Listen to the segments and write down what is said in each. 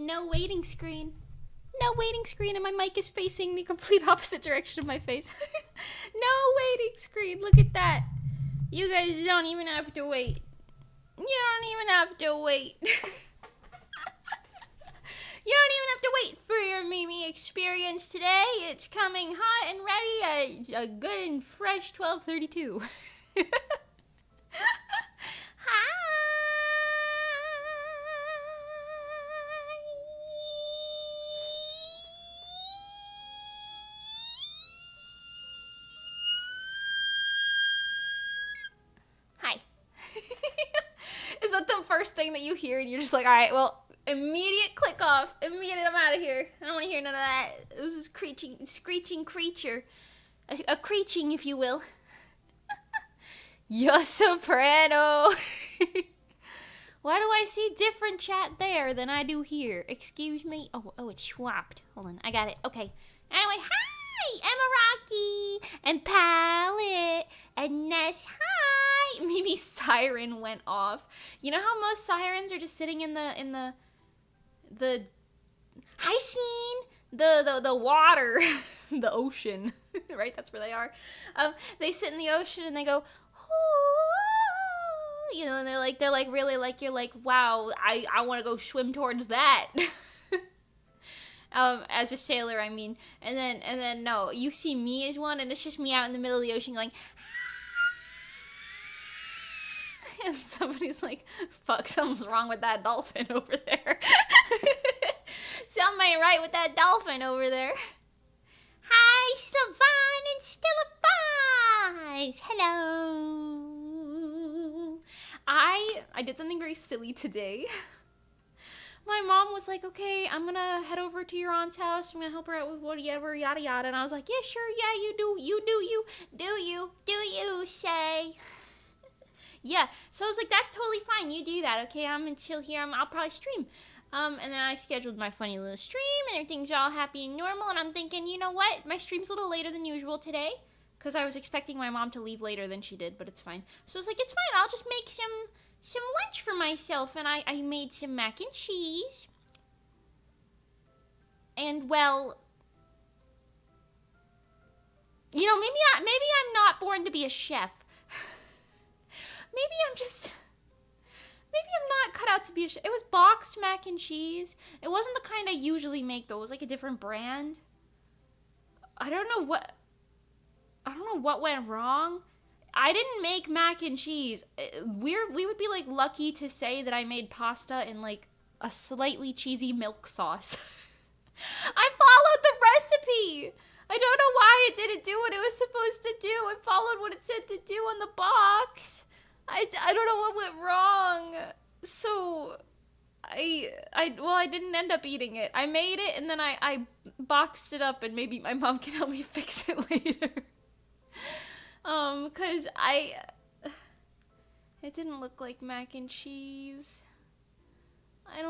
no waiting screen. No waiting screen, and my mic is facing the complete opposite direction of my face. No waiting screen, look at that. You guys don't even have to wait. You don't even have to wait. You don't even have to wait for your Mimi experience today. It's coming hot and ready, a good and fresh 12:32. Hi. Hi. Is that the first thing that you hear and you're just like, all right, well, immediate click off. Immediate, I'm out of here. I don't want to hear none of that. This is screeching creature. A creeching, if you will. Yo soprano. Why do I see different chat there than I do here? Excuse me. Oh, it's swapped. Hold on, I got it. Okay. Anyway, hi, Emma Rocky and Palette and Ness. Hi. Maybe siren went off. You know how most sirens are just sitting in the hi scene, the water, the ocean, right? That's where they are. They sit in the ocean and they go, you know, and they're like really like, you're like, wow, I want to go swim towards that. As a sailor, I mean, and then no, you see me as one, and it's just me out in the middle of the ocean going, and somebody's like, fuck, something's wrong with that dolphin over there. Something ain't right with that dolphin over there. Hi, Sylvan and Stillifys. Hello. I did something very silly today. My mom was like, okay, I'm gonna head over to your aunt's house. I'm gonna help her out with whatever, yada yada. And I was like, yeah, sure, yeah, you do you say. Yeah, so I was like, that's totally fine. You do that, okay? I'm gonna chill here. I'll probably stream. And then I scheduled my funny little stream, and everything's all happy and normal. And I'm thinking, you know what? My stream's a little later than usual today, because I was expecting my mom to leave later than she did, but it's fine. So I was like, it's fine. I'll just make some lunch for myself, and I made some mac and cheese. And well, you know, maybe I'm not born to be a chef. Maybe I'm not cut out to be a chef. It was boxed mac and cheese. It wasn't the kind I usually make, though. It was like a different brand. I don't know what went wrong. I didn't make mac and cheese. We would be like lucky to say that I made pasta in like a slightly cheesy milk sauce. I followed the recipe. I don't know why it didn't do what it was supposed to do. I followed what it said to do on the box. I don't know what went wrong. So I didn't end up eating it. I made it and then I boxed it up, and maybe my mom can help me fix it later. Cause it didn't look like mac and cheese. And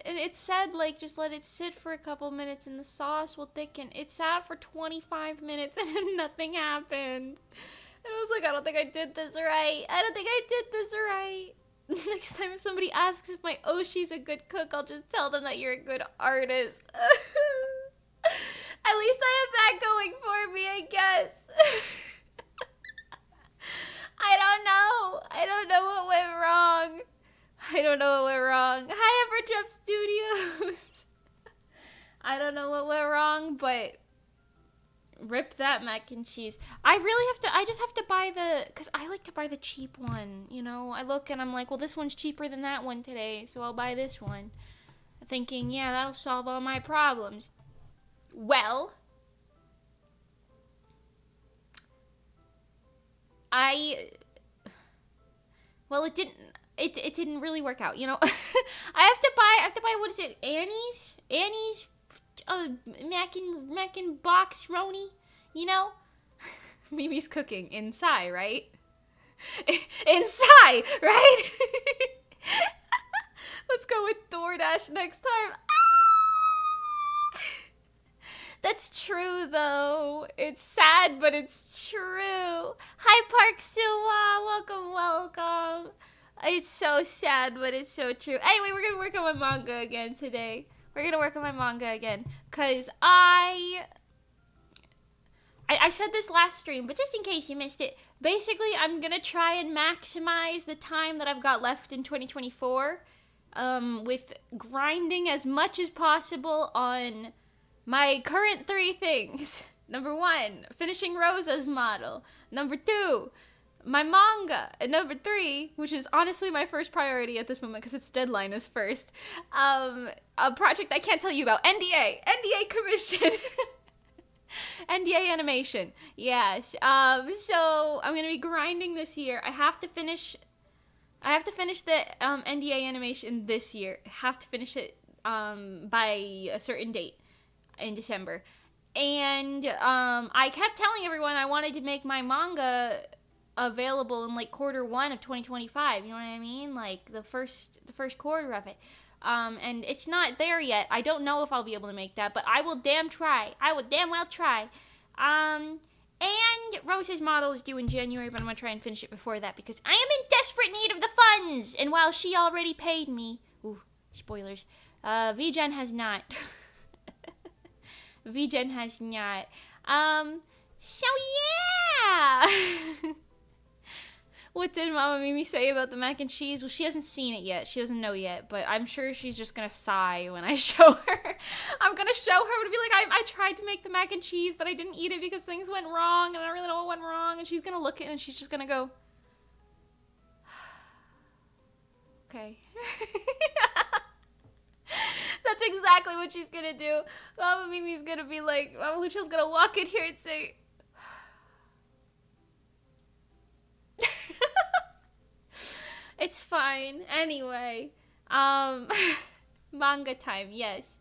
it said, like, just let it sit for a couple minutes and the sauce will thicken. It sat for 25 minutes and nothing happened. And I was like, I don't think I did this right. Next time if somebody asks if my Oshi's a good cook, I'll just tell them that you're a good artist. At least I have that going for me, I guess. I don't know what went wrong. Hi, Everjeff Studios. I don't know what went wrong, but rip that mac and cheese. I just have to buy because I like to buy the cheap one, you know? I look and I'm like, well, this one's cheaper than that one today, so I'll buy this one. Thinking, yeah, that'll solve all my problems. Well, it didn't really work out, you know. I have to buy what is it? Annie's mac and box Roni, you know? Mimi's cooking inside, right? Inside, right? Let's go with DoorDash next time. That's true, though. It's sad, but it's true. Hi, Park Suwa. Welcome. It's so sad, but it's so true. Anyway, we're gonna work on my manga again today. We're gonna work on my manga again. Because I said this last stream, but just in case you missed it, basically I'm gonna try and maximize the time that I've got left in 2024 with grinding as much as possible on my current 3 things. Number 1, finishing Rosa's model. Number 2, my manga. And number 3, which is honestly my first priority at this moment because its deadline is first, a project I can't tell you about. NDA commission. NDA animation. Yes. So I'm gonna be grinding this year. I have to finish the NDA animation this year. I have to finish it by a certain date in December. And I kept telling everyone I wanted to make my manga available in like Q1 of 2025. You know what I mean? Like the first quarter of it. And it's not there yet. I don't know if I'll be able to make that, but I will damn try. I will damn well try. And Rosa's model is due in January, but I'm gonna try and finish it before that because I am in desperate need of the funds. And while she already paid me, ooh, spoilers. VGen has not. VGen has not. So yeah. What did Mama Mimi say about the mac and cheese? Well, she hasn't seen it yet. She doesn't know yet, but I'm sure she's just gonna sigh when I show her. I'm gonna show her and be like, I tried to make the mac and cheese, but I didn't eat it because things went wrong, and I don't really know what went wrong, and she's gonna look at it and she's just gonna go, okay. That's exactly what she's gonna do. Mama Mimi's gonna be like, Mama Lucio's gonna walk in here and say, it's fine. Anyway, manga time, yes.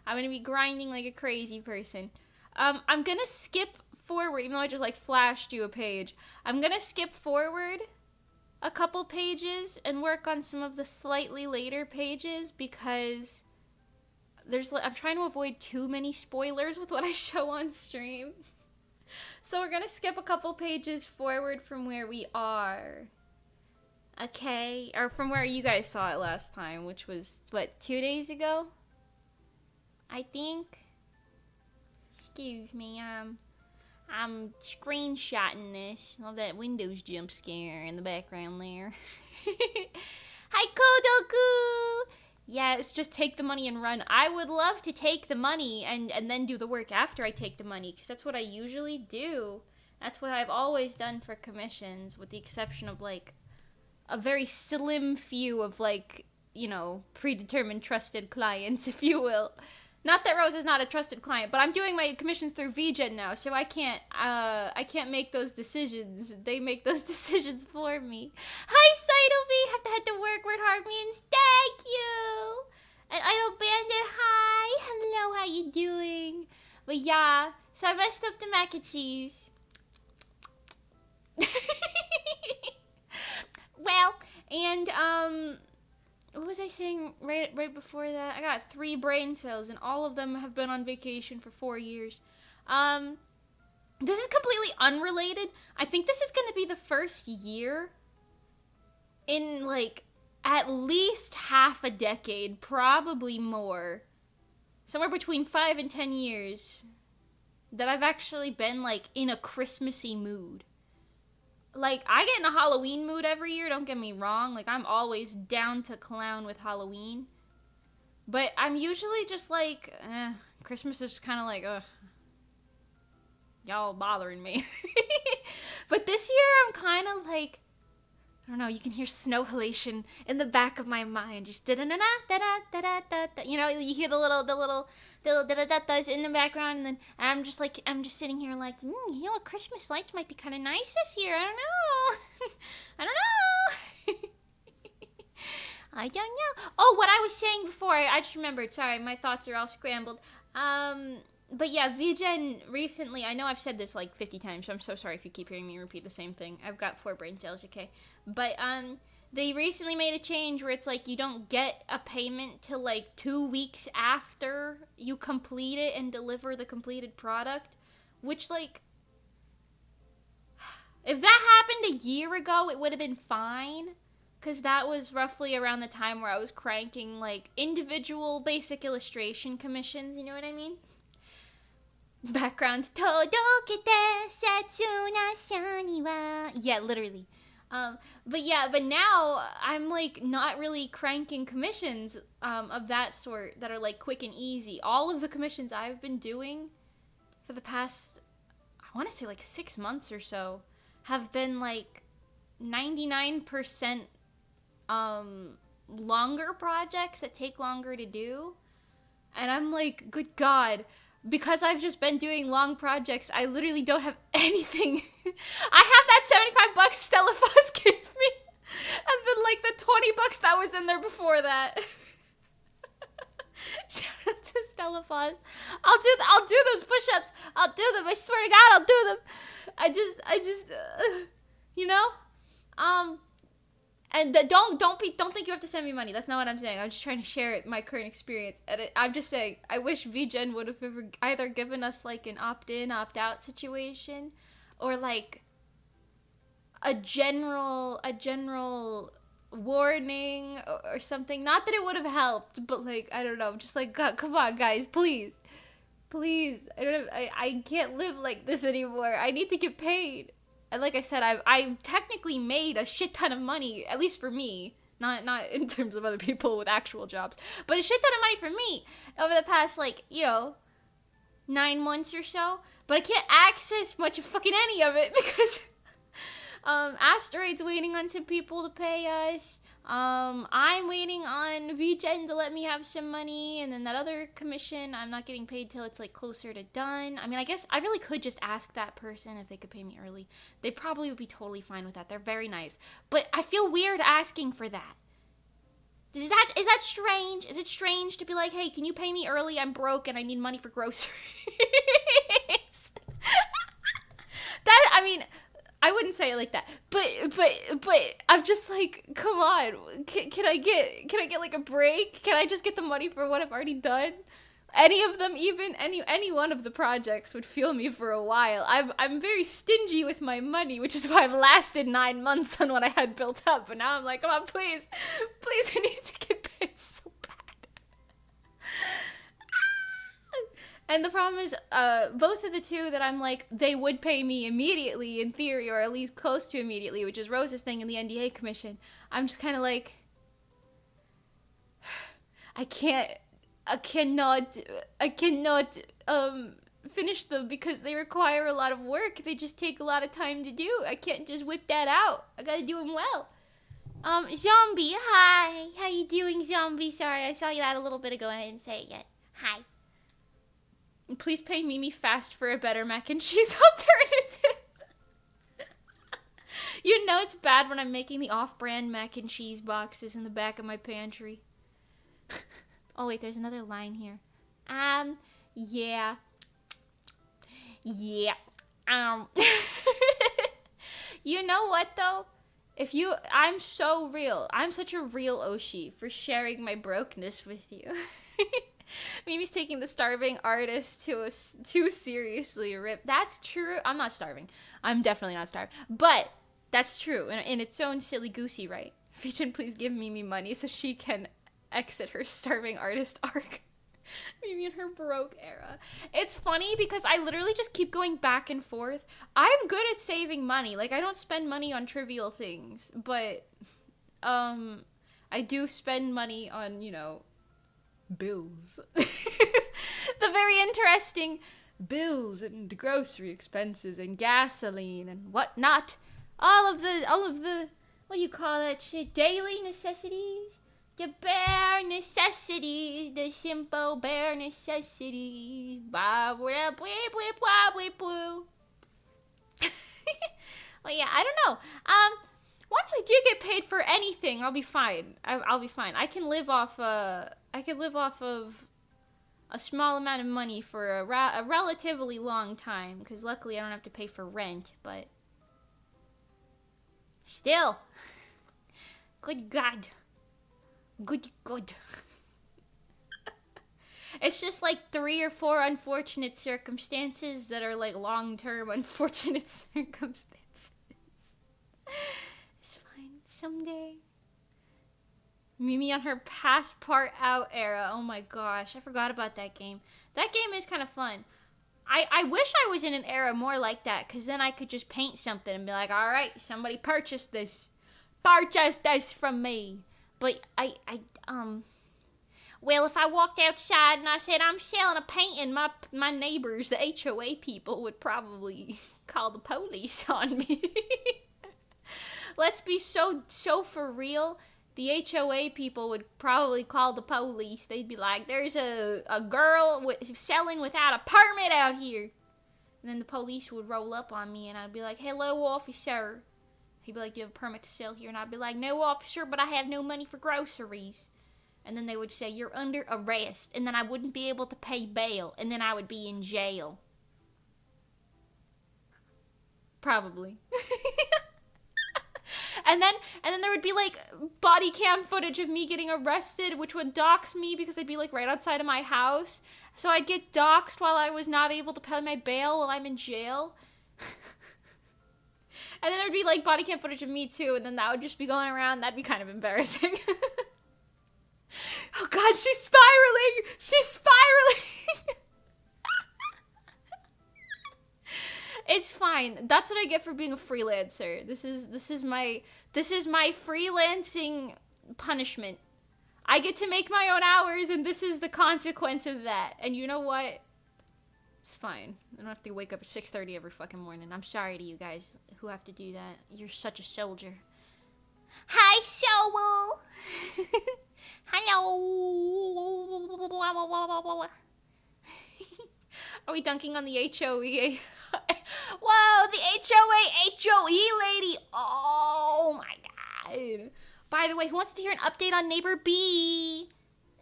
I'm gonna be grinding like a crazy person. I'm gonna skip forward, even though I just like flashed you a page. I'm gonna skip forward a couple pages and work on some of the slightly later pages because I'm trying to avoid too many spoilers with what I show on stream. So we're gonna skip a couple pages forward from where we are. Okay, or from where you guys saw it last time, which was, what, 2 days ago? I think. Excuse me, I'm screenshotting this. Love that Windows jump scare in the background there. Hi, Kodoku! Yes, just take the money and run. I would love to take the money and then do the work after I take the money, because that's what I usually do. That's what I've always done for commissions, with the exception of, like, a very slim few of, like, you know, predetermined trusted clients, if you will. Not that Rose is not a trusted client, but I'm doing my commissions through VGen now, so I can't make those decisions. They make those decisions for me. Hi, Cytovy! Have to head to work. Word hard means thank you! And Idle Bandit, hi! Hello, how you doing? But yeah, so I messed up the mac and cheese. Well, and, what was I saying right before that? I got 3 brain cells, and all of them have been on vacation for 4 years. This is completely unrelated. I think this is going to be the first year in, like, at least half a decade, probably more, somewhere between 5 and 10 years, that I've actually been, like, in a Christmassy mood. Like, I get in a Halloween mood every year, don't get me wrong. Like, I'm always down to clown with Halloween. But I'm usually just like, Christmas is just kind of like, ugh. Y'all bothering me. But this year, I'm kind of like, I don't know, you can hear snow halation in the back of my mind. Just da-da-da-da-da-da-da-da-da. You know, you hear the little da-da-da-da's in the background, and then I'm just sitting here like, you know what, Christmas lights might be kind of nice this year. I don't know. I don't know. I don't know. Oh, what I was saying before, I just remembered. Sorry, my thoughts are all scrambled. But yeah, VGen recently, I know I've said this like 50 times, so I'm so sorry if you keep hearing me repeat the same thing. I've got 4 brain cells, okay? But, they recently made a change where it's like you don't get a payment till like 2 weeks after you complete it and deliver the completed product, which, like, if that happened a year ago, it would have been fine. because that was roughly around the time where I was cranking like individual basic illustration commissions, you know what I mean? Background Todokete Setsuna Shani wa. Yeah, literally. But now I'm like not really cranking commissions of that sort that are like quick and easy. All of the commissions I've been doing for the past, I want to say like 6 months or so, have been like 99% longer projects that take longer to do. And I'm like, good God, because I've just been doing long projects, I literally don't have anything. I have that $75 Stella Foss gave me, and then like the $20 that was in there before that. Shout out to Stella Foss. I'll do those push-ups. I'll do them. I swear to God, I'll do them. I just, you know, and don't think you have to send me money. That's not what I'm saying. I'm just trying to share my current experience. And I'm just saying, I wish VGen would have either given us like an opt-in, opt-out situation, or like a general warning or something. Not that it would have helped, but like, I don't know. Just like, God, come on, guys, please. I can't live like this anymore. I need to get paid. And like I said, I've technically made a shit ton of money, at least for me. Not in terms of other people with actual jobs, but a shit ton of money for me over the past, like, 9 months or so. But I can't access much of fucking any of it because Asteroid's waiting on some people to pay us. I'm waiting on VGen to let me have some money, and then that other commission, I'm not getting paid till it's like closer to done. I mean, I guess I really could just ask that person if they could pay me early. They probably would be totally fine with that. They're very nice. But I feel weird asking for that. Is that strange? Is it strange to be like, hey, can you pay me early? I'm broke and I need money for groceries. I mean, I wouldn't say it like that, but I'm just like, come on, can I get like a break? Can I just get the money for what I've already done? Any of them, even any one of the projects would fuel me for a while. I'm very stingy with my money, which is why I've lasted 9 months on what I had built up. But now I'm like, come on, please, I need to get paid so bad. And the problem is, both of the two that I'm like, they would pay me immediately in theory, or at least close to immediately, which is Rose's thing in the NDA commission. I'm just kind of like, I cannot finish them because they require a lot of work. They just take a lot of time to do. I can't just whip that out. I gotta do them well. Zombie, hi. How you doing, Zombie? Sorry, I saw you out a little bit ago and I didn't say it yet. Hi. Please pay Mimi fast for a better mac and cheese alternative. You know it's bad when I'm making the off-brand mac and cheese boxes in the back of my pantry. Oh wait, there's another line here. Yeah. You know what though? I'm so real. I'm such a real Oshi for sharing my brokenness with you. Mimi's taking the starving artist too seriously. Rip. That's true. I'm not starving. I'm definitely not starving. But that's true in its own silly goosey right. Vision, please give Mimi money so she can exit her starving artist arc. Mimi in her broke era. It's funny because I literally just keep going back and forth. I'm good at saving money. Like, I don't spend money on trivial things, but I do spend money on, bills. The very interesting bills and grocery expenses and gasoline and whatnot. All of the what do you call that shit? Daily necessities. The bare necessities, the simple bare necessities. Well, yeah, I don't know. Once I do get paid for anything, I'll be fine. I'll be fine. I can live off of a small amount of money for a relatively long time, because luckily I don't have to pay for rent. But still, good God. Good. It's just like 3 or 4 unfortunate circumstances that are like long-term unfortunate circumstances. It's fine. Someday Mimi on her Passport Out era. Oh my gosh, I forgot about that game. That game is kind of fun. I wish I was in an era more like that, because then I could just paint something and be like, alright, somebody purchase this. Purchase this from me. But well, if I walked outside and I said I'm selling a painting, my neighbors, the HOA people, would probably call the police on me. Let's be so for real. The HOA people would probably call the police. They'd be like, there's a girl selling without a permit out here. And then the police would roll up on me and I'd be like, hello, officer. He'd be like, do you have a permit to sell here? And I'd be like, no, officer, but I have no money for groceries. And then they would say, you're under arrest. And then I wouldn't be able to pay bail. And then I would be in jail. Probably. And then there would be like body cam footage of me getting arrested, which would dox me because I'd be like right outside of my house. So I'd get doxed while I was not able to pay my bail while I'm in jail. And then there'd be like body cam footage of me too, and then that would just be going around. That'd be kind of embarrassing. Oh god, she's spiraling! She's spiraling! It's fine. That's what I get for being a freelancer. This is my freelancing punishment. I get to make my own hours, and this is the consequence of that. And you know what? It's fine. I don't have to wake up at 6:30 every fucking morning. I'm sorry to you guys who have to do that. You're such a soldier. Hi, Soul. Hello. Are we dunking on the HOE? Whoa, the HOE lady. Oh my god. By the way, who wants to hear an update on Neighbor B?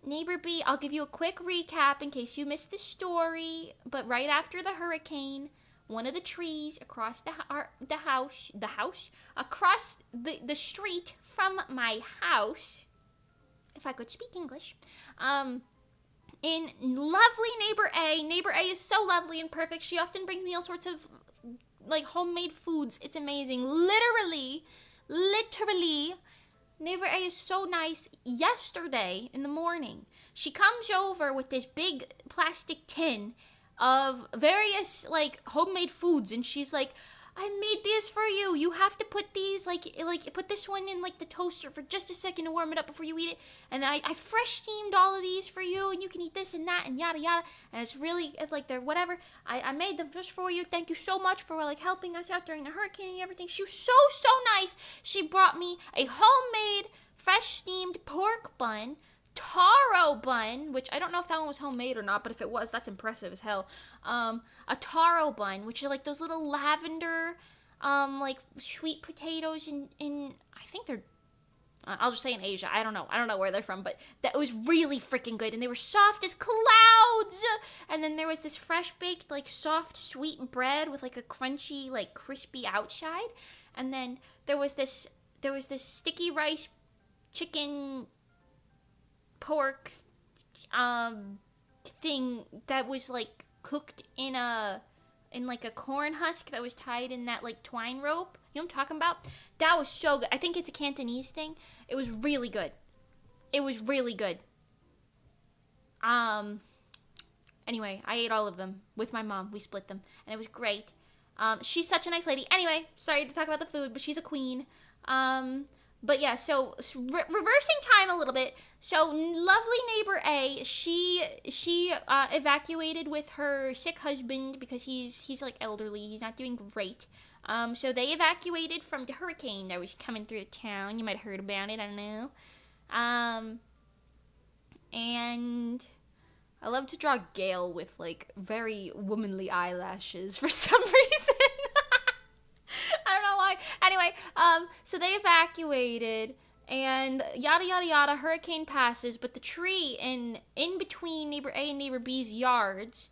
Neighbor B, I'll give you a quick recap in case you missed the story. But right after the hurricane, one of the trees across across the street from my house, if I could speak English, in lovely Neighbor A is so lovely and perfect. She often brings me all sorts of like homemade foods. It's amazing. Literally, Neighbor A is so nice. Yesterday in the morning, she comes over with this big plastic tin of various like homemade foods, and she's like, I made this for you. You have to put these, like put this one in like the toaster for just a second to warm it up before you eat it. And then I fresh steamed all of these for you, and you can eat this and that and yada yada. And it's like they're whatever. I made them just for you. Thank you so much for like helping us out during the hurricane and everything. She was so nice. She brought me a homemade fresh steamed pork bun, taro bun, which I don't know if that one was homemade or not, but if it was, that's impressive as hell. A taro bun, which are like those little lavender, like sweet potatoes in I think they're, I'll just say in Asia. I don't know where they're from, but that was really freaking good, and they were soft as clouds. And then there was this fresh baked, like soft sweet bread with like a crunchy, like crispy outside. And then there was this sticky rice chicken pork thing that was like cooked in like a corn husk that was tied in that like twine rope. You know what I'm talking about? That was so good. I think it's a Cantonese thing. It was really good. Anyway, I ate all of them with my mom. We split them, and it was great. She's such a nice lady. Anyway, sorry to talk about the food, but she's a queen. But yeah, so reversing time a little bit. So lovely Neighbor A, she evacuated with her sick husband because he's like elderly. He's not doing great. So they evacuated from the hurricane that was coming through the town. You might have heard about it. I don't know. And I love to draw Gale with like very womanly eyelashes for some reason. I don't know why. Anyway, so they evacuated, and yada yada yada. Hurricane passes, but the tree in between Neighbor A and Neighbor B's yards,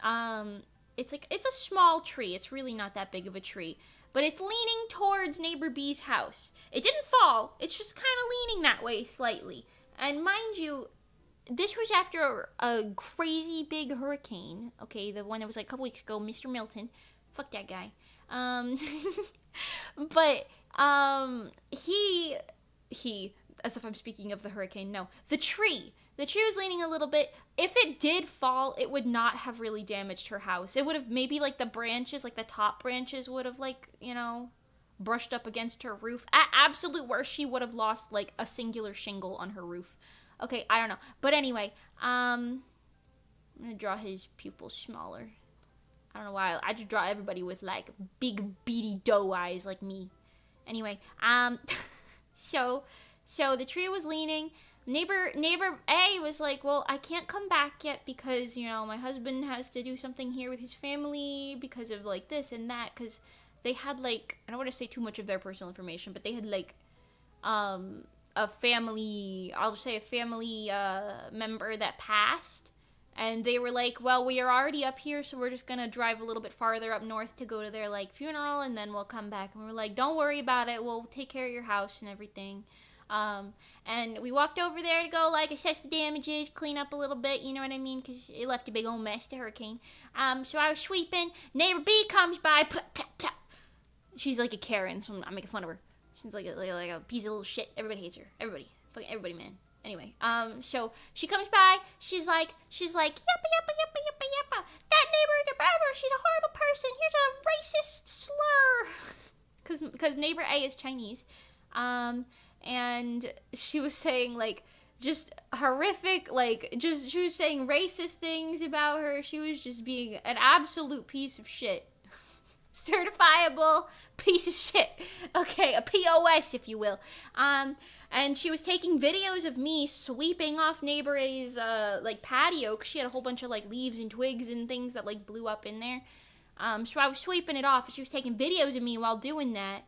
it's a small tree. It's really not that big of a tree, but it's leaning towards Neighbor B's house. It didn't fall. It's just kind of leaning that way slightly. And mind you, this was after a crazy big hurricane. Okay, the one that was like a couple weeks ago, Mr. Milton. Fuck that guy. But he as if I'm speaking of the hurricane. No, the tree. The tree was leaning a little bit. If it did fall, it would not have really damaged her house. It would have maybe like the branches, like the top branches would have like, you know, brushed up against her roof. At absolute worst, she would have lost like a singular shingle on her roof. Okay, I don't know. But anyway, I'm going to draw his pupils smaller. I don't know why. I just draw everybody with like big beady doe eyes like me. Anyway, so the tree was leaning. Neighbor A was like, well, I can't come back yet because, you know, my husband has to do something here with his family because of, like, this and that. Because they had, like, I don't want to say too much of their personal information, but they had, like, a family, I'll just say a family member that passed. And they were like, well, we are already up here, so we're just going to drive a little bit farther up north to go to their, like, funeral, and then we'll come back. And we were like, don't worry about it. We'll take care of your house and everything. And we walked over there to go, like, assess the damages, clean up a little bit, you know what I mean? Because it left a big old mess, the hurricane. So I was sweeping. Neighbor B comes by. Plop, plop, plop. She's like a Karen, so I'm making fun of her. She's like a piece of little shit. Everybody hates her. Everybody. Fucking everybody, man. Anyway, so she comes by. She's like, yappa, yappa, yappa, yappa, yappa. That neighbor, she's a horrible person. Here's a racist slur. Because neighbor A is Chinese. And she was saying, like, just horrific, like, just, she was saying racist things about her. She was just being an absolute piece of shit. Certifiable piece of shit. Okay, a POS, if you will. And she was taking videos of me sweeping off neighbor A's, like, patio, because she had a whole bunch of, like, leaves and twigs and things that, like, blew up in there. So I was sweeping it off, and she was taking videos of me while doing that.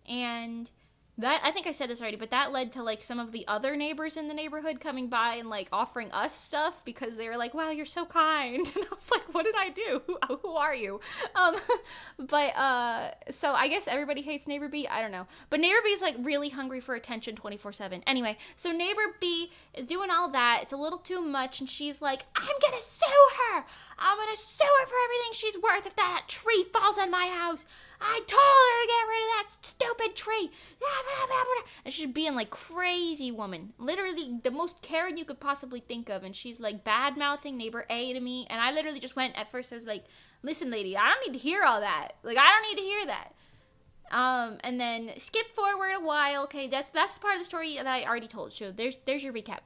And that, I think I said this already, but that led to, like, some of the other neighbors in the neighborhood coming by and, like, offering us stuff because they were like, wow, you're so kind. And I was like, what did I do? Who are you? So I guess everybody hates neighbor B. I don't know. But neighbor B is, like, really hungry for attention 24/7. Anyway, so neighbor B is doing all that. It's a little too much, and she's like, I'm gonna sue her. I'm gonna sue her for everything she's worth if that tree falls on my house. I told her to get rid of that stupid tree. And she's being like crazy woman. Literally the most Karen you could possibly think of. And she's like bad-mouthing neighbor A to me. And I literally just went, at first I was like, listen, lady, I don't need to hear all that. Like, I don't need to hear that. And then skip forward a while. Okay, that's the part of the story that I already told. So there's your recap.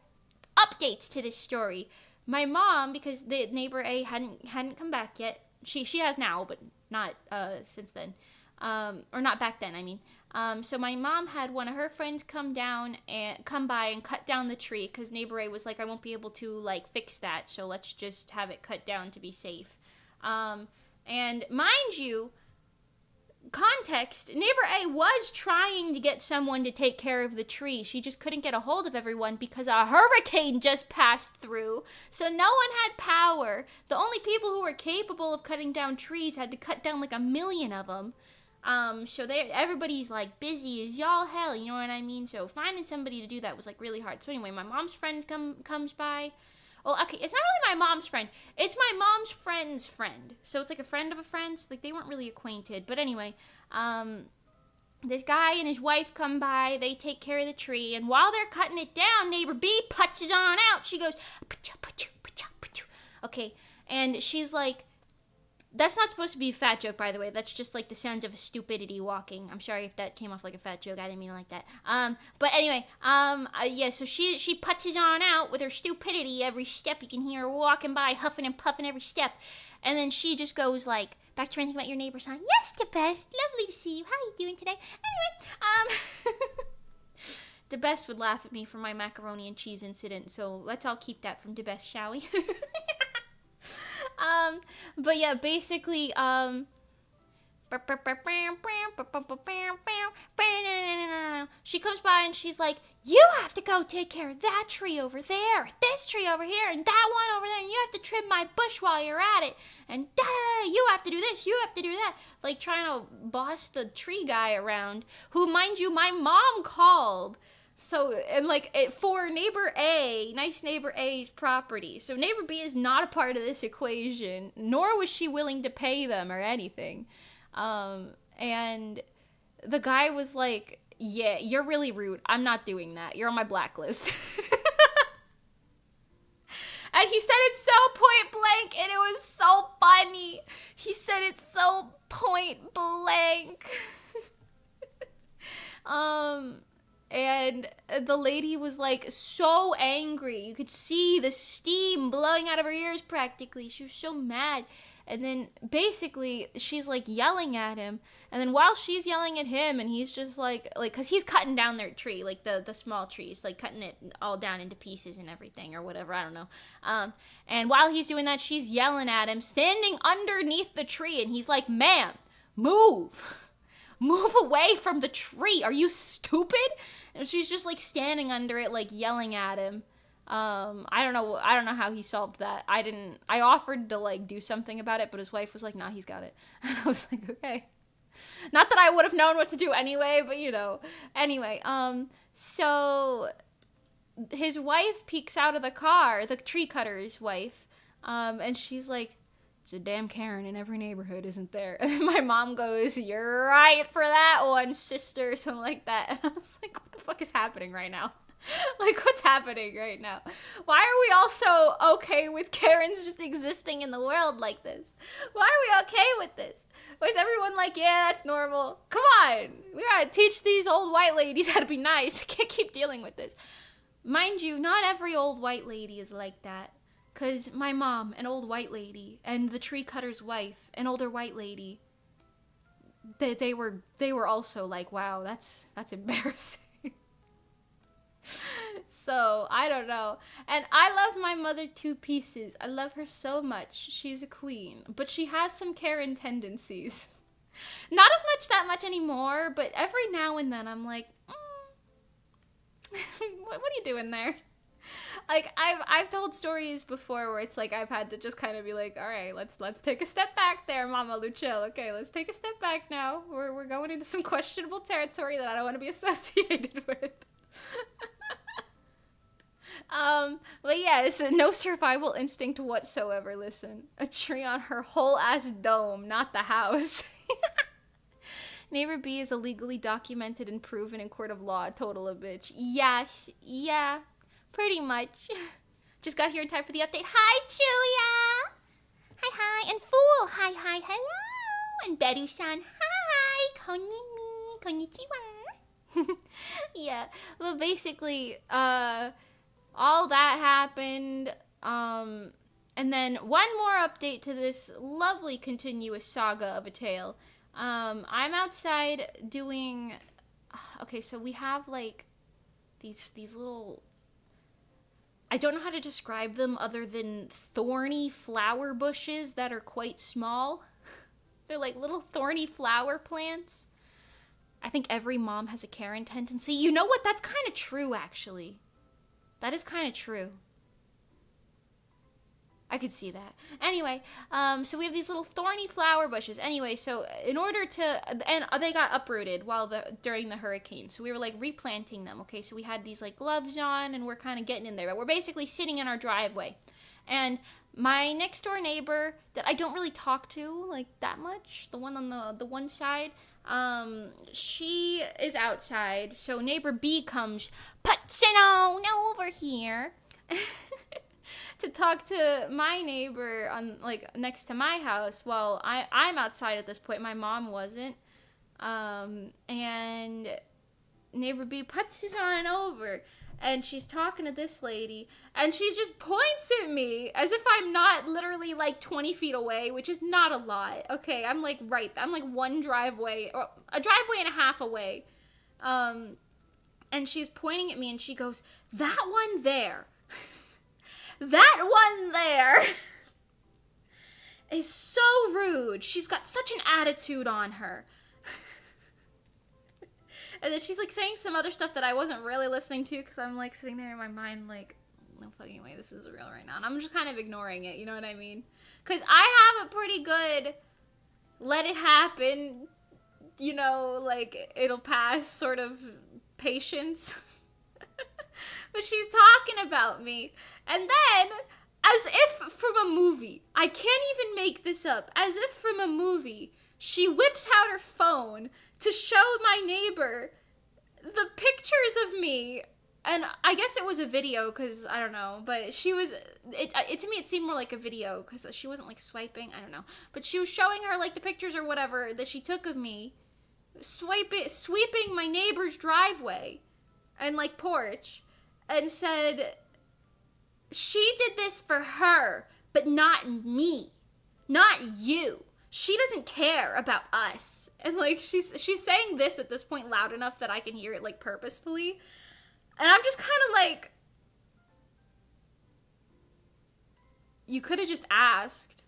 Updates to this story. My mom, because the neighbor A hadn't come back yet. She has now, but not since then. Or not back then, I mean. So my mom had one of her friends come by and cut down the tree because neighbor A was like, I won't be able to, like, fix that, so let's just have it cut down to be safe. And mind you, context, neighbor A was trying to get someone to take care of the tree. She just couldn't get a hold of everyone because a hurricane just passed through. So no one had power. The only people who were capable of cutting down trees had to cut down like 1 million of them. So everybody's like busy as y'all hell, you know what I mean? So finding somebody to do that was like really hard. So anyway, my mom's friend comes by. Well, okay, it's not really my mom's friend. It's my mom's friend's friend. So it's like a friend of a friend. So, like, they weren't really acquainted. But anyway, this guy and his wife come by. They take care of the tree. And while they're cutting it down, neighbor B puts on out. She goes, okay. And she's like, that's not supposed to be a fat joke, by the way. That's just, like, the sounds of a stupidity walking. I'm sorry if that came off like a fat joke. I didn't mean it like that. But anyway, yeah, so she putts on out with her stupidity every step. You can hear her walking by, huffing and puffing every step. And then she just goes, like, back to ranting about your neighbor's son. Yes, the best. Lovely to see you. How are you doing today? Anyway, the best would laugh at me for my macaroni and cheese incident, so let's all keep that from the best, shall we? But yeah, basically, she comes by and she's like, you have to go take care of that tree over there, this tree over here, and that one over there, and you have to trim my bush while you're at it, and you have to do this, you have to do that, like trying to boss the tree guy around, who, mind you, my mom called. So, and like, for neighbor A, nice neighbor A's property. So neighbor B is not a part of this equation, nor was she willing to pay them or anything. And the guy was like, Yeah, you're really rude. I'm not doing that. You're on my blacklist. And he said it so point blank, and it was so funny. He said it so point blank. And the lady was like so angry. You could see the steam blowing out of her ears practically. She was so mad. And then basically she's like yelling at him. And then while she's yelling at him, and he's just like, cause he's cutting down their tree, like the small trees, like cutting it all down into pieces and everything or whatever, I don't know. And while he's doing that, she's yelling at him, standing underneath the tree. And he's like, ma'am, move. Move away from the tree. Are you stupid? And she's just like standing under it, like yelling at him. I don't know how he solved that. I offered to like do something about it, but his wife was like, nah, he's got it. And I was like, okay. Not that I would have known what to do anyway, but you know. Anyway, so his wife peeks out of the car, the tree cutter's wife, and she's like, there's a damn Karen in every neighborhood, isn't there? And my mom goes, you're right for that one, sister, or something like that. And I was like, what the fuck is happening right now? Like, what's happening right now? Why are we all so okay with Karens just existing in the world like this? Why are we okay with this? Why is everyone like, yeah, that's normal? Come on. We gotta teach these old white ladies how to be nice. I can't keep dealing with this. Mind you, not every old white lady is like that. Because my mom, an old white lady, and the tree cutter's wife, an older white lady, they were also like, wow, that's embarrassing. So, I don't know. And I love my mother to pieces. I love her so much. She's a queen. But she has some Karen tendencies. Not as that much anymore, but every now and then I'm like, what are you doing there? Like, I've told stories before where it's like I've had to just kind of be like, all right, let's take a step back there, Mama Luchil. Okay, let's take a step back now. We're going into some questionable territory that I don't want to be associated with. But yeah, it's no survival instinct whatsoever. Listen, a tree on her whole ass dome, not the house. Neighbor B is illegally documented and proven in court of law. Total a bitch. Yes, yeah. Pretty much. Just got here in time for the update. Hi, Julia! Hi. And Fool! Hi, hello! And Beru-san, hi! Konnichiwa! Konnichiwa! Yeah, well, basically, all that happened, and then one more update to this lovely continuous saga of a tale. I'm outside doing, okay, so we have, like, these little, I don't know how to describe them other than thorny flower bushes that are quite small. They're like little thorny flower plants. I think every mom has a Karen tendency. You know what? That's kind of true, actually. That is kind of true. I could see that. Anyway, so we have these little thorny flower bushes. Anyway, so in order to, and they got uprooted during the hurricane. So we were like replanting them. Okay, so we had these like gloves on, and we're kind of getting in there. But we're basically sitting in our driveway, and my next door neighbor that I don't really talk to like that much, the one on the one side, she is outside. So neighbor B comes putzing on over here. To talk to my neighbor on like next to my house. Well, I'm outside at this point. My mom wasn't. And neighbor B putzes on over, and she's talking to this lady, and she just points at me as if I'm not literally like 20 feet away, which is not a lot. Okay, I'm like one driveway, or a driveway and a half away. And she's pointing at me, and she goes, "That one there." That one there is so rude. She's got such an attitude on her. And then she's like saying some other stuff that I wasn't really listening to, because I'm like sitting there in my mind like, no fucking way this is real right now. And I'm just kind of ignoring it, you know what I mean? Because I have a pretty good let it happen, you know, like it'll pass sort of patience. But she's talking about me. And then, as if from a movie, I can't even make this up, as if from a movie, she whips out her phone to show my neighbor the pictures of me, and I guess it was a video because I don't know, but she was it to me it seemed more like a video because she wasn't like swiping, I don't know, but she was showing her like the pictures or whatever that she took of me sweeping my neighbor's driveway and like porch, and said she did this for her but not me, not you. She doesn't care about us. And like she's saying this at this point loud enough that I can hear it like purposefully. And I'm just kind of like, you could have just asked.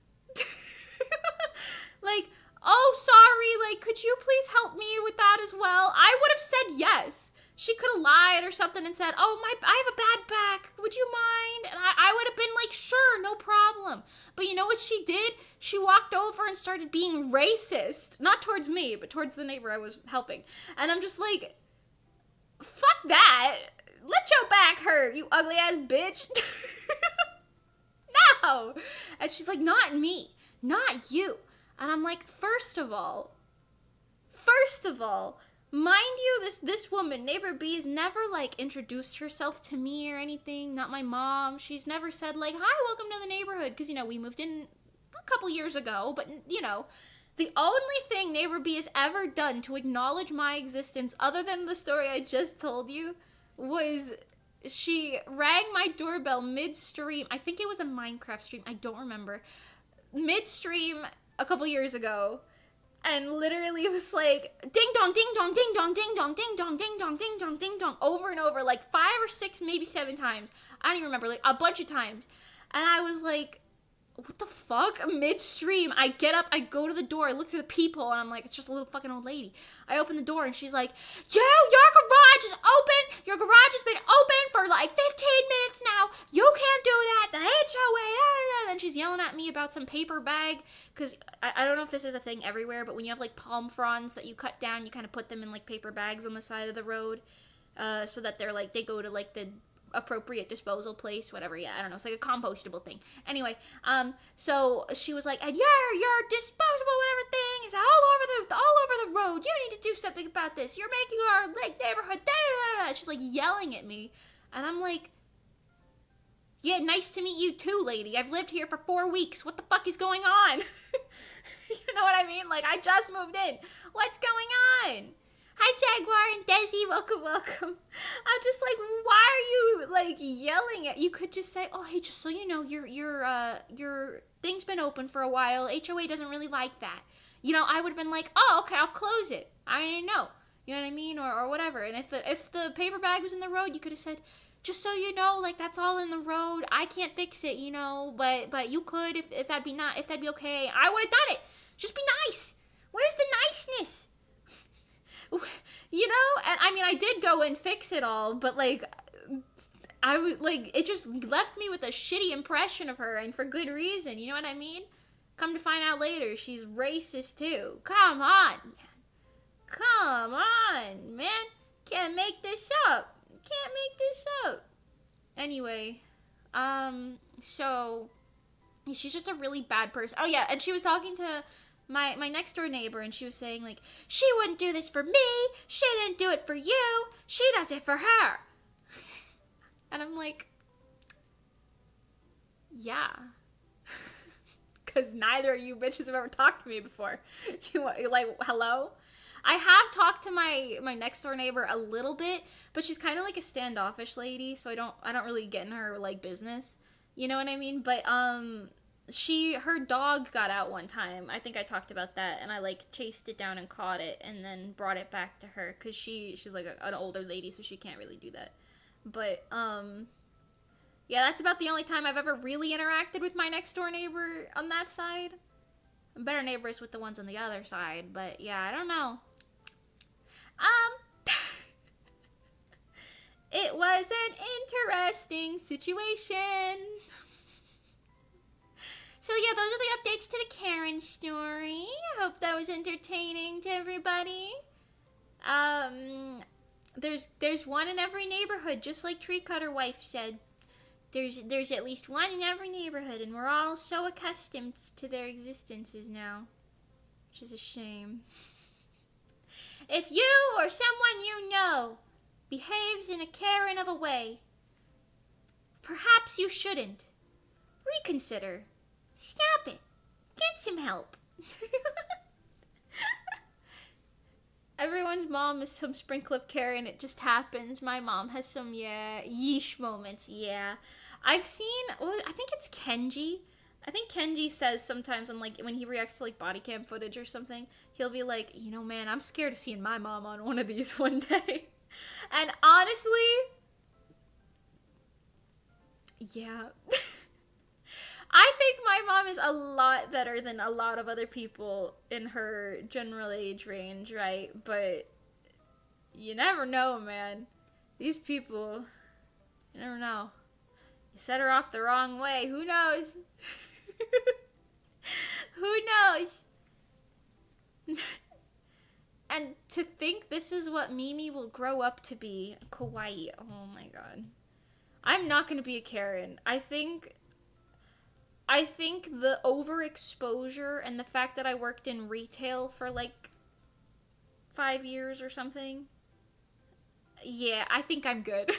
Like, oh, sorry, like, could you please help me with that as well? I would have said yes. She could have lied or something and said, oh, I have a bad back. Would you mind? And I would have been like, sure, no problem. But you know what she did? She walked over and started being racist. Not towards me, but towards the neighbor I was helping. And I'm just like, fuck that. Let your back hurt, you ugly ass bitch. No. And she's like, not me, not you. And I'm like, first of all, mind you, this woman, neighbor B, has never like introduced herself to me or anything. Not my mom. She's never said like, hi, welcome to the neighborhood. Because, you know, we moved in a couple years ago. But, you know, the only thing neighbor B has ever done to acknowledge my existence, other than the story I just told you, was she rang my doorbell midstream. I think it was a Minecraft stream. I don't remember. Midstream a couple years ago. And literally it was like, ding dong, ding dong, ding dong, ding dong, ding dong, ding dong, ding dong, ding dong, over and over, like 5 or 6, maybe 7 times. I don't even remember, like a bunch of times. And I was like, what the fuck? Midstream. I get up, I go to the door, I look through the peephole, and I'm like, it's just a little fucking old lady. I open the door, and she's like, yo, your garage is open. Your garage has been open for like 15 minutes now. You can't do that. The HOA. Then she's yelling at me about some paper bag, because I don't know if this is a thing everywhere, but when you have like palm fronds that you cut down, you kind of put them in like paper bags on the side of the road, so that they're like, they go to like the appropriate disposal place, whatever. Yeah, I don't know, it's like a compostable thing. Anyway, so she was like, and your disposable whatever thing is all over the road. You need to do something about this. You're making our like neighborhood she's like yelling at me, and I'm like, yeah, nice to meet you too, lady. I've lived here for 4 weeks. What the fuck is going on? You know what I mean? Like, I just moved in. What's going on? Hi, Jaguar and Desi, welcome. I'm just like, why are you, like, yelling at... You could just say, oh, hey, just so you know, your thing's been open for a while. HOA doesn't really like that. You know, I would have been like, oh, okay, I'll close it. I didn't know. You know what I mean? Or whatever. And if the paper bag was in the road, you could have said, just so you know, like, that's all in the road. I can't fix it, you know, but you could if that'd be okay. I would have done it. Just be nice. Where's the niceness? You know, and I mean, I did go and fix it all, but like, I was like, it just left me with a shitty impression of her, and for good reason. You know what I mean? Come to find out later, she's racist too. Come on, man. Can't make this up. Anyway, so she's just a really bad person. Oh yeah, and she was talking to my next door neighbor, and she was saying like, she wouldn't do this for me. She didn't do it for you. She does it for her. And I'm like, yeah. Because neither of you bitches have ever talked to me before. You're like, hello? I have talked to my next door neighbor a little bit, but she's kind of like a standoffish lady, so I don't really get in her like business. You know what I mean? But her dog got out one time. I think I talked about that, and I like chased it down and caught it and then brought it back to her, because she's like an older lady, so she can't really do that. But yeah, that's about the only time I've ever really interacted with my next door neighbor on that side. I'm better neighbors with the ones on the other side, but yeah, I don't know. It was an interesting situation. So yeah, those are the updates to the Karen story. I hope that was entertaining to everybody. There's one in every neighborhood, just like Tree Cutter Wife said. There's at least one in every neighborhood, and we're all so accustomed to their existences now, which is a shame. If you or someone you know behaves in a Karen of a way. Perhaps you shouldn't. Reconsider. Stop it. Get some help. Everyone's mom is some sprinkle of Karen. It just happens. My mom has some, yeesh moments. Yeah. I've seen, I think it's Kenji. I think Kenji says sometimes when he reacts to, body cam footage or something, he'll be like, man, I'm scared of seeing my mom on one of these one day. And honestly, yeah. I think my mom is a lot better than a lot of other people in her general age range, right? But you never know, man. These people, you never know. You set her off the wrong way. Who knows? Who knows? And to think this is what Mimi will grow up to be. Kawaii. Oh my god. I'm not going to be a Karen. I think the overexposure and the fact that I worked in retail for 5 years or something. Yeah, I think I'm good.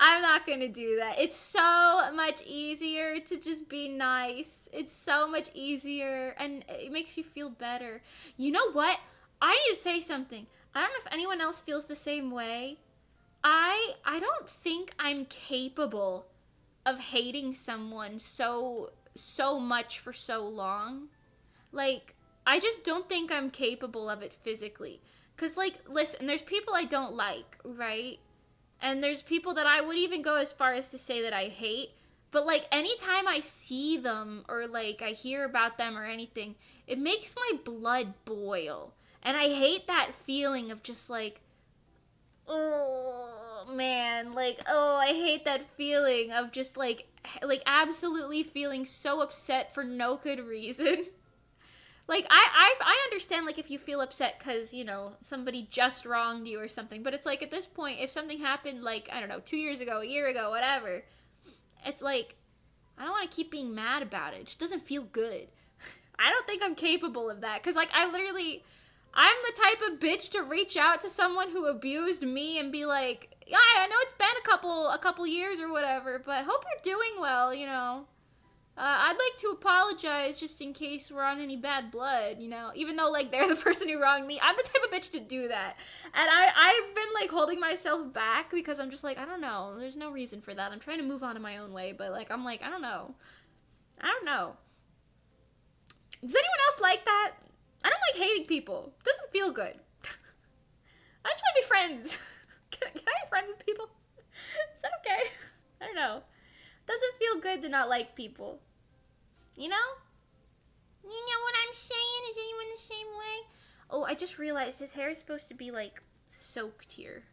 I'm not gonna do that. It's so much easier to just be nice. It's so much easier and it makes you feel better. You know what? I need to say something. I don't know if anyone else feels the same way. I don't think I'm capable of hating someone so much for so long. I just don't think I'm capable of it physically. 'Cause listen, there's people I don't like, right? And there's people that I would even go as far as to say that I hate. But anytime I see them or I hear about them or anything, it makes my blood boil. And I hate that feeling of just oh man, I hate that feeling of just absolutely feeling so upset for no good reason. I understand if you feel upset because somebody just wronged you or something, but it's at this point, if something happened I don't know, 2 years ago, a year ago, whatever, it's I don't want to keep being mad about it. It just doesn't feel good. I don't think I'm capable of that because I'm the type of bitch to reach out to someone who abused me and be yeah, I know it's been a couple years or whatever, but hope you're doing well, I'd like to apologize just in case we're on any bad blood, even though they're the person who wronged me. I'm the type of bitch to do that. And I've been holding myself back because I'm just I don't know. There's no reason for that. I'm trying to move on in my own way, but I'm I don't know. I don't know. Does anyone else like that? I don't like hating people. It doesn't feel good. I just want to be friends. Can I be friends with people? Is that okay? I don't know. It doesn't feel good to not like people. You know? You know what I'm saying? Is anyone the same way? Oh, I just realized his hair is supposed to be soaked here.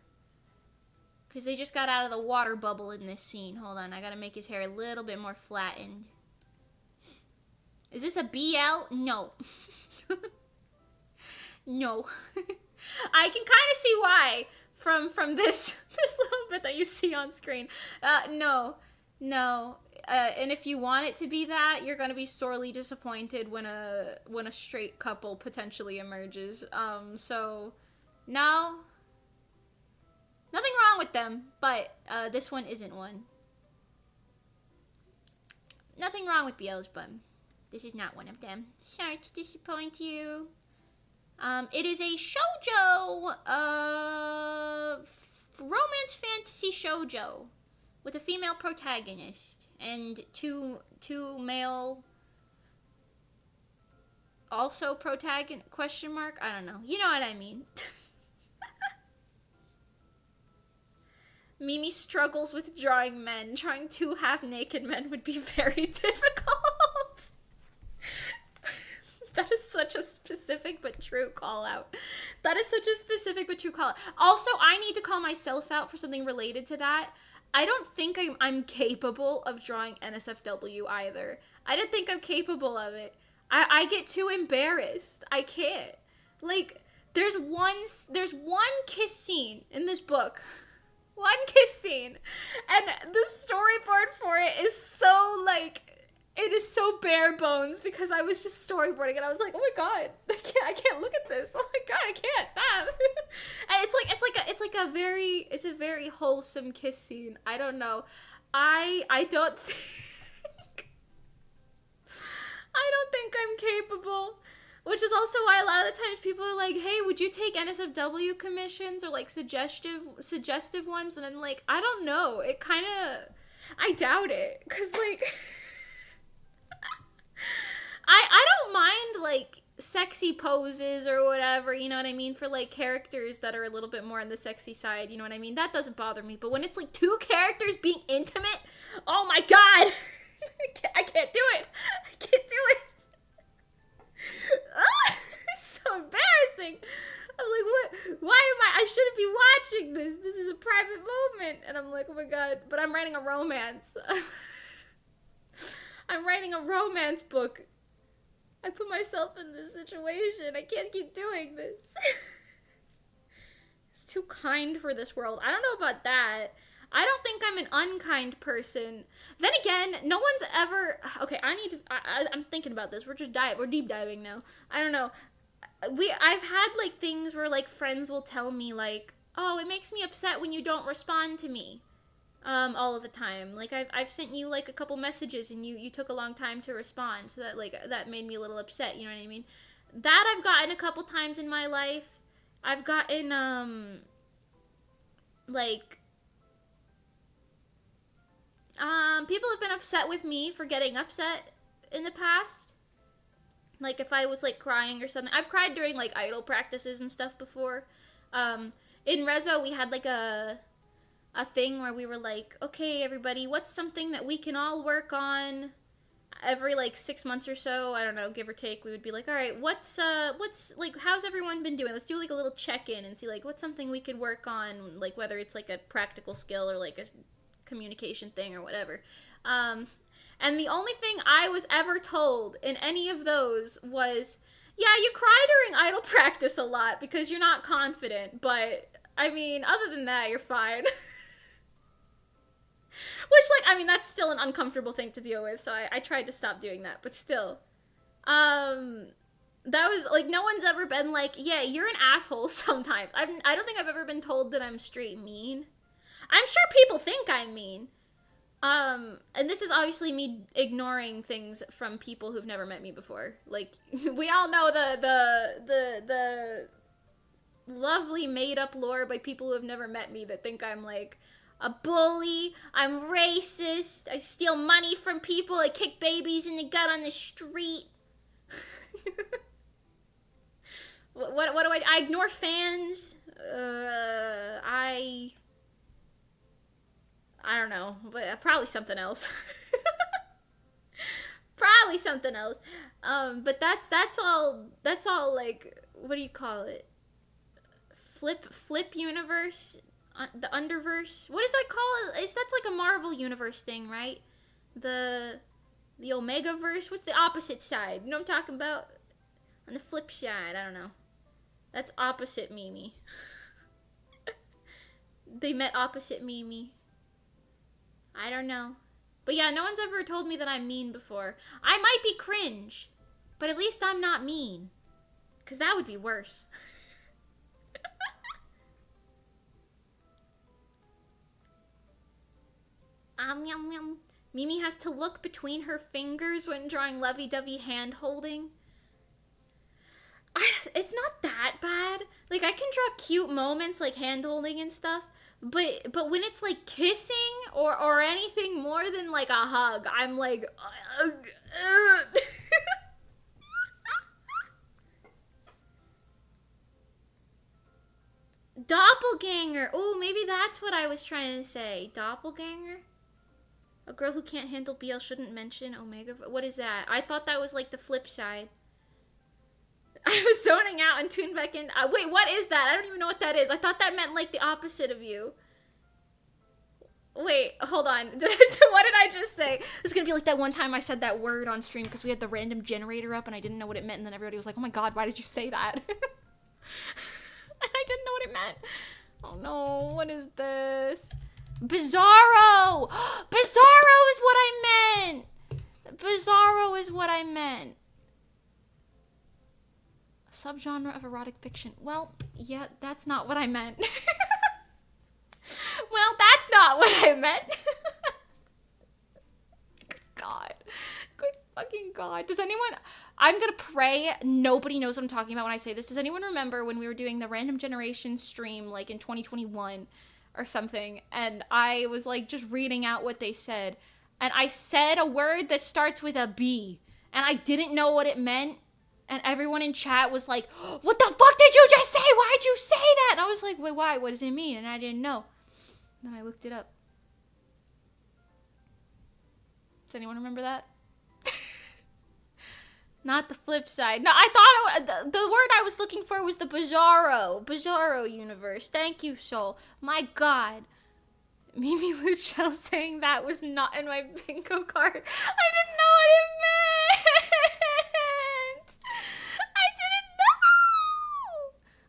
Because they just got out of the water bubble in this scene. Hold on, I gotta make his hair a little bit more flattened. Is this a BL? No. No. I can kind of see why from this little bit that you see on screen. No. And if you want it to be that, you're gonna be sorely disappointed when a straight couple potentially emerges. So no. Nothing wrong with them, but this one isn't one. Nothing wrong with BLs, but this is not one of them. Sorry to disappoint you. It is a shoujo, romance fantasy shoujo with a female protagonist and two male also protagonist, question mark? I don't know. You know what I mean. Mimi struggles with drawing men. Drawing two half-naked men would be very difficult. That is such a specific but true call out. That is such a specific but true call out. Also, I need to call myself out for something related to that. I don't think I'm capable of drawing NSFW either. I don't think I'm capable of it. I get too embarrassed. I can't. There's one kiss scene in this book. One kiss scene. And the storyboard for it is so, It is so bare bones because I was just storyboarding and I was like, oh my god, I can't look at this. Oh my god, I can't stop. And it's a very wholesome kiss scene. I don't know. I don't think I'm capable. Which is also why a lot of the times people are like, hey, would you take NSFW commissions or like suggestive ones? And then like, I don't know. It kind of, I doubt it. Cause like, I don't mind like sexy poses or whatever, you know what I mean? For like characters that are a little bit more on the sexy side, you know what I mean? That doesn't bother me. But when it's like two characters being intimate, oh my god. I can't do it. I can't do it. It's so embarrassing. I'm like, what? Why am I shouldn't be watching this. This is a private moment. And I'm like, oh my god. But I'm writing a romance. I'm writing a romance book. I put myself in this situation. I can't keep doing this. It's too kind for this world. I don't know about that. I don't think I'm an unkind person. Then again, no one's ever... Okay, I'm thinking about this. We're deep diving now. I don't know. I've had, like, things where, like, friends will tell me, like, oh, it makes me upset when you don't respond to me. All of the time. Like, I've sent you, like, a couple messages and you took a long time to respond. So that, like, that made me a little upset, you know what I mean? That I've gotten a couple times in my life. I've gotten, people have been upset with me for getting upset in the past. Like, if I was, like, crying or something. I've cried during, like, idol practices and stuff before. In Rezo, we had, like, a thing where we were like, okay, everybody, what's something that we can all work on every, like, 6 months or so? I don't know, give or take. We would be like, all right, what's, like, how's everyone been doing? Let's do, like, a little check-in and see, like, what's something we could work on, like, whether it's, like, a practical skill or, like, a communication thing or whatever. And the only thing I was ever told in any of those was, yeah, you cry during idol practice a lot because you're not confident, but, I mean, other than that, you're fine. Which, like, I mean, that's still an uncomfortable thing to deal with, so I tried to stop doing that, but still. That was, like, no one's ever been like, yeah, you're an asshole sometimes. I don't think I've ever been told that I'm straight mean. I'm sure people think I'm mean. And this is obviously me ignoring things from people who've never met me before. Like, we all know the lovely made-up lore by people who have never met me that think I'm, like, a bully, I'm racist, I steal money from people, I kick babies in the gut on the street. What do I ignore fans? I don't know, but probably something else. Probably something else. But that's all, like, what do you call it? Flip universe? The Underverse? What is that called? That's like a Marvel universe thing, right? The Omega-verse? What's the opposite side? You know what I'm talking about? On the flip side, I don't know. That's opposite Mimi. They met opposite Mimi. I don't know. But yeah, no one's ever told me that I'm mean before. I might be cringe, but at least I'm not mean. 'Cause that would be worse. Yum, yum. Mimi has to look between her fingers when drawing lovey-dovey hand-holding. It's not that bad. Like, I can draw cute moments like hand-holding and stuff, but when it's like kissing or anything more than like a hug, I'm like, Doppelganger. Oh, maybe that's what I was trying to say. Doppelganger? A girl who can't handle BL shouldn't mention Omega. What is that? I thought that was like the flip side. I was zoning out and tuned back in. Wait, what is that? I don't even know what that is. I thought that meant like the opposite of you. Wait, hold on. What did I just say? This is gonna be like that one time I said that word on stream because we had the random generator up and I didn't know what it meant, and then everybody was like, oh my god, why did you say that? And I didn't know what it meant. Oh no, what is this? Bizarro! Bizarro is what I meant! Bizarro is what I meant. A subgenre of erotic fiction. Well, yeah, that's not what I meant. Well, that's not what I meant. God. Good fucking God. Does anyone... I'm gonna pray nobody knows what I'm talking about when I say this. Does anyone remember when we were doing the Random Generation stream, like, in 2021 or something, and I was, like, just reading out what they said, and I said a word that starts with a B, and I didn't know what it meant, and everyone in chat was like, what the fuck did you just say? Why'd you say that? And I was like, wait, why? What does it mean? And I didn't know. And then I looked it up. Does anyone remember that? Not the flip side. No, I thought the word I was looking for was the Bizarro universe. Thank you, Soul. My God. Mimi Luchel saying that was not in my bingo card. I didn't know what it meant. I didn't know.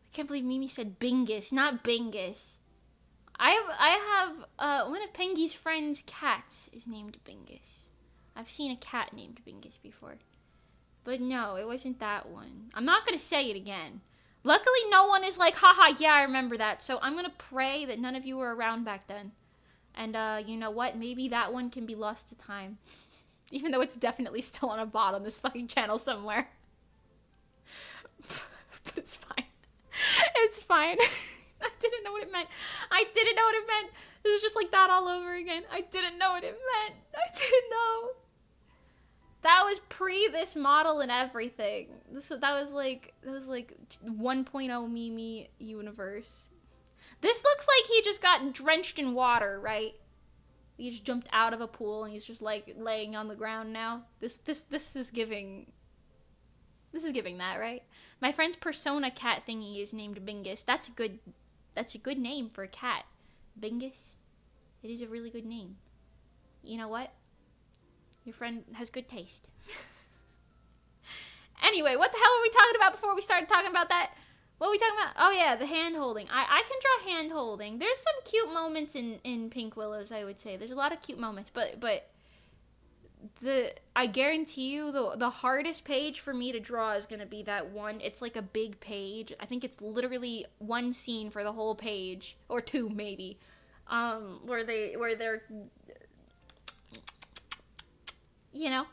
I can't believe Mimi said Bingus, not Bingus. I have one of Pengy's friend's cats is named Bingus. I've seen a cat named Bingus before. But no, it wasn't that one. I'm not going to say it again. Luckily, no one is like, haha, yeah, I remember that. So I'm going to pray that none of you were around back then. And you know what? Maybe that one can be lost to time. Even though it's definitely still on a bot on this fucking channel somewhere. But it's fine. It's fine. I didn't know what it meant. I didn't know what it meant. This is just like that all over again. I didn't know what it meant. I didn't know. That was pre this model and everything. That was like 1.0 Mimi universe. This looks like he just got drenched in water, right? He just jumped out of a pool and he's just like laying on the ground now. This is giving. This is giving that, right? My friend's Persona cat thingy is named Bingus. That's a good name for a cat. Bingus. It is a really good name. You know what? Your friend has good taste. Anyway, what the hell were we talking about before we started talking about that? What were we talking about? Oh yeah, the hand holding. I can draw hand holding. There's some cute moments in Pink Willows, I would say. There's a lot of cute moments, but I guarantee you the hardest page for me to draw is gonna be that one. It's like a big page. I think it's literally one scene for the whole page, or two maybe, where they're, you know.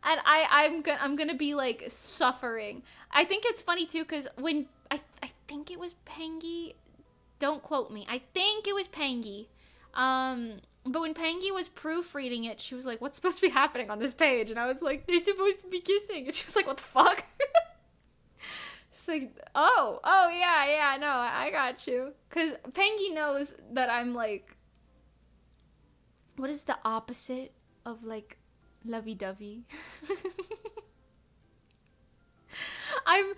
And I'm gonna be like suffering. I think it's funny too, because when I think it was Pengy, don't quote me. I think it was Pengy. But when Pengy was proofreading it, she was like, "What's supposed to be happening on this page?" And I was like, "They're supposed to be kissing." And she was like, "What the fuck?" She's like, "Oh yeah, no, I got you." Because Pengy knows that I'm like, what is the opposite of like lovey-dovey? I'm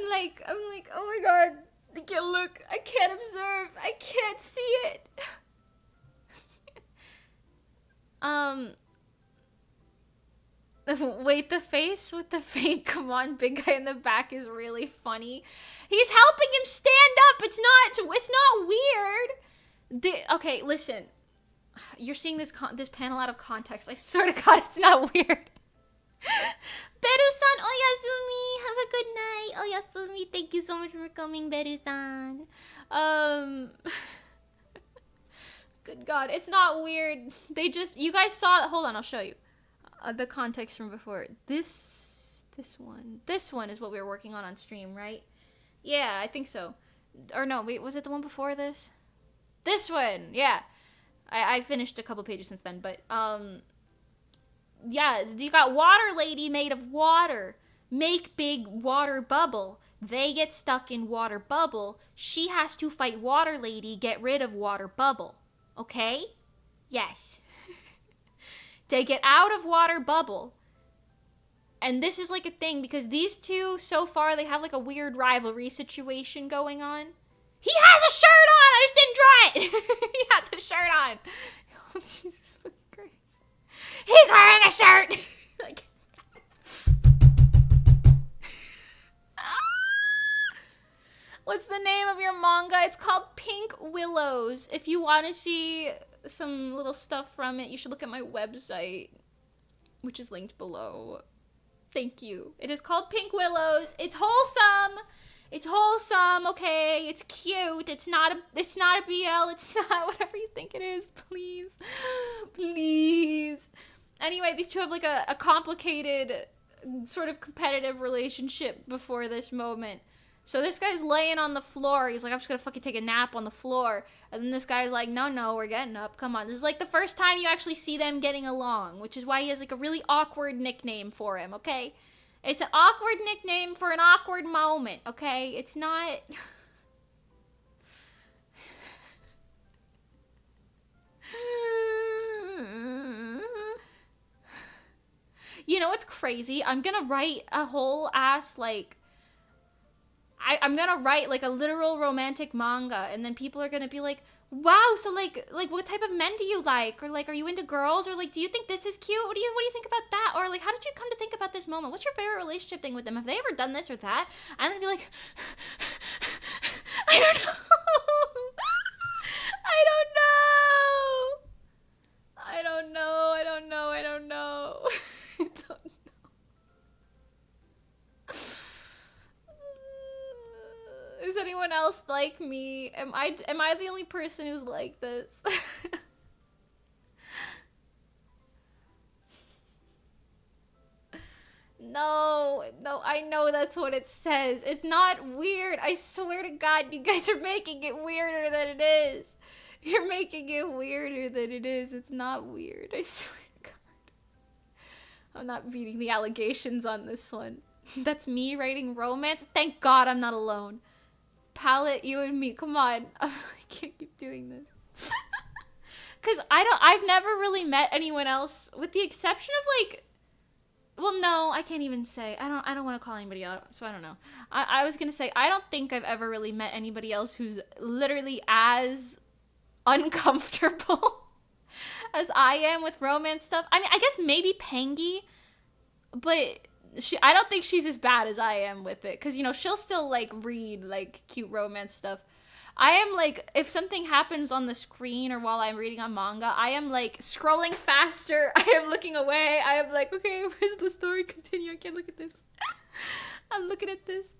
like, oh my god, I can't look, I can't observe, I can't see it. Wait, the face with the fake come on big guy in the back is really funny. He's helping him stand up. It's not weird. Okay, listen. You're seeing this panel out of context. I swear to God, it's not weird. Beru-san, oyasumi. Have a good night. Oyasumi. Thank you so much for coming, Beru-san. Good God, it's not weird. You guys saw, hold on, I'll show you. The context from before. This one is what we were working on stream, right? Yeah, I think so. Or no, wait, was it the one before this? This one, yeah. I finished a couple pages since then, but, yeah, you got Water Lady made of water. Make big water bubble. They get stuck in water bubble. She has to fight Water Lady, get rid of water bubble. Okay? Yes. They get out of water bubble. And this is like a thing, because these two, so far, they have like a weird rivalry situation going on. He has a shirt on! I just didn't draw it! He has a shirt on! Oh, Jesus fucking Christ. He's wearing a shirt! Like... What's the name of your manga? It's called Pink Willows. If you want to see some little stuff from it, you should look at my website, which is linked below. Thank you. It is called Pink Willows. It's wholesome. It's wholesome, okay? It's cute. It's not a BL. It's not whatever you think it is. Please. Please. Anyway, these two have like a complicated sort of competitive relationship before this moment. So this guy's laying on the floor. He's like, I'm just gonna fucking take a nap on the floor. And then this guy's like, no, we're getting up. Come on. This is like the first time you actually see them getting along, which is why he has like a really awkward nickname for him, okay? It's an awkward nickname for an awkward moment, okay? It's not... You know what's crazy? I'm gonna write a whole ass, like... I'm gonna write, like, a literal romantic manga, and then people are gonna be like, wow, so, like, what type of men do you like? Or, like, are you into girls? Or, like, do you think this is cute? What do you think about that? Or, like, how did you come to think about this moment? What's your favorite relationship thing with them? Have they ever done this or that? And then be like, I don't know. I don't know. I don't know. I don't know. I don't know. I don't know. Is anyone else like me? Am I the only person who's like this? No, I know that's what it says. It's not weird. I swear to God, you guys are making it weirder than it is. You're making it weirder than it is. It's not weird. I swear to God. I'm not beating the allegations on this one. That's me writing romance? Thank God I'm not alone. Palette, you and me, come on. I can't keep doing this. Cause I've never really met anyone else, with the exception of like, well, no, I can't even say. I don't want to call anybody out, so I don't know. I was gonna say, I don't think I've ever really met anybody else who's literally as uncomfortable as I am with romance stuff. I mean, I guess maybe Pangy, but I don't think she's as bad as I am with it, because, you know, she'll still, like, read, like, cute romance stuff. I am, like, if something happens on the screen or while I'm reading a manga, I am, like, scrolling faster, I am looking away, I am like, okay, where's the story continue? I can't look at this. I'm looking at this.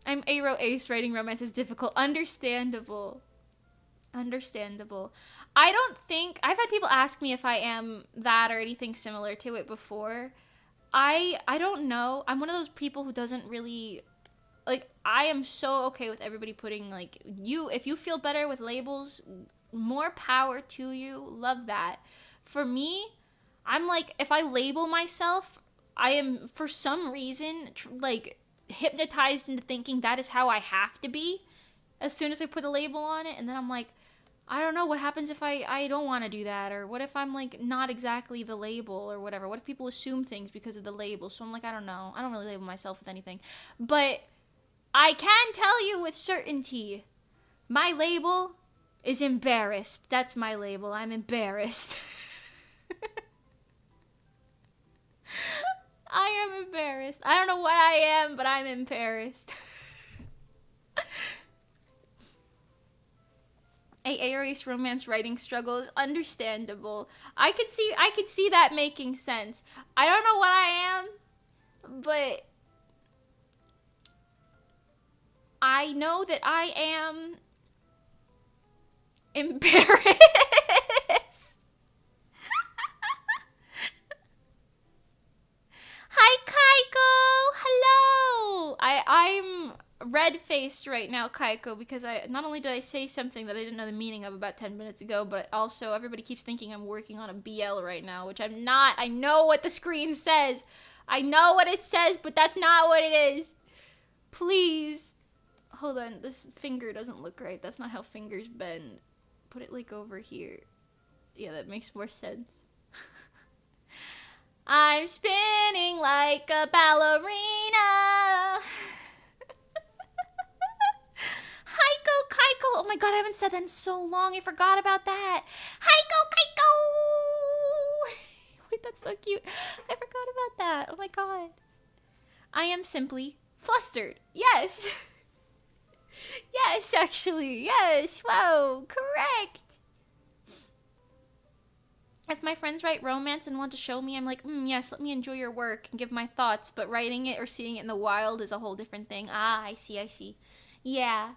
I'm A-Ro Ace, writing romance is difficult. Understandable. Understandable. I don't think, I've had people ask me if I am that or anything similar to it before. I don't know. I'm one of those people who doesn't really, like, I am so okay with everybody putting, like, if you feel better with labels, more power to you. Love that. For me, I'm like, if I label myself, I am, for some reason, like, hypnotized into thinking that is how I have to be as soon as I put a label on it. And then I'm like, I don't know, what happens if I don't want to do that? Or what if I'm, like, not exactly the label or whatever? What if people assume things because of the label? So I'm like, I don't know. I don't really label myself with anything. But I can tell you with certainty, my label is embarrassed. That's my label. I'm embarrassed. I am embarrassed. I don't know what I am, but I'm embarrassed. Aries romance writing struggle is understandable. I could see that making sense. I don't know what I am, but I know that I am embarrassed. Hi, Kaiko. Hello. I'm red-faced right now, Kaiko, because not only did I say something that I didn't know the meaning of about 10 minutes ago, but also everybody keeps thinking I'm working on a BL right now, which I'm not. I know what the screen says. I know what it says, but that's not what it is. Please. Hold on, this finger doesn't look right. That's not how fingers bend. Put it, like, over here. Yeah, that makes more sense. I'm spinning like a ballerina. Kaiko. Oh my God, I haven't said that in so long. I forgot about that. Kaiko. Wait, that's so cute. I forgot about that. Oh my God. I am simply flustered. Yes. Yes, actually. Yes. Whoa, correct. If my friends write romance and want to show me, I'm like, yes, let me enjoy your work and give my thoughts, but writing it or seeing it in the wild is a whole different thing. Ah, I see. Yeah,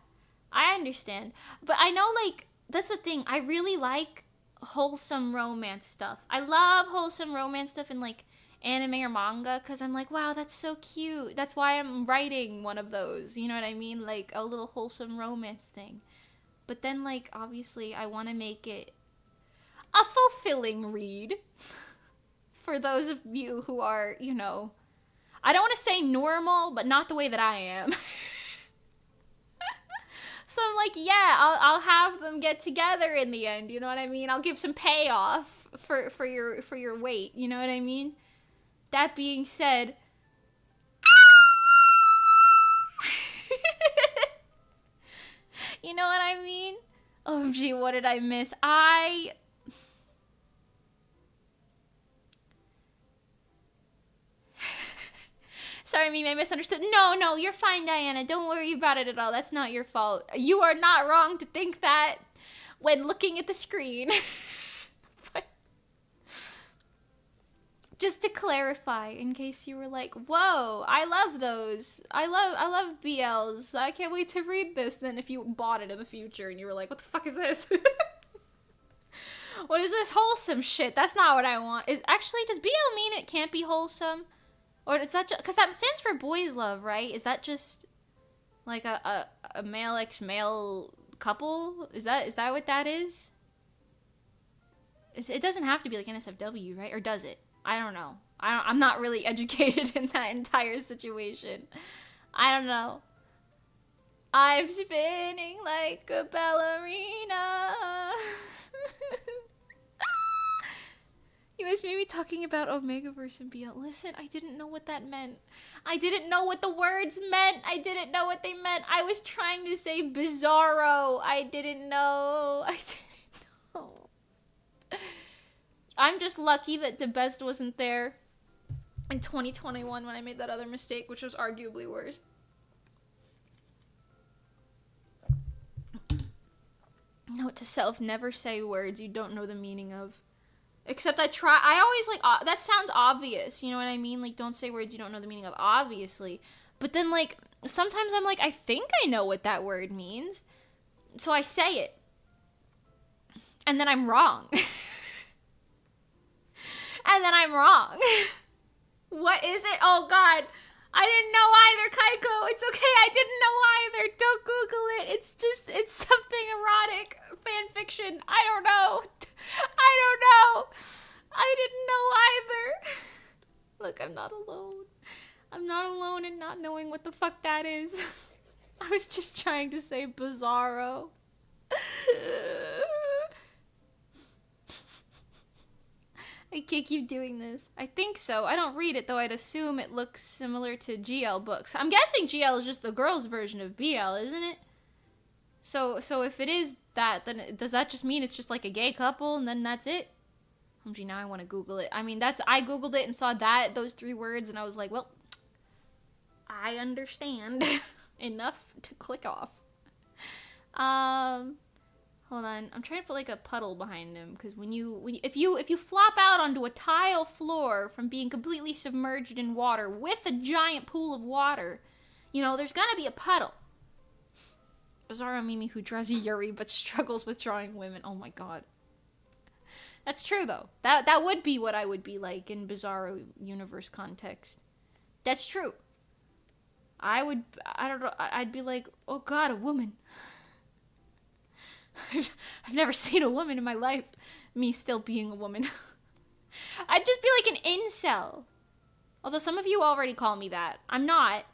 I understand. But I know, like, that's the thing. I really like wholesome romance stuff. I love wholesome romance stuff in, like, anime or manga, because I'm like, wow, that's so cute. That's why I'm writing one of those. You know what I mean? Like, a little wholesome romance thing. But then, like, obviously, I want to make it a fulfilling read for those of you who are, you know, I don't want to say normal, but not the way that I am. So I'm like, yeah, I'll have them get together in the end. You know what I mean? I'll give some payoff for your wait. You know what I mean? That being said, you know what I mean? OMG, what did I miss? Sorry, Mimi, I misunderstood. No, you're fine, Diana. Don't worry about it at all. That's not your fault. You are not wrong to think that when looking at the screen. But just to clarify, in case you were like, whoa, I love those. I love BLs. I can't wait to read this. Then if you bought it in the future and you were like, what the fuck is this? What is this wholesome shit? That's not what I want. Does BL mean it can't be wholesome? Or is that just, because that stands for boys love, right? Is that just like a male male couple? Is that what that is? It doesn't have to be like NSFW, right? Or does it? I don't know. I'm not really educated in that entire situation. I don't know. I'm spinning like a ballerina. You guys made me talking about Omegaverse and BL. Listen, I didn't know what that meant. I didn't know what the words meant. I didn't know what they meant. I was trying to say bizarro. I didn't know. I'm just lucky that the best wasn't there in 2021 when I made that other mistake, which was arguably worse. Note to self, never say words you don't know the meaning of. Except I always, like, that sounds obvious, you know what I mean? Like, don't say words you don't know the meaning of, obviously. But then, like, sometimes I'm like, I think I know what that word means. So I say it. And then I'm wrong. And then I'm wrong. What is it? Oh, God. I didn't know either, Kaiko. It's okay, I didn't know either. Don't Google it. It's something erotic. Fan fiction. I don't know. I didn't know either. Look, I'm not alone. I'm not alone in not knowing what the fuck that is. I was just trying to say bizarro. I can't keep doing this. I think so. I don't read it, though I'd assume it looks similar to GL books. I'm guessing GL is just the girls' version of BL, isn't it? So if it is that, then does that just mean it's just like a gay couple and then that's it? OMG, now I want to Google it. I mean, I Googled it and saw those 3 words and I was like, well, I understand. Enough to click off. Hold on. I'm trying to put like a puddle behind him because if you flop out onto a tile floor from being completely submerged in water with a giant pool of water, you know, there's gonna be a puddle. Bizarro Mimi who draws Yuri but struggles with drawing women. Oh my god. That's true though. That would be what I would be like in Bizarro universe context. That's true. I don't know, I'd be like, oh god, a woman. I've never seen a woman in my life. Me still being a woman. I'd just be like an incel. Although some of you already call me that. I'm not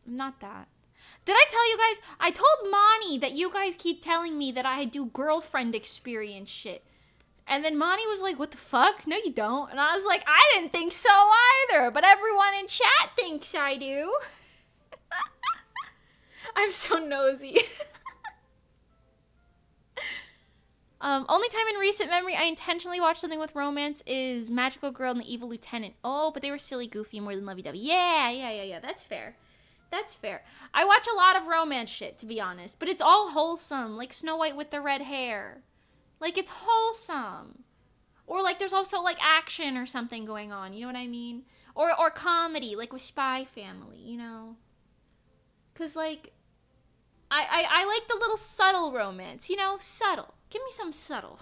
that. Did I tell you guys? I told Mani that you guys keep telling me that I do girlfriend experience shit. And then Mani was like, what the fuck? No, you don't. And I was like, I didn't think so either. But everyone in chat thinks I do. I'm so nosy. Only time in recent memory I intentionally watched something with romance is Magical Girl and the Evil Lieutenant. Oh, but they were silly, goofy, more than lovey-dovey. Yeah. That's fair. That's fair. I watch a lot of romance shit, to be honest. But it's all wholesome. Like Snow White with the red hair. Like, it's wholesome. Or like there's also like action or something going on, you know what I mean? Or comedy, like with Spy Family, you know? Cause like I like the little subtle romance, you know? Subtle. Give me some subtle.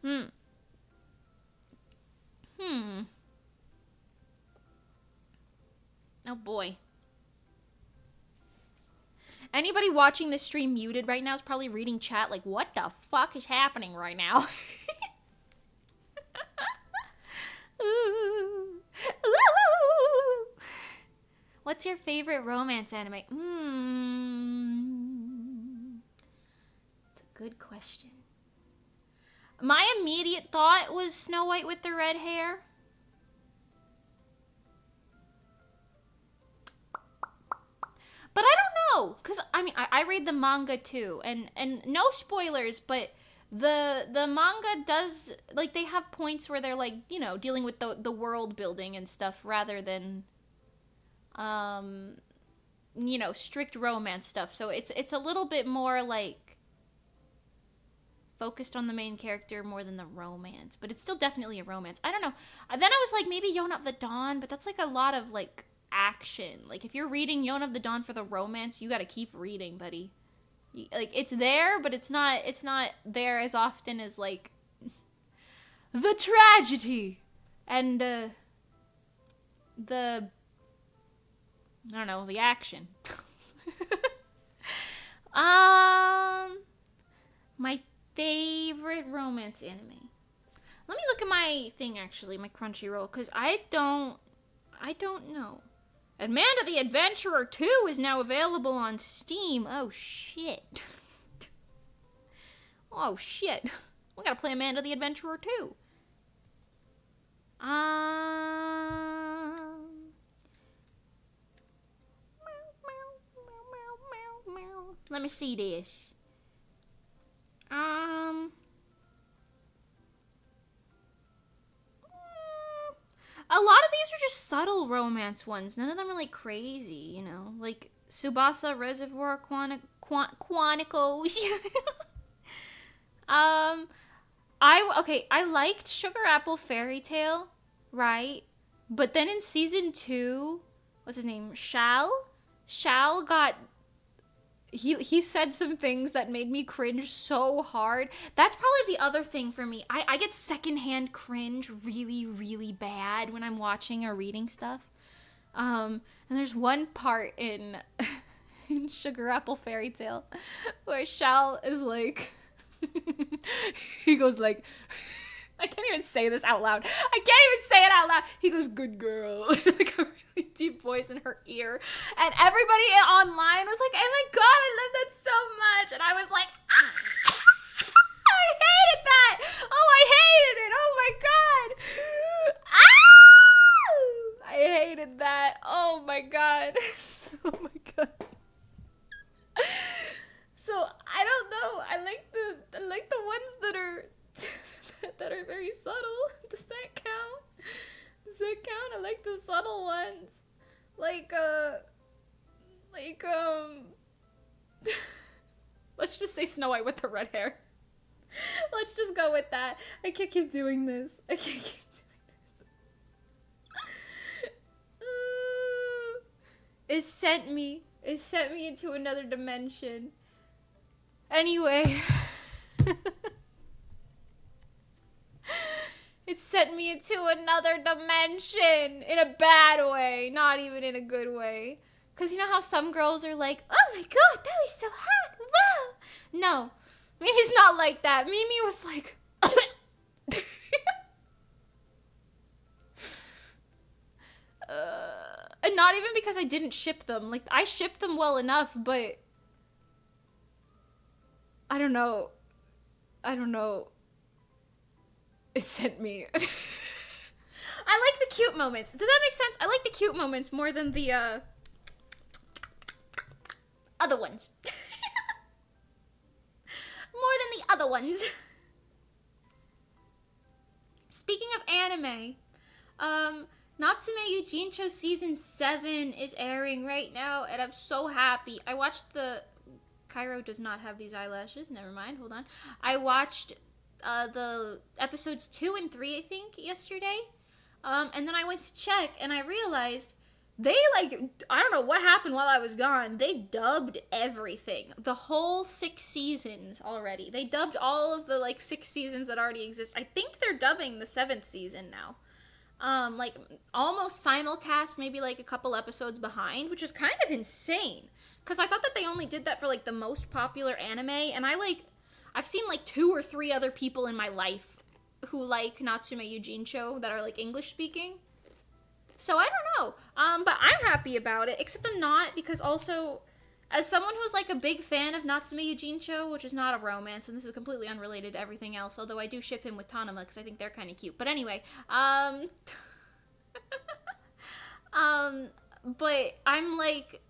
Hmm. Oh boy. Anybody watching this stream muted right now is probably reading chat like, what the fuck is happening right now? What's your favorite romance anime? It's a good question. My immediate thought was Snow White with the red hair. But I don't know, because I mean, I read the manga too, and no spoilers, but the manga does, like, they have points where they're like, you know, dealing with the world building and stuff rather than you know, strict romance stuff. So it's a little bit more like focused on the main character more than the romance, but it's still definitely a romance. I don't know. Then I was like, maybe Yona of the Dawn, but that's like a lot of like action. Like if you're reading Yona of the Dawn for the romance, you got to keep reading, buddy. Like it's there, but it's not there as often as like the tragedy and the I don't know, the action. My favorite romance anime. Let me look at my thing actually, my Crunchyroll, cuz I don't know. Amanda the Adventurer 2 is now available on Steam. Oh shit. Oh shit. We gotta play Amanda the Adventurer 2. Let me see this. A lot of these are just subtle romance ones. None of them are like crazy, you know? Like Tsubasa Reservoir Chronicles. I liked Sugar Apple Fairy Tale, right? But then in season 2, what's his name? Shal got he said some things that made me cringe so hard. That's probably the other thing for me. I get secondhand cringe really, really bad when I'm watching or reading stuff. And there's one part in in Sugar Apple Fairy Tale where Shal is like he goes like I can't even say this out loud. I can't even say it out loud. He goes, good girl. Like a really deep voice in her ear. And everybody online was like, oh my god, I love that so much. And I was like, ah! I hated that. Oh, I hated it. Oh my god. Ah! I hated that. Oh my god. Oh my god. So, I don't know. I like the ones that are that are very subtle. Does that count? Does that count? I like the subtle ones. Let's just say Snow White with the red hair. Let's just go with that. I can't keep doing this. I can't keep doing this. It sent me into another dimension. Anyway. It sent me into another dimension in a bad way, not even in a good way. Because you know how some girls are like, oh my god, that was so hot, wow. No, Mimi's not like that. Mimi was like, and not even because I didn't ship them. Like, I shipped them well enough, but I don't know. It sent me. I like the cute moments. Does that make sense? I like the cute moments more than the other ones. More than the other ones. Speaking of anime, Natsume Yujincho season 7 is airing right now, and I'm so happy. I watched the Cairo does not have these eyelashes. Never mind. Hold on. I watched the episodes 2 and 3, I think, yesterday. And then I went to check, and I realized they, like, I don't know what happened while I was gone. They dubbed everything. The whole 6 seasons already. They dubbed all of the, like, 6 seasons that already exist. I think they're dubbing the 7th season now. Like, almost simulcast, maybe, like, a couple episodes behind, which is kind of insane. Because I thought that they only did that for, like, the most popular anime, and I've seen, like, 2 or 3 other people in my life who like Natsume Yujincho that are, like, English speaking. So I don't know. But I'm happy about it, except I'm not, because also, as someone who's, like, a big fan of Natsume Yujincho, which is not a romance, and this is completely unrelated to everything else, although I do ship him with Tanama, because I think they're kind of cute. But anyway, but I'm, like,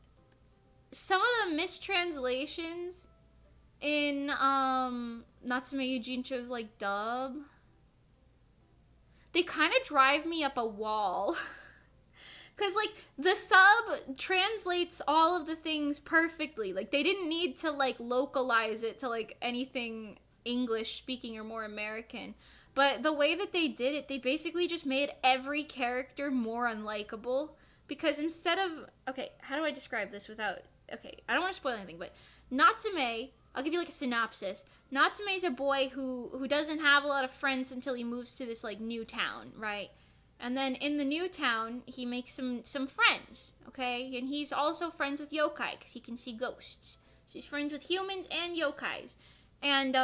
some of the mistranslations in, Natsume Yujincho's, like, dub, they kind of drive me up a wall. Because, like, the sub translates all of the things perfectly. Like, they didn't need to, like, localize it to, like, anything English-speaking or more American. But the way that they did it, they basically just made every character more unlikable. Because instead of... Okay, how do I describe this without... Okay, I don't want to spoil anything, but Natsume... I'll give you, like, a synopsis. Natsume's a boy who doesn't have a lot of friends until he moves to this, like, new town, right? And then in the new town, he makes some friends, okay? And he's also friends with yokai, because he can see ghosts. So he's friends with humans and yokais. And,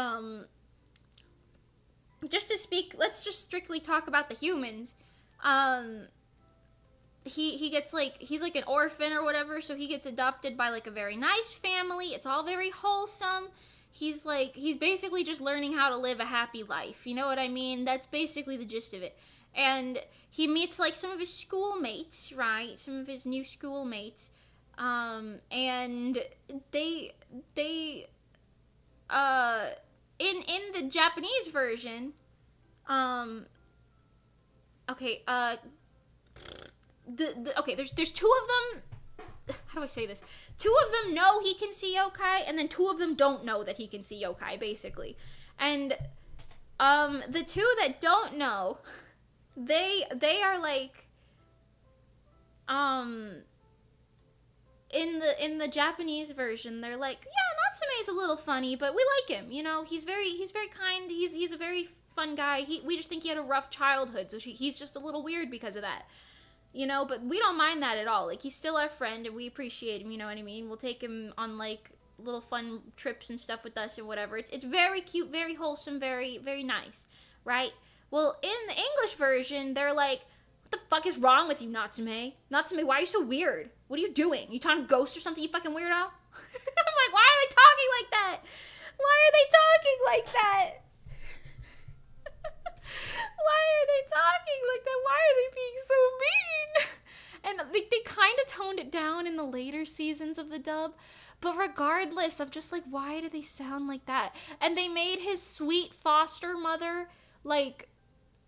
let's just strictly talk about the humans. He gets, like, he's, like, an orphan or whatever, so he gets adopted by, like, a very nice family. It's all very wholesome. He's basically just learning how to live a happy life. You know what I mean? That's basically the gist of it. And he meets, like, some of his schoolmates, right? Some of his new schoolmates. And they in the Japanese version, okay, there's 2 of them. How do I say this? 2 of them know he can see yokai, and then 2 of them don't know that he can see yokai, basically. And the 2 that don't know, they are, like, in the Japanese version, they're like, yeah, Natsume's a little funny, but we like him, you know, he's very kind, he's a very fun guy, we just think he had a rough childhood, so he's just a little weird because of that. You know, but we don't mind that at all. Like, he's still our friend, and we appreciate him, you know what I mean? We'll take him on, like, little fun trips and stuff with us and whatever. It's very cute, very wholesome, very, very nice, right? Well, in the English version, they're like, what the fuck is wrong with you, Natsume? Natsume, why are you so weird? What are you doing? You talking to ghosts or something, you fucking weirdo? I'm like, why are they talking like that? Why are they talking like that? Why are they talking like that? Why are they being so mean? And they kind of toned it down in the later seasons of the dub. But regardless of just, like, why do they sound like that? And they made his sweet foster mother, like,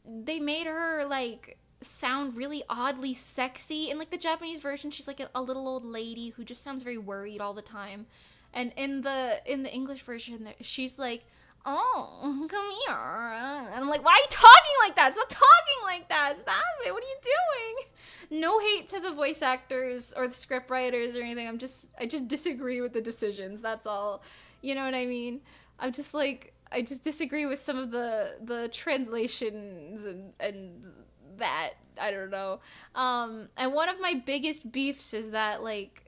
they made her, like, sound really oddly sexy. In, like, the Japanese version, she's, like, a little old lady who just sounds very worried all the time. And in the English version, she's like, oh, come here. And I'm like, why are you talking like that? Stop talking like that. Stop it. What are you doing? No hate to the voice actors or the script writers or anything. I just disagree with the decisions. That's all. You know what I mean? I'm just like, I just disagree with some of the translations and that. I don't know. And one of my biggest beefs is that, like,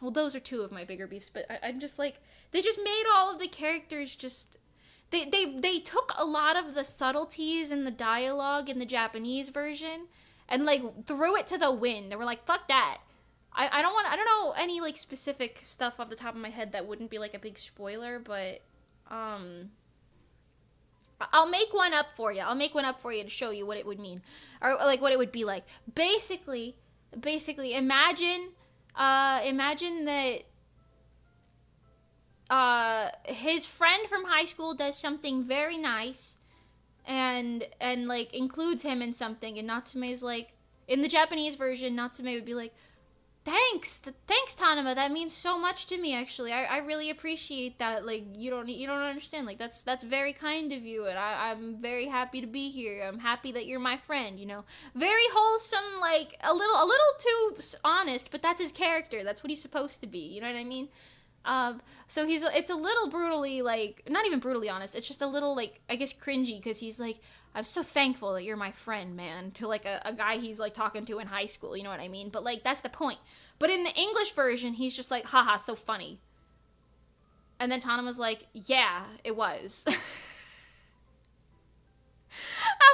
well, those are 2 of my bigger beefs, but I'm just like, they just made all of the characters just, they took a lot of the subtleties in the dialogue in the Japanese version and, like, threw it to the wind. They were like, fuck that. I don't know any, like, specific stuff off the top of my head that wouldn't be, like, a big spoiler, but, I'll make one up for you. I'll make one up for you to show you what it would mean. Or, like, what it would be like. Basically, imagine that his friend from high school does something very nice and like includes him in something, and Natsume's like, in the Japanese version, Natsume would be like, Thanks, Tanima. That means so much to me. Actually, I really appreciate that. Like, you don't understand. Like, that's very kind of you, and I'm very happy to be here. I'm happy that you're my friend. You know, very wholesome. Like a little too honest, but that's his character. That's what he's supposed to be. You know what I mean? So it's a little brutally, like, not even brutally honest. It's just a little, like, I guess cringy, because he's like, I'm so thankful that you're my friend, man, to, like, a guy he's, like, talking to in high school, you know what I mean? But, like, that's the point. But in the English version, he's just like, haha, so funny. And then Tana's like, yeah, it was. I'm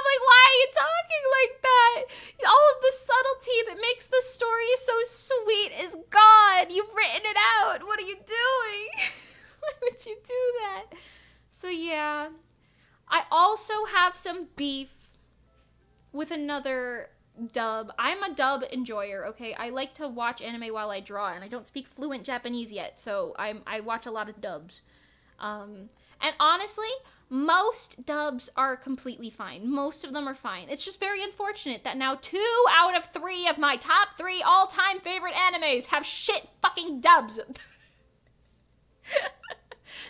like, why are you talking like that? All of the subtlety that makes the story so sweet is gone. You've written it out. What are you doing? Why would you do that? So yeah. I also have some beef with another dub. I'm a dub enjoyer, okay? I like to watch anime while I draw, and I don't speak fluent Japanese yet, so I watch a lot of dubs. And honestly, most dubs are completely fine. Most of them are fine. It's just very unfortunate that now 2 out of 3 of my top 3 all-time favorite animes have shit fucking dubs.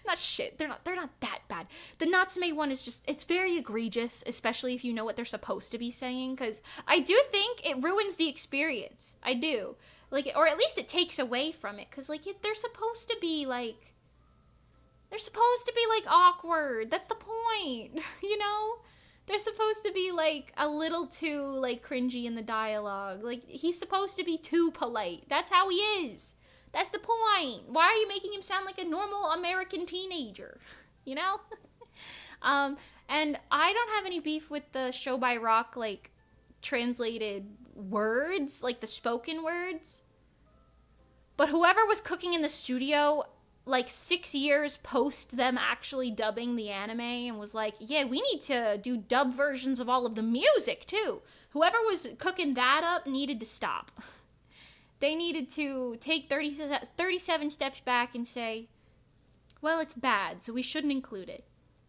Not shit. They're not that bad. The Natsume one is just, it's very egregious, especially if you know what they're supposed to be saying, because I do think it ruins the experience. I do. Like, or at least it takes away from it, because, like, they're supposed to be, like, awkward. That's the point, you know? They're supposed to be, like, a little too, like, cringy in the dialogue. Like, he's supposed to be too polite. That's how he is. That's the point. Why are you making him sound like a normal American teenager? You know? And I don't have any beef with the Show by Rock, like, translated words, like the spoken words. But whoever was cooking in the studio, like, 6 years post them actually dubbing the anime, and was like, yeah, we need to do dub versions of all of the music, too. Whoever was cooking that up needed to stop. They needed to take 37 steps back and say, well, it's bad, so we shouldn't include it.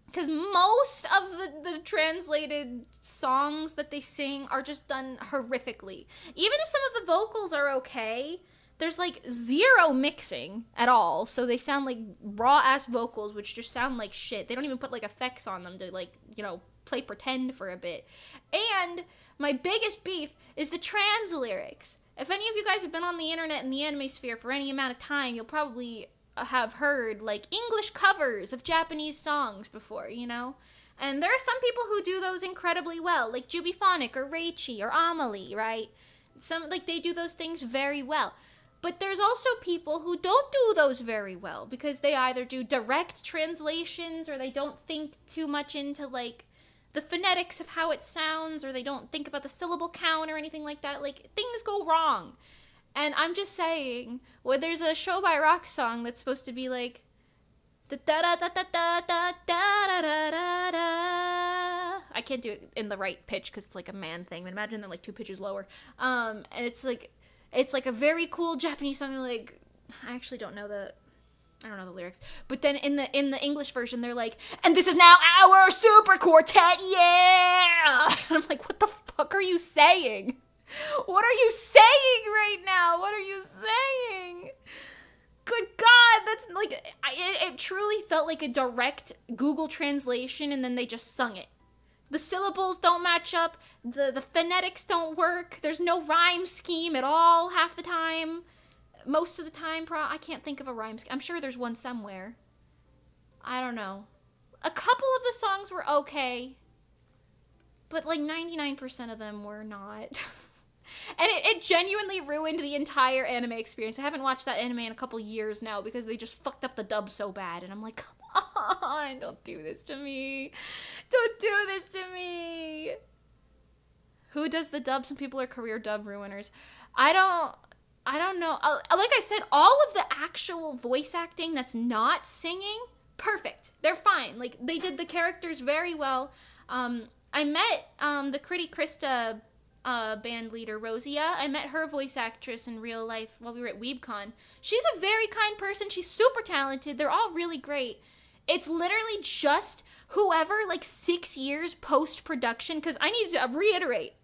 Because most of the translated songs that they sing are just done horrifically. Even if some of the vocals are okay, there's, like, zero mixing at all. So they sound like raw-ass vocals, which just sound like shit. They don't even put, like, effects on them to, like, you know, play pretend for a bit. And my biggest beef is the trans lyrics. If any of you guys have been on the internet in the anime sphere for any amount of time, you'll probably have heard, like, English covers of Japanese songs before, you know? And there are some people who do those incredibly well, like Jubiphonic or Reichi or Amelie, right? They do those things very well. But there's also people who don't do those very well, because they either do direct translations, or they don't think too much into, like, the phonetics of how it sounds, or they don't think about the syllable count or anything like that. Like, things go wrong. And I'm just saying, when there's a Show by Rock song that's supposed to be like, da da da da da da da da da da da. I can't do it in the right pitch because it's like a man thing. But imagine they're like 2 pitches lower. And it's like a very cool Japanese song. Like, I actually don't know the lyrics. But then in the English version, they're like, and this is now our super quartet, yeah! And I'm like, what the fuck are you saying? What are you saying right now? What are you saying? Good God, that's like, it truly felt like a direct Google translation, and then they just sung it. The syllables don't match up, the phonetics don't work, there's no rhyme scheme at all half the time. Most of the time, I can't think of a rhyme scheme. I'm sure there's one somewhere. I don't know. A couple of the songs were okay, but like 99% of them were not. And it genuinely ruined the entire anime experience. I haven't watched that anime in a couple years now because they just fucked up the dub so bad. And I'm like, come on, don't do this to me. Don't do this to me. Who does the dub? Some people are career dub ruiners. I don't know. Like I said, all of the actual voice acting that's not singing, perfect. They're fine. Like, they did the characters very well. I met the Critty Krista band leader, Rosia. I met her voice actress in real life while we were at WeebCon. She's a very kind person. She's super talented. They're all really great. It's literally just whoever, like, 6 years post-production, because I need to reiterate,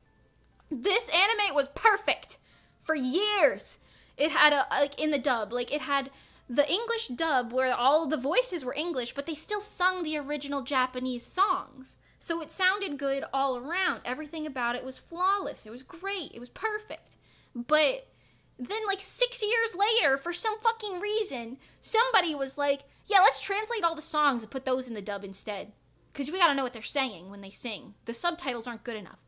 this anime was perfect for years. It had like in the dub, like it had the English dub where all the voices were English, but they still sung the original Japanese songs. So it sounded good all around. Everything about it was flawless. It was great. It was perfect. But then, like 6 years later, for some fucking reason, somebody was like, yeah, let's translate all the songs and put those in the dub instead. Because we gotta know what they're saying when they sing. The subtitles aren't good enough.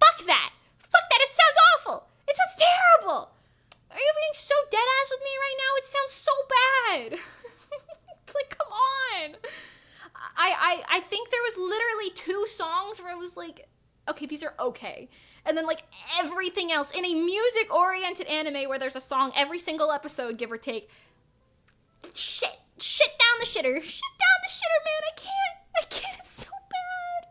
Fuck that! Fuck that! It sounds awful! It sounds terrible! Are you being so dead-ass with me right now? It sounds so bad! Like, come on! I think there was literally 2 songs where I was like, okay, these are okay. And then, like, everything else in a music-oriented anime where there's a song every single episode, give or take. Shit down the shitter. Shit down the shitter, man. I can't. It's so bad.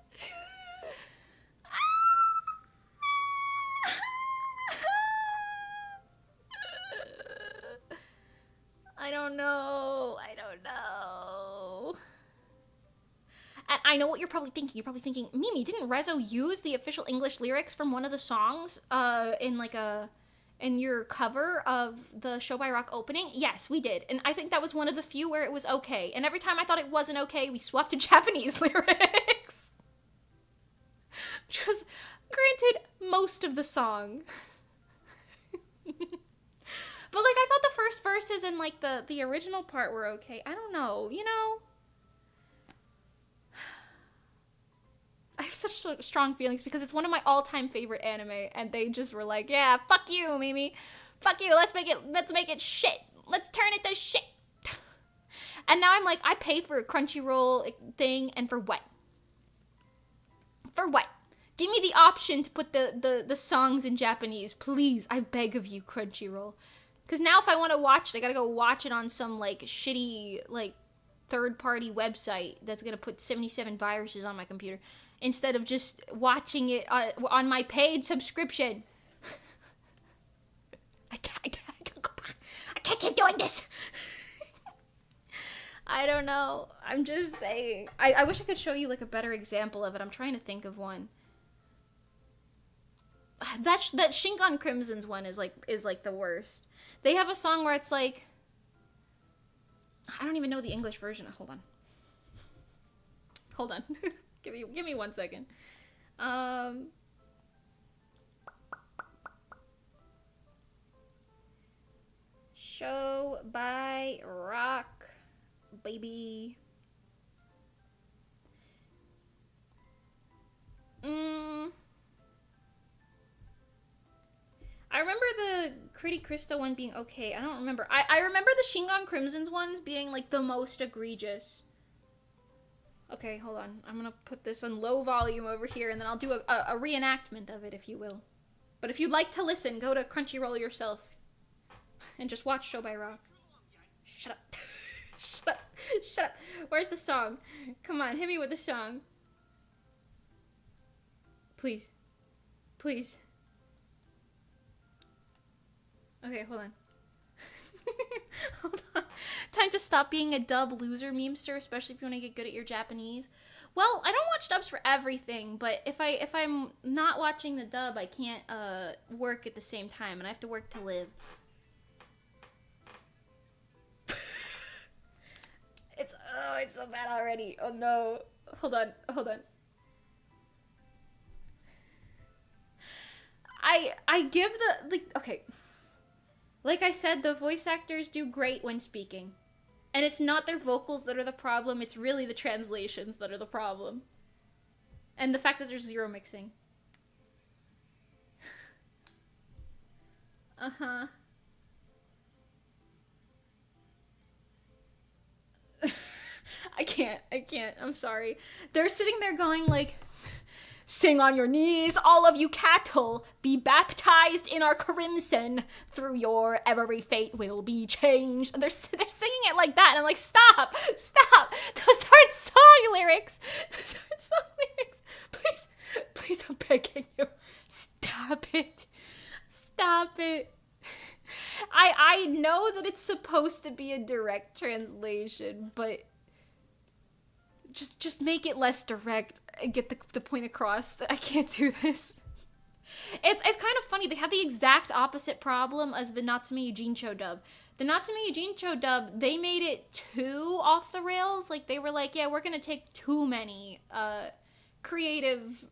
I don't know. And I know what you're probably thinking. You're probably thinking, Mimi, didn't Rezo use the official English lyrics from one of the songs in your cover of the Show by Rock opening? Yes, we did. And I think that was one of the few where it was okay. And every time I thought it wasn't okay, we swapped to Japanese lyrics. Which was, granted, most of the song. But, like, I thought the first verses and, like, the original part were okay. I don't know, you know? I have such strong feelings because it's one of my all-time favorite anime, and they just were like, yeah, fuck you, Mimi. Fuck you, let's make it shit. Let's turn it to shit. And now I'm like, I pay for a Crunchyroll thing, and for what? For what? Give me the option to put the songs in Japanese, please. I beg of you, Crunchyroll. Because now if I want to watch it, I gotta go watch it on some, like, shitty, like, third-party website that's gonna put 77 viruses on my computer, instead of just watching it on my paid subscription. I can't keep doing this. I don't know. I'm just saying. I wish I could show you, like, a better example of it. I'm trying to think of one. That Shingon Crimson's one is like the worst. They have a song where it's like, I don't even know the English version. Hold on. Give me 1 second. Show by Rock, baby. I remember the Pretty Crystal one being okay. I don't remember. I remember the Shingon Crimson's ones being, like, the most egregious. Okay, hold on. I'm gonna put this on low volume over here, and then I'll do a reenactment of it, if you will. But if you'd like to listen, go to Crunchyroll yourself. And just watch Show by Rock. Shut up. Shut up. Where's the song? Come on, hit me with the song. Please. Okay, hold on. Hold on. Time to stop being a dub loser memester, especially if you want to get good at your Japanese. Well, I don't watch dubs for everything, but if I'm not watching the dub, I can't work at the same time, and I have to work to live. It's so bad already. Oh no. Hold on. I give okay. Like I said, the voice actors do great when speaking. And it's not their vocals that are the problem, it's really the translations that are the problem. And the fact that there's zero mixing. Uh-huh. I can't. I'm sorry. They're sitting there going like, sing on your knees, all of you cattle, be baptized in our crimson, through your every fate will be changed. They're singing it like that, and I'm like, stop, those aren't song lyrics, please, I'm begging you, stop it. I know that it's supposed to be a direct translation, but just make it less direct and get the point across. I can't do this. It's kind of funny. They have the exact opposite problem as the Natsume Eugene Cho dub. The Natsume Eugene Cho dub, they made it too off the rails. Like, they were like, yeah, we're gonna take too many creative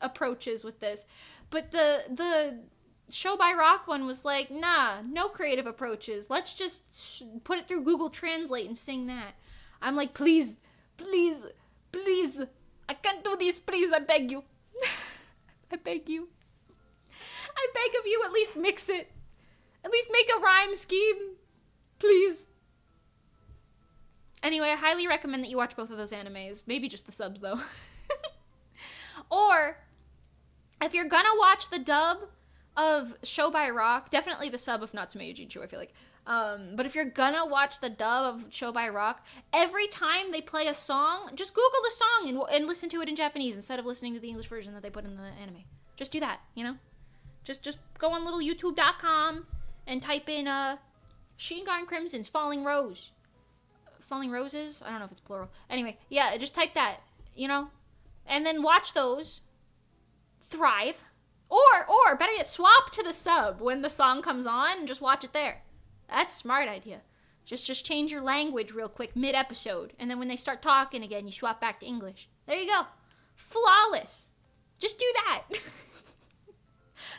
approaches with this. But the Show by Rock one was like, nah, no creative approaches. Let's just put it through Google Translate and sing that. I'm like, please, please, please, I can't do this, please, I beg you. I beg you. I beg of you, at least mix it. At least make a rhyme scheme. Please. Anyway, I highly recommend that you watch both of those animes. Maybe just the subs, though. Or, if you're gonna watch the dub of Show by Rock, definitely the sub of Natsume Eugene Cho, I feel like. But if you're gonna watch the dub of Show by Rock, every time they play a song, just Google the song and listen to it in Japanese instead of listening to the English version that they put in the anime. Just do that, you know? Just go on little youtube.com and type in Shingon Crimson's Falling Rose. Falling Roses? I don't know if it's plural. Anyway, yeah, just type that, you know? And then watch those. Thrive. Or better yet, swap to the sub when the song comes on and just watch it there. That's a smart idea. Just change your language real quick mid-episode. And then when they start talking again, you swap back to English. There you go. Flawless. Just do that.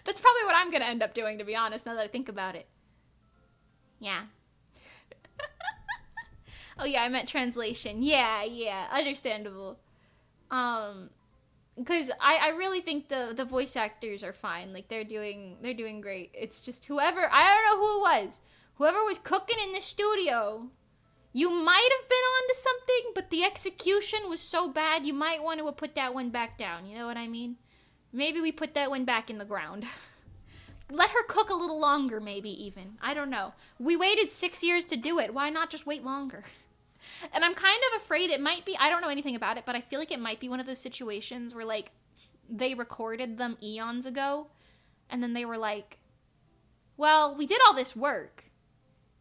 That's probably what I'm going to end up doing, to be honest, now that I think about it. Yeah. Oh, yeah, I meant translation. Yeah, understandable. Because I really think the voice actors are fine. Like, they're doing great. It's just whoever, I don't know who it was. Whoever was cooking in the studio, you might have been onto something, but the execution was so bad, you might want to put that one back down. You know what I mean? Maybe we put that one back in the ground. Let her cook a little longer, maybe, even. I don't know. We waited 6 years to do it. Why not just wait longer? And I'm kind of afraid it might be, I don't know anything about it, but I feel like it might be one of those situations where, like, they recorded them eons ago, and then they were like, well, we did all this work.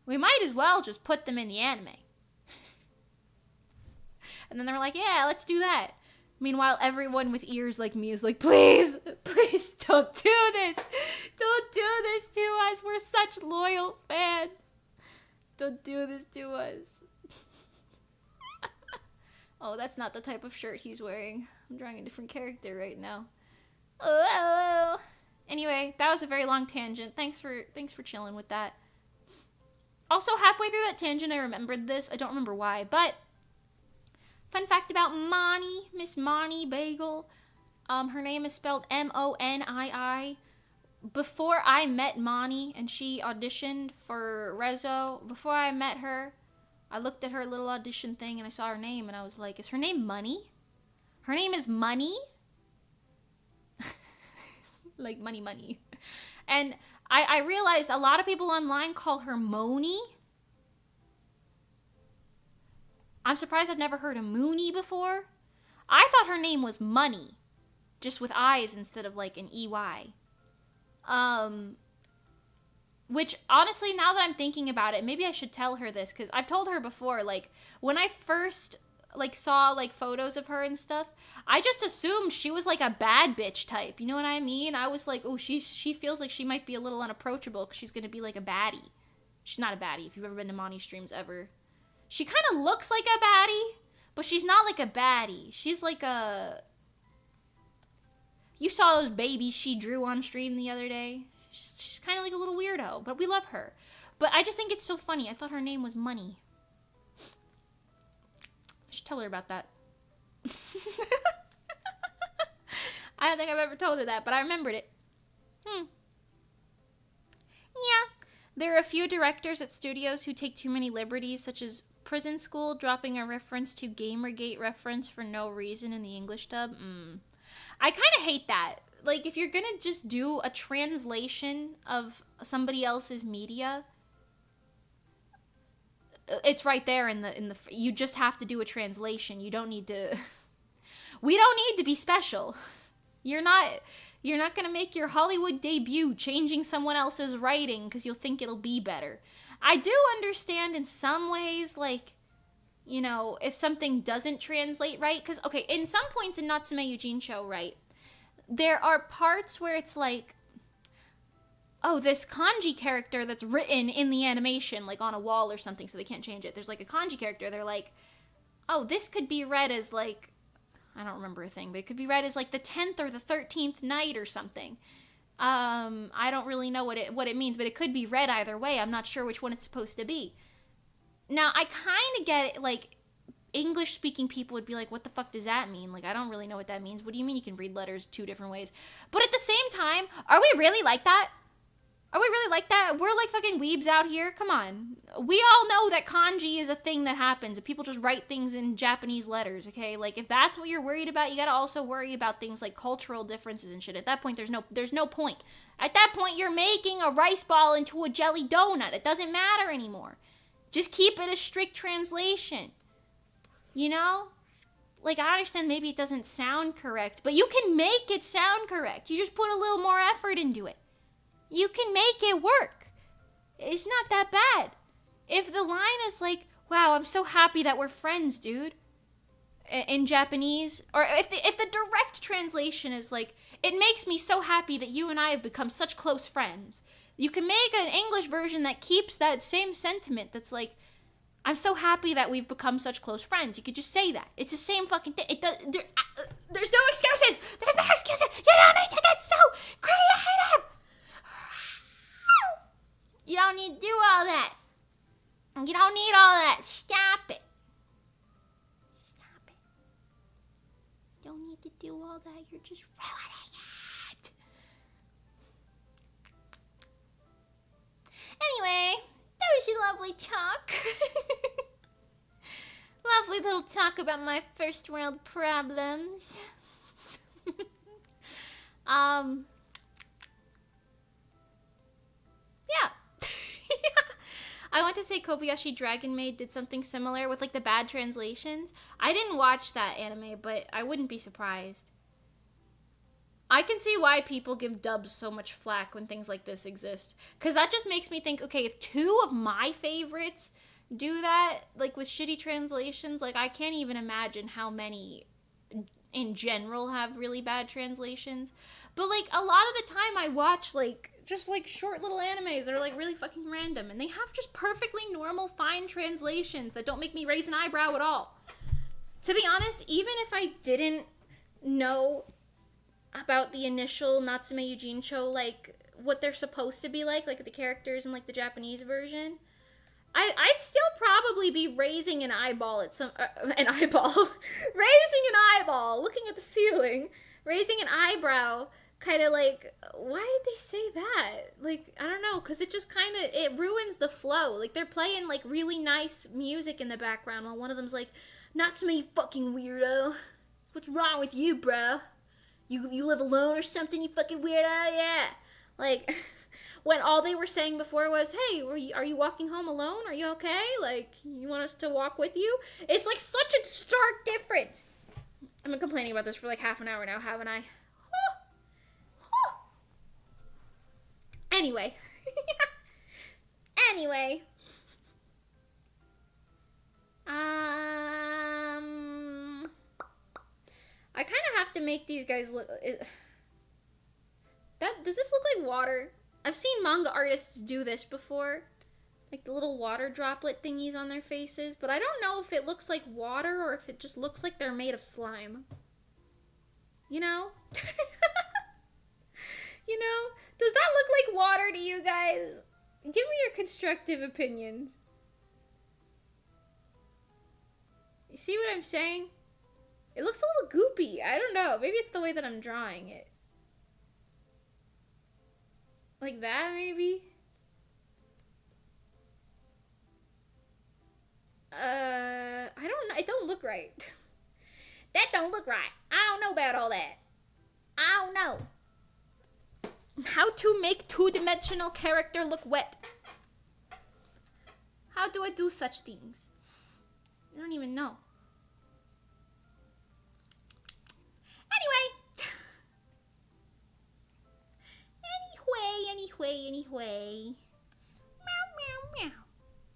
We might as well just put them in the anime. And then they were like, yeah, let's do that. Meanwhile, everyone with ears like me is like, please, please don't do this. Don't do this to us. We're such loyal fans. Don't do this to us. Oh, that's not the type of shirt he's wearing. I'm drawing a different character right now. Oh. Anyway, that was a very long tangent. Thanks for chilling with that. Also, halfway through that tangent, I remembered this. I don't remember why, but fun fact about Moni, Miss Moni Bagel. Her name is spelled Monii. Before I met Moni and she auditioned for Rezo, before I met her, I looked at her little audition thing and I saw her name and I was like, is her name Money? Her name is Money? Like money. And I realized a lot of people online call her Moni. I'm surprised I've never heard of Mooney before. I thought her name was Money, just with I's instead of like an EY. Which, honestly, now that I'm thinking about it, maybe I should tell her this, because I've told her before, like, when I first, like, saw, like, photos of her and stuff, I just assumed she was, like, a bad bitch type, you know what I mean? I was like, oh, she feels like she might be a little unapproachable, because she's gonna be, like, a baddie. She's not a baddie, if you've ever been to Moni streams ever. She kind of looks like a baddie, but she's not, like, a baddie. She's, like, a... You saw those babies she drew on stream the other day? She's kind of like a little weirdo, but we love her. But I just think it's so funny. I thought her name was Money. I should tell her about that. I don't think I've ever told her that, but I remembered it. Yeah. There are a few directors at studios who take too many liberties, such as Prison School dropping a reference to Gamergate reference for no reason in the English dub. I kind of hate that. Like, if you're gonna just do a translation of somebody else's media, it's right there in the you just have to do a translation. You don't need to we don't need to be special. You're not gonna make your Hollywood debut changing someone else's writing because you'll think it'll be better. I do understand in some ways, like, you know, if something doesn't translate right, because, okay, in some points in Natsume Eugene Cho, right, there are parts where it's like, oh, this kanji character that's written in the animation, like on a wall or something, so they can't change it. There's like a kanji character. They're like, oh, this could be read as like, I don't remember a thing, but it could be read as like the 10th or the 13th night or something. I don't really know what it means, but it could be read either way. I'm not sure which one it's supposed to be. Now, I kind of get it, like, English-speaking people would be like, what the fuck does that mean? Like, I don't really know what that means. What do you mean you can read letters 2 different ways? But at the same time, are we really like that? Are we really like that? We're like fucking weebs out here? Come on. We all know that kanji is a thing that happens. People just write things in Japanese letters, okay? Like, if that's what you're worried about, you gotta also worry about things like cultural differences and shit. At that point, there's no point. At that point, you're making a rice ball into a jelly donut. It doesn't matter anymore. Just keep it a strict translation. You know? Like, I understand maybe it doesn't sound correct, but you can make it sound correct. You just put a little more effort into it. You can make it work. It's not that bad. If the line is like, wow, I'm so happy that we're friends, dude, in Japanese, or if the direct translation is like, it makes me so happy that you and I have become such close friends. You can make an English version that keeps that same sentiment that's like, I'm so happy that we've become such close friends. You could just say that. It's the same fucking thing. There's no excuses. There's no excuses. You don't need to get so creative. You don't need to do all that. You don't need all that. Stop it. Stop it. You don't need to do all that. You're just ruining it. Anyway, that was a lovely talk. Lovely little talk about my first world problems. Yeah. I want to say Kobayashi Dragon Maid did something similar with like the bad translations. I didn't watch that anime, but I wouldn't be surprised. I can see why people give dubs so much flack when things like this exist. Because that just makes me think, okay, if 2 of my favorites do that, like with shitty translations, like I can't even imagine how many in general have really bad translations. But like a lot of the time I watch like just like short little animes that are like really fucking random, and they have just perfectly normal fine translations that don't make me raise an eyebrow at all. To be honest, even if I didn't know about the initial Natsume Yujincho, like what they're supposed to be like the characters in like the Japanese version, I'd still probably be raising an eyeball at raising an eyeball, looking at the ceiling, raising an eyebrow, kind of like, why did they say that? Like, I don't know, because it just kind of, it ruins the flow. Like, they're playing, like, really nice music in the background while one of them's like, Natsume, you fucking weirdo. What's wrong with you, bro? You live alone or something, you fucking weirdo? Yeah. Like, when all they were saying before was, hey, are you walking home alone? Are you okay? Like, you want us to walk with you? It's, like, such a stark difference. I've been complaining about this for, like, half an hour now, haven't I? Anyway. Anyway. I kind of have to make these guys look... Does this look like water? I've seen manga artists do this before. Like the little water droplet thingies on their faces. But I don't know if it looks like water or if it just looks like they're made of slime. You know? You know? Does that look like water to you guys? Give me your constructive opinions. You see what I'm saying? It looks a little goopy. I don't know. Maybe it's the way that I'm drawing it. Like that, maybe? I don't know. It don't look right. That don't look right. I don't know about all that. I don't know. How to make 2-dimensional character look wet. How do I do such things? I don't even know. Anyway. Meow, meow, meow.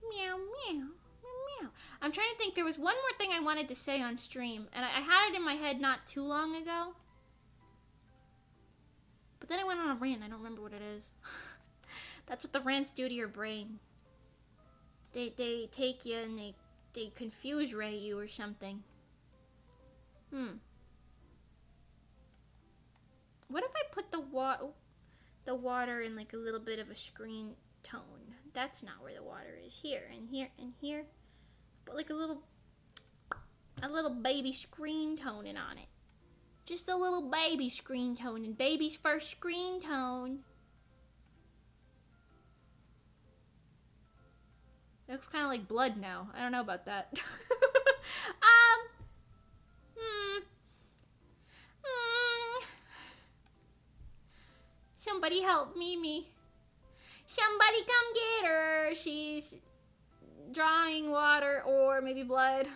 Meow, meow, meow, meow. I'm trying to think. There was one more thing I wanted to say on stream, and I had it in my head not too long ago. But then I went on a rant. I don't remember what it is. That's what the rants do to your brain. They take you and they confuse ray you or something. What if I put the water in like a little bit of a screen tone? That's not where the water is. Here and here and here. But like a little baby screen toning on it. Just a little baby screen tone, and baby's first screen tone. It looks kind of like blood now. I don't know about that. Somebody help Mimi. Somebody come get her. She's drawing water or maybe blood.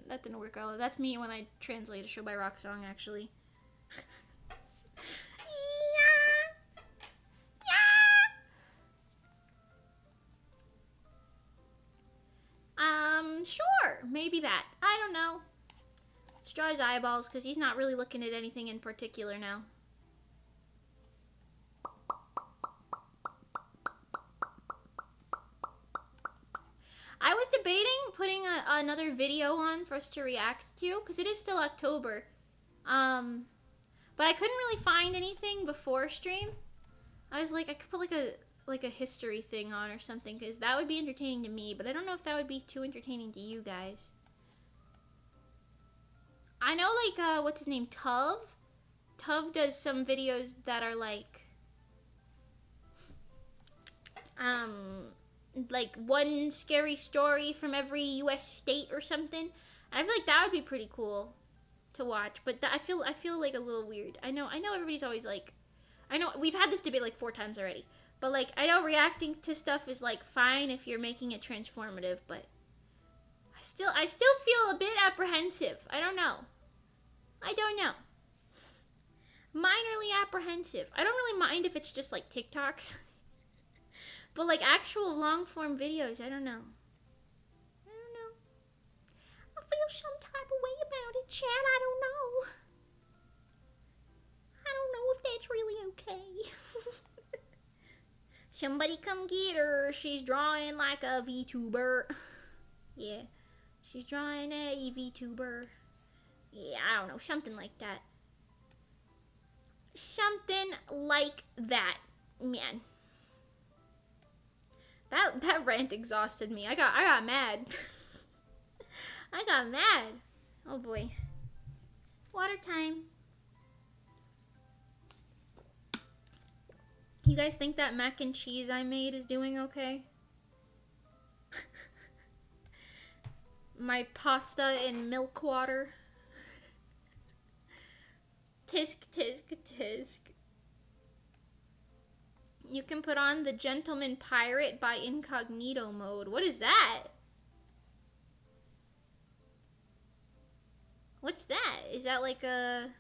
That didn't work out. That's me when I translate a show by rock song, actually. Sure, maybe that. I don't know. Let's draw his eyeballs because he's not really looking at anything in particular now. I was debating putting another video on for us to react to because it is still October. But I couldn't really find anything before stream. I was like, I could put like a history thing on or something because that would be entertaining to me, but I don't know if that would be too entertaining to you guys. I know like what's his name, Tuv does some videos that are like one scary story from every US state or something. And I feel like that would be pretty cool to watch, but I feel like a little weird. I know everybody's always like, I know we've had this debate like 4 times already. But, like, I know reacting to stuff is, like, fine if you're making it transformative, but I still feel a bit apprehensive. I don't know. Minorly apprehensive. I don't really mind if it's just, like, TikToks. But, like, actual long-form videos, I don't know. I feel some type of way about it, Chad. I don't know. I don't know if that's really okay. Somebody come get her. She's drawing like a VTuber. Yeah. She's drawing a VTuber. Yeah, I don't know. Something like that. Something like that. Man. That rant exhausted me. I got mad. I got mad. Oh boy. Water time. You guys think that mac and cheese I made is doing okay? My pasta in milk water. Tisk, tisk, tisk. You can put on the Gentleman Pirate by incognito mode. What is that? What's that? Is that like a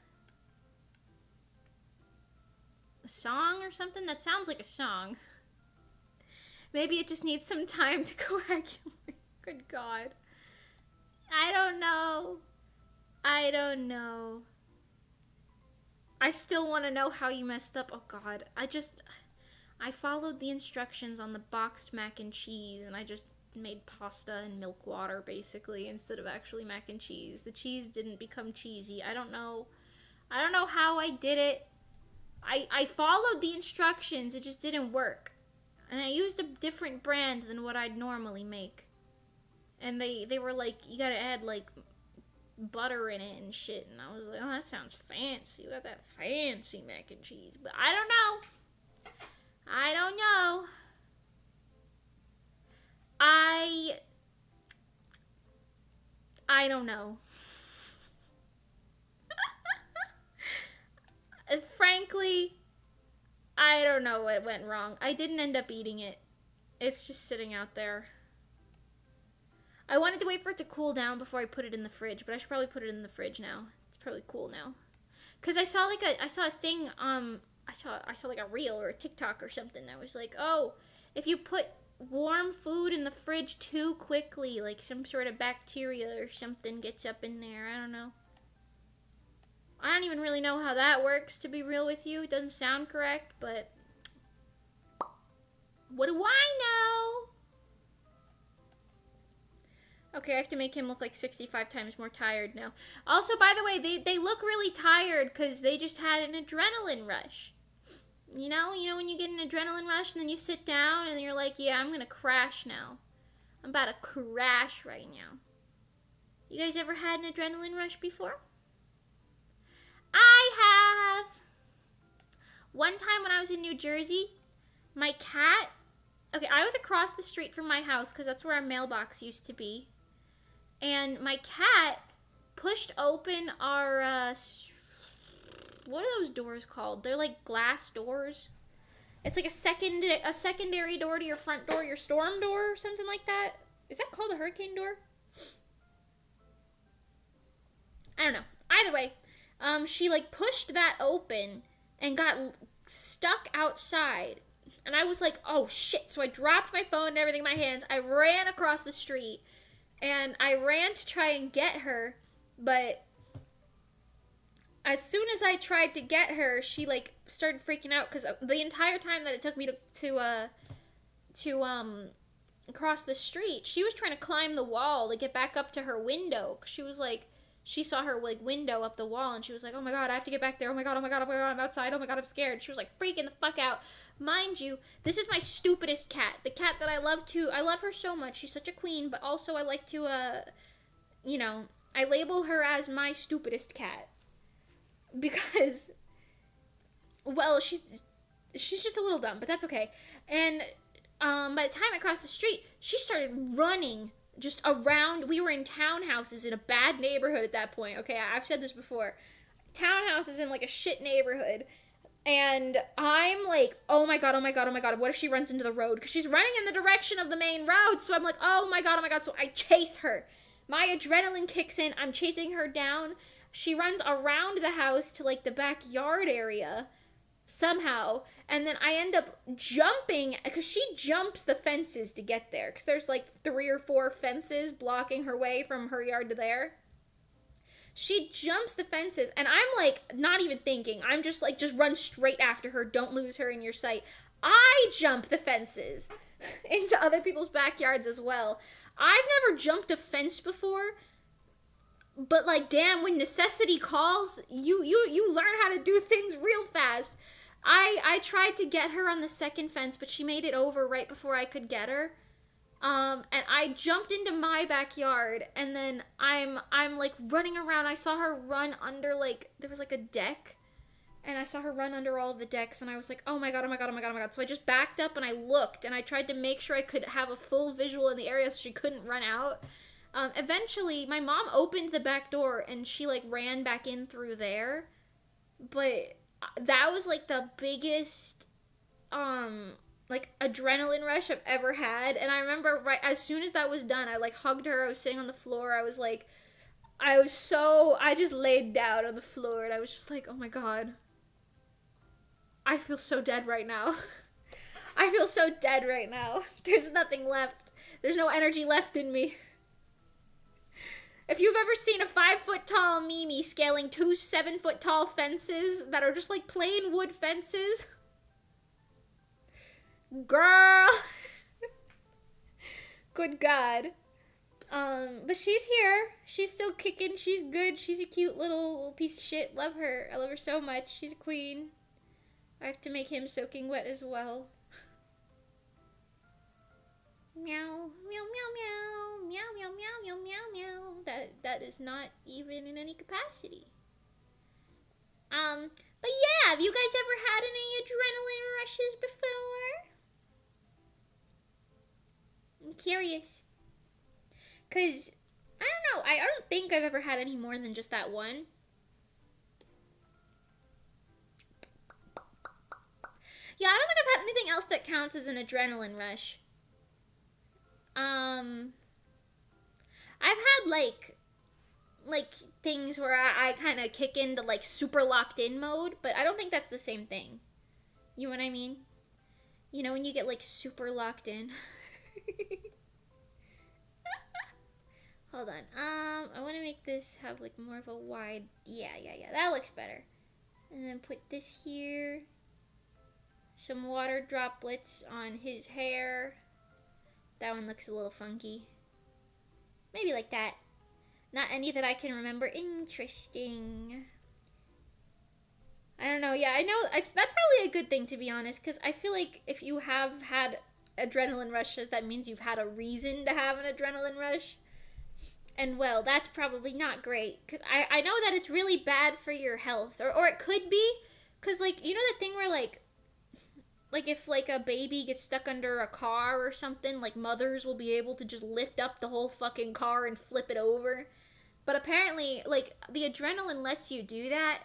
song or something? That sounds like a song. Maybe it just needs some time to coagulate. Good God. I don't know. I still want to know how you messed up. Oh God. I followed the instructions on the boxed mac and cheese and I just made pasta and milk water basically instead of actually mac and cheese. The cheese didn't become cheesy. I don't know how I did it. I followed the instructions, it just didn't work. And I used a different brand than what I'd normally make. And they were like, you gotta add like butter in it and shit. And I was like, oh, that sounds fancy. You got that fancy mac and cheese. But I don't know. I don't know. Frankly, I don't know what went wrong. I didn't end up eating it. It's just sitting out there. I wanted to wait for it to cool down before I put it in the fridge, but I should probably put it in the fridge now. It's probably cool now. Cause I saw a thing, I saw like a reel or a TikTok or something that was like, oh, if you put warm food in the fridge too quickly, like some sort of bacteria or something gets up in there. I don't know. I don't even really know how that works, to be real with you. It doesn't sound correct, but what do I know? Okay, I have to make him look like 65 times more tired now. Also, by the way, they look really tired because they just had an adrenaline rush. You know when you get an adrenaline rush and then you sit down and you're like, yeah, I'm gonna crash now. I'm about to crash right now. You guys ever had an adrenaline rush before? I have. One time when I was in New Jersey, my cat, okay, I was across the street from my house because that's where our mailbox used to be. And my cat pushed open our, what are those doors called? They're like glass doors. It's like a secondary door to your front door, your storm door or something like that. Is that called a hurricane door? I don't know. Either way, she like pushed that open and got stuck outside. And I was like, oh shit. So I dropped my phone and everything in my hands. I ran across the street and I ran to try and get her. But as soon as I tried to get her, she like started freaking out because the entire time that it took me to cross the street, she was trying to climb the wall to get back up to her window. She was like, she saw her like window up the wall and she was like, oh my god, I have to get back there. Oh my god, oh my god, oh my god, I'm outside. Oh my god, I'm scared. She was like freaking the fuck out. Mind you, this is my stupidest cat. The cat that I love her so much. She's such a queen, but also I like to, you know, I label her as my stupidest cat. Because, well, she's just a little dumb, but that's okay. And by the time I crossed the street, she started running just around. We were in townhouses in a bad neighborhood at that point. Okay, I've said this before. Townhouses in like a shit neighborhood. And I'm like, oh my god, oh my god, oh my god, what if she runs into the road? Because she's running in the direction of the main road. So I'm like, oh my god, oh my god. So I chase her. My adrenaline kicks in. I'm chasing her down. She runs around the house to like the backyard area somehow. And then I end up jumping because she jumps the fences to get there. Because there's like 3 or 4 fences blocking her way from her yard to there. She jumps the fences, and I'm like, not even thinking. I'm just like, just run straight after her. Don't lose her in your sight. I jump the fences into other people's backyards as well. I've never jumped a fence before, but like, damn, when necessity calls, you learn how to do things real fast. I tried to get her on the second fence, but she made it over right before I could get her. And I jumped into my backyard, and then I'm like running around. I saw her run under like, there was like a deck, and I saw her run under all of the decks, and I was like, oh my god, oh my god, oh my god, oh my god. So I just backed up and I looked, and I tried to make sure I could have a full visual in the area so she couldn't run out. Eventually, my mom opened the back door, and she like ran back in through there, but that was like the biggest, like adrenaline rush I've ever had. And I remember right as soon as that was done, I like hugged her. I was sitting on the floor. I just laid down on the floor and I was just like, oh my god, I feel so dead right now. I feel so dead right now. There's nothing left. There's no energy left in me. If you've ever seen a 5-foot-tall Mimi scaling 2 7-foot-tall fences that are just like plain wood fences, girl. Good god. But she's here. She's still kicking. She's good. She's a cute little piece of shit. Love her. I love her so much. She's a queen. I have to make him soaking wet as well. Meow, meow, meow, meow, meow, meow, meow, meow, meow, meow. That is not even in any capacity. But yeah, have you guys ever had any adrenaline rushes before? I'm curious. Cause, I don't know, I don't think I've ever had any more than just that one. Yeah, I don't think I've had anything else that counts as an adrenaline rush. I've had like things where I kind of kick into like super locked in mode, but I don't think that's the same thing. You know what I mean? You know when you get like super locked in? Hold on. I want to make this have like more of a wide. Yeah. That looks better. And then put this here. Some water droplets on his hair. That one looks a little funky. Maybe like that. Not any that I can remember. Interesting. I don't know. Yeah, I know. That's probably a good thing, to be honest, because I feel like if you have had adrenaline rushes, that means you've had a reason to have an adrenaline rush. And, well, that's probably not great, because I know that it's really bad for your health, or it could be, because, like, you know the thing where, like if, like, a baby gets stuck under a car or something, like, mothers will be able to just lift up the whole fucking car and flip it over. But apparently, like, the adrenaline lets you do that,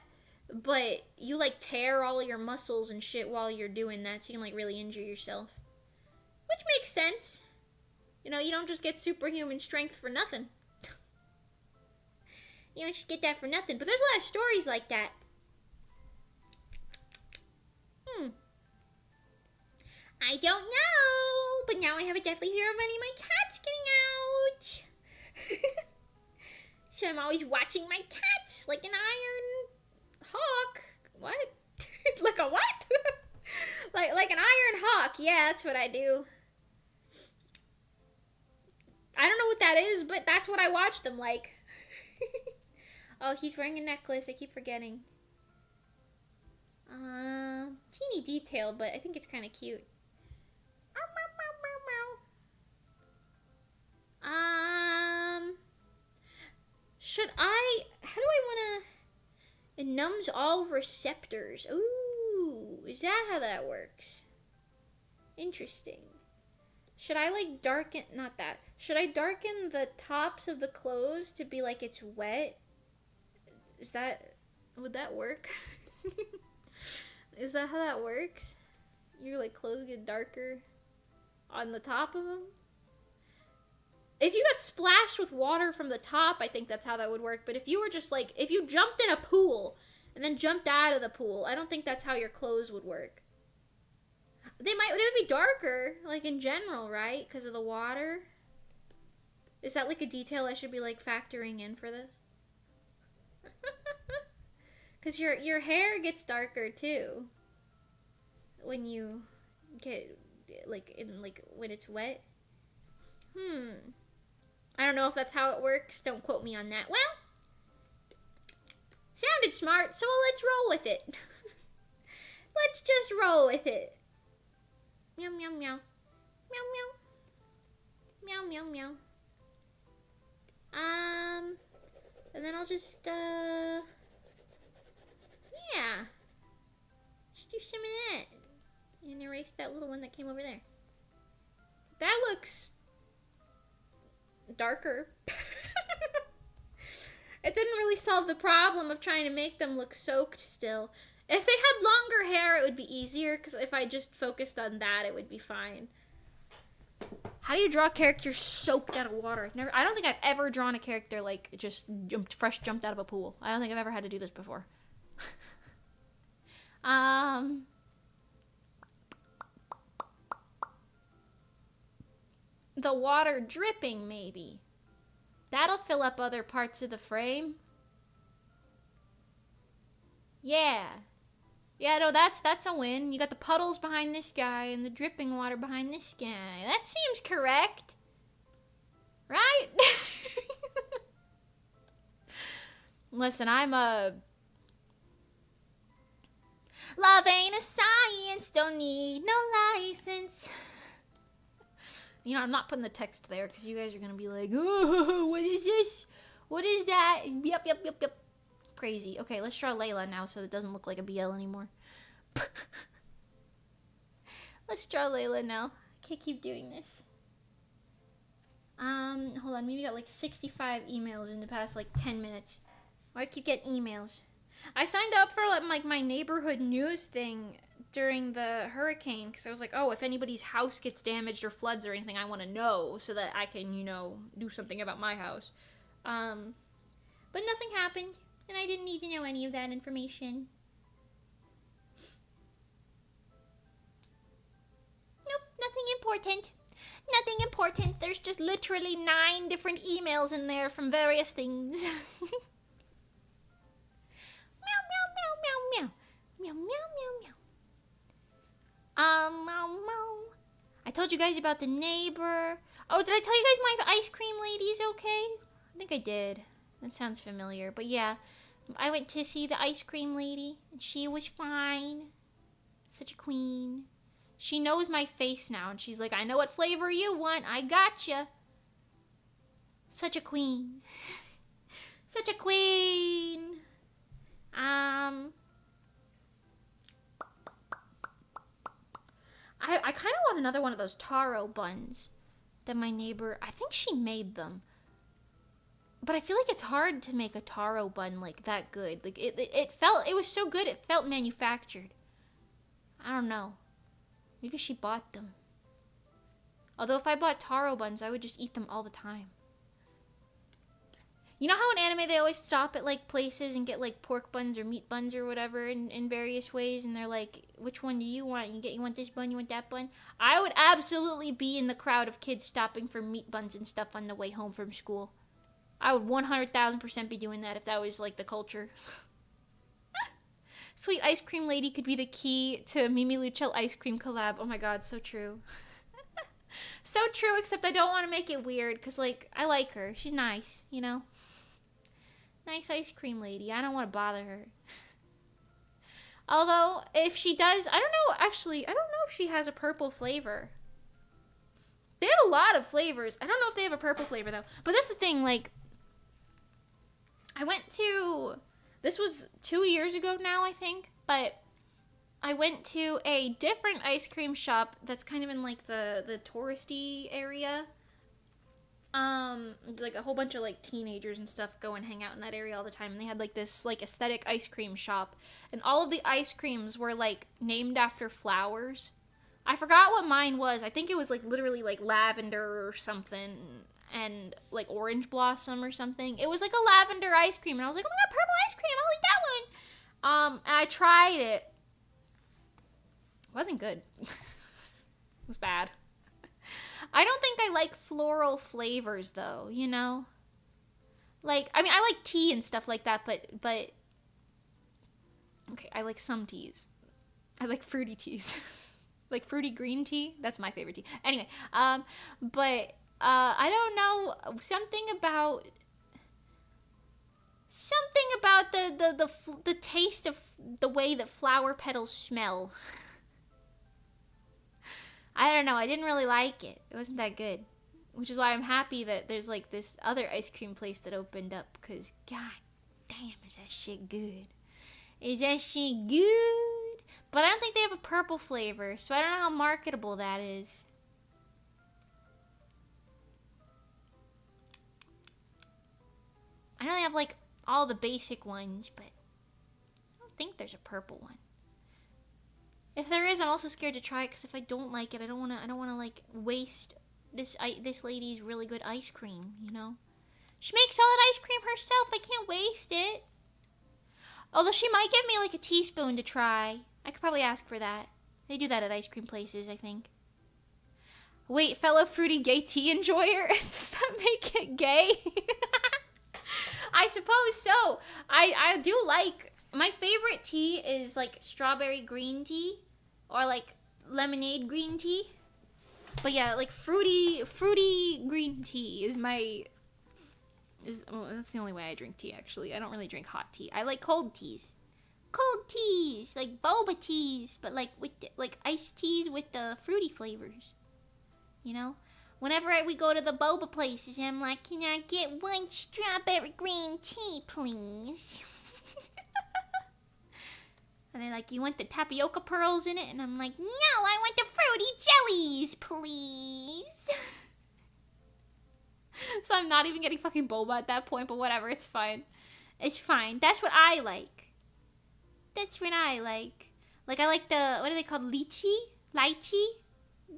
but you, like, tear all your muscles and shit while you're doing that, so you can, like, really injure yourself. Which makes sense. You know, you don't just get superhuman strength for nothing. You don't just get that for nothing. But there's a lot of stories like that. I don't know. But now I have a deathly fear of any of my cats getting out. So I'm always watching my cats like an iron hawk. What? Like a what? like an iron hawk. Yeah, that's what I do. I don't know what that is, but that's what I watch them like. Oh, he's wearing a necklace. I keep forgetting. Teeny detail, but I think it's kind of cute. Should I... How do I want to... It numbs all receptors. Ooh, is that how that works? Interesting. Should I, like, darken... Not that. Should I darken the tops of the clothes to be like it's wet? Is that... Would that work? Is that how that works? Your, like, clothes get darker on the top of them? If you got splashed with water from the top, I think that's how that would work. But if you were just, like... If you jumped in a pool and then jumped out of the pool, I don't think that's how your clothes would work. They would be darker, like, in general, right? Because of the water. Is that, like, a detail I should be, like, factoring in for this? Because your hair gets darker, too. When you get, like, when it's wet. I don't know if that's how it works. Don't quote me on that. Well, sounded smart, so let's roll with it. Let's just roll with it. Meow, meow, meow. Meow, meow. Meow, meow, meow. And then I'll just, yeah. Just do some of that. And erase that little one that came over there. That looks darker. It didn't really solve the problem of trying to make them look soaked still. If they had longer hair, it would be easier, because if I just focused on that, it would be fine. How do you draw a character soaked out of water? I don't think I've ever drawn a character, like, just jumped out of a pool. I don't think I've ever had to do this before. The water dripping, maybe. That'll fill up other parts of the frame. Yeah. Yeah, no, that's a win. You got the puddles behind this guy and the dripping water behind this guy. That seems correct. Right? Listen, I'm a... Love ain't a science, don't need no license. You know, I'm not putting the text there because you guys are going to be like, oh, what is this? What is that? Yep. Crazy. Okay, let's draw Layla now so it doesn't look like a BL anymore. Let's draw Layla now. I can't keep doing this. Hold on. Maybe got like 65 emails in the past like 10 minutes. Why do I keep getting emails? I signed up for like my neighborhood news thing during the hurricane because I was like, oh, if anybody's house gets damaged or floods or anything, I want to know so that I can, you know, do something about my house. But nothing happened, and I didn't need to know any of that information. Nope, nothing important. Nothing important. There's just literally 9 different emails in there from various things. Meow, meow, meow, meow, meow. Meow, meow, meow, meow. Meow, meow. I told you guys about the neighbor. Oh, did I tell you guys my ice cream lady's okay? I think I did. That sounds familiar. But yeah, I went to see the ice cream lady, and she was fine. Such a queen. She knows my face now, and she's like, I know what flavor you want. I gotcha. Such a queen. Such a queen. I kind of want another one of those taro buns that my neighbor, I think she made them. But I feel like it's hard to make a taro bun like that good. Like it was so good it felt manufactured. I don't know. Maybe she bought them. Although if I bought taro buns, I would just eat them all the time. You know how in anime they always stop at like places and get like pork buns or meat buns or whatever in various ways, and they're like, which one do you want? You want this bun, you want that bun? I would absolutely be in the crowd of kids stopping for meat buns and stuff on the way home from school. I would 100,000% be doing that if that was like the culture. Sweet ice cream lady could be the key to Mimi Luchel ice cream collab. Oh my god, so true. So true, except I don't want to make it weird, because like, I like her. She's nice, you know? Nice ice cream lady. I don't want to bother her. Although, if she does, I don't know, actually, I don't know if she has a purple flavor. They have a lot of flavors. I don't know if they have a purple flavor, though. But that's the thing, like, I went to, this was 2 years ago now, I think, but I went to a different ice cream shop that's kind of in, like, the touristy area. Like a whole bunch of like teenagers and stuff go and hang out in that area all the time. And they had like this like aesthetic ice cream shop, and all of the ice creams were like named after flowers. I forgot what mine was. I think it was like literally like lavender or something, and like orange blossom or something. It was like a lavender ice cream, and I was like, oh my god, purple ice cream! I'll eat that one. And I tried it. It wasn't good. It was bad. I don't think I like floral flavors, though, you know? Like, I mean, I like tea and stuff like that, but... Okay, I like some teas. I like fruity teas. Like fruity green tea? That's my favorite tea. Anyway, but, I don't know, something about the taste of the way that flower petals smell. I don't know, I didn't really like it. It wasn't that good. Which is why I'm happy that there's like this other ice cream place that opened up, because god damn, is that shit good. Is that shit good? But I don't think they have a purple flavor, so I don't know how marketable that is. I know they have like all the basic ones, but I don't think there's a purple one. If there is, I'm also scared to try it, because if I don't like it, I don't want to like waste this lady's really good ice cream, you know? She makes all that ice cream herself. I can't waste it. Although she might give me like a teaspoon to try. I could probably ask for that. They do that at ice cream places, I think. Wait, fellow fruity gay tea enjoyer? Does that make it gay? I suppose so. I do like... My favorite tea is like strawberry green tea or like lemonade green tea. But yeah, like fruity green tea is that's the only way I drink tea, actually. I don't really drink hot tea. I like cold teas. Cold teas, like boba teas, but like with like iced teas with the fruity flavors. You know? Whenever we go to the boba places, I'm like, can I get one strawberry green tea, please? And they're like, you want the tapioca pearls in it? And I'm like, no, I want the fruity jellies, please. So I'm not even getting fucking boba at that point, but whatever, it's fine. It's fine. That's what I like. That's what I like. Like, I like the, what are they called? Lychee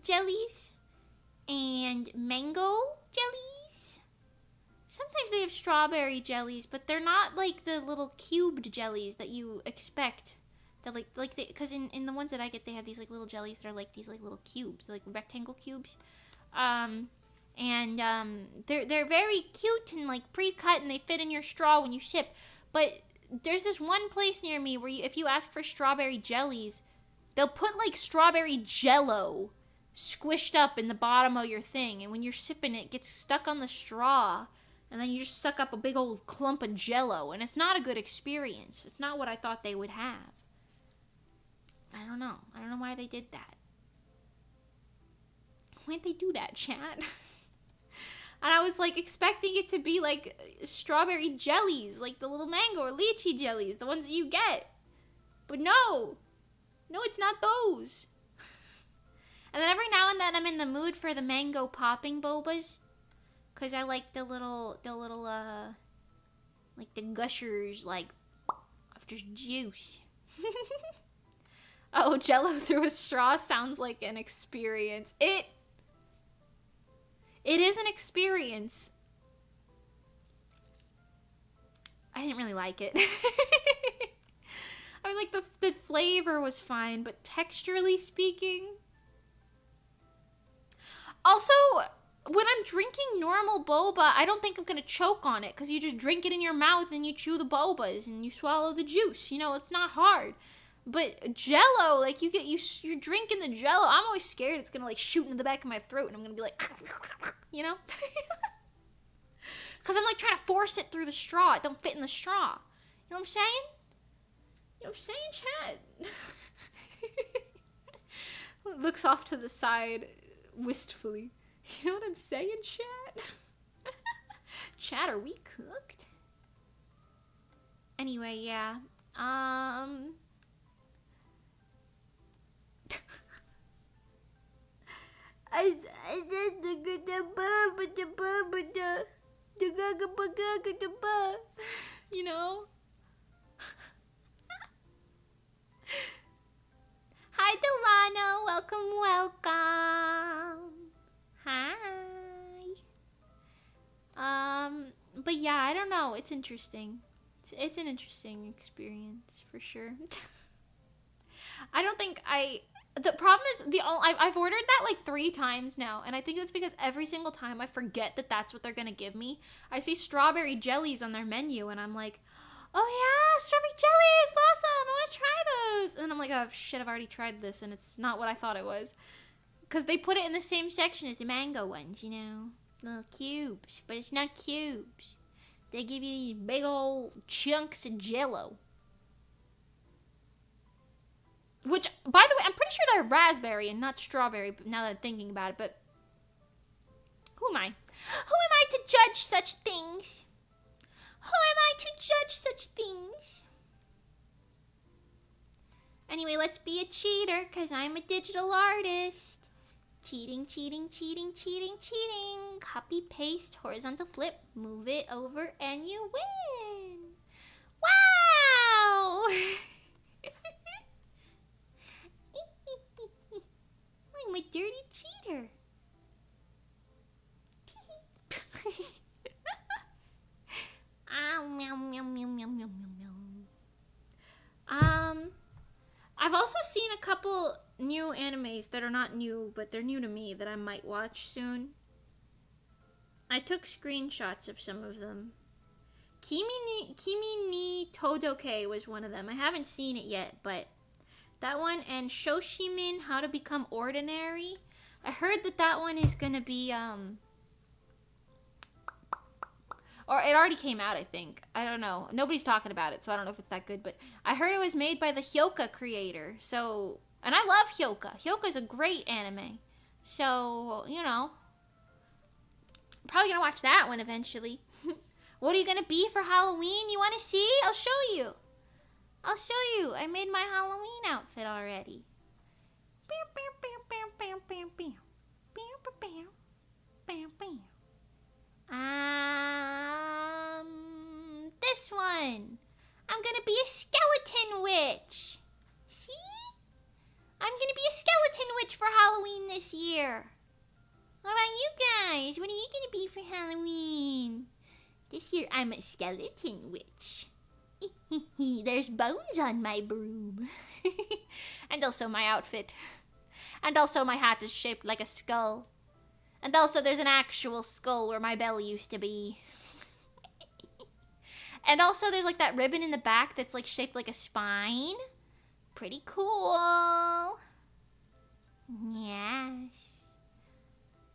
jellies? And mango jellies? Sometimes they have strawberry jellies, but they're not like the little cubed jellies that you expect. That because in the ones that I get, they have these like little jellies that are like these like little cubes, like rectangle cubes. They're very cute and like pre-cut, and they fit in your straw when you sip. But there's this one place near me where if you ask for strawberry jellies, they'll put like strawberry jello squished up in the bottom of your thing, and when you're sipping it gets stuck on the straw, and then you just suck up a big old clump of jello, and it's not a good experience. It's not what I thought they would have. I don't know why they did that. Why'd they do that, chat? And I was like expecting it to be like strawberry jellies, like the little mango or lychee jellies, the ones that you get. But no, it's not those. And then every now and then I'm in the mood for the mango popping bobas, cause I like the little like the gushers, like of just juice. Oh, jello through a straw sounds like an experience. It is an experience. I didn't really like it. I mean, like, the flavor was fine, but texturally speaking... Also, when I'm drinking normal boba, I don't think I'm gonna choke on it, because you just drink it in your mouth and you chew the bobas and you swallow the juice. You know, it's not hard. But Jello, like, you're drinking the Jello. I'm always scared it's gonna, like, shoot into the back of my throat and I'm gonna be like, you know? Because I'm, like, trying to force it through the straw. It don't fit in the straw. You know what I'm saying? You know what I'm saying, Chad? Looks off to the side wistfully. You know what I'm saying, Chad? Chad, are we cooked? Anyway, yeah. You know? Hi, Delano. Welcome. Hi. But yeah, I don't know. It's interesting. It's an interesting experience for sure. I don't think the problem is I've ordered that like 3 times now, and I think that's because every single time I forget that that's what they're gonna give me. I see strawberry jellies on their menu, and I'm like, oh yeah, strawberry jellies, awesome, I want to try those. And then I'm like, oh shit, I've already tried this, and it's not what I thought it was. Because they put it in the same section as the mango ones, you know, little cubes, but it's not cubes. They give you these big old chunks of jello. Which, by the way, I'm pretty sure they're raspberry and not strawberry, but now that I'm thinking about it, but... Who am I? Who am I to judge such things? Who am I to judge such things? Anyway, let's be a cheater, because I'm a digital artist. Cheating, cheating, cheating, cheating, cheating. Copy, paste, horizontal flip, move it over, and you win. Wow! I'm a dirty cheater. I've also seen a couple new animes that are not new, but they're new to me that I might watch soon. I took screenshots of some of them. Kimi ni Todoke was one of them. I haven't seen it yet, but that one, and Shoshimin, How to Become Ordinary. I heard that one is gonna be, or it already came out, I think. I don't know. Nobody's talking about it, so I don't know if it's that good, but I heard it was made by the Hyoka creator, so, and I love Hyoka. Hyoka's a great anime. So, you know, probably gonna watch that one eventually. What are you gonna be for Halloween? You wanna see? I'll show you. I'll show you. I made my Halloween outfit already. This one. I'm gonna be a skeleton witch. See? I'm gonna be a skeleton witch for Halloween this year. What about you guys? What are you gonna be for Halloween? This year I'm a skeleton witch. There's bones on my broom. And also my outfit. And also my hat is shaped like a skull. And also, there's an actual skull where my belly used to be. And also, there's like that ribbon in the back that's like shaped like a spine. Pretty cool. Yes.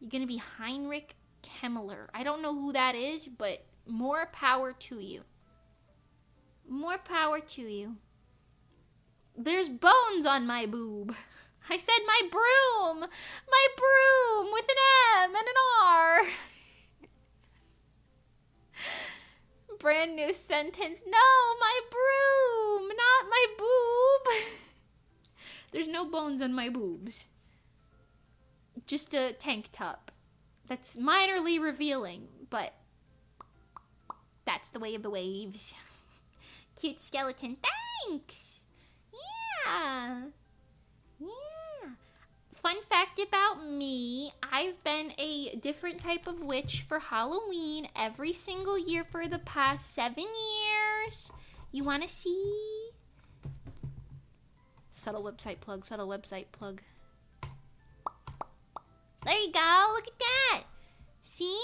You're gonna be Heinrich Kemmler. I don't know who that is, but more power to you. More power to you. There's bones on my boob. I said my broom. My broom with an M and an R. Brand new sentence. No, my broom, not my boob. There's no bones on my boobs. Just a tank top. That's minorly revealing, but that's the way of the waves. Cute skeleton. Thanks. Yeah. Yeah. Fun fact about me, I've been a different type of witch for Halloween every single year for the past 7 years. You want to see? Subtle website plug, subtle website plug. There you go, look at that. See?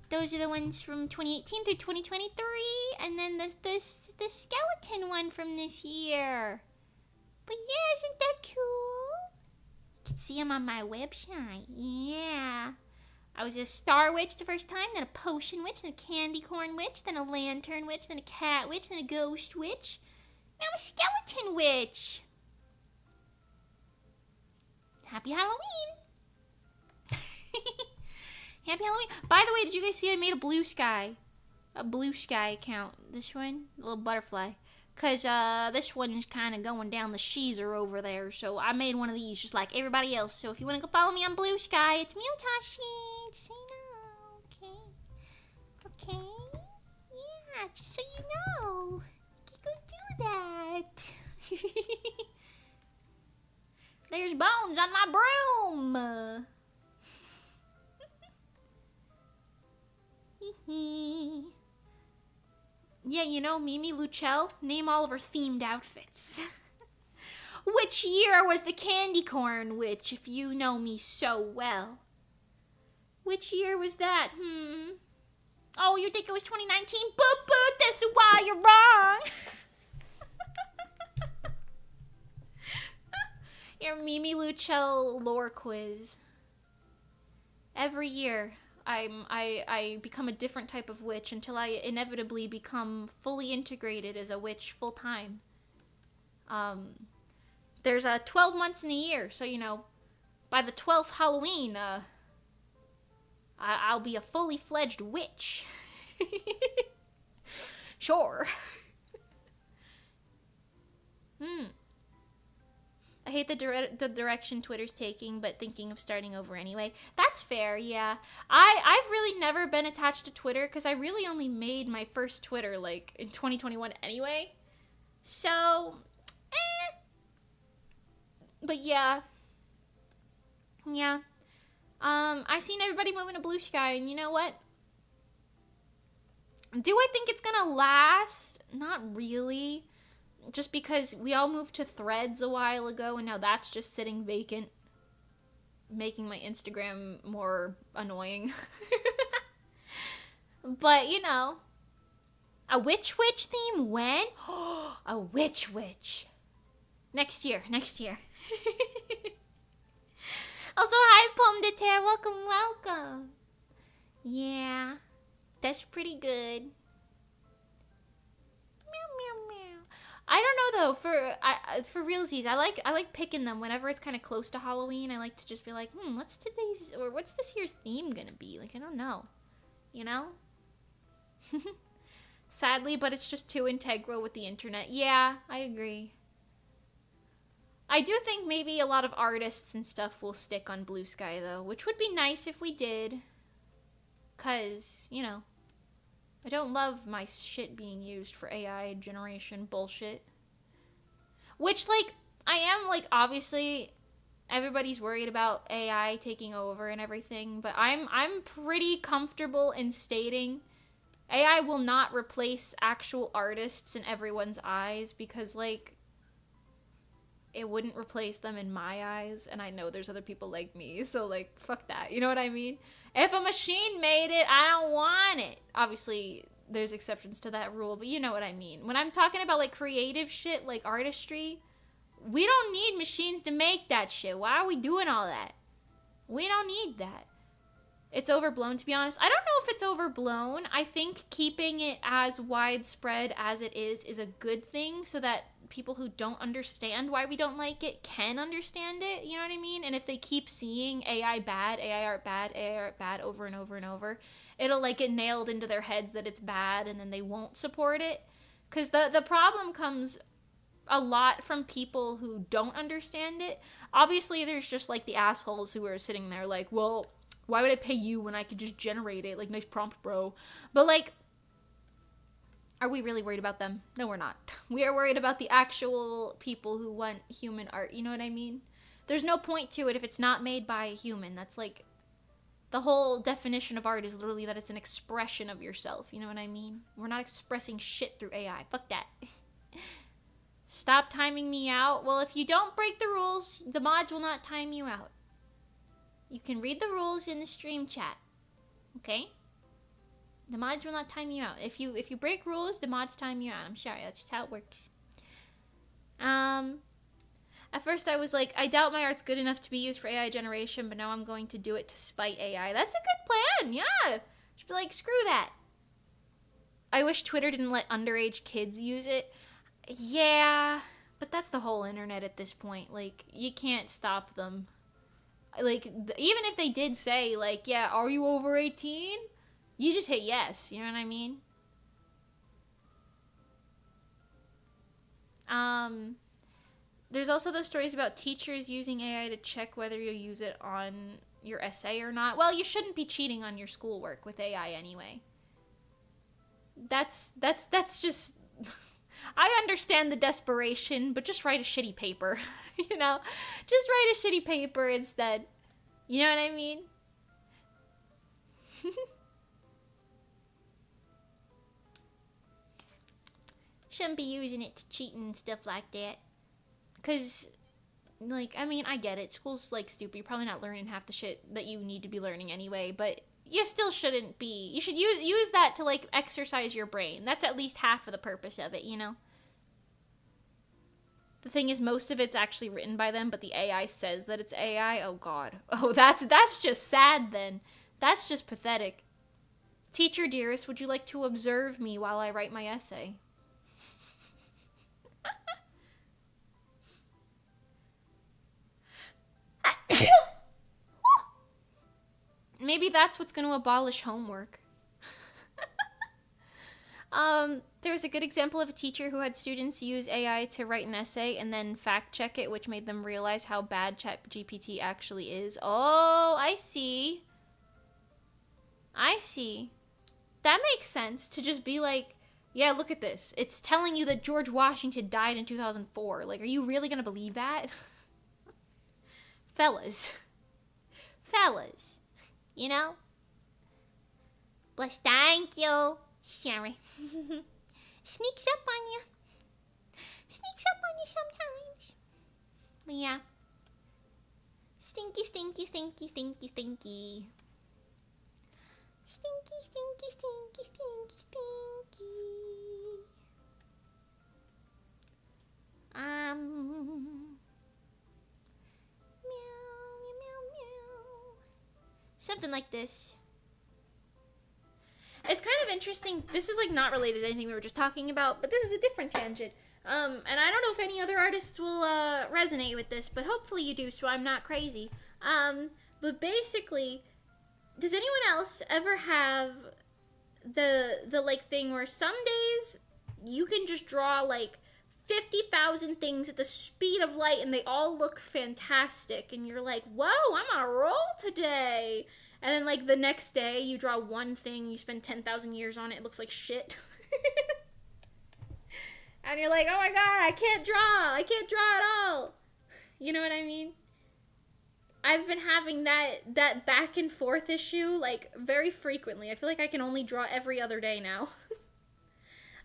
Those are the ones from 2018 through 2023, and then the skeleton one from this year. But yeah, isn't that cool? You can see them on my website. Yeah. I was a star witch the first time, then a potion witch, then a candy corn witch, then a lantern witch, then a cat witch, then a ghost witch. Now I'm a skeleton witch. Happy Halloween. Happy Halloween. By the way, did you guys see I made a blue sky account? This one, a little butterfly. Because this one is kind of going down the sheezer over there. So I made one of these just like everybody else. So if you want to go follow me on Blue Sky, it's me, Otashi. Just so you know. Okay? Okay? Yeah, just so you know. You can go do that. There's bones on my broom. Yeah, you know, Mimi Luchel, name all of her themed outfits. Which year was the candy corn witch, if you know me so well? Which year was that, Oh, you think it was 2019? Boop, boop, this is why you're wrong. Your Mimi Luchel lore quiz. Every year, I become a different type of witch until I inevitably become fully integrated as a witch full time. There's 12 months in a year, so you know, by the 12th Halloween, I'll be a fully fledged witch. Sure. I hate the direction Twitter's taking, but thinking of starting over anyway. That's fair, yeah. I've really never been attached to Twitter because I really only made my first Twitter, like, in 2021 anyway. So, But yeah. Yeah. I seen everybody moving to Blue Sky, and you know what? Do I think it's gonna last? Not really. Just because we all moved to Threads a while ago, and now that's just sitting vacant, making my Instagram more annoying. But, you know, a witch theme when? A witch. Next year. Also, hi, Pomme de Terre, welcome. Yeah, that's pretty good. I don't know though. For realsies, I like picking them whenever it's kind of close to Halloween. I like to just be like, what's this year's theme gonna be? Like, I don't know, you know. Sadly, but it's just too integral with the internet. Yeah, I agree. I do think maybe a lot of artists and stuff will stick on Blue Sky though, which would be nice if we did. 'Cause, you know, I don't love my shit being used for AI generation bullshit. Which, like, I am, like, obviously, everybody's worried about AI taking over and everything, but I'm pretty comfortable in stating AI will not replace actual artists in everyone's eyes because, like, it wouldn't replace them in my eyes, and I know there's other people like me, so like fuck that. You know what I mean? If a machine made it, I don't want it. Obviously, there's exceptions to that rule, but you know what I mean. When I'm talking about like creative shit, like artistry, we don't need machines to make that shit. Why are we doing all that? We don't need that. It's overblown, to be honest. I don't know if it's overblown. I think keeping it as widespread as it is a good thing, so that people who don't understand why we don't like it can understand it. You know what I mean? And if they keep seeing AI bad, AI art bad, AI art bad over and over and over, it'll like get nailed into their heads that it's bad, and then they won't support it. Because the problem comes a lot from people who don't understand it. Obviously, there's just like the assholes who are sitting there like, well, why would I pay you when I could just generate it? Like, nice prompt, bro. But like, are we really worried about them? No, we're not. We are worried about the actual people who want human art. You know what I mean? There's no point to it if it's not made by a human. That's like, the whole definition of art is literally that it's an expression of yourself. You know what I mean? We're not expressing shit through AI. Fuck that. Stop timing me out. Well, if you don't break the rules, the mods will not time you out. You can read the rules in the stream chat. Okay? The mods will not time you out. If you break rules, the mods time you out. I'm sorry, that's just how it works. At first I was like, I doubt my art's good enough to be used for AI generation, but now I'm going to do it to spite AI. That's a good plan, yeah! Just be like, screw that. I wish Twitter didn't let underage kids use it. Yeah, but that's the whole internet at this point. Like, you can't stop them. Like, even if they did say, like, yeah, are you over 18? You just hit yes, you know what I mean? There's also those stories about teachers using AI to check whether you'll use it on your essay or not. Well, you shouldn't be cheating on your schoolwork with AI anyway. That's just... I understand the desperation, but just write a shitty paper, you know? Just write a shitty paper instead. You know what I mean? Shouldn't be using it to cheat and stuff like that. Because, like, I mean, I get it. School's, like, stupid. You're probably not learning half the shit that you need to be learning anyway, but you still shouldn't be. You should use that to, like, exercise your brain. That's at least half of the purpose of it, you know? The thing is, most of it's actually written by them, but the AI says that it's AI. Oh, God. Oh, that's just sad, then. That's just pathetic. Teacher dearest, would you like to observe me while I write my essay? Maybe that's what's going to abolish homework. There was a good example of a teacher who had students use AI to write an essay and then fact check it, which made them realize how bad ChatGPT actually is. Oh, I see. I see. That makes sense, to just be like, yeah, look at this. It's telling you that George Washington died in 2004. Like, are you really going to believe that? Fellas. You know? Bless, thank you. Sorry. Sneaks up on you. Sometimes. But yeah. Stinky. Stinky. Meow. Something like this. It's kind of interesting. This is, like, not related to anything we were just talking about, but this is a different tangent. And I don't know if any other artists will resonate with this, but hopefully you do, so I'm not crazy. But basically, does anyone else ever have the like, thing where some days you can just draw, like, 50,000 things at the speed of light and they all look fantastic, and you're like, whoa, I'm on a roll today. And then, like, the next day, you draw one thing, you spend 10,000 years on it, it looks like shit. And you're like, oh my god, I can't draw at all. You know what I mean? I've been having that back and forth issue, like, very frequently. I feel like I can only draw every other day now.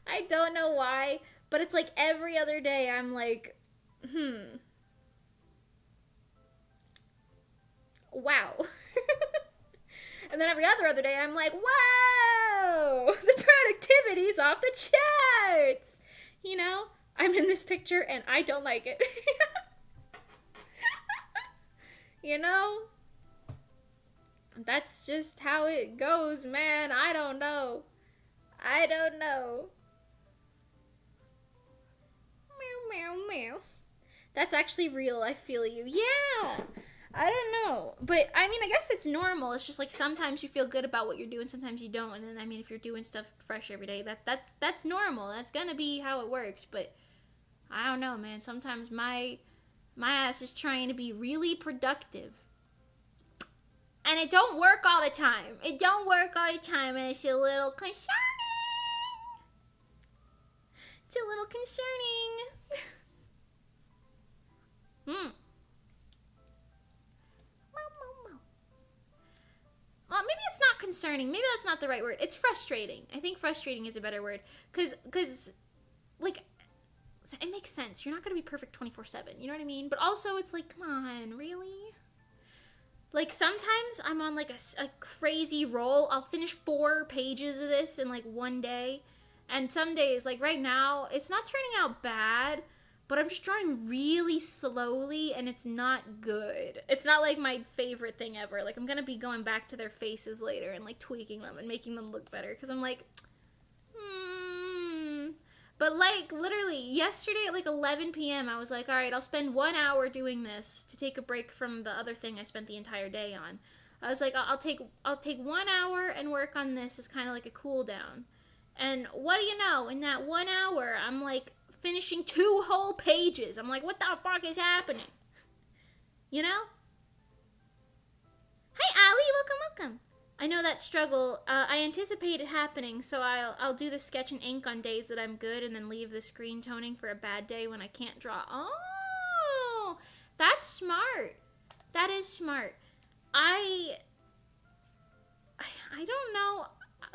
I don't know why, but it's like every other day I'm like, wow. And then every other day, I'm like, whoa, the productivity's off the charts. You know, I'm in this picture and I don't like it. You know? That's just how it goes, man. I don't know. Meow, meow, meow. That's actually real. I feel you. Yeah. I don't know. But, I mean, I guess it's normal. It's just like sometimes you feel good about what you're doing, sometimes you don't. And then, I mean, if you're doing stuff fresh every day, that's normal. That's gonna be how it works. But, I don't know, man. Sometimes my ass is trying to be really productive. And it don't work all the time. And it's a little concerning. It's a little concerning. Well, maybe it's not concerning. Maybe that's not the right word. It's frustrating. I think frustrating is a better word. Because, like, it makes sense. You're not going to be perfect 24/7. You know what I mean? But also, it's like, come on, really? Like, sometimes I'm on, like, a crazy roll. I'll finish 4 pages of this in, like, one day. And some days, like, right now, it's not turning out bad, but I'm just drawing really slowly, and it's not good. It's not, like, my favorite thing ever. Like, I'm gonna be going back to their faces later and, like, tweaking them and making them look better. Because I'm like, But, like, literally, yesterday at, like, 11 p.m., I was like, all right, I'll spend 1 hour doing this to take a break from the other thing I spent the entire day on. I was like, I'll take 1 hour and work on this as kind of like a cool down. And what do you know? In that 1 hour, I'm, like, finishing 2 whole pages. I'm like, what the fuck is happening? You know? Hi, Ali. Welcome. I know that struggle. I anticipate it happening, so I'll do the sketch and ink on days that I'm good and then leave the screen toning for a bad day when I can't draw. Oh, that's smart. That is smart. I don't know.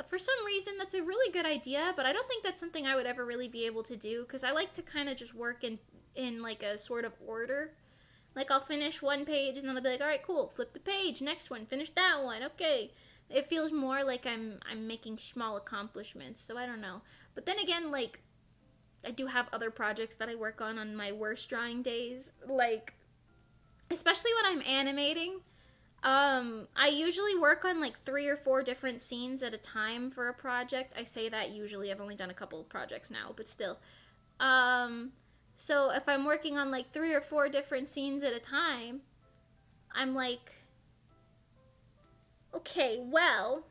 For some reason, that's a really good idea, but I don't think that's something I would ever really be able to do because I like to kind of just work in like a sort of order. Like, I'll finish 1 page and then I'll be like, all right, cool, flip the page, next one, finish that one, okay. It feels more like I'm making small accomplishments, so I don't know. But then again, like, I do have other projects that I work on my worst drawing days. Like, especially when I'm animating, I usually work on, like, 3 or 4 different scenes at a time for a project. I say that usually. I've only done a couple of projects now, but still. So if I'm working on, like, 3 or 4 different scenes at a time, I'm like, okay, well,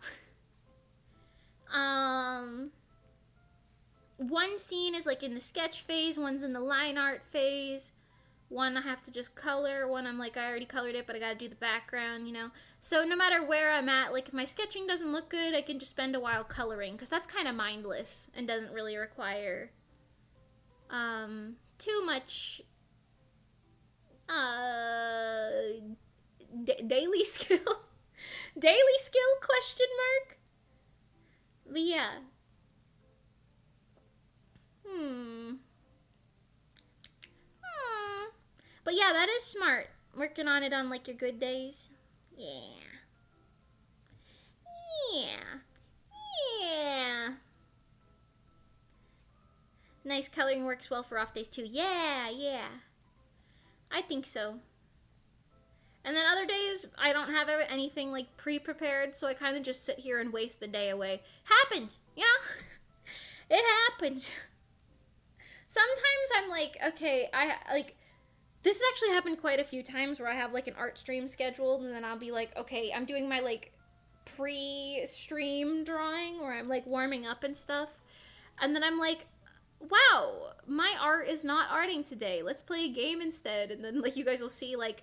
one scene is, like, in the sketch phase, one's in the line art phase, one I have to just color, one I'm like, I already colored it, but I gotta do the background, you know? So no matter where I'm at, like, if my sketching doesn't look good, I can just spend a while coloring, because that's kind of mindless and doesn't really require, too much, daily skill? Daily skill, question mark? But yeah. But yeah, that is smart. Working on it on, like, your good days. Yeah. Nice, coloring works well for off days too. Yeah. I think so. And then other days, I don't have anything, like, pre-prepared, so I kind of just sit here and waste the day away. Happens, you know? It happens. Sometimes I'm like, okay, this has actually happened quite a few times where I have, like, an art stream scheduled, and then I'll be like, okay, I'm doing my, like, pre-stream drawing, where I'm, like, warming up and stuff. And then I'm like, wow, my art is not arting today. Let's play a game instead. And then, like, you guys will see, like,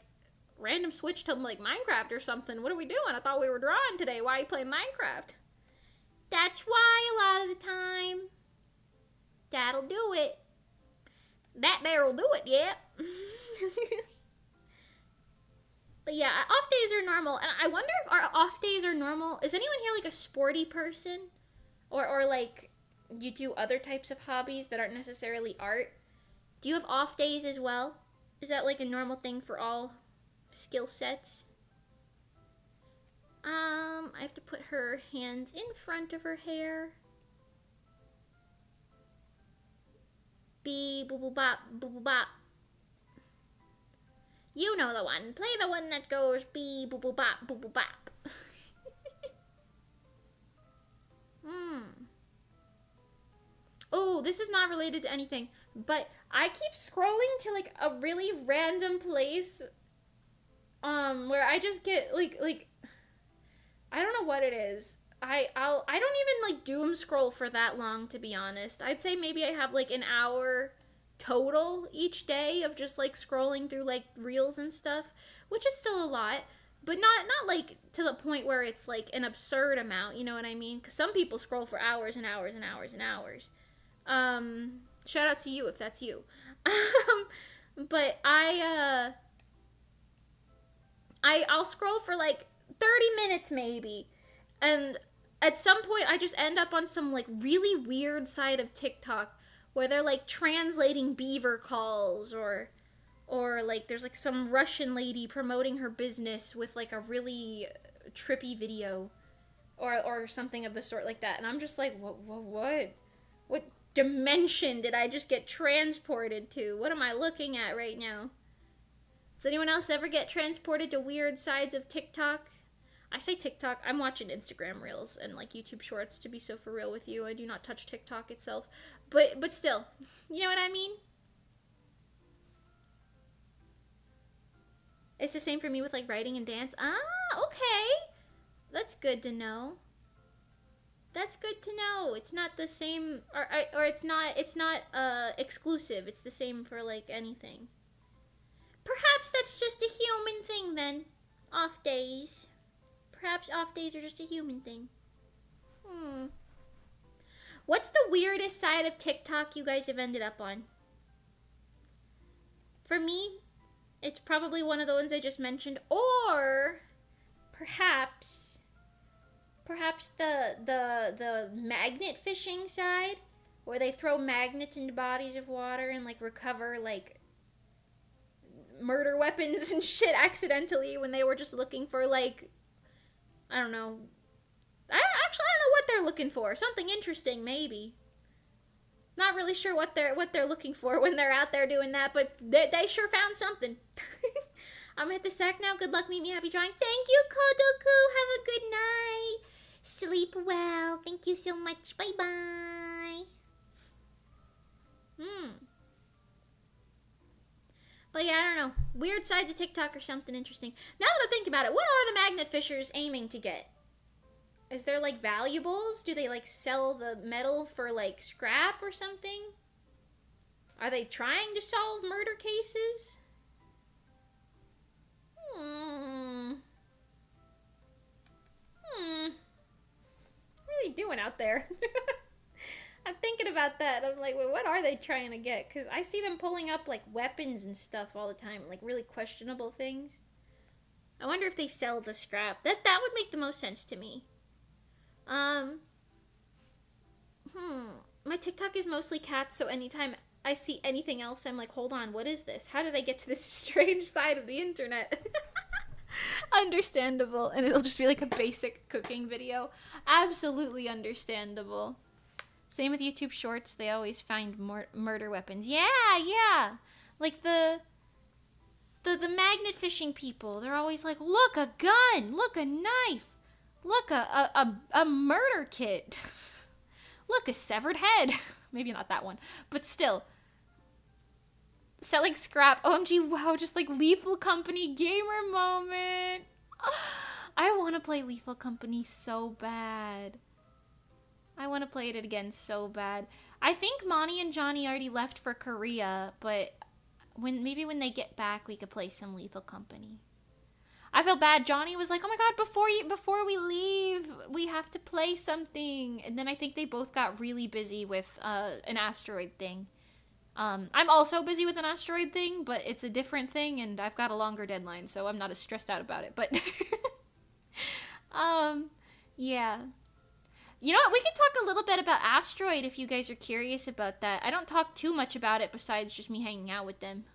random switch to, like, Minecraft or something. What are we doing? I thought we were drawing today. Why are you playing Minecraft? That's why a lot of the time. That'll do it. That there'll do it, yeah. But yeah, off days are normal. And I wonder if our off days are normal. Is anyone here, like, a sporty person? Or like, you do other types of hobbies that aren't necessarily art? Do you have off days as well? Is that, like, a normal thing for all skill sets? have to put her hands in front of her hair. Bee boo boo bop boo boo bop. You know the one. Play the one that goes bee boo boo bop boo boo bop. Oh, this is not related to anything, but I keep scrolling to like a really random place where I just get like I don't know what it is. I don't even like doom scroll for that long, to be honest. I'd say maybe I have like an hour total each day of just like scrolling through like reels and stuff, which is still a lot, but not like to the point where it's like an absurd amount, you know what I mean? Because some people scroll for hours and hours and hours and hours. Shout out to you if that's you. But I'll scroll for like 30 minutes maybe, and at some point I just end up on some like really weird side of TikTok where they're like translating beaver calls, or like there's like some Russian lady promoting her business with like a really trippy video or something of the sort like that, and I'm just like, what dimension did I just get transported to? What am I looking at right now? Does anyone else ever get transported to weird sides of TikTok? I say TikTok, I'm watching Instagram Reels and like YouTube Shorts, to be so for real with you. I do not touch TikTok itself. But still, you know what I mean? It's the same for me with like writing and dance. Ah, okay. That's good to know. That's good to know. It's not the same, or it's not exclusive. It's the same for like anything. Perhaps that's just a human thing then. Off days. Perhaps off days are just a human thing. What's the weirdest side of TikTok you guys have ended up on? For me, it's probably one of the ones I just mentioned, or perhaps the magnet fishing side, where they throw magnets into bodies of water and like recover like murder weapons and shit accidentally when they were just looking for like, I don't know. I don't know what they're looking for. Something interesting, maybe. Not really sure what they're looking for when they're out there doing that, but they sure found something. I'm gonna hit the sack now. Good luck, meet me, happy drawing. Thank you, Kodoku. Have a good night. Sleep well. Thank you so much. Bye-bye. But yeah, I don't know. Weird sides of TikTok or something interesting. Now that I think about it, what are the magnet fishers aiming to get? Is there like valuables? Do they like sell the metal for like scrap or something? Are they trying to solve murder cases? What are they doing out there? I'm thinking about that. I'm like, wait, what are they trying to get? Because I see them pulling up like weapons and stuff all the time, like really questionable things. I wonder if they sell the scrap. That would make the most sense to me. My TikTok is mostly cats, so anytime I see anything else, I'm like, hold on, what is this? How did I get to this strange side of the internet? Understandable. And it'll just be like a basic cooking video. Absolutely understandable. Same with YouTube Shorts. They always find more murder weapons. Yeah. Like the magnet fishing people. They're always like, look, a gun. Look, a knife. Look, a murder kit. Look, a severed head. Maybe not that one, but still. Selling scrap. OMG, wow, just like Lethal Company gamer moment. I want to play Lethal Company so bad. I want to play it again so bad. I think Monty and Johnny already left for Korea, but maybe when they get back, we could play some Lethal Company. I feel bad. Johnny was like, "Oh my god, before we leave, we have to play something." And then I think they both got really busy with an asteroid thing. I'm also busy with an asteroid thing, but it's a different thing, and I've got a longer deadline, so I'm not as stressed out about it. But yeah. You know what? We could talk a little bit about Asteroid if you guys are curious about that. I don't talk too much about it besides just me hanging out with them.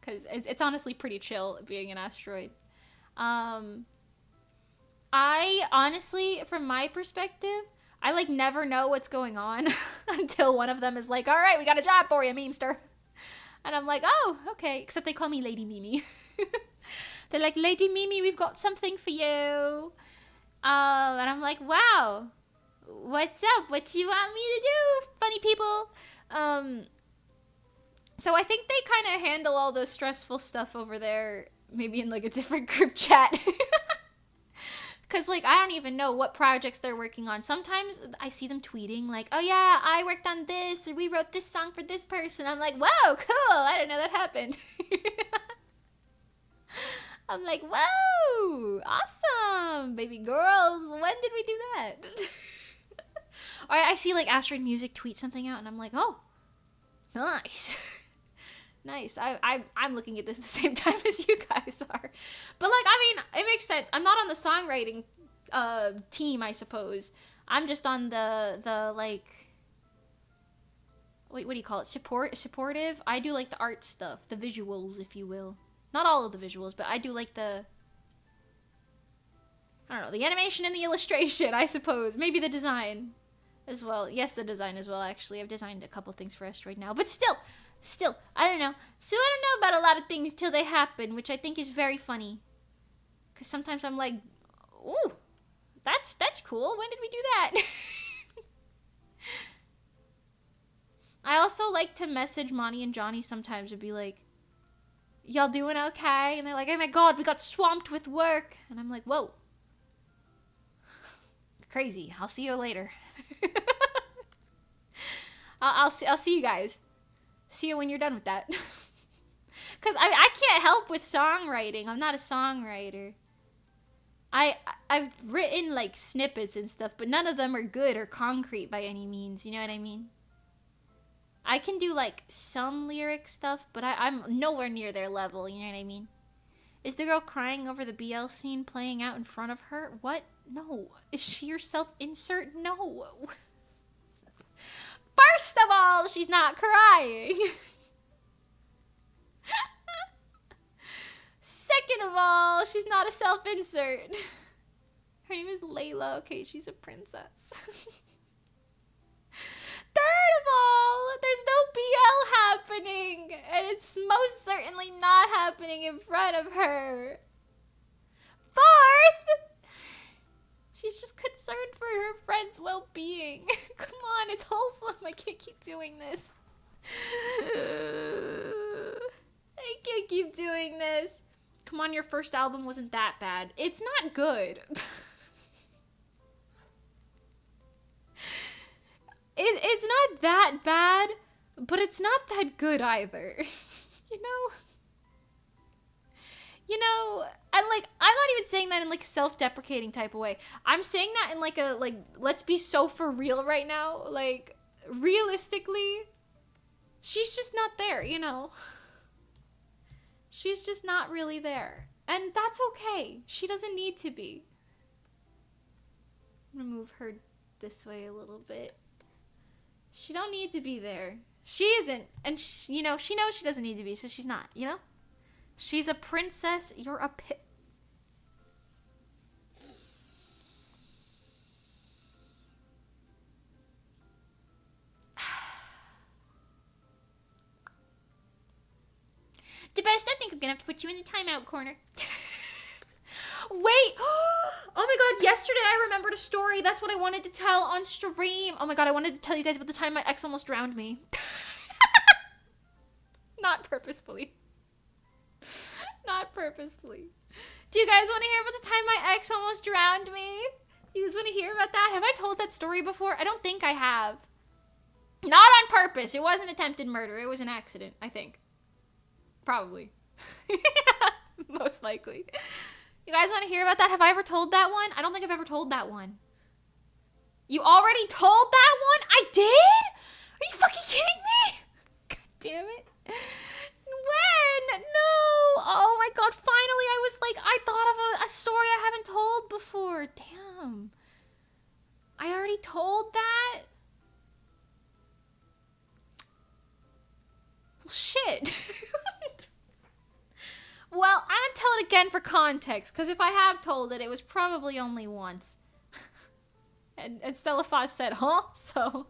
Because it's honestly pretty chill being an Asteroid. I I honestly, from my perspective, I like never know what's going on until one of them is like, all right, we got a job for you, memester. And I'm like, oh, okay. Except they call me Lady Mimi. They're like, Lady Mimi, we've got something for you. And I'm like, wow, what's up? What you want me to do, funny people? So I think they kind of handle all the stressful stuff over there, maybe in like a different group chat. Because, like, I don't even know what projects they're working on. Sometimes I see them tweeting, like, oh, yeah, I worked on this, or we wrote this song for this person. I'm like, whoa, cool. I didn't know that happened. I'm like, whoa, awesome. Baby girls, when did we do that? Or I see, like, Asteroid Music tweet something out, and I'm like, oh, nice. Nice. I'm looking at this at the same time as you guys are. But, like, I mean, it makes sense. I'm not on the songwriting team, I suppose. I'm just on the like, wait, what do you call it? Supportive? I do, like, the art stuff. The visuals, if you will. Not all of the visuals, but I do, like, I don't know, the animation and the illustration, I suppose. Maybe the design as well. Yes, the design as well, actually. I've designed a couple things for Asteroid now. But still, I don't know. So I don't know about a lot of things till they happen, which I think is very funny. Because sometimes I'm like, ooh, that's cool. When did we do that? I also like to message Monty and Johnny sometimes and be like, y'all doing okay? And they're like, oh my god, we got swamped with work. And I'm like, whoa. Crazy. I'll see you later. I'll see you guys. See you when you're done with that. Because I can't help with songwriting. I'm not a songwriter. I've written, like, snippets and stuff, but none of them are good or concrete by any means. You know what I mean? I can do, like, some lyric stuff, but I'm nowhere near their level. You know what I mean? Is the girl crying over the BL scene playing out in front of her? What? No. Is she your self-insert? No. First of all, she's not crying. Second of all, she's not a self-insert. Her name is Layla. Okay, she's a princess. Third of all, there's no BL happening. And it's most certainly not happening in front of her. Fourth, she's just concerned for her friend's well-being. Come on, it's wholesome. I can't keep doing this. I can't keep doing this. Come on, your first album wasn't that bad. It's not good. It's not that bad, but it's not that good either. You know, and, like, I'm not even saying that in, like, a self-deprecating type of way. I'm saying that in, like, let's be so for real right now. Like, realistically, she's just not there, you know? She's just not really there. And that's okay. She doesn't need to be. I'm gonna move her this way a little bit. She don't need to be there. She isn't. And, she knows she doesn't need to be, so she's not, you know? She's a princess. You're a DeBest, I think I'm gonna have to put you in the timeout corner. Wait! Oh my god, yesterday I remembered a story. That's what I wanted to tell on stream. Oh my god, I wanted to tell you guys about the time my ex almost drowned me. Not purposefully. Not purposefully. Do you guys want to hear about the time my ex almost drowned me? You guys want to hear about that? Have I told that story before? I don't think I have. Not on purpose. It wasn't attempted murder. It was an accident, I think. Probably. Most likely. You guys want to hear about that? Have I ever told that one? I don't think I've ever told that one. You already told that one? I did? Are you fucking kidding me? God damn it. When? No. Oh my god, finally I was like, I thought of a story I haven't told before. Damn. I already told that? Well, shit. Well, I'm gonna tell it again for context, because if I have told it, it was probably only once. And Stella Foss said, huh? So,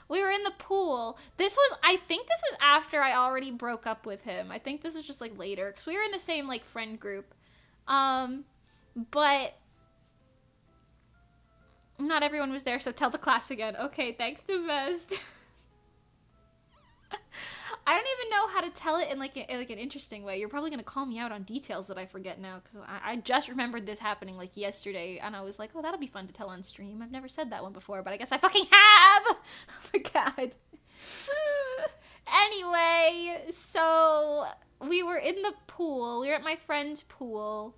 we were in the pool. I think this was after I already broke up with him. I think this was just, like, later, because we were in the same, like, friend group. But not everyone was there, so tell the class again. Okay, thanks to Vest. I don't even know how to tell it in like an interesting way. You're probably gonna call me out on details that I forget now, because I just remembered this happening like yesterday, and I was like, oh, that'll be fun to tell on stream. I've never said that one before, but I guess I fucking have. Oh my god. Anyway, so we were in the pool. We were at my friend's pool.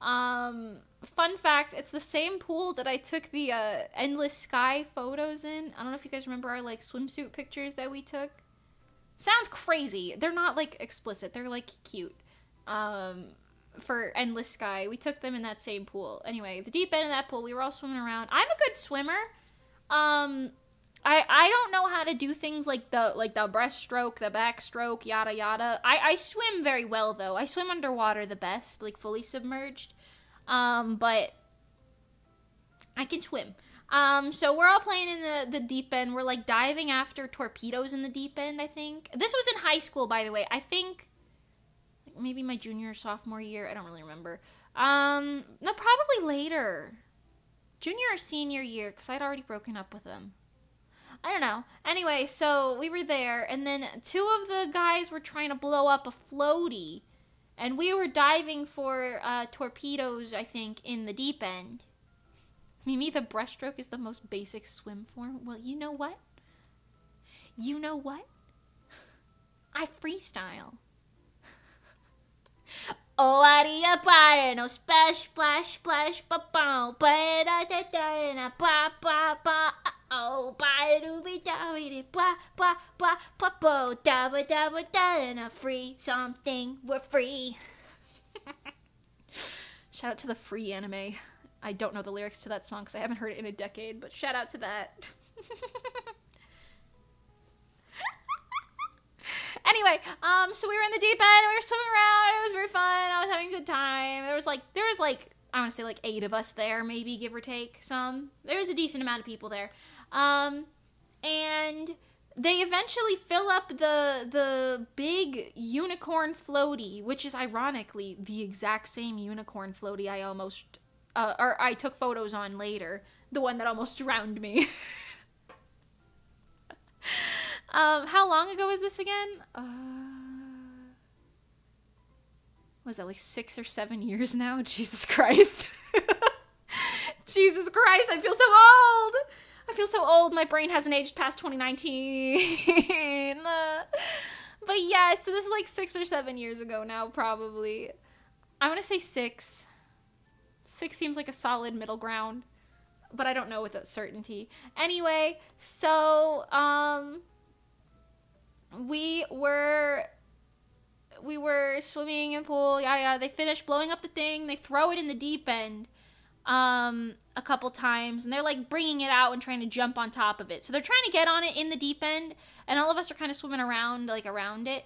Fun fact, it's the same pool that I took the endless sky photos in. I don't know if you guys remember our like swimsuit pictures that we took. Sounds crazy. They're not like explicit. They're like cute. For endless sky, we took them in that same pool. Anyway, the deep end of that pool, we were all swimming around. I'm a good swimmer. I don't know how to do things like the breaststroke, the backstroke, yada yada. I swim very well though. I swim underwater the best, like fully submerged. But I can swim. So we're all playing in the deep end. We're like diving after torpedoes in the deep end, I think. This was in high school, by the way. I think maybe my junior or sophomore year. I don't really remember. No, probably later. Junior or senior year, because I'd already broken up with them. I don't know. Anyway, so we were there, and then two of the guys were trying to blow up a floaty, and we were diving for torpedoes, I think, in the deep end. Mimi, the breaststroke is the most basic swim form. Well, you know what? You know what? I freestyle. Oh, aria pare, no splash, splash, splash, pa pa, pa da da da na pa pa pa. Oh, pa do be da be pa pa pa pa po da ba da na free something. We're free. Shout out to the Free anime. I don't know the lyrics to that song because I haven't heard it in a decade, but shout out to that. Anyway, so we were in the deep end, we were swimming around, it was very fun, I was having a good time. There was like, I want to say like 8 of us there, maybe, give or take some. There was a decent amount of people there. And they eventually fill up the big unicorn floaty, which is ironically the exact same unicorn floaty I almost, or I took photos on later. The one that almost drowned me. How long ago was this again? Was that like 6 or 7 years now? Jesus Christ. Jesus Christ, I feel so old. I feel so old. My brain hasn't aged past 2019. But yeah, so this is like 6 or 7 years ago now, probably. I'm gonna say 6. 6 seems like a solid middle ground, but I don't know with certainty. Anyway, so, we were swimming in the pool, yada yada. They finish blowing up the thing. They throw it in the deep end a couple times, and they're like bringing it out and trying to jump on top of it. So they're trying to get on it in the deep end, and all of us are kind of swimming around like around it.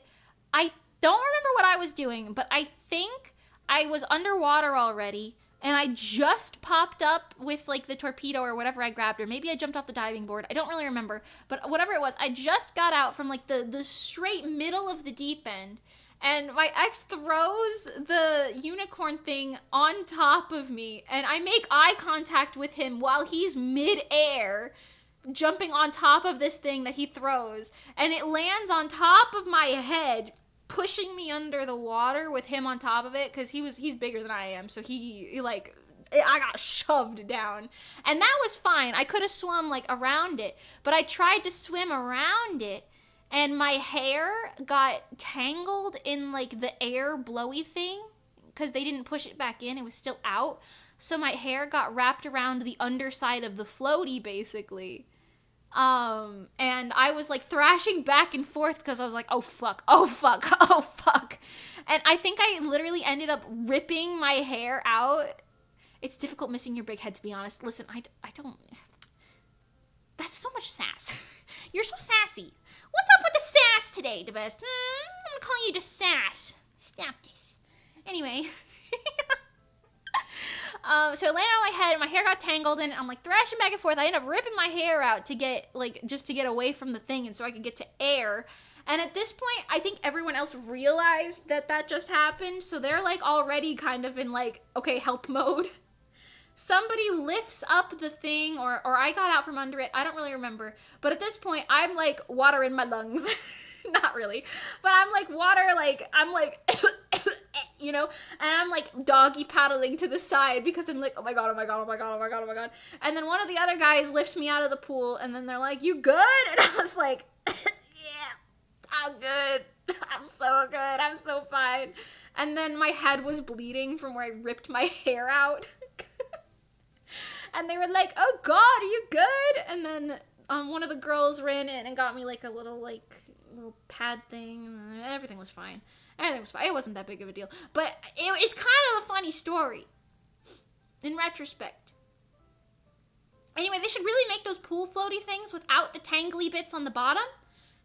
I don't remember what I was doing, but I think I was underwater already, and I just popped up with like the torpedo or whatever I grabbed, or maybe I jumped off the diving board. I don't really remember, but whatever it was, I just got out from like the straight middle of the deep end, and my ex throws the unicorn thing on top of me, and I make eye contact with him while he's mid-air, jumping on top of this thing that he throws, and it lands on top of my head, pushing me under the water with him on top of it, because he's bigger than I am, so he like, I got shoved down. And that was fine. I could have swum like around it, but I tried to swim around it, and my hair got tangled in like the air blowy thing, because they didn't push it back in, it was still out. So my hair got wrapped around the underside of the floaty, basically. And I was like thrashing back and forth because I was like, oh fuck, oh fuck, oh fuck. And I think I literally ended up ripping my hair out. It's difficult missing your big head, to be honest. Listen, I don't, that's so much sass. You're so sassy. What's up with the sass today, DeBest? I'm gonna call you just sass. Stop this. Anyway. So it landed on my head, and my hair got tangled, and I'm like thrashing back and forth. I ended up ripping my hair out to get, like, just to get away from the thing and so I could get to air. And at this point, I think everyone else realized that that just happened, so they're, like, already kind of in, like, okay, help mode. Somebody lifts up the thing, or I got out from under it. I don't really remember. But at this point, I'm, like, water in my lungs. Not really. But I'm, like, water, like, I'm, like... you know, and I'm like doggy paddling to the side because I'm like, oh my god, oh my god, oh my god, oh my god, oh my god. And then one of the other guys lifts me out of the pool, and then they're like, you good? And I was like, yeah, I'm good. I'm so good. I'm so fine. And then my head was bleeding from where I ripped my hair out. And they were like, oh god, are you good? And then one of the girls ran in and got me like a little pad thing, and everything was fine. Everything was fine. It wasn't that big of a deal. But it's kind of a funny story. In retrospect. Anyway, they should really make those pool floaty things without the tangly bits on the bottom.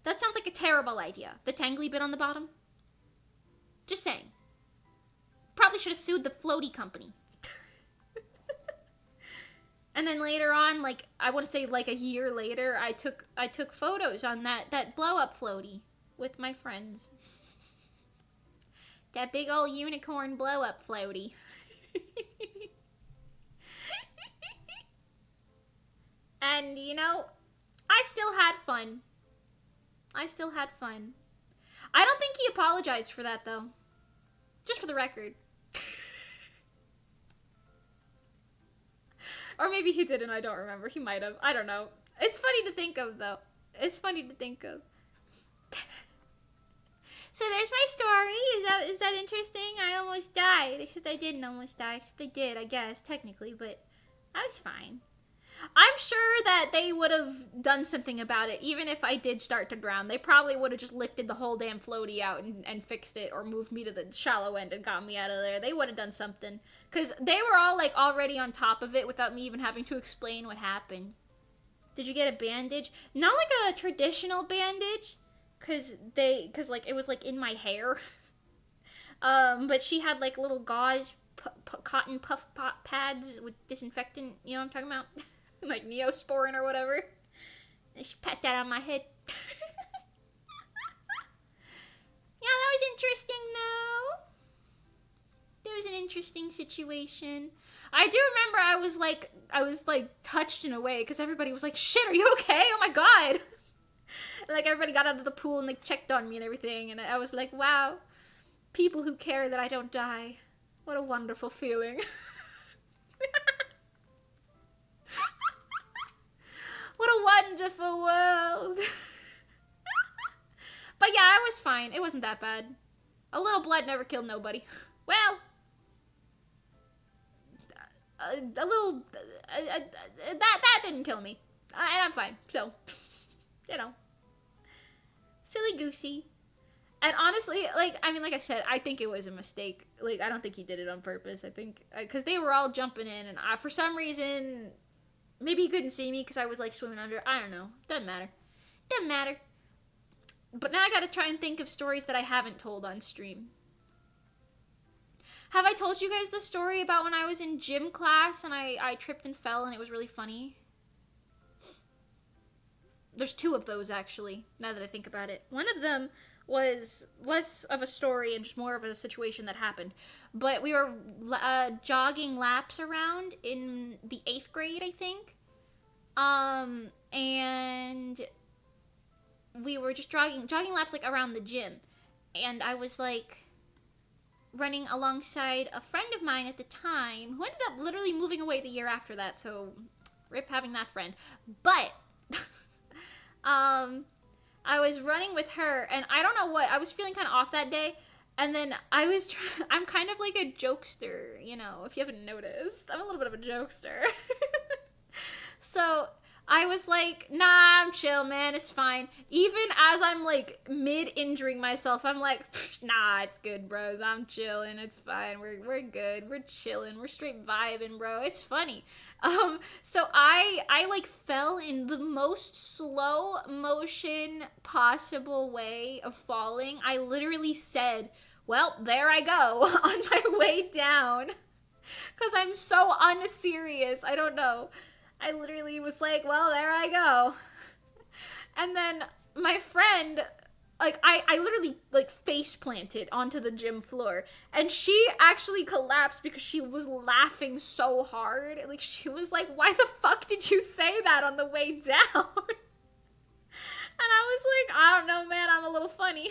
That sounds like a terrible idea. The tangly bit on the bottom. Just saying. Probably should have sued the floaty company. And then later on, like, I want to say like a year later, I took photos on that blow-up floaty with my friends. That big old unicorn blow-up floaty. And, you know, I still had fun. I don't think he apologized for that, though. Just for the record. Or maybe he didn't, I don't remember. He might have. I don't know. It's funny to think of, though. It's funny to think of. So there's my story. Is that interesting? I almost died. Except I didn't almost die. Except I did, I guess, technically. But I was fine. I'm sure that they would have done something about it. Even if I did start to drown, they probably would have just lifted the whole damn floaty out and fixed it. Or moved me to the shallow end and got me out of there. They would have done something. Because they were all, like, already on top of it without me even having to explain what happened. Did you get a bandage? Not like a traditional bandage. Cause like it was like in my hair, but she had like little gauze cotton puff pads with disinfectant. You know what I'm talking about? Like Neosporin or whatever. And she pat that on my head. Yeah, that was interesting though. There was an interesting situation. I do remember I was like touched in a way because everybody was like, "Shit, are you okay? Oh my god." And, like, everybody got out of the pool and, like, checked on me and everything. And I was like, wow, people who care that I don't die. What a wonderful feeling. What a wonderful world. But yeah, I was fine. It wasn't that bad. A little blood never killed nobody. Well, that didn't kill me. And I'm fine. So, you know. Silly goosey. And honestly, like, I mean, like I said, I think it was a mistake. Like, I don't think he did it on purpose. I think, because they were all jumping in, and for some reason, maybe he couldn't see me because I was, like, swimming under. I don't know. Doesn't matter. But now I gotta try and think of stories that I haven't told on stream. Have I told you guys the story about when I was in gym class and I tripped and fell and it was really funny? There's two of those, actually, now that I think about it. One of them was less of a story and just more of a situation that happened. But we were jogging laps around in the 8th grade, I think. And we were just jogging laps, like, around the gym. And I was, like, running alongside a friend of mine at the time who ended up literally moving away the year after that, so rip having that friend. But... I was running with her, and I don't know what, I was feeling kind of off that day, and then I'm kind of like a jokester, you know, if you haven't noticed. I'm a little bit of a jokester. So, I was like, nah, I'm chill, man, it's fine. Even as I'm, like, mid-injuring myself, I'm like, nah, it's good, bros, I'm chilling, it's fine, we're good, we're chilling, we're straight vibing, bro, it's funny. So I like fell in the most slow motion possible way of falling. I literally said, well, there I go on my way down. Because I'm so unserious. I don't know. I literally was like, well, there I go. And then my friend, like, I literally, like, face planted onto the gym floor. And she actually collapsed because she was laughing so hard. Like, she was like, why the fuck did you say that on the way down? And I was like, I don't know, man, I'm a little funny.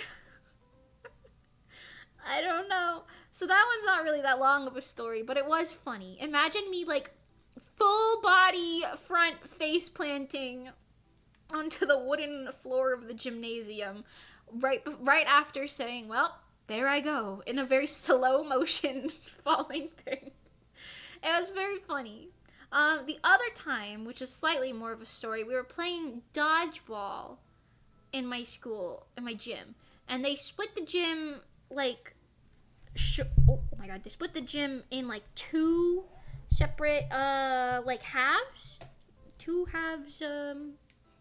I don't know. So that one's not really that long of a story, but it was funny. Imagine me, like, full body front face planting onto the wooden floor of the gymnasium right after saying, well, there I go, in a very slow motion falling thing. It was very funny. The other time, which is slightly more of a story, we were playing dodgeball in my school, in my gym. And they split the gym, like, oh my god, they split the gym in, like, two separate, like, halves. Two halves,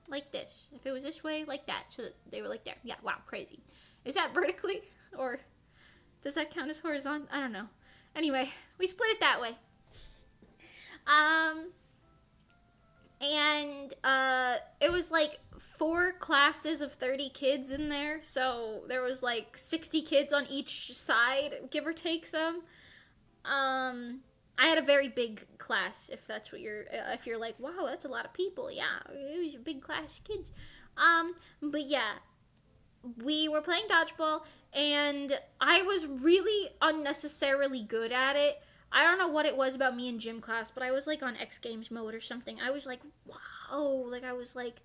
like this. If it was this way, like that. So that they were, like, there. Yeah, wow, crazy. Is that vertically? Or does that count as horizontal? I don't know. Anyway, we split it that way. And it was like 4 classes of 30 kids in there, so there was like 60 kids on each side, give or take some. I had a very big class, if that's what if you're like, wow, that's a lot of people. Yeah, it was a big class of kids. But yeah, we were playing dodgeball, and I was really unnecessarily good at it. I don't know what it was about me in gym class, but I was like on X Games mode or something. I was like, wow, like I was like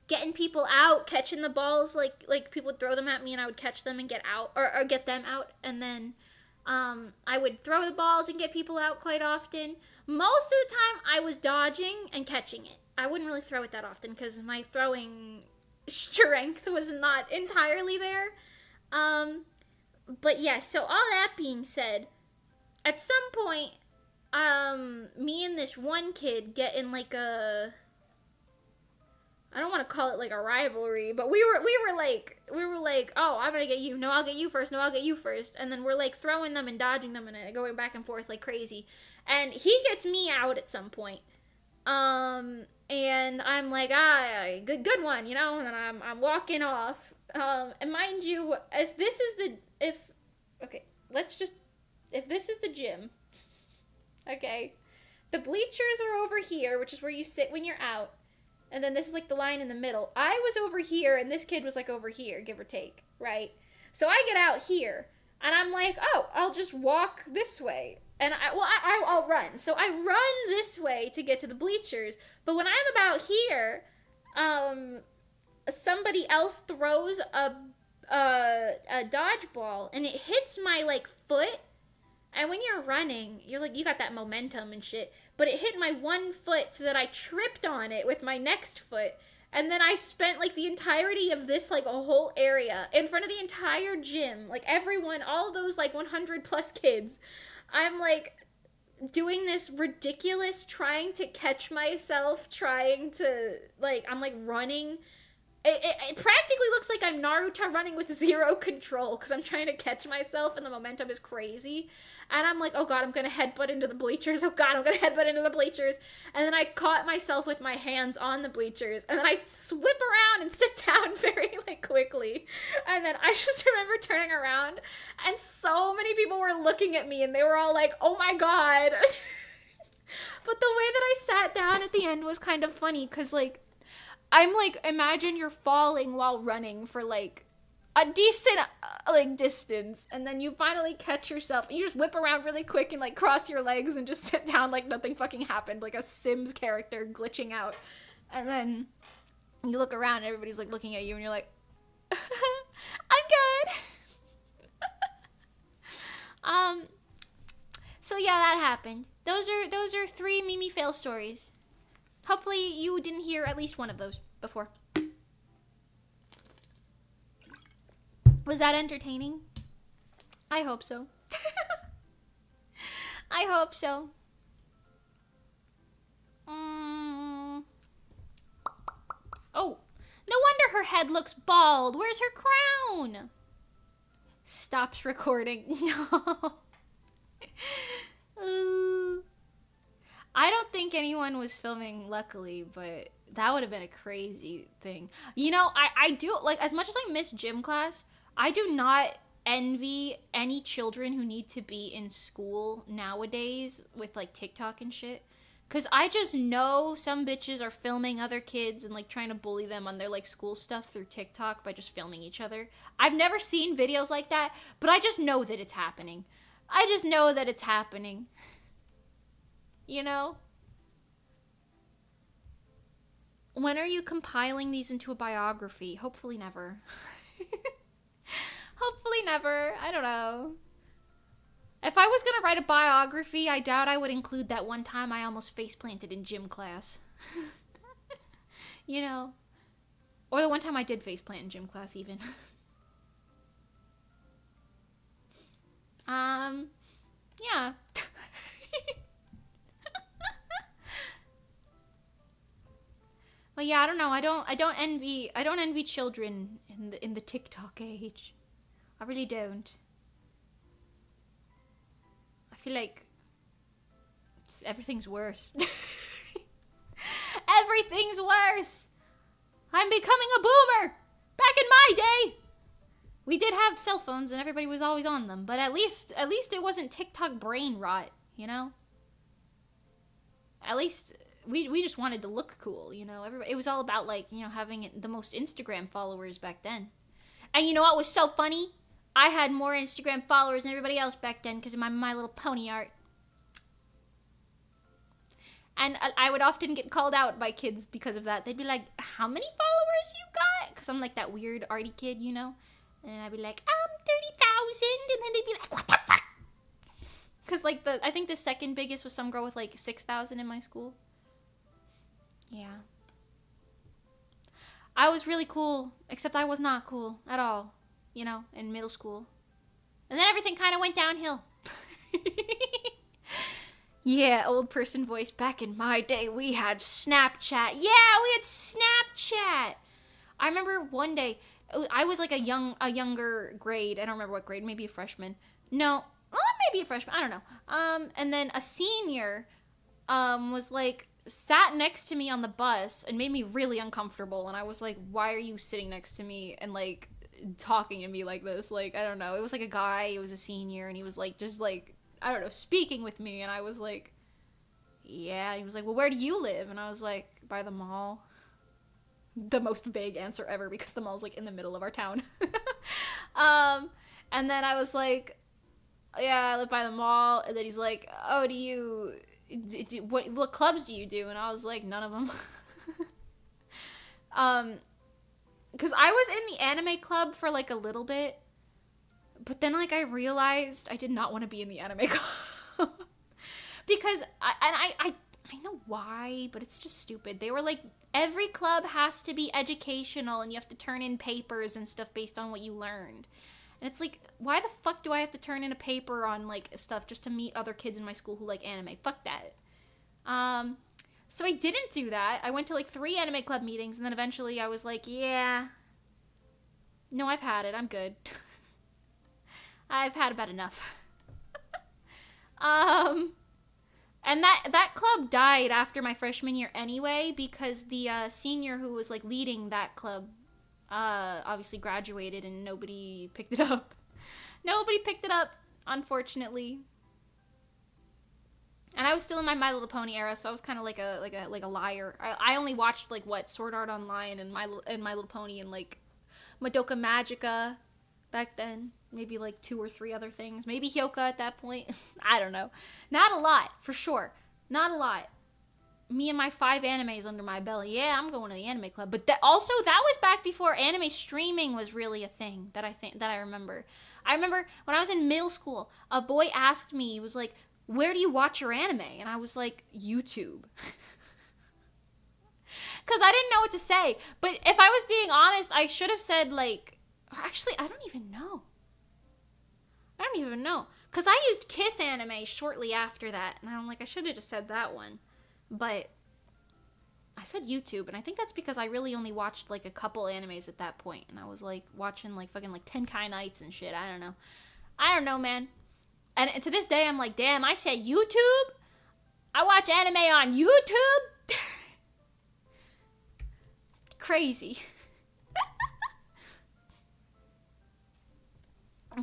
getting people out, catching the balls, like people would throw them at me and I would catch them and get out, or get them out, and then I would throw the balls and get people out quite often. Most of the time I was dodging and catching it. I wouldn't really throw it that often because my throwing strength was not entirely there. But yeah, so all that being said, at some point, me and this one kid get in like a, I don't want to call it like a rivalry, but we were like, oh, I'm gonna get you. No, I'll get you first. No, I'll get you first. And then we're like throwing them and dodging them and going back and forth like crazy. And he gets me out at some point. And I'm like, good one, you know. And then I'm walking off. And mind you, if this is the gym, okay, the bleachers are over here, which is where you sit when you're out, and then this is like the line in the middle. I was over here, and this kid was like over here, give or take, right? So I get out here, and I'm like, oh, I'll just walk this way, and I'll run. So I run this way to get to the bleachers, but when I'm about here, somebody else throws a dodgeball, and it hits my like foot. And when you're running, you're like, you got that momentum and shit. But it hit my one foot so that I tripped on it with my next foot. And then I spent like the entirety of this, like a whole area in front of the entire gym. Like everyone, all those like 100 plus kids. I'm like doing this ridiculous, trying to catch myself, trying to like, I'm like running. It practically looks like I'm Naruto running with zero control because I'm trying to catch myself and the momentum is crazy. And I'm like, oh god, I'm going to headbutt into the bleachers. Oh god, I'm going to headbutt into the bleachers. And then I caught myself with my hands on the bleachers. And then I whip around and sit down very like quickly. And then I just remember turning around and so many people were looking at me and they were all like, oh my god. But the way that I sat down at the end was kind of funny because like, I'm like, imagine you're falling while running for like a decent like distance, and then you finally catch yourself and you just whip around really quick and like cross your legs and just sit down like nothing fucking happened, like a Sims character glitching out. And then you look around and everybody's like looking at you and you're like, I'm good. So yeah, that happened. Those are 3 Mimi fail stories. Hopefully you didn't hear at least one of those before. Was that entertaining? I hope so. I hope so. Oh, no wonder her head looks bald. Where's her crown? stops recording. No. Ooh. I don't think anyone was filming, luckily, but that would have been a crazy thing. You know, I do, like, as much as I miss gym class, I do not envy any children who need to be in school nowadays with, like, TikTok and shit. Because I just know some bitches are filming other kids and, like, trying to bully them on their, like, school stuff through TikTok by just filming each other. I've never seen videos like that, but I just know that it's happening. I just know that it's happening. You know? When are you compiling these into a biography? Hopefully never. Hopefully never. I don't know. If I was gonna write a biography, I doubt I would include that one time I almost face planted in gym class. You know? Or the one time I did face plant in gym class, even. Yeah. But yeah, I don't know. I don't envy children in the TikTok age. I really don't. I feel like everything's worse. Everything's worse. I'm becoming a boomer. Back in my day, we did have cell phones and everybody was always on them, but at least it wasn't TikTok brain rot, you know? At least we just wanted to look cool, you know? It was all about, like, you know, having the most Instagram followers back then. And you know what was so funny? I had more Instagram followers than everybody else back then because of my Little Pony art. And I would often get called out by kids because of that. They'd be like, how many followers you got? Because I'm like that weird arty kid, you know? And I'd be like, 30,000. And then they'd be like, what the fuck? Because, like, I think the second biggest was some girl with, like, 6,000 in my school. Yeah. I was really cool, except I was not cool at all, you know, in middle school. And then everything kind of went downhill. Yeah, old person voice. Back in my day, we had Snapchat. Yeah, we had Snapchat. I remember one day, I was like a younger grade. I don't remember what grade, maybe a freshman. No, well, maybe a freshman. I don't know. And then a senior, was like, sat next to me on the bus and made me really uncomfortable. And I was like, why are you sitting next to me and, like, talking to me like this? Like, I don't know. It was like a guy, it was a senior, and he was like, just like, I don't know, speaking with me. And I was like, yeah. He was like, well, where do you live? And I was like, by the mall. The most vague answer ever because the mall's, like, in the middle of our town. And then I was like, yeah, I live by the mall. And then he's like, oh, what clubs do you do? And I was like, none of them. Because I was in the anime club for, like, a little bit. But then, like, I realized I did not want to be in the anime club. Because, I know why, but it's just stupid. They were like, every club has to be educational and you have to turn in papers and stuff based on what you learned. And it's like, why the fuck do I have to turn in a paper on, like, stuff just to meet other kids in my school who like anime? Fuck that. So I didn't do that. I went to, like, 3 anime club meetings, and then eventually I was like, yeah. No, I've had it. I'm good. I've had about enough. And that club died after my freshman year anyway, because the senior who was, like, leading that club obviously graduated and nobody picked it up. Nobody picked it up, unfortunately. And I was still in my Little Pony era, so I was kind of like a liar. I only watched, like, what, Sword Art Online and My Little Pony and, like, Madoka Magica back then. Maybe, like, 2 or 3 other things. Maybe Hyoka at that point. I don't know. Not a lot, for sure. Not a lot. Me and my 5 animes under my belt. Yeah, I'm going to the anime club. But that was back before anime streaming was really a thing that I remember. I remember when I was in middle school, a boy asked me, he was like, where do you watch your anime? And I was like, YouTube. Because I didn't know what to say. But if I was being honest, I should have said, like, or actually, I don't even know. Because I used Kiss Anime shortly after that. And I'm like, I should have just said that one. But I said YouTube, and I think that's because I really only watched like a couple animes at that point, and I was like watching like fucking like Tenkai Nights and shit. I don't know, man. And to this day, I'm like, damn, I said YouTube? I watch anime on YouTube? Crazy.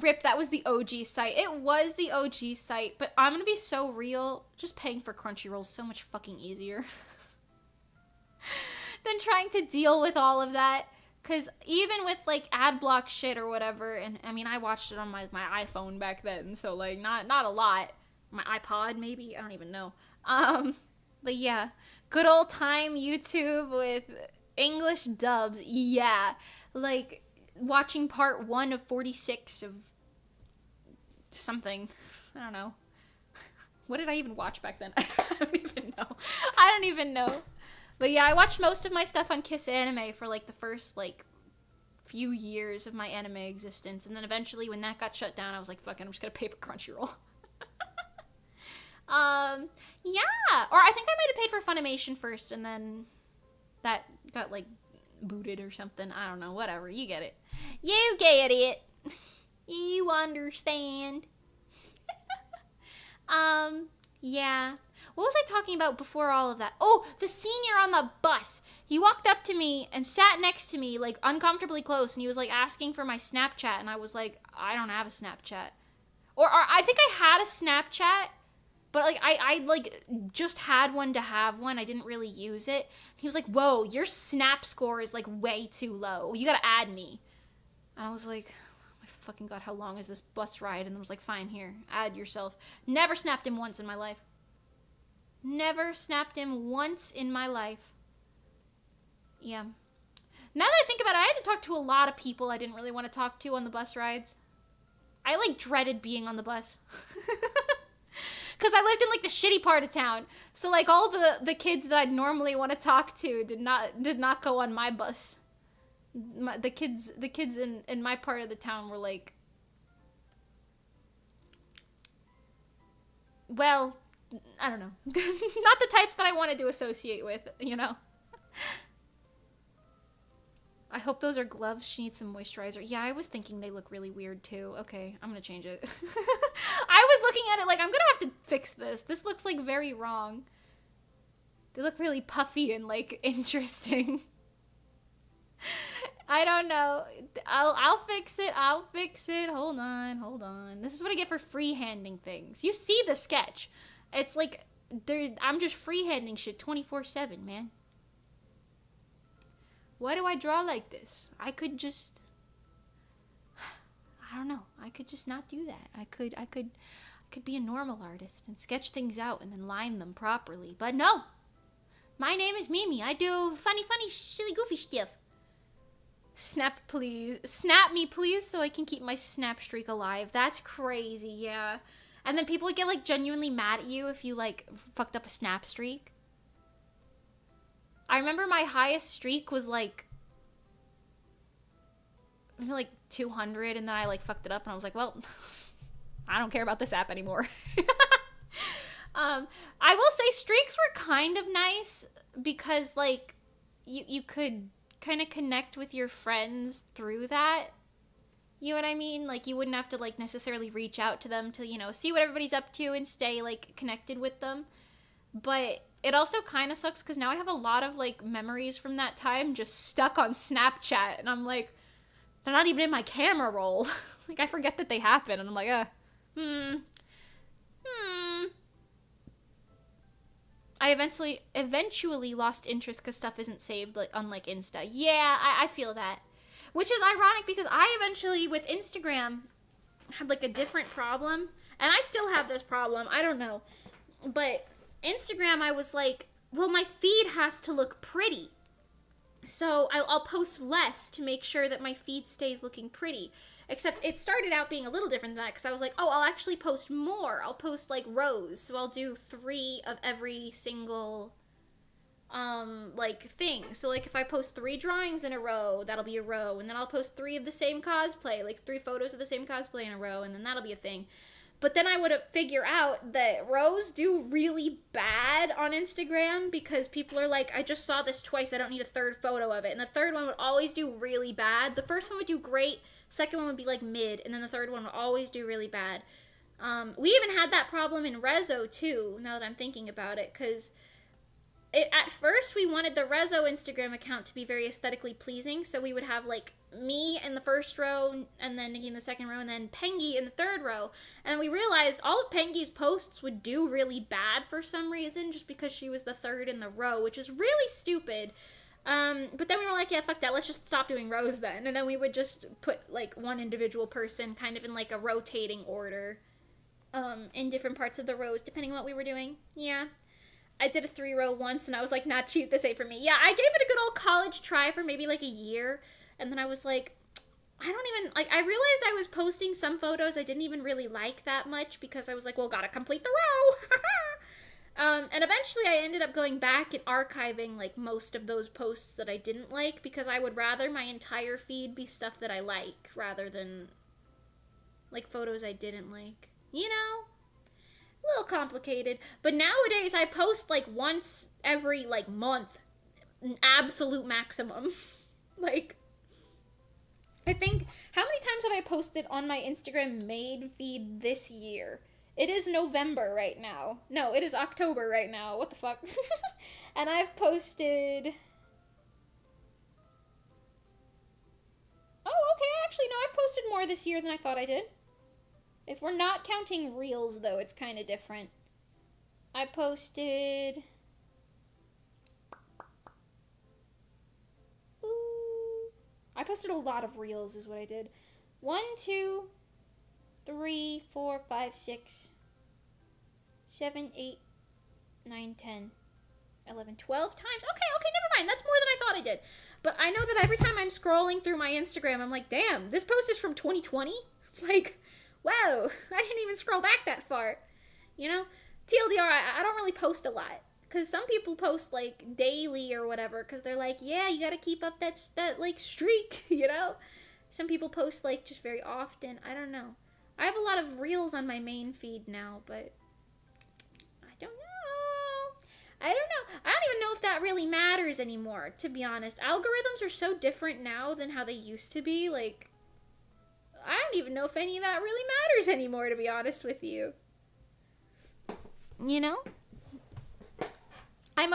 Rip, that was the OG site. It was the OG site, but I'm gonna be so real. Just paying for Crunchyroll is so much fucking easier than trying to deal with all of that. Because even with, like, ad block shit or whatever, and, I mean, I watched it on my iPhone back then, so, like, not a lot. My iPod, maybe? I don't even know. But yeah. Good old time YouTube with English dubs. Yeah. Like, watching part 1 of 46 of something. I don't know. What did I even watch back then? I don't even know. But yeah, I watched most of my stuff on Kiss Anime for like the first like few years of my anime existence, and then eventually when that got shut down, I was like, fuck it, I'm just gonna pay for Crunchyroll. Yeah. Or I think I might have paid for Funimation first, and then that got like booted or something. I don't know, whatever. You get it. You get it. You understand. Yeah. What was I talking about before all of that? Oh, the senior on the bus. He walked up to me and sat next to me, like, uncomfortably close, and he was, like, asking for my Snapchat, and I was like, I don't have a Snapchat. Or I think I had a Snapchat, but, like, I like, just had one to have one. I didn't really use it. He was like, whoa, your Snap score is, like, way too low. You gotta add me. And I was like, oh my fucking god, how long is this bus ride? And I was like, fine, here, add yourself. Never snapped him once in my life. Never snapped him once in my life. Yeah. Now that I think about it, I had to talk to a lot of people I didn't really want to talk to on the bus rides. I, like, dreaded being on the bus. Because I lived in, like, the shitty part of town. So, like, all the kids that I'd normally want to talk to did not go on my bus. The kids in my part of the town were, like... Well... I don't know. Not the types that I wanted to associate with, you know? I hope those are gloves. She needs some moisturizer. Yeah, I was thinking they look really weird, too. Okay, I'm gonna change it. I was looking at it like, I'm gonna have to fix this. This looks, like, very wrong. They look really puffy and, like, interesting. I don't know. I'll fix it. I'll fix it. Hold on. This is what I get for freehanding things. You see the sketch. It's like, I'm just freehanding shit 24/7, man. Why do I draw like this? I could just... I don't know. I could just not do that. I could be a normal artist and sketch things out and then line them properly. But no! My name is Mimi. I do funny, silly, goofy stuff. Snap, please. Snap me, please, so I can keep my snap streak alive. That's crazy, yeah. And then people would get, like, genuinely mad at you if you, like, fucked up a snap streak. I remember my highest streak was, like 200, and then I, like, fucked it up, and I was like, well, I don't care about this app anymore. I will say streaks were kind of nice, because, like, you could kind of connect with your friends through that. You know what I mean? Like, you wouldn't have to, like, necessarily reach out to them to, you know, see what everybody's up to and stay, like, connected with them. But it also kind of sucks because now I have a lot of, like, memories from that time just stuck on Snapchat. And I'm like, they're not even in my camera roll. Like, I forget that they happen. And I'm like, I eventually lost interest because stuff isn't saved, like, unlike Insta. Yeah, I feel that. Which is ironic because I eventually, with Instagram, had, like, a different problem. And I still have this problem. I don't know. But Instagram, I was like, well, my feed has to look pretty. So I'll post less to make sure that my feed stays looking pretty. Except it started out being a little different than that because I was like, oh, I'll actually post more. I'll post, like, rows. So I'll do 3 of every single... like, thing. So, like, if I post 3 drawings in a row, that'll be a row, and then I'll post 3 of the same cosplay, like, 3 photos of the same cosplay in a row, and then that'll be a thing. But then I would figure out that rows do really bad on Instagram because people are like, I just saw this twice, I don't need a third photo of it. And the third one would always do really bad. The first one would do great, second one would be like mid, and then the third one would always do really bad. We even had that problem in Rezo too, now that I'm thinking about it, because at first we wanted the Rezo Instagram account to be very aesthetically pleasing, so we would have like me in the first row, and then Nikki in the second row, and then Pengi in the third row. And we realized all of Pengi's posts would do really bad for some reason, just because she was the third in the row, which is really stupid. But then we were like, yeah, fuck that, let's just stop doing rows then. And then we would just put like one individual person kind of in like a rotating order, in different parts of the rows, depending on what we were doing. Yeah. I did a 3-row once, and I was like, nah, cheat, this ain't for me. Yeah, I gave it a good old college try for maybe like a year, and then I was like, I don't even, like, I realized I was posting some photos I didn't even really like that much, because I was like, well, gotta complete the row. And eventually I ended up going back and archiving, like, most of those posts that I didn't like, because I would rather my entire feed be stuff that I like, rather than, like, photos I didn't like. You know? A little complicated. But nowadays I post, like, once every, like, month. An absolute maximum. Like, I think, how many times have I posted on my Instagram main feed this year? It is November right now. No, it is October right now. What the fuck? And I've posted... Oh, okay, actually, no, I've posted more this year than I thought I did. If we're not counting reels, though, it's kind of different. I posted... I posted a lot of reels is what I did. 1, 2, 3, 4, 5, 6, 7, 8, 9, 10, 11, 12 times. Okay, never mind. That's more than I thought I did. But I know that every time I'm scrolling through my Instagram, I'm like, damn, this post is from 2020? Like, whoa, I didn't even scroll back that far. You know? TLDR, I don't really post a lot. Because some people post, like, daily or whatever, because they're like, yeah, you gotta keep up that, like, streak, you know? Some people post, like, just very often. I don't know. I have a lot of reels on my main feed now, but I don't know. I don't know. I don't even know if that really matters anymore, to be honest. Algorithms are so different now than how they used to be. Like, I don't even know if any of that really matters anymore, to be honest with you. You know? I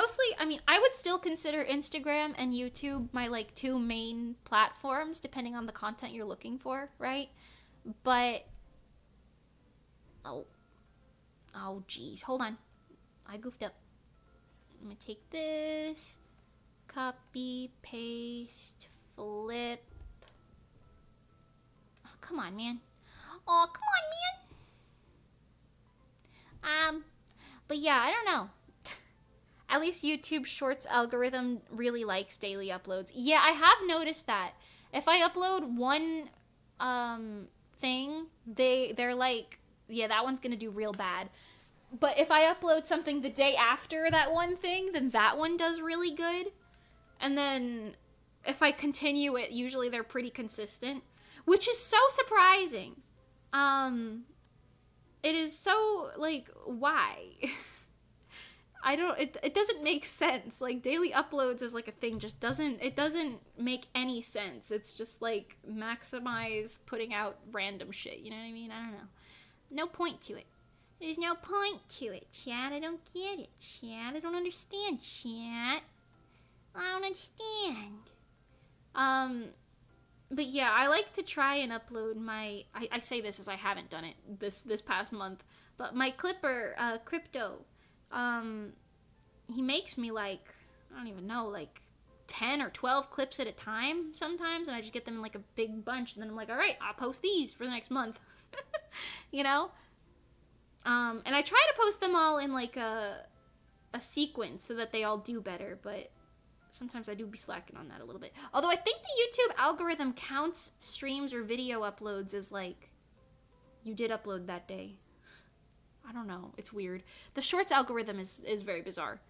would still consider Instagram and YouTube my, like, 2 main platforms, depending on the content you're looking for, right? But, oh, geez, hold on. I goofed up. I'm gonna take this, copy, paste, flip. Oh, come on, man. Oh, come on, man. But yeah, I don't know. At least YouTube Shorts algorithm really likes daily uploads. Yeah, I have noticed that. If I upload one thing, they're like, yeah, that one's gonna do real bad. But if I upload something the day after that one thing, then that one does really good. And then if I continue it, usually they're pretty consistent, which is so surprising. It is so, like, why? It doesn't make sense. Like, daily uploads as, like, a thing just doesn't make any sense. It's just, like, maximize putting out random shit, you know what I mean? I don't know. No point to it. There's no point to it, chat. I don't get it, chat. I don't understand, chat. I don't understand. But yeah, I like to try and upload my, I say this as I haven't done it this past month, but my clipper, Crypto, he makes me, like, I don't even know, like 10 or 12 clips at a time sometimes, and I just get them in, like, a big bunch, and then I'm like, all right, I'll post these for the next month. You know? And I try to post them all in, like, a sequence so that they all do better, but sometimes I do be slacking on that a little bit. Although I think the YouTube algorithm counts streams or video uploads as, like, you did upload that day. I don't know. It's weird. The Shorts algorithm is very bizarre.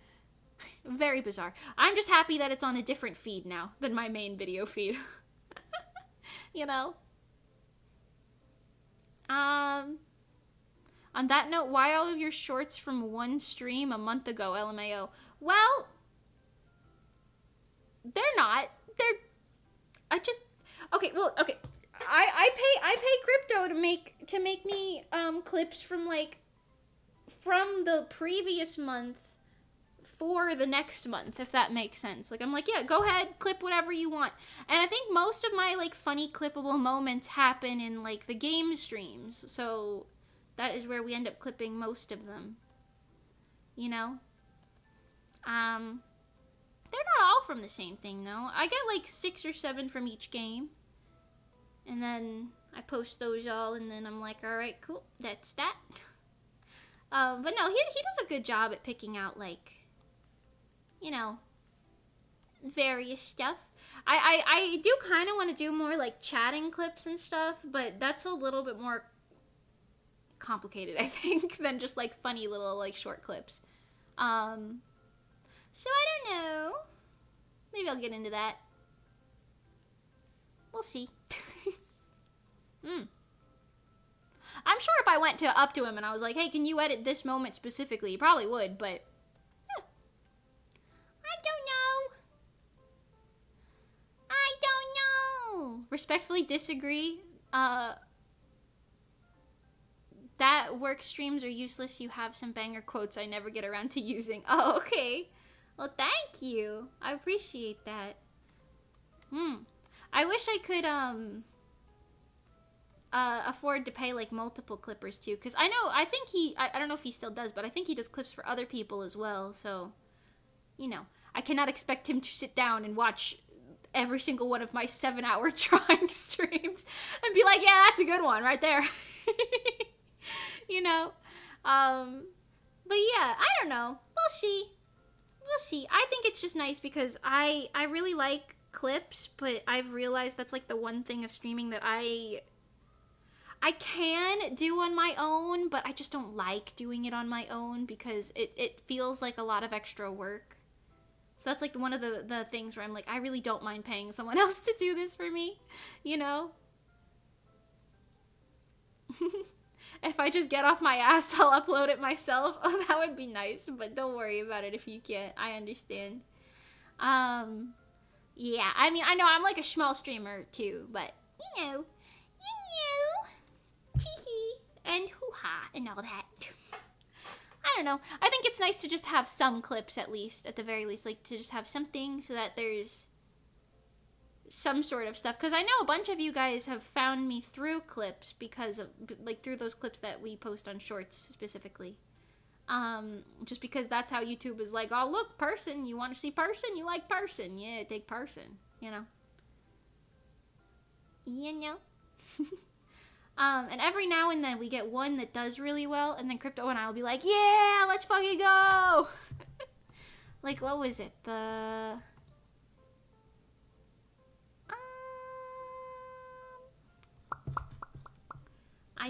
Very bizarre. I'm just happy that it's on a different feed now than my main video feed. You know? On that note, why all of your shorts from one stream a month ago, LMAO? Well, they're not. Okay, well, okay. I pay crypto to make me clips from the previous month for the next month, if that makes sense. Like, I'm like, yeah, go ahead, clip whatever you want. And I think most of my like funny clippable moments happen in like the game streams. So that is where we end up clipping most of them. You know? They're not all from the same thing, though. I get like 6 or 7 from each game. And then I post those all, and then I'm like, alright, cool, that's that. But no, he does a good job at picking out, like, you know, various stuff. I do kind of want to do more, like, chatting clips and stuff, but that's a little bit more complicated, I think, than just, like, funny little, like, short clips. So I don't know. Maybe I'll get into that. We'll see. I'm sure if I went up to him and I was like, hey, can you edit this moment specifically? He probably would, but I don't know. Respectfully disagree. That work streams are useless. You have some banger quotes I never get around to using. Oh, okay. Well, thank you. I appreciate that. I wish I could, afford to pay, like, multiple clippers, too. Because I think I don't know if he still does, but I think he does clips for other people as well. So, you know, I cannot expect him to sit down and watch every single one of my 7-hour drawing streams and be like, yeah, that's a good one right there. You know? But yeah, I don't know. We'll see. I think it's just nice because I really like clips, but I've realized that's like the one thing of streaming that I can do on my own, but I just don't like doing it on my own because it feels like a lot of extra work. So that's like one of the things where I'm like, I really don't mind paying someone else to do this for me, you know? If I just get off my ass, I'll upload it myself. Oh, that would be nice, but don't worry about it if you can't. I understand. Yeah, I mean, I know I'm like a small streamer too, but you know, hee and hoo-ha and all that. I don't know. I think it's nice to just have some clips at least, at the very least, like to just have something so that there's some sort of stuff. Because I know a bunch of you guys have found me through clips because of, like, through those clips that we post on shorts specifically. Just because that's how YouTube is like, oh, look, person, you want to see person? You like person. Yeah, take person, you know? You know? And every now and then we get one that does really well, and then Crypto and I will be like, yeah, let's fucking go! Like, what was it? I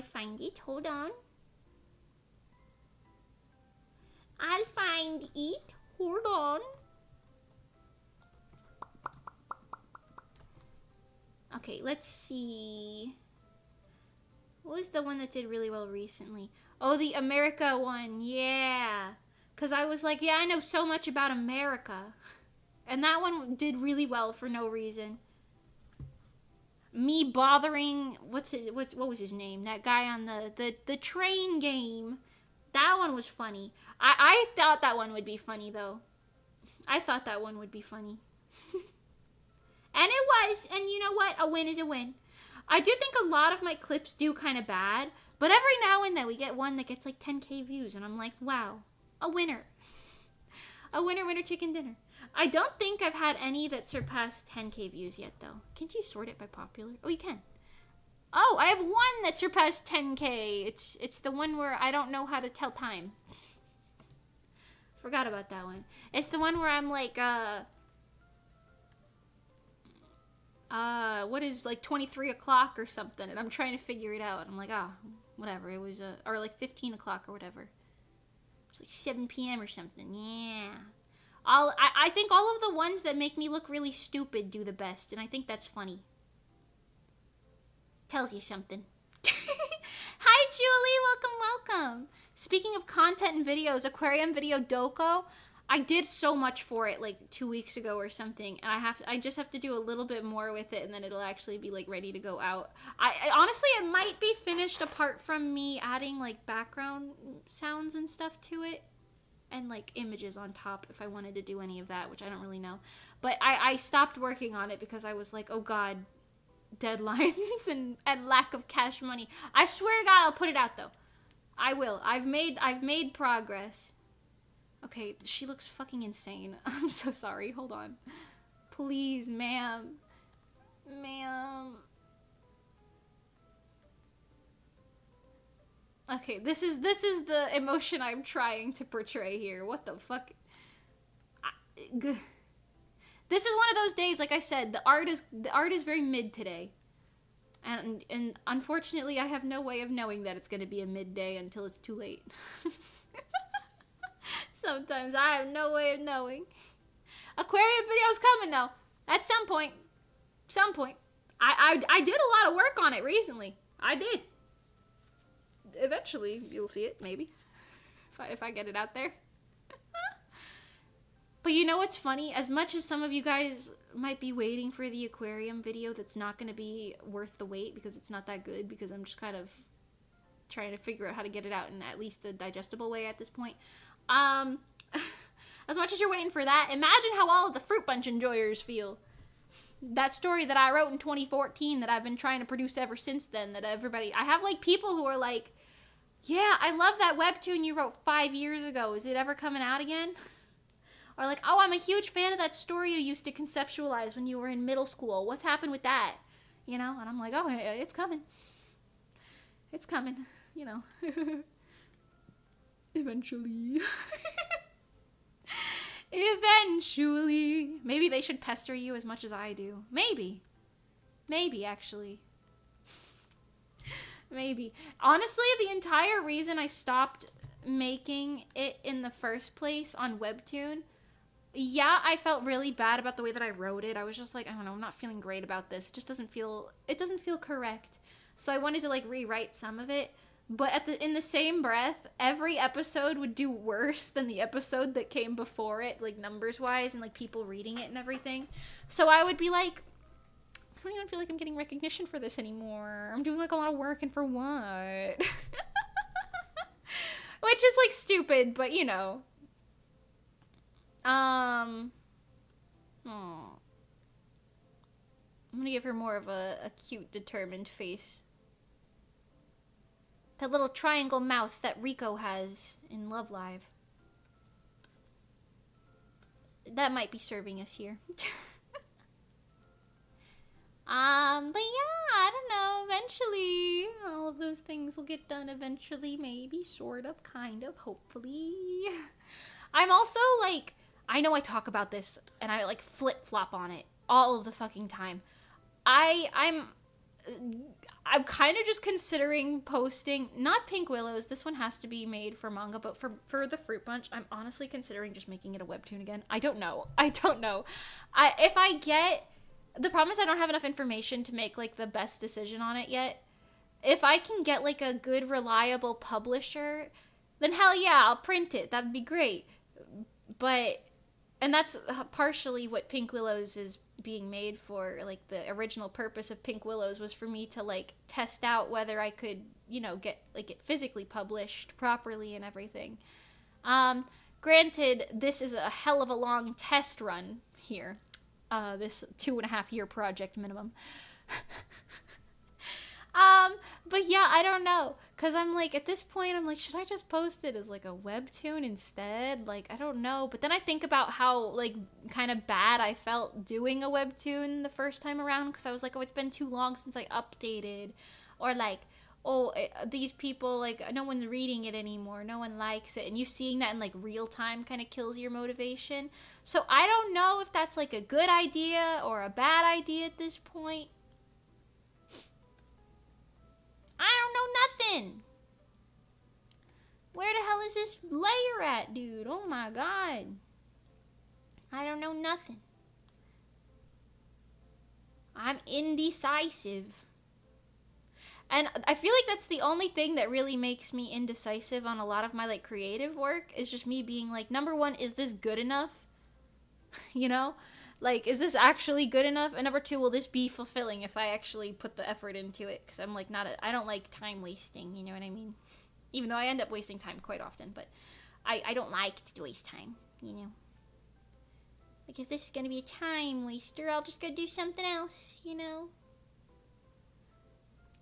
find it. Hold on. I'll find it. Hold on. Okay, let's see. What was the one that did really well recently? Oh, the America one. Yeah. Because I was like, yeah, I know so much about America. And that one did really well for no reason. Me bothering, what was his name? That guy on the train game. That one was funny. I thought that one would be funny, though. I thought that one would be funny. And it was. And you know what? A win is a win. I do think a lot of my clips do kind of bad. But every now and then we get one that gets like 10K views. And I'm like, wow. A winner. A winner, winner, chicken dinner. I don't think I've had any that surpassed 10K views yet, though. Can't you sort it by popular? Oh, you can. Oh, I have one that surpassed 10K. It's the one where I don't know how to tell time. Forgot about that one. It's the one where I'm like, what is, like, 23 o'clock or something, and I'm trying to figure it out. I'm like, whatever. It was, or like 15 o'clock or whatever. It's like 7 p.m. or something. Yeah. I think all of the ones that make me look really stupid do the best, and I think that's funny. Tells you something. Hi, Julie, welcome. Speaking of content and videos, aquarium video doco, I did so much for it like 2 weeks ago or something, and I just have to do a little bit more with it, and then it'll actually be like ready to go out. I honestly, it might be finished apart from me adding like background sounds and stuff to it, and like images on top if I wanted to do any of that, which I don't really know. But I stopped working on it because I was like, oh god, deadlines and lack of cash money. I swear to God, I'll put it out though. I will. I've made progress. Okay, she looks fucking insane. I'm so sorry. Hold on. Please, ma'am. Ma'am. Okay, this is the emotion I'm trying to portray here. What the fuck? This is one of those days, like I said, the art is very mid today. And unfortunately, I have no way of knowing that it's going to be a midday until it's too late. Sometimes I have no way of knowing. Aquarium video's coming though. At some point. I did a lot of work on it recently. I did. Eventually, you'll see it, maybe. If I get it out there. But you know what's funny? As much as some of you guys might be waiting for the aquarium video that's not going to be worth the wait because it's not that good, because I'm just kind of trying to figure out how to get it out in at least a digestible way at this point. As much as you're waiting for that, imagine how all of the Fruit Punch enjoyers feel. That story that I wrote in 2014 that I've been trying to produce ever since then, that I have like people who are like, yeah, I love that webtoon you wrote 5 years ago. Is it ever coming out again? Or like, oh, I'm a huge fan of that story you used to conceptualize when you were in middle school. What's happened with that? You know? And I'm like, oh, it's coming. It's coming. You know. Eventually. Eventually. Maybe they should pester you as much as I do. Maybe. Maybe, actually. Maybe. Honestly, the entire reason I stopped making it in the first place on Webtoon, yeah, I felt really bad about the way that I wrote it. I was just like, I don't know, I'm not feeling great about this. It doesn't feel correct. So I wanted to like rewrite some of it. But in the same breath, every episode would do worse than the episode that came before it, like numbers-wise, and like people reading it and everything. So I would be like, I don't even feel like I'm getting recognition for this anymore. I'm doing like a lot of work, and for what? Which is like stupid, but you know. I'm gonna give her more of a cute, determined face. That little triangle mouth that Rico has in Love Live. That might be serving us here. But yeah, I don't know, eventually, all of those things will get done eventually, maybe, sort of, kind of, hopefully. I'm also, like, I know I talk about this, and I, like, flip-flop on it all of the fucking time. I'm kind of just considering posting, not Pink Willows, this one has to be made for manga, but for the Fruit Punch, I'm honestly considering just making it a webtoon again. I don't know. The problem is I don't have enough information to make, like, the best decision on it yet. If I can get, like, a good, reliable publisher, then hell yeah, I'll print it. That'd be great. And that's partially what Pink Willows is being made for. Like, the original purpose of Pink Willows was for me to, like, test out whether I could, you know, get, like, it physically published properly and everything. Granted, this is a hell of a long test run here. This 2.5-year project minimum. But yeah, I don't know. Cause I'm like, at this point, I'm like, should I just post it as like a webtoon instead? Like, I don't know. But then I think about how, like, kind of bad I felt doing a webtoon the first time around. Cause I was like, oh, it's been too long since I updated. Or like, oh, these people, like, no one's reading it anymore. No one likes it. And you seeing that in, like, real time kind of kills your motivation. So I don't know if that's, like, a good idea or a bad idea at this point. I don't know nothing. Where the hell is this layer at, dude? Oh, my God. I don't know nothing. I'm indecisive. And I feel like that's the only thing that really makes me indecisive on a lot of my, like, creative work, is just me being like, number one, is this good enough? You know? Like, is this actually good enough? And number two, will this be fulfilling if I actually put the effort into it? Because I'm, like, I don't like time wasting, you know what I mean? Even though I end up wasting time quite often, but I don't like to waste time, you know? Like, if this is gonna be a time waster, I'll just go do something else, you know?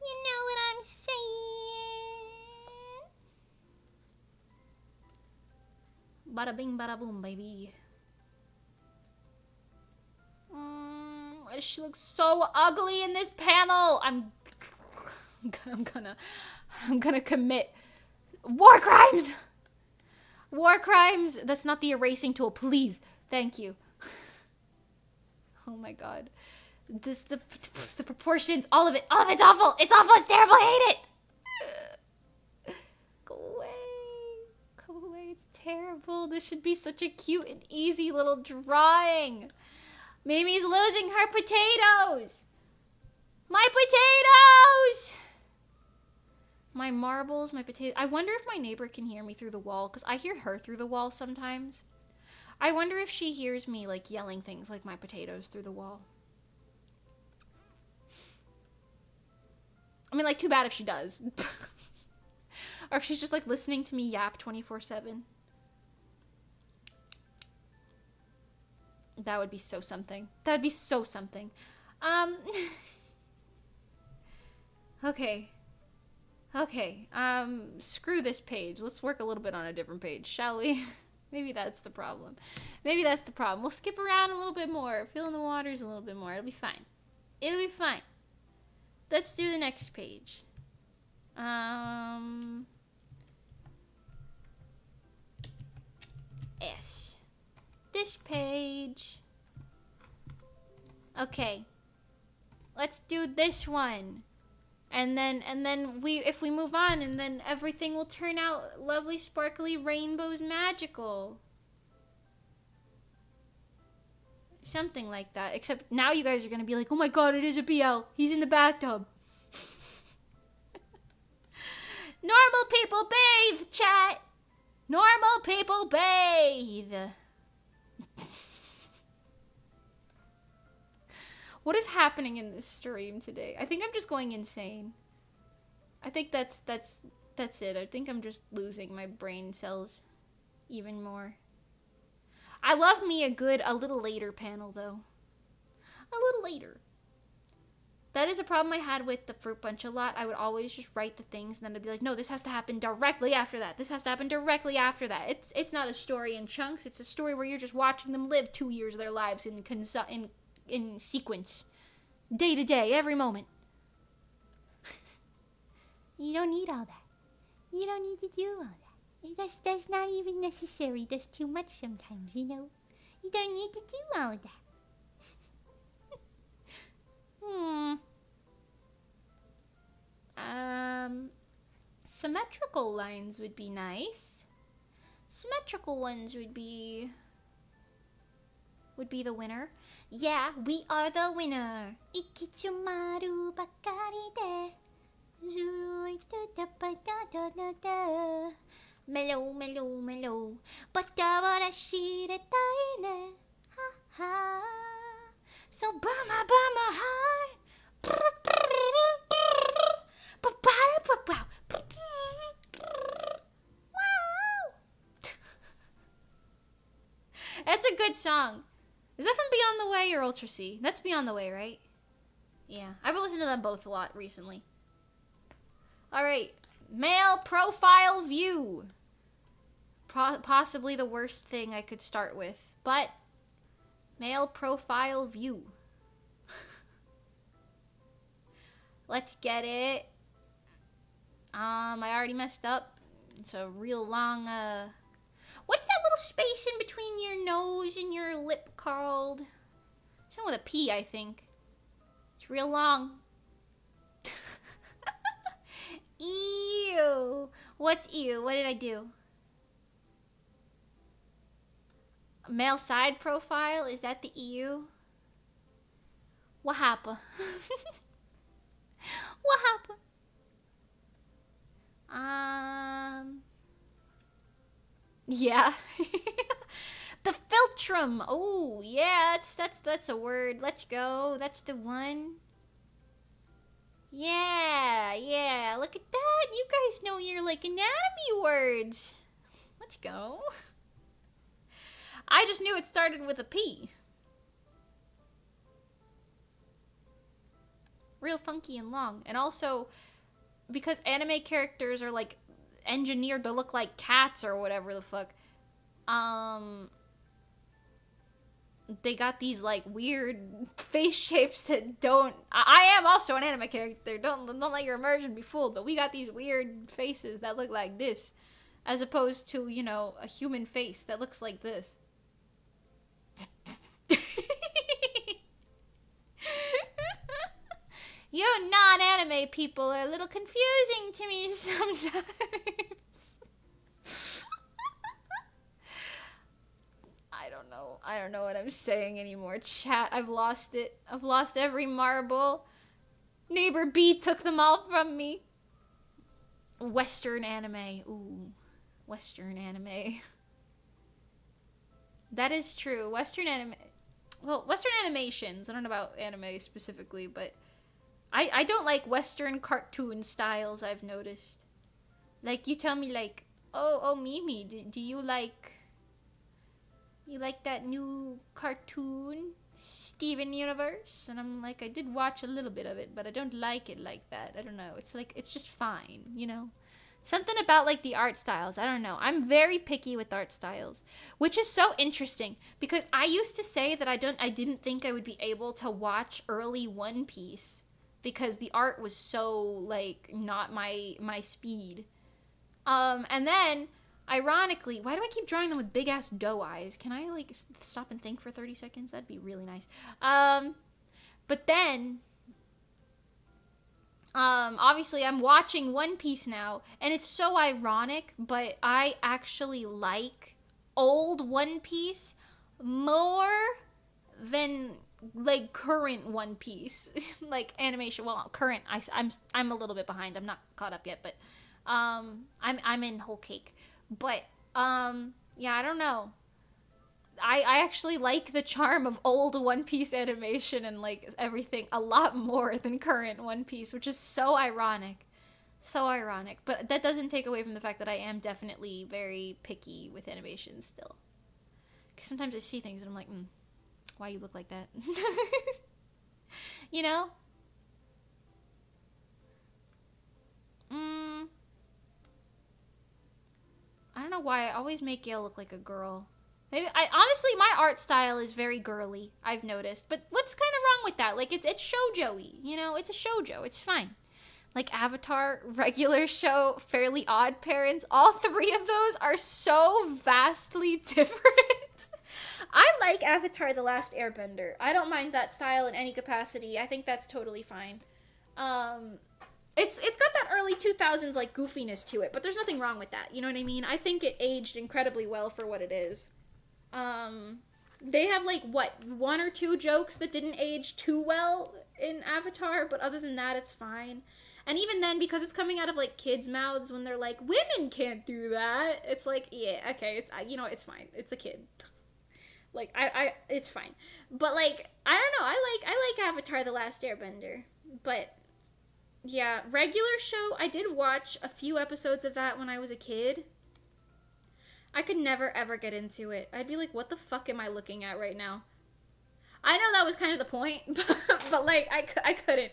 You know what I'm saying? Bada bing, bada boom, baby. She looks so ugly in this panel. I'm gonna commit war crimes. War crimes. That's not the erasing tool, please. Thank you. Oh my god. Just the proportions, all of it's awful. It's awful. It's terrible. I hate it. Go away. Go away. It's terrible. This should be such a cute and easy little drawing. Mimi's losing her potatoes. My potatoes. My marbles, my potatoes. I wonder if my neighbor can hear me through the wall, because I hear her through the wall sometimes. I wonder if she hears me, like, yelling things like my potatoes through the wall. I mean, like, too bad if she does. Or if she's just, like, listening to me yap 24/7. That would be so something. That would be so something. Okay. Okay. Screw this page. Let's work a little bit on a different page, shall we? Maybe that's the problem. Maybe that's the problem. We'll skip around a little bit more. Fill in the waters a little bit more. It'll be fine. It'll be fine. Let's do the next page. S. This page. Okay. Let's do this one. And then if we move on, and then everything will turn out lovely, sparkly, rainbows, magical. Something like that. Except now you guys are gonna be like, oh my god, it is a BL. He's in the bathtub. Normal people bathe, chat. Normal people bathe. What is happening in this stream today? I think I'm just going insane. I think that's it. I think I'm just losing my brain cells even more. I love me a little later panel though. A little later. That is a problem I had with the fruit bunch a lot. I would always just write the things and then I'd be like, no, this has to happen directly after that. This has to happen directly after that. It's not a story in chunks. It's a story where you're just watching them live 2 years of their lives in sequence. Day to day, every moment. You don't need all that. You don't need to do all that. That's not even necessary. That's too much sometimes, you know. You don't need to do all of that. Symmetrical lines would be nice. Symmetrical ones would be the winner. Yeah, we are the winner. Ikichumaru bakari de zuroi da da da da da. Mellow, mellow, mellow. Bata warashi retai ne. Ha ha. So burn my heart. That's a good song. Is that from Beyond the Way or Ultra C? That's Beyond the Way, right? Yeah, I've been listening to them both a lot recently. Alright, male profile view. Possibly the worst thing I could start with, but male profile view. Let's get it. I already messed up. It's a real long, what's that little space in between your nose and your lip called? Something with a P, I think. It's real long. Ew. What's ew? What did I do? Male side profile? Is that the ew? What happened? What happened? Yeah. The philtrum. Oh, yeah, that's a word. Let's go. That's the one. Yeah, yeah. Look at that. You guys know your like anatomy words. Let's go. I just knew it started with a P. Real funky and long. And also, because anime characters are like engineered to look like cats or whatever the fuck, they got these like weird face shapes that don't. I am also an anime character. Don't let your immersion be fooled. But we got these weird faces that look like this, as opposed to, you know, a human face that looks like this. You non-anime people are a little confusing to me sometimes. I don't know what I'm saying anymore. Chat, I've lost it. I've lost every marble. Neighbor B took them all from me. Western anime. Ooh. Western anime. That is true. Western anime. Well, Western animations. I don't know about anime specifically, but I don't like Western cartoon styles, I've noticed. Like, you tell me, like, oh, Mimi, do you like... You like that new cartoon, Steven Universe? And I'm like, I did watch a little bit of it, but I don't like it like that. I don't know. It's like, it's just fine, you know? Something about, like, the art styles. I don't know. I'm very picky with art styles, which is so interesting, because I used to say that I didn't think I would be able to watch early One Piece, because the art was so, like, not my speed. And then... Ironically, why do I keep drawing them with big-ass doe eyes? Can I, like, stop and think for 30 seconds? That'd be really nice. But then, obviously I'm watching One Piece now, and it's so ironic, but I actually like old One Piece more than, like, current One Piece. Like, animation. Well, current, I'm a little bit behind. I'm not caught up yet, but, I'm in whole cake. But, yeah, I don't know. I actually like the charm of old One Piece animation and, like, everything a lot more than current One Piece, which is so ironic. So ironic. But that doesn't take away from the fact that I am definitely very picky with animation still. Because sometimes I see things and I'm like, why you look like that? You know? I don't know why I always make Gail look like a girl. Maybe honestly, my art style is very girly, I've noticed. But what's kind of wrong with that? Like, it's shoujo-y, you know? It's a shoujo. It's fine. Like Avatar, Regular Show, Fairly Odd Parents, all three of those are so vastly different. I like Avatar: The Last Airbender. I don't mind that style in any capacity. I think that's totally fine. It's got that early 2000s, like, goofiness to it, but there's nothing wrong with that, you know what I mean? I think it aged incredibly well for what it is. They have, like, what, one or two jokes that didn't age too well in Avatar, but other than that, it's fine. And even then, because it's coming out of, like, kids' mouths when they're like, women can't do that, it's like, yeah, okay, it's, you know, it's fine. It's a kid. Like, it's fine. But, like, I don't know, I like Avatar: The Last Airbender, but... Yeah, Regular Show, I did watch a few episodes of that when I was a kid. I could never, ever get into it. I'd be like, what the fuck am I looking at right now? I know that was kind of the point, but like, I couldn't.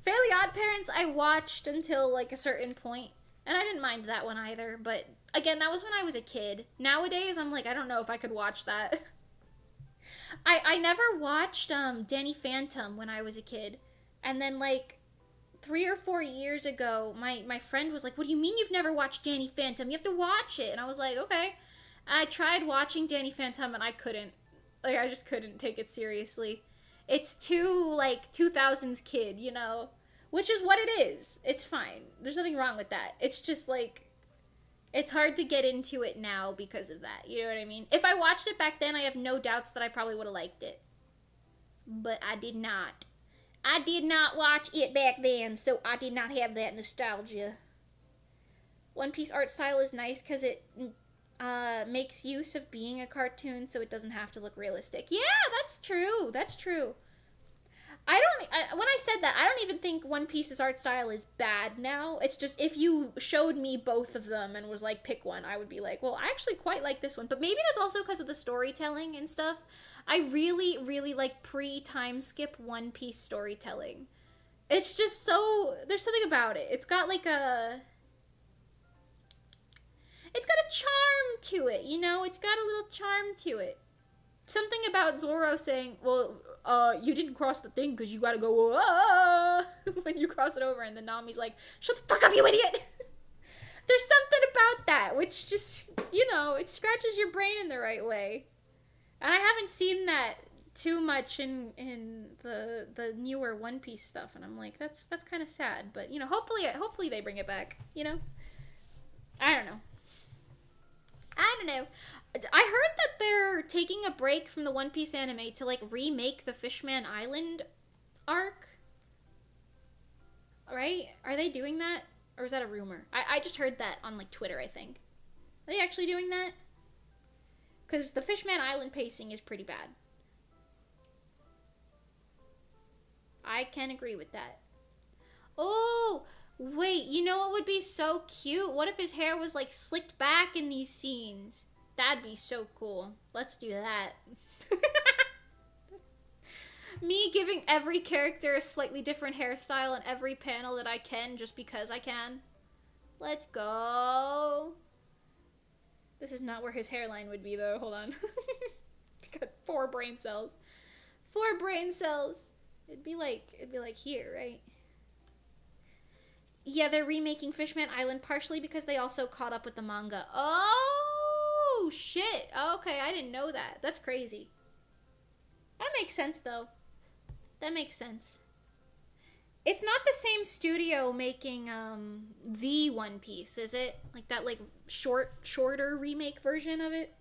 Fairly Odd Parents, I watched until, like, a certain point, and I didn't mind that one either, but, again, that was when I was a kid. Nowadays, I'm like, I don't know if I could watch that. I never watched, Danny Phantom when I was a kid, and then, like... 3 or 4 years ago, my friend was like, what do you mean you've never watched Danny Phantom? You have to watch it. And I was like, okay. And I tried watching Danny Phantom and I couldn't. Like, I just couldn't take it seriously. It's too, like, 2000s kid, you know? Which is what it is. It's fine. There's nothing wrong with that. It's just, like, it's hard to get into it now because of that. You know what I mean? If I watched it back then, I have no doubts that I probably would have liked it. But I did not. I did not watch it back then, so I did not have that nostalgia. One Piece art style is nice because it makes use of being a cartoon, so it doesn't have to look realistic. Yeah, that's true. That's true. When I said that, I don't even think One Piece's art style is bad now. It's just if you showed me both of them and was like, pick one, I would be like, well, I actually quite like this one. But maybe that's also because of the storytelling and stuff. I really, really like pre-time skip One Piece storytelling. It's just so, there's something about it. It's got like it's got a charm to it, you know? It's got a little charm to it. Something about Zoro saying, well, you didn't cross the thing because you gotta go, when you cross it over, and then Nami's like, shut the fuck up, you idiot! There's something about that, which just, you know, it scratches your brain in the right way. And I haven't seen that too much in the newer One Piece stuff, and I'm like, that's kind of sad, but, you know, hopefully they bring it back, you know? I don't know. I heard that they're taking a break from the One Piece anime to, like, remake the Fishman Island arc. Right? Are they doing that? Or is that a rumor? I just heard that on, like, Twitter, I think. Are they actually doing that? Because the Fishman Island pacing is pretty bad. I can agree with that. Oh, wait, you know what would be so cute? What if his hair was, like, slicked back in these scenes? That'd be so cool. Let's do that. Me giving every character a slightly different hairstyle in every panel that I can just because I can. Let's go. This is not where his hairline would be, though. Hold on. Got 4 brain cells. 4 brain cells. It'd be like here, right? Yeah, they're remaking Fishman Island partially because they also caught up with the manga. Oh, shit. Okay, I didn't know that. That's crazy. That makes sense, though. That makes sense. It's not the same studio making the One Piece, is it? Like that, like, shorter remake version of it?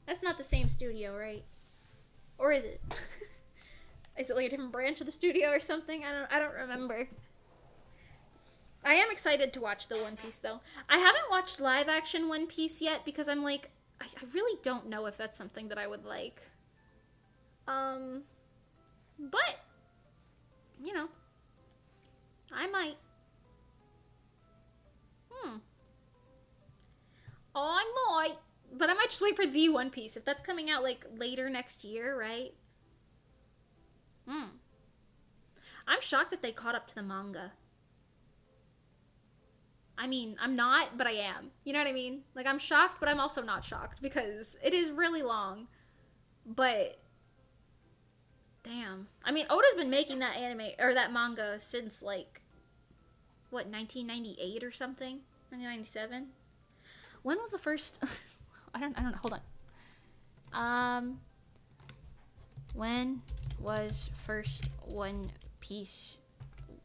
That's not the same studio, right? Or is it? Is it like a different branch of the studio or something? I don't remember. I am excited to watch the One Piece, though. I haven't watched live action One Piece yet because I'm like, I really don't know if that's something that I would like. But, you know, I might. I might. But I might just wait for the One Piece if that's coming out, like, later next year, right? I'm shocked that they caught up to the manga. I mean, I'm not, but I am. You know what I mean? Like, I'm shocked, but I'm also not shocked because it is really long. But, damn. I mean, Oda's been making that anime, or that manga since, like, what, 1998 or something? 1997? When was the first... I don't know. Hold on. When was first One Piece...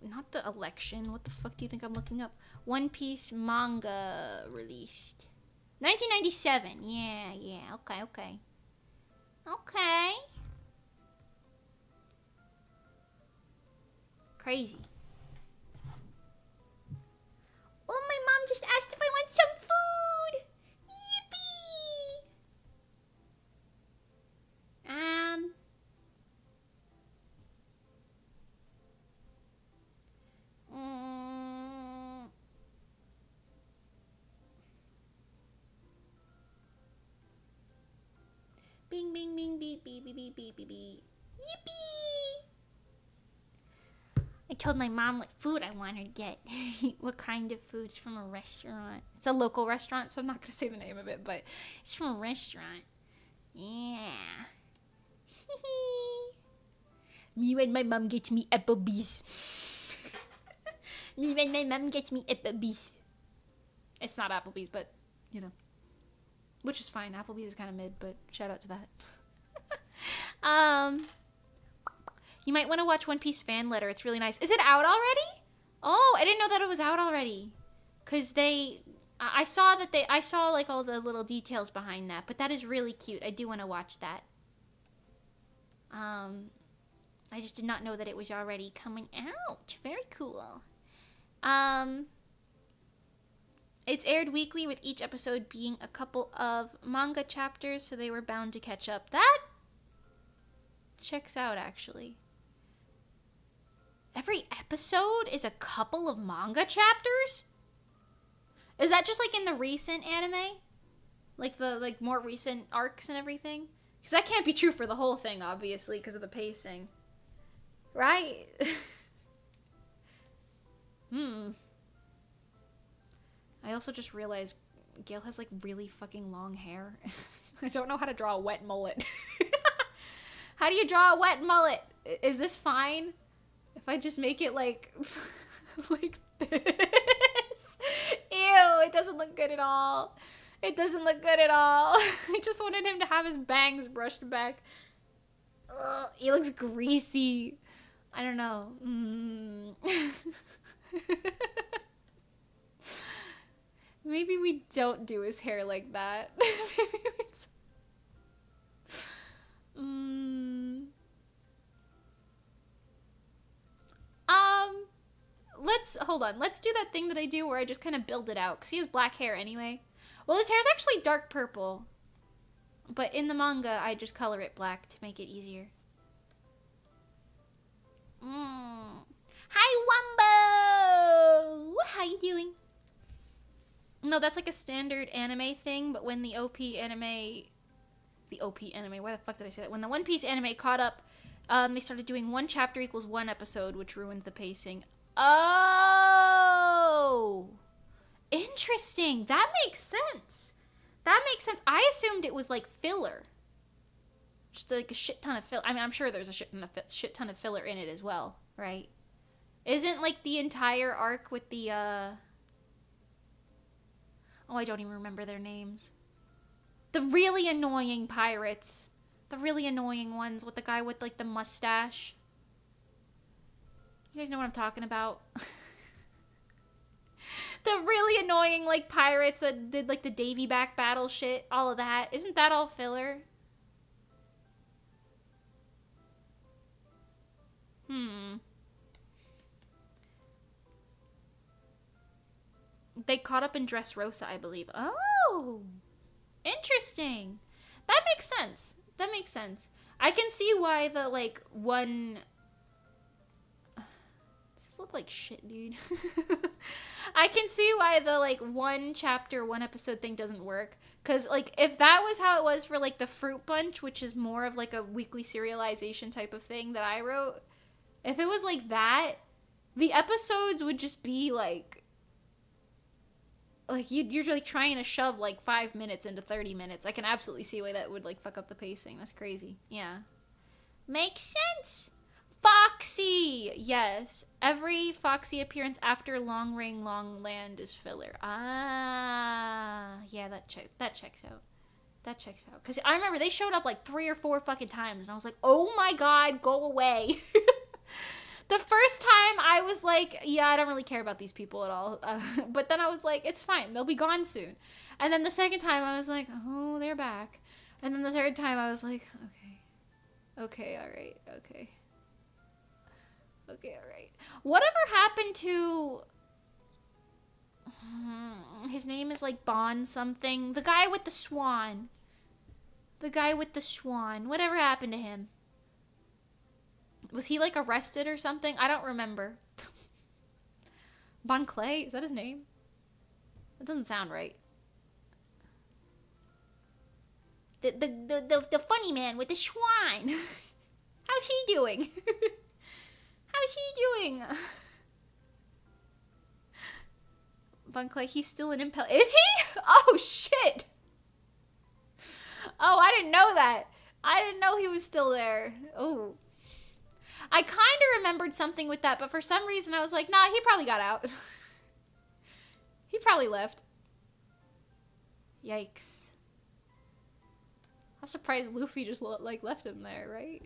Not the election. What the fuck do you think I'm looking up? One Piece manga released. 1997. Yeah. Okay. Crazy. Oh, my mom just asked if I want some food. Yippee. Bing, bing, bing, beep, beep, beep, beep, beep, beep, beep. Yippee! I told my mom what food I want her to get. What kind of food's from a restaurant. It's a local restaurant, so I'm not going to say the name of it, but it's from a restaurant. Yeah. Me when my mom gets me Applebee's. Me when my mom gets me Applebee's. It's not Applebee's, but, you know. Which is fine. Applebee's is kind of mid, but shout out to that. You might want to watch One Piece Fan Letter. It's really nice. Is it out already? Oh, I didn't know that it was out already. Because I saw like all the little details behind that, but that is really cute. I do want to watch that. I just did not know that it was already coming out. Very cool. It's aired weekly with each episode being a couple of manga chapters, so they were bound to catch up. That checks out, actually. Every episode is a couple of manga chapters? Is that just like in the recent anime? Like the more recent arcs and everything? Because that can't be true for the whole thing, obviously, because of the pacing. Right? I also just realized Gail has like really fucking long hair. I don't know how to draw a wet mullet. How do you draw a wet mullet? Is this fine? If I just make it like like this? Ew, it doesn't look good at all. It doesn't look good at all. I just wanted him to have his bangs brushed back. Ugh, he looks greasy. I don't know. Maybe we don't do his hair like that. Hold on. Let's do that thing that I do where I just kind of build it out. Because he has black hair anyway. Well, his hair's actually dark purple. But in the manga, I just color it black to make it easier. Hi, Wumbo! How you doing? No, that's like a standard anime thing, but when the OP anime, why the fuck did I say that? When the One Piece anime caught up, they started doing one chapter equals one episode, which ruined the pacing. Oh! Interesting. That makes sense. That makes sense. I assumed it was like filler. Just like a shit ton of filler. I mean, I'm sure there's a shit ton of filler in it as well, right? Isn't like the entire arc with the, oh, I don't even remember their names. The really annoying pirates. The really annoying ones with the guy with like the mustache. You guys know what I'm talking about? The really annoying like pirates that did like the Davy back battle shit. All of that. Isn't that all filler? They caught up in Dressrosa, I believe. Oh! Interesting. That makes sense. That makes sense. I can see why the, like, one... Does this look like shit, dude? I can see why the, like, one chapter, one episode thing doesn't work. Because, like, if that was how it was for, like, the Fruit Bunch, which is more of, like, a weekly serialization type of thing that I wrote, if it was like that, the episodes would just be, like you're like trying to shove like 5 minutes into 30 minutes. I can absolutely see why that would like fuck up the pacing. That's crazy. Yeah. Makes sense. Foxy! Yes. Every Foxy appearance after Long Ring Long Land is filler. Ah. Yeah, that checks out. That checks out. Because I remember they showed up like 3 or 4 fucking times and I was like, oh my god, go away. The first time I was like, yeah, I don't really care about these people at all. But then I was like, it's fine. They'll be gone soon. And then the second time I was like, oh, they're back. And then the third time I was like, okay. Okay, all right. Okay. Okay, all right. Whatever happened to... his name is like Bon something. The guy with the swan. The guy with the swan. Whatever happened to him? Was he, like, arrested or something? I don't remember. Bon Clay? Is that his name? That doesn't sound right. The funny man with the swan. How's he doing? How's he doing? Bon Clay, he's still an impel. Is he? Oh, shit. Oh, I didn't know that. I didn't know he was still there. Oh. I kind of remembered something with that, but for some reason I was like, nah, he probably got out. He probably left. Yikes. I'm surprised Luffy just, like, left him there, right?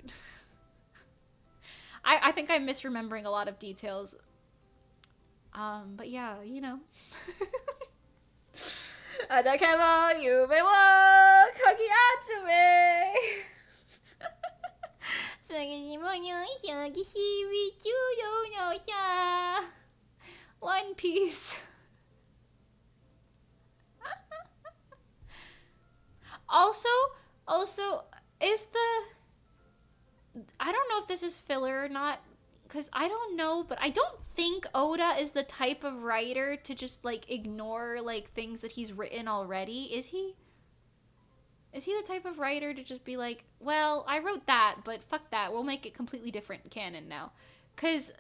I think I'm misremembering a lot of details. But yeah, you know. Adakemo yume wo kagiatsume. One Piece. Also, also, is I don't know if this is filler or not, because I don't know, but I don't think Oda is the type of writer to just, like, ignore, like, things that he's written already. Is he? Is he the type of writer to just be like, well, I wrote that, but fuck that, we'll make it completely different canon now? Because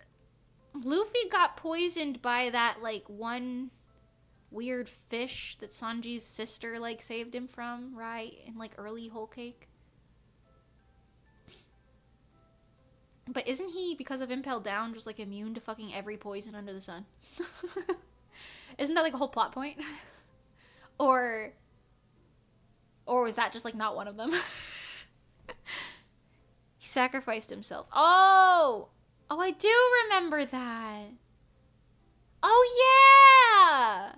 Luffy got poisoned by that, like, one weird fish that Sanji's sister, like, saved him from, right? In, like, early Whole Cake. But isn't he, because of Impel Down, just, like, immune to fucking every poison under the sun? Isn't that, like, a whole plot point? Or was that just, like, not one of them? He sacrificed himself. Oh! Oh, I do remember that. Oh, yeah!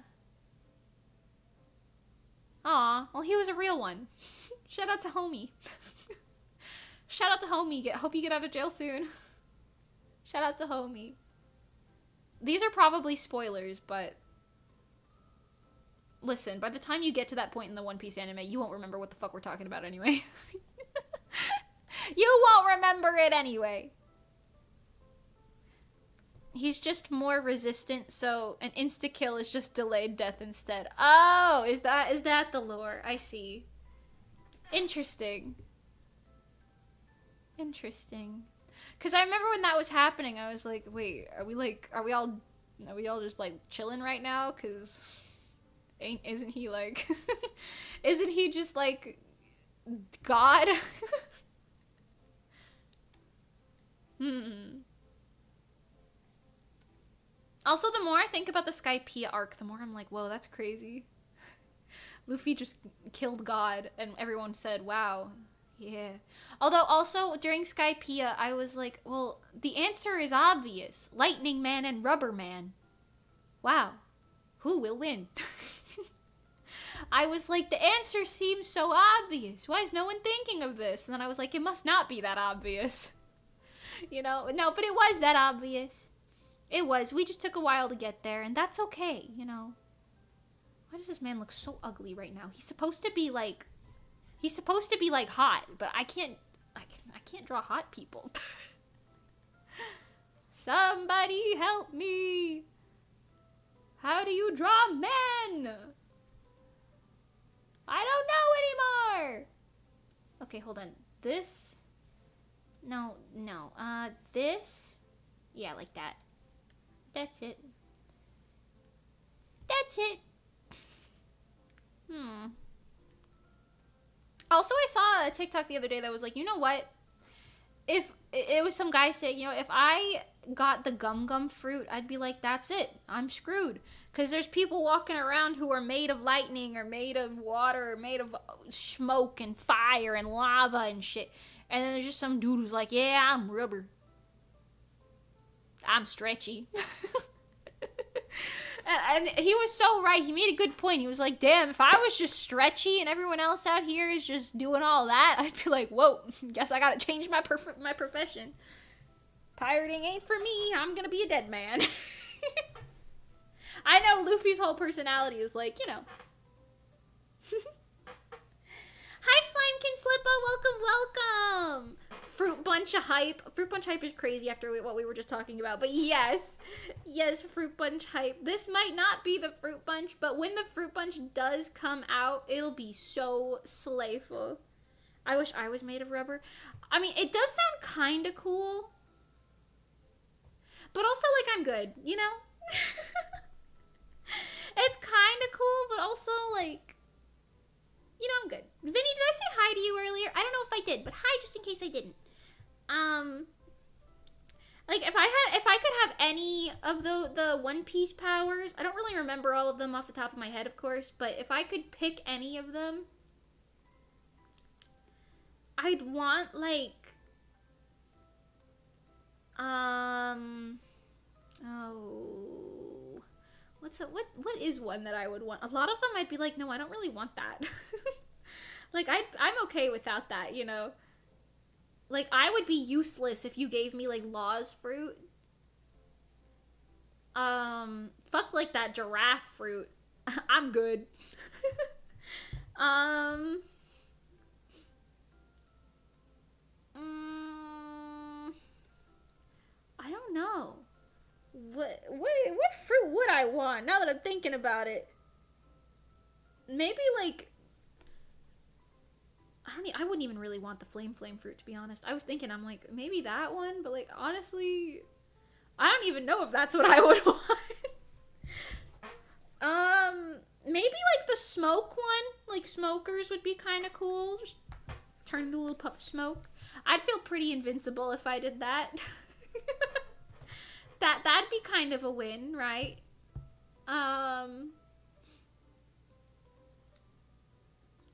Aw, well, he was a real one. Shout out to Homie. Shout out to Homie. Hope you get out of jail soon. Shout out to Homie. These are probably spoilers, but listen, by the time you get to that point in the One Piece anime, you won't remember what the fuck we're talking about anyway. You won't remember it anyway. He's just more resistant, so an insta-kill is just delayed death instead. Oh, is that the lore? I see. Interesting. Interesting. Because I remember when that was happening, I was like, wait, are we all just, like, chilling right now? Because isn't he, like, isn't he just, like, God? Also, the more I think about the Skypiea arc, the more I'm like, whoa, that's crazy. Luffy just killed God, and everyone said, wow, yeah. Although, also, during Skypiea, I was like, well, the answer is obvious. Lightning Man and Rubber Man. Wow. Who will win? I was like, the answer seems so obvious. Why is no one thinking of this? And then I was like, it must not be that obvious. You know? No, but it was that obvious. It was. We just took a while to get there, and that's okay, you know? Why does this man look so ugly right now? He's supposed to be, like, hot, but I can't draw hot people. Somebody help me! How do you draw men? I don't know anymore! Okay, hold on. This? No. This? Yeah, like that. That's it. That's it. Also, I saw a TikTok the other day that was like, you know what? If it was some guy saying, you know, if I got the gum fruit, I'd be like, that's it. I'm screwed. Because there's people walking around who are made of lightning or made of water or made of smoke and fire and lava and shit. And then there's just some dude who's like, yeah, I'm rubber. I'm stretchy. And he was so right. He made a good point. He was like, damn, if I was just stretchy and everyone else out here is just doing all that, I'd be like, whoa, guess I gotta change my profession. Pirating ain't for me. I'm gonna be a dead man. I know Luffy's whole personality is like, you know. Hi, Slimekin Slippa. Welcome. Fruit Bunch hype. Fruit Bunch hype is crazy after what we were just talking about. But yes, Fruit Bunch hype. This might not be the Fruit Bunch, but when the Fruit Bunch does come out, it'll be so slayful. I wish I was made of rubber. I mean, it does sound kind of cool. But also, like, I'm good, you know? It's kind of cool, but also, like, you know, I'm good. Vinny, did I say hi to you earlier? I don't know if I did, but hi just in case I didn't. Like, if I could have any of the One Piece powers, I don't really remember all of them off the top of my head, of course, but if I could pick any of them, I'd want, like, what is one that I would want? A lot of them I'd be like, no, I don't really want that. Like, I'm okay without that, you know? Like, I would be useless if you gave me, like, Law's fruit. Fuck, like, that giraffe fruit. I'm good. I don't know. What fruit would I want now that I'm thinking about it? Maybe like I wouldn't even really want the flame fruit, to be honest. I was thinking, I'm like, maybe that one, but like honestly, I don't even know if that's what I would want. Maybe like the smoke one, like smokers would be kind of cool. Just turn into a little puff of smoke. I'd feel pretty invincible if I did that. That'd be kind of a win, right?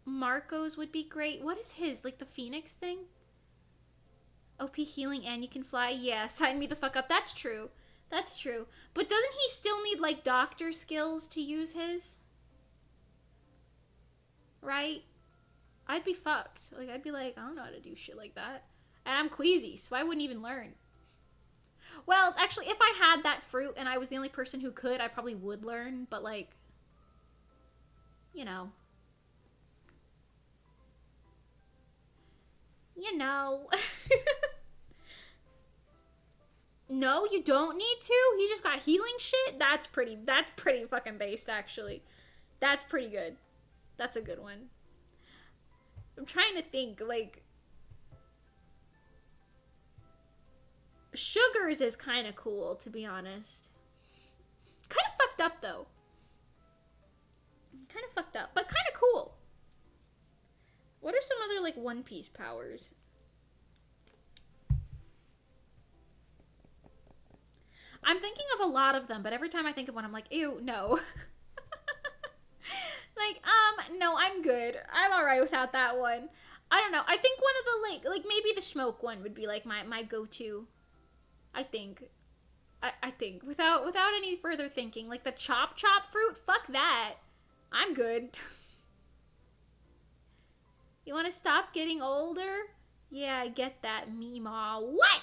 Marco's would be great. What is his? Like the Phoenix thing? OP healing and you can fly? Yeah, sign me the fuck up. That's true. That's true. But doesn't he still need like doctor skills to use his? Right? I'd be fucked. Like I'd be like, I don't know how to do shit like that. And I'm queasy, so I wouldn't even learn. Well, actually, if I had that fruit and I was the only person who could, I probably would learn, but like, you know. You know. No, you don't need to? He just got healing shit? That's pretty fucking based, actually. That's pretty good. That's a good one. I'm trying to think, like, Sugars is kind of cool, to be honest. Kind of fucked up, though. Kind of fucked up, but kind of cool. What are some other, like, One Piece powers? I'm thinking of a lot of them, but every time I think of one, I'm like, ew, no. Like, no, I'm good. I'm alright without that one. I don't know. I think one of the, like maybe the smoke one would be, like, my go-to. I think. I think. Without any further thinking. Like, the chop fruit? Fuck that. I'm good. You want to stop getting older? Yeah, I get that, Meemaw. What?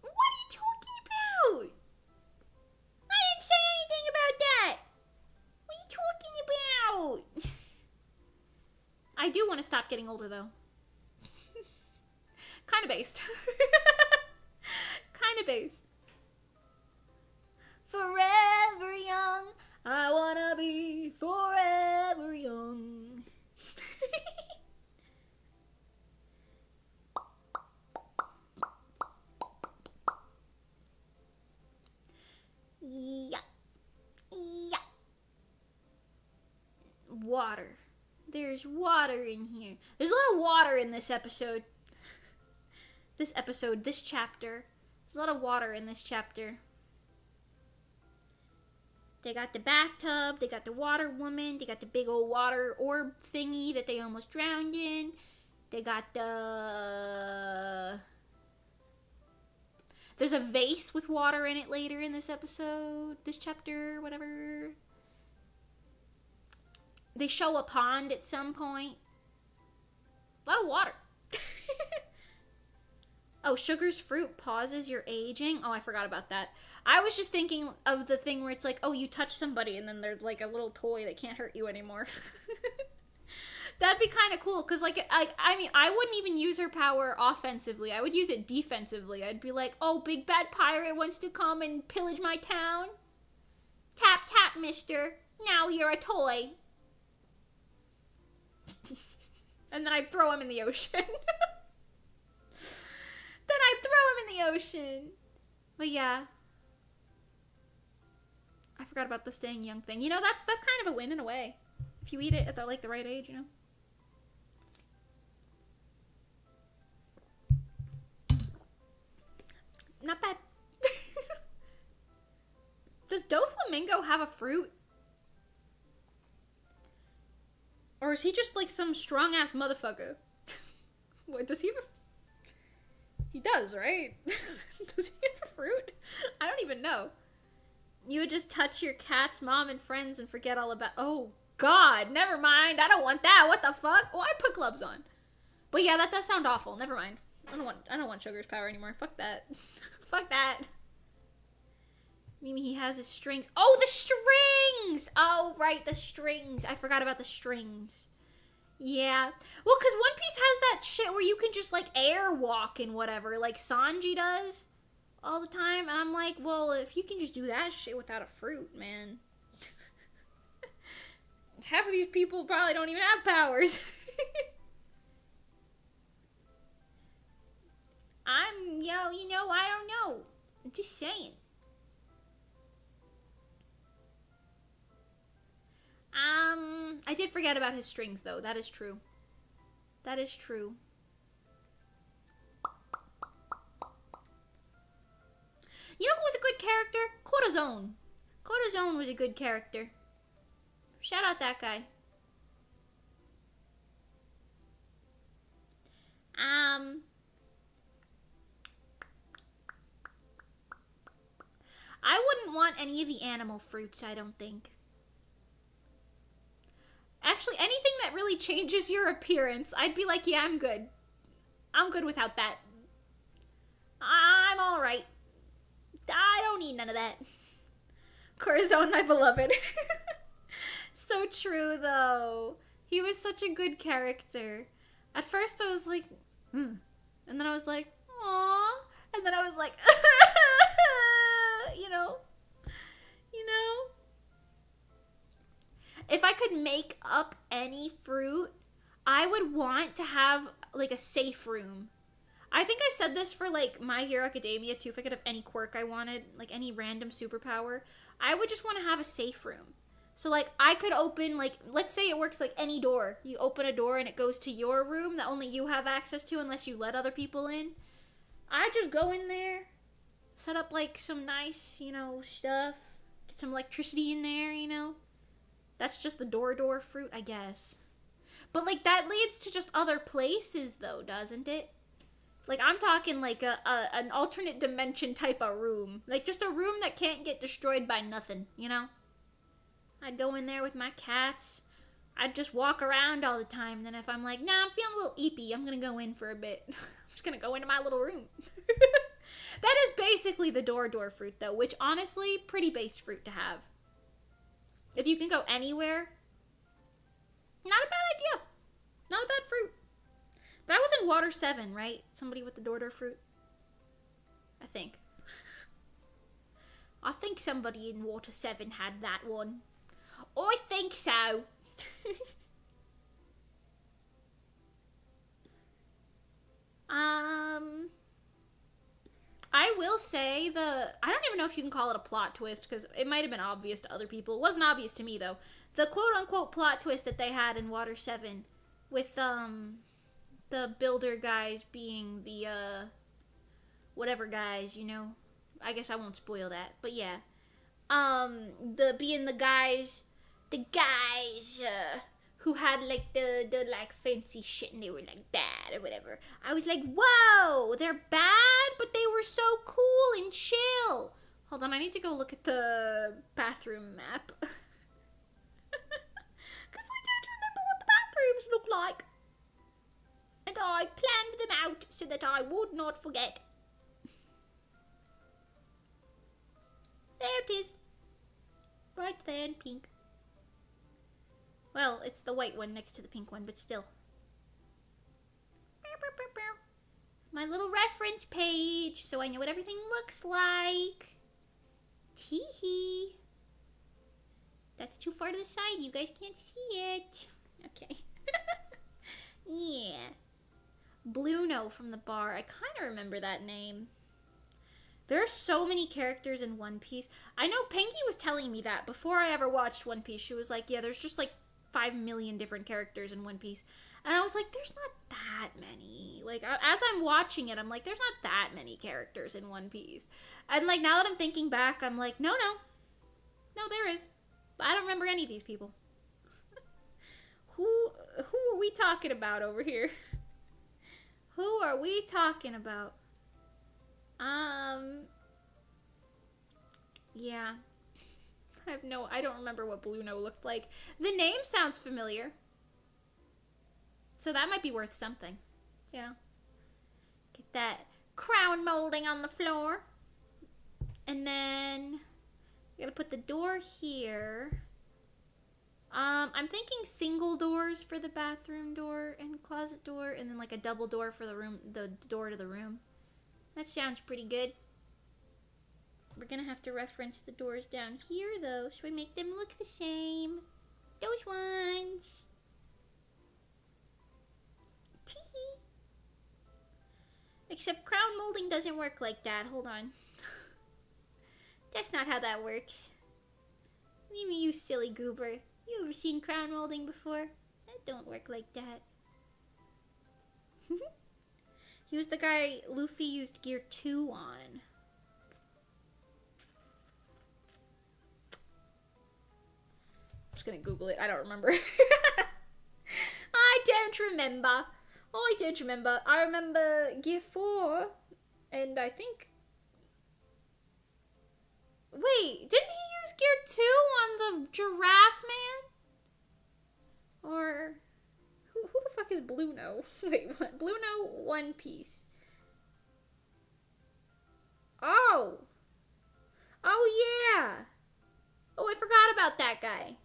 What are you talking about? I didn't say anything about that. What are you talking about? I do want to stop getting older, though. Kind of based. Kind of based. Forever young. I wanna be forever young. Yeah. Yeah. Water. There's water in here. There's a lot of water in this episode. This chapter. There's a lot of water in this chapter. They got the bathtub, they got the water woman, they got the big old water orb thingy that they almost drowned in. They got the... There's a vase with water in it later in this episode, this chapter, whatever. They show a pond at some point. A lot of water. Oh, Sugar's fruit pauses your aging. Oh, I forgot about that. I was just thinking of the thing where it's like, oh, you touch somebody and then there's like a little toy that can't hurt you anymore. That'd be kind of cool, because like, I mean, I wouldn't even use her power offensively. I would use it defensively. I'd be like, oh, big bad pirate wants to come and pillage my town. Tap, tap, mister. Now you're a toy. And then I'd throw him in the ocean. Then I'd throw him in the ocean. But yeah. I forgot about the staying young thing. You know, that's kind of a win in a way. If you eat it at the right age, you know. Not bad. Does Doflamingo have a fruit? Or is he just like some strong ass motherfucker? What, does he have a... He does, right? Does he have a fruit? I don't even know. You would just touch your cat's mom and friends and forget all about... Oh, God. Never mind. I don't want that. What the fuck? Oh, I put gloves on. But yeah, that does sound awful. Never mind. I don't want Sugar's power anymore. Fuck that. Fuck that. Mimi, he has his strings. Oh, the strings! Oh, right, the strings. I forgot about the strings. Yeah. Well, because One Piece has that shit where you can just, like, air walk and whatever, like Sanji does all the time. And I'm like, well, if you can just do that shit without a fruit, man. Half of these people probably don't even have powers. I don't know. I'm just saying. I did forget about his strings, though. That is true. That is true. You know who was a good character? Corazon. Corazon was a good character. Shout out that guy. I wouldn't want any of the animal fruits, I don't think. Actually, anything that really changes your appearance, I'd be like, yeah, I'm good. I'm good without that. I'm alright. I don't need none of that. Corazon, my beloved. So true, though. He was such a good character. At first, I was like, and then I was like, aww. And then I was like, you know? If I could make up any fruit, I would want to have, like, a safe room. I think I said this for, like, My Hero Academia, too. If I could have any quirk I wanted, like, any random superpower, I would just want to have a safe room. So, like, I could open, like, let's say it works like any door. You open a door and it goes to your room that only you have access to unless you let other people in. I just go in there, set up, like, some nice, stuff. Get some electricity in there. That's just the door fruit, I guess. But, like, that leads to just other places, though, doesn't it? Like, I'm talking, like, an alternate dimension type of room. Like, just a room that can't get destroyed by nothing, I'd go in there with my cats. I'd just walk around all the time. Then if I'm like, nah, I'm feeling a little eepy, I'm going to go in for a bit. I'm just going to go into my little room. That is basically the door fruit, though, which, honestly, pretty based fruit to have. If you can go anywhere, not a bad idea. Not a bad fruit. But I was in Water 7, right? Somebody with the door fruit? I think. I think somebody in Water 7 had that one. I think so. I will say I don't even know if you can call it a plot twist, because it might have been obvious to other people. It wasn't obvious to me, though. The quote-unquote plot twist that they had in Water 7 with, the builder guys being the, whatever guys, I guess I won't spoil that, but yeah. Being the guys, who had, like, the like, fancy shit, and they were, like, bad or whatever. I was like, whoa, they're bad, but they were so cool and chill. Hold on, I need to go look at the bathroom map. Because I don't remember what the bathrooms look like. And I planned them out so that I would not forget. There it is. Right there in pink. Well, it's the white one next to the pink one, but still. My little reference page, so I know what everything looks like. Tee-hee. That's too far to the side. You guys can't see it. Okay. Yeah. Bluno from the bar. I kind of remember that name. There are so many characters in One Piece. I know Pinky was telling me that before I ever watched One Piece. She was like, yeah, there's just like 5 million different characters in One Piece. And I was like, there's not that many. Like, as I'm watching it, I'm like, there's not that many characters in One Piece. And like, now that I'm thinking back, I'm like, no, there is. I don't remember any of these people. Who are we talking about over here? Who are we talking about? Yeah. I don't remember what Bluno looked like. The name sounds familiar. So that might be worth something. Get that crown molding on the floor. And then, we gotta put the door here. I'm thinking single doors for the bathroom door and closet door, and then like a double door for the door to the room. That sounds pretty good. We're gonna have to reference the doors down here though, so we make them look the same. Those ones. Teehee. Except crown molding doesn't work like that. Hold on. That's not how that works. You silly goober. You ever seen crown molding before? That don't work like that. He was the guy Luffy used Gear 2 on. I'm just gonna Google it. I don't remember. I don't remember. I remember Gear 4. And I think... Wait, didn't he use Gear 2 on the Giraffe Man? Or... Who the fuck is Blueno? Wait, what? Blueno One Piece. Oh! Oh, yeah! Oh, I forgot about that guy.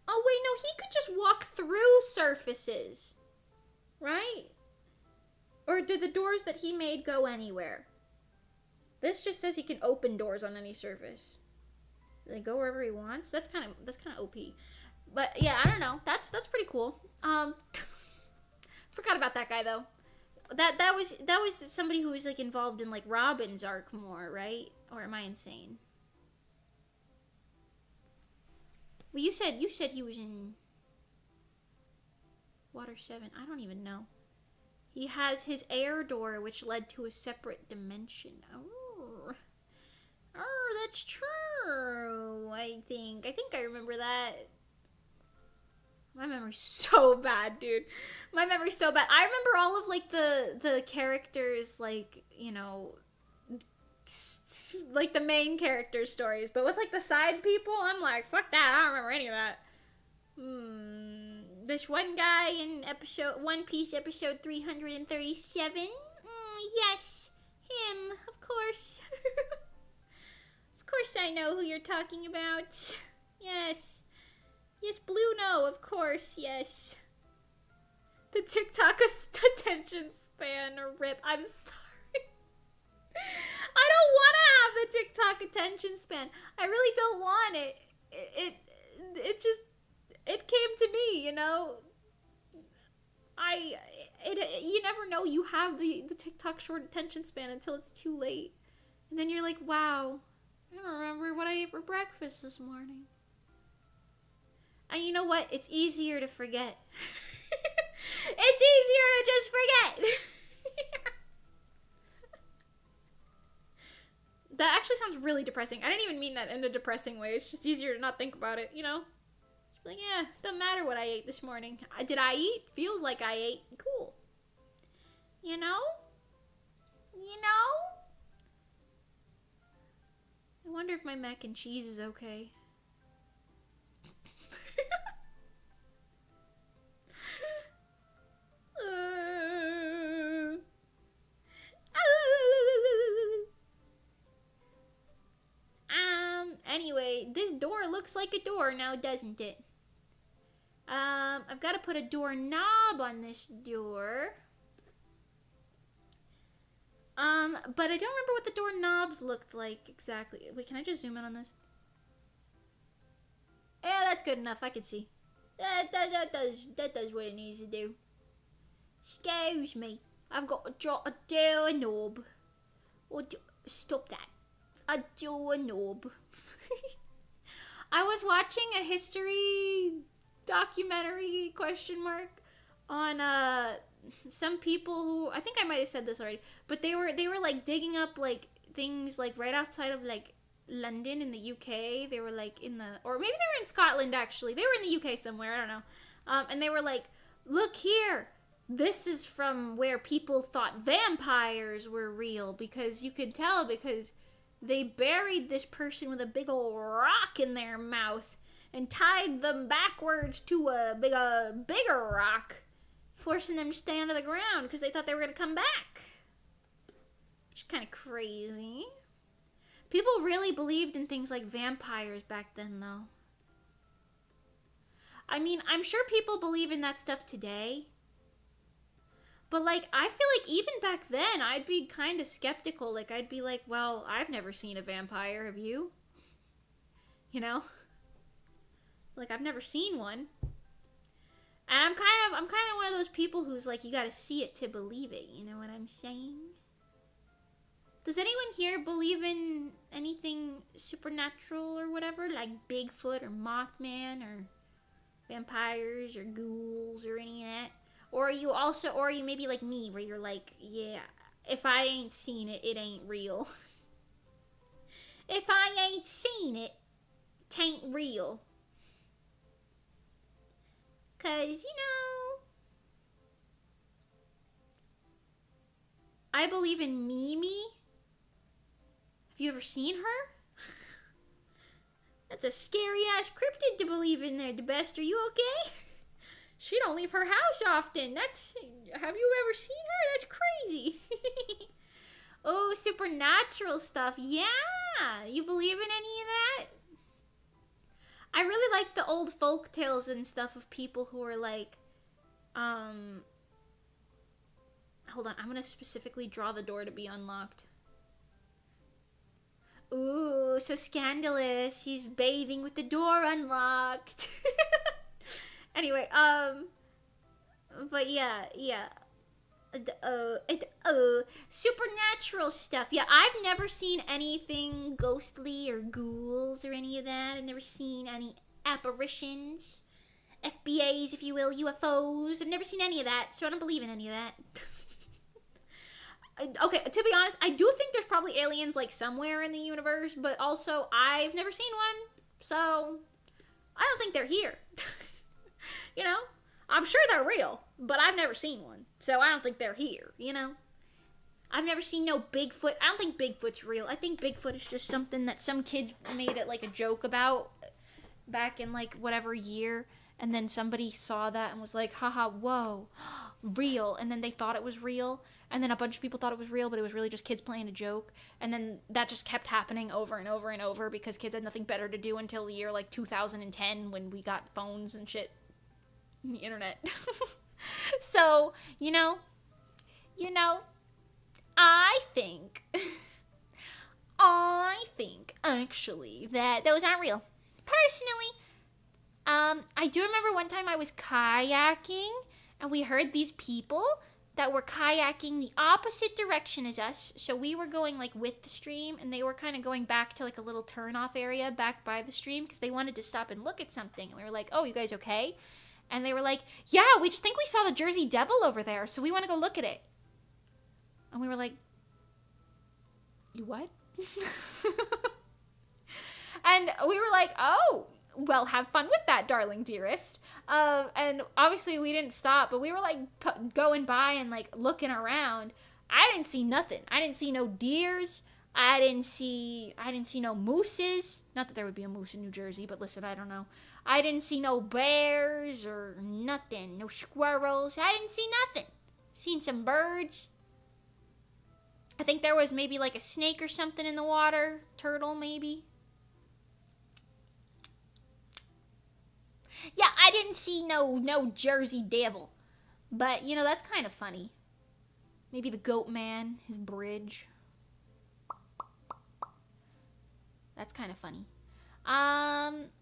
Oh, wait, no, he could just walk through surfaces. Right? Or did the doors that he made go anywhere? This just says he can open doors on any surface. Do they go wherever he wants? That's kind of OP. But yeah, I don't know. That's pretty cool. Forgot about that guy though. That was somebody who was like involved in like Robin's arc more, right? Or am I insane? Well, you said he was in Water 7. I don't even know. He has his air door, which led to a separate dimension. Oh, that's true. I think I remember that. My memory's so bad, dude. My memory's so bad. I remember all of like the characters, like, you know, like the main character stories, but with like the side people, I'm like, fuck that. I don't remember any of that. This one guy in One Piece episode 337. Yes, him, of course. Of course I know who you're talking about. Yes. Yes, Blueno, of course, yes. The TikTok attention span rip. I'm sorry. I don't want to have the TikTok attention span. I really don't want it. It just, it came to me, you know? You never know you have the TikTok short attention span until it's too late. And then you're like, wow, I don't remember what I ate for breakfast this morning. And you know what? It's easier to forget. It's easier to just forget. That actually sounds really depressing. I didn't even mean that in a depressing way. It's just easier to not think about it, you know? Just like, yeah, doesn't matter what I ate this morning. Did I eat? Feels like I ate. Cool. You know? You know? I wonder if my mac and cheese is okay. Anyway, this door looks like a door now, doesn't it? I've got to put a door knob on this door. But I don't remember what the door knobs looked like exactly. Wait, can I just zoom in on this? Yeah, that's good enough. I can see. That does what it needs to do. Excuse me. I've got to draw a door knob. Stop that. A door knob. I was watching a history documentary on some people who, I think I might have said this already, but they were like digging up like things like right outside of like London in the UK. They were like or maybe they were in Scotland actually. They were in the UK somewhere, I don't know. And they were like, look here, this is from where people thought vampires were real, because you could tell because they buried this person with a big old rock in their mouth and tied them backwards to a bigger rock, forcing them to stay under the ground because they thought they were going to come back. Which is kind of crazy. People really believed in things like vampires back then, though. I mean, I'm sure people believe in that stuff today. But, like, I feel like even back then, I'd be kind of skeptical. Like, I'd be like, well, I've never seen a vampire. Have you? You know? Like, I've never seen one. And I'm kind of one of those people who's like, you gotta see it to believe it. You know what I'm saying? Does anyone here believe in anything supernatural or whatever? Like Bigfoot or Mothman or vampires or ghouls or any of that? Or are you maybe like me, where you're like, yeah, if I ain't seen it, it ain't real. If I ain't seen it, tain't real. 'Cause, you know, I believe in Mimi. Have you ever seen her? That's a scary ass cryptid to believe in there, the best. Are you okay? She don't leave her house often. Have you ever seen her? That's crazy. Oh, supernatural stuff. Yeah. You believe in any of that? I really like the old folk tales and stuff of people who are like, hold on, I'm gonna specifically draw the door to be unlocked. Ooh, so scandalous. She's bathing with the door unlocked. Anyway, but yeah. Supernatural stuff. Yeah, I've never seen anything ghostly or ghouls or any of that. I've never seen any apparitions, FBAs, if you will, UFOs. I've never seen any of that, so I don't believe in any of that. Okay, to be honest, I do think there's probably aliens, like, somewhere in the universe, but also, I've never seen one, so I don't think they're here. You know? I'm sure they're real, but I've never seen one, so I don't think they're here, you know? I've never seen no Bigfoot. I don't think Bigfoot's real. I think Bigfoot is just something that some kids made it, like, a joke about back in, like, whatever year, and then somebody saw that and was like, haha, whoa, real, and then they thought it was real, and then a bunch of people thought it was real, but it was really just kids playing a joke, and then that just kept happening over and over and over because kids had nothing better to do until the year, like, 2010 when we got phones and shit. The internet. So, you know, I think actually that those aren't real. Personally, I do remember one time I was kayaking and we heard these people that were kayaking the opposite direction as us. So we were going like with the stream and they were kind of going back to like a little turn-off area back by the stream because they wanted to stop and look at something. And we were like, oh, you guys okay? And they were like, yeah, we just think we saw the Jersey Devil over there, so we want to go look at it. And we were like, you what? And we were like, oh, well, have fun with that, darling dearest. And obviously we didn't stop, but we were like going by and like looking around. I didn't see nothing. I didn't see no deers. I didn't see no mooses. Not that there would be a moose in New Jersey, but listen, I don't know. I didn't see no bears or nothing. No squirrels. I didn't see nothing. Seen some birds. I think there was maybe like a snake or something in the water. Turtle, maybe. Yeah, I didn't see no Jersey Devil. But, you know, that's kind of funny. Maybe the Goat Man, his bridge. That's kind of funny.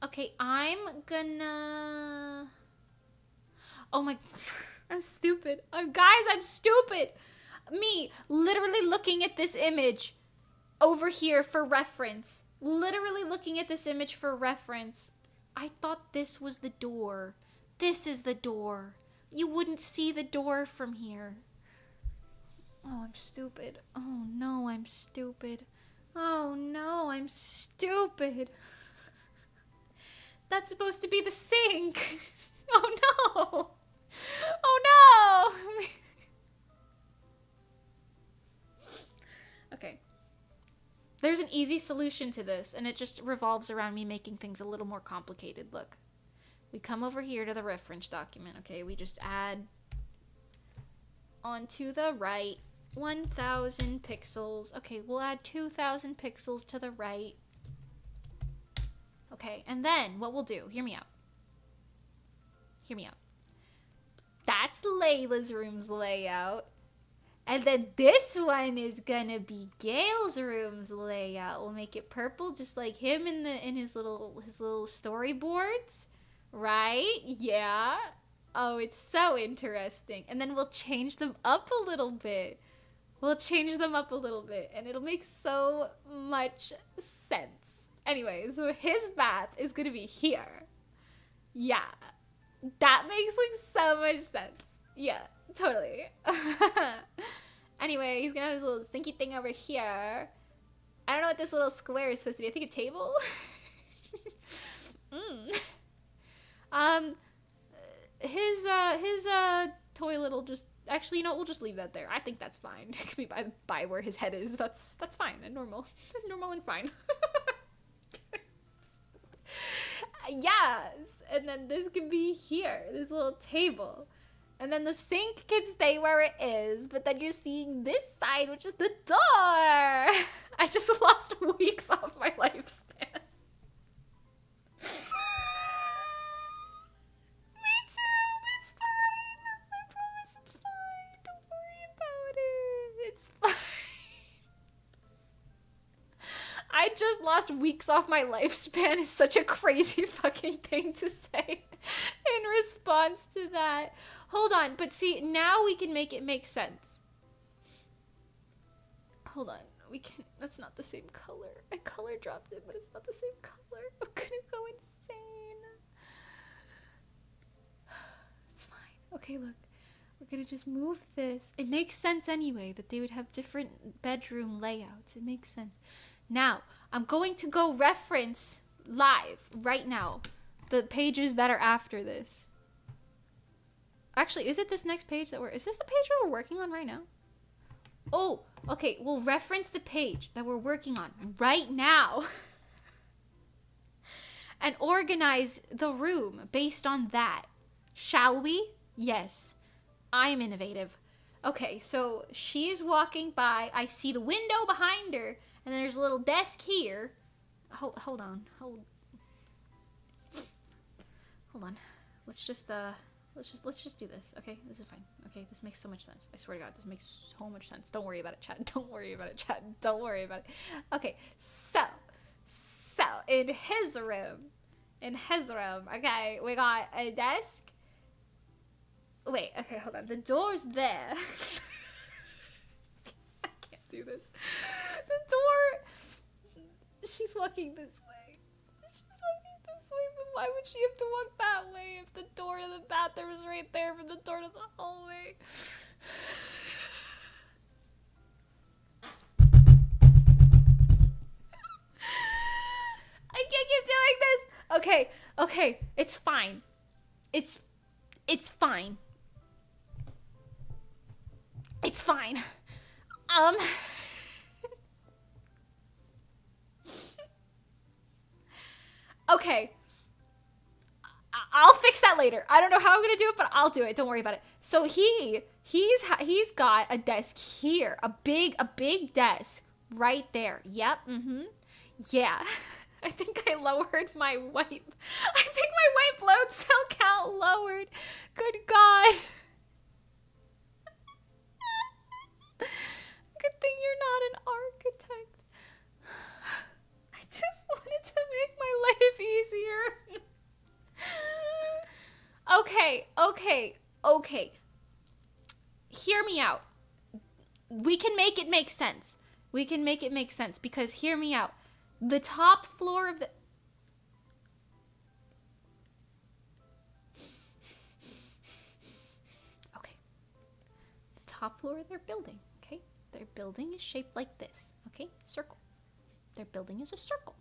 Okay, I'm gonna... Oh my... I'm stupid. Guys, I'm stupid! Me, literally looking at this image over here for reference. Literally looking at this image for reference. I thought this was the door. This is the door. You wouldn't see the door from here. Oh, I'm stupid. Oh no, I'm stupid. Oh no, I'm stupid. That's supposed to be the sink. Oh no. Oh no. Okay. There's an easy solution to this, and it just revolves around me making things a little more complicated. Look. We come over here to the reference document, okay? We just add onto the right 1,000 pixels. Okay, we'll add 2,000 pixels to the right. Okay, and then what we'll do, hear me out. Hear me out. That's Layla's room's layout. And then this one is gonna be Gail's room's layout. We'll make it purple, just like him in his little storyboards, right? Yeah. Oh, it's so interesting. And then we'll change them up a little bit. And it'll make so much sense. Anyway, so his bath is gonna be here. Yeah. That makes like so much sense. Yeah, totally. Anyway, he's gonna have his little sinky thing over here. I don't know what this little square is supposed to be. I think a table? His toilet will just, actually, you know, we'll just leave that there. I think that's fine. It could be by where his head is. That's fine and normal. Normal and fine. Yes. And then this can be here, this little table. And then the sink can stay where it is, but then you're seeing this side, which is the door. I just lost weeks off my lifespan. Me too, but it's fine. I promise it's fine. Don't worry about it. It's fine. I just lost weeks off my lifespan is such a crazy fucking thing to say in response to that. Hold on, but see, now we can make it make sense. Hold on, we can, that's not the same color. I color dropped it, but it's not the same color. I'm gonna go insane. It's fine. Okay, look, we're gonna just move this. It makes sense anyway that they would have different bedroom layouts. It makes sense. Now, I'm going to go reference live right now the pages that are after this. Actually, is it this next page that is this the page that we're working on right now? Oh, okay, we'll reference the page that we're working on right now and organize the room based on that. Shall we? Yes. I'm innovative. Okay, so she's walking by. I see the window behind her, and then there's a little desk here. Hold on. Hold on. Let's just do this. Okay, this is fine. Okay, this makes so much sense. I swear to God, this makes so much sense. Don't worry about it, chat. Don't worry about it, chat. Don't worry about it. Okay, so in his room, okay, we got a desk. Wait, okay, hold on. The door's there. I can't do this. The door. She's walking this way. But why would she have to walk that way if the door to the bathroom is right there from the door to the hallway? I can't keep doing this. Okay, it's fine. It's fine. It's fine. Okay. I'll fix that later. I don't know how I'm gonna do it, but I'll do it. Don't worry about it. So he's got a desk here, a big desk right there. Yep. Yeah. I think I lowered my wipe. I think my wipe load cell count lowered. Good God. Good thing you're not an architect. I just wanted to make my life easier. Okay. Hear me out. We can make it make sense. Because hear me out. The top floor of the... Okay. The top floor of their building, okay? Their building is shaped like this, okay? Circle. Their building is a circle.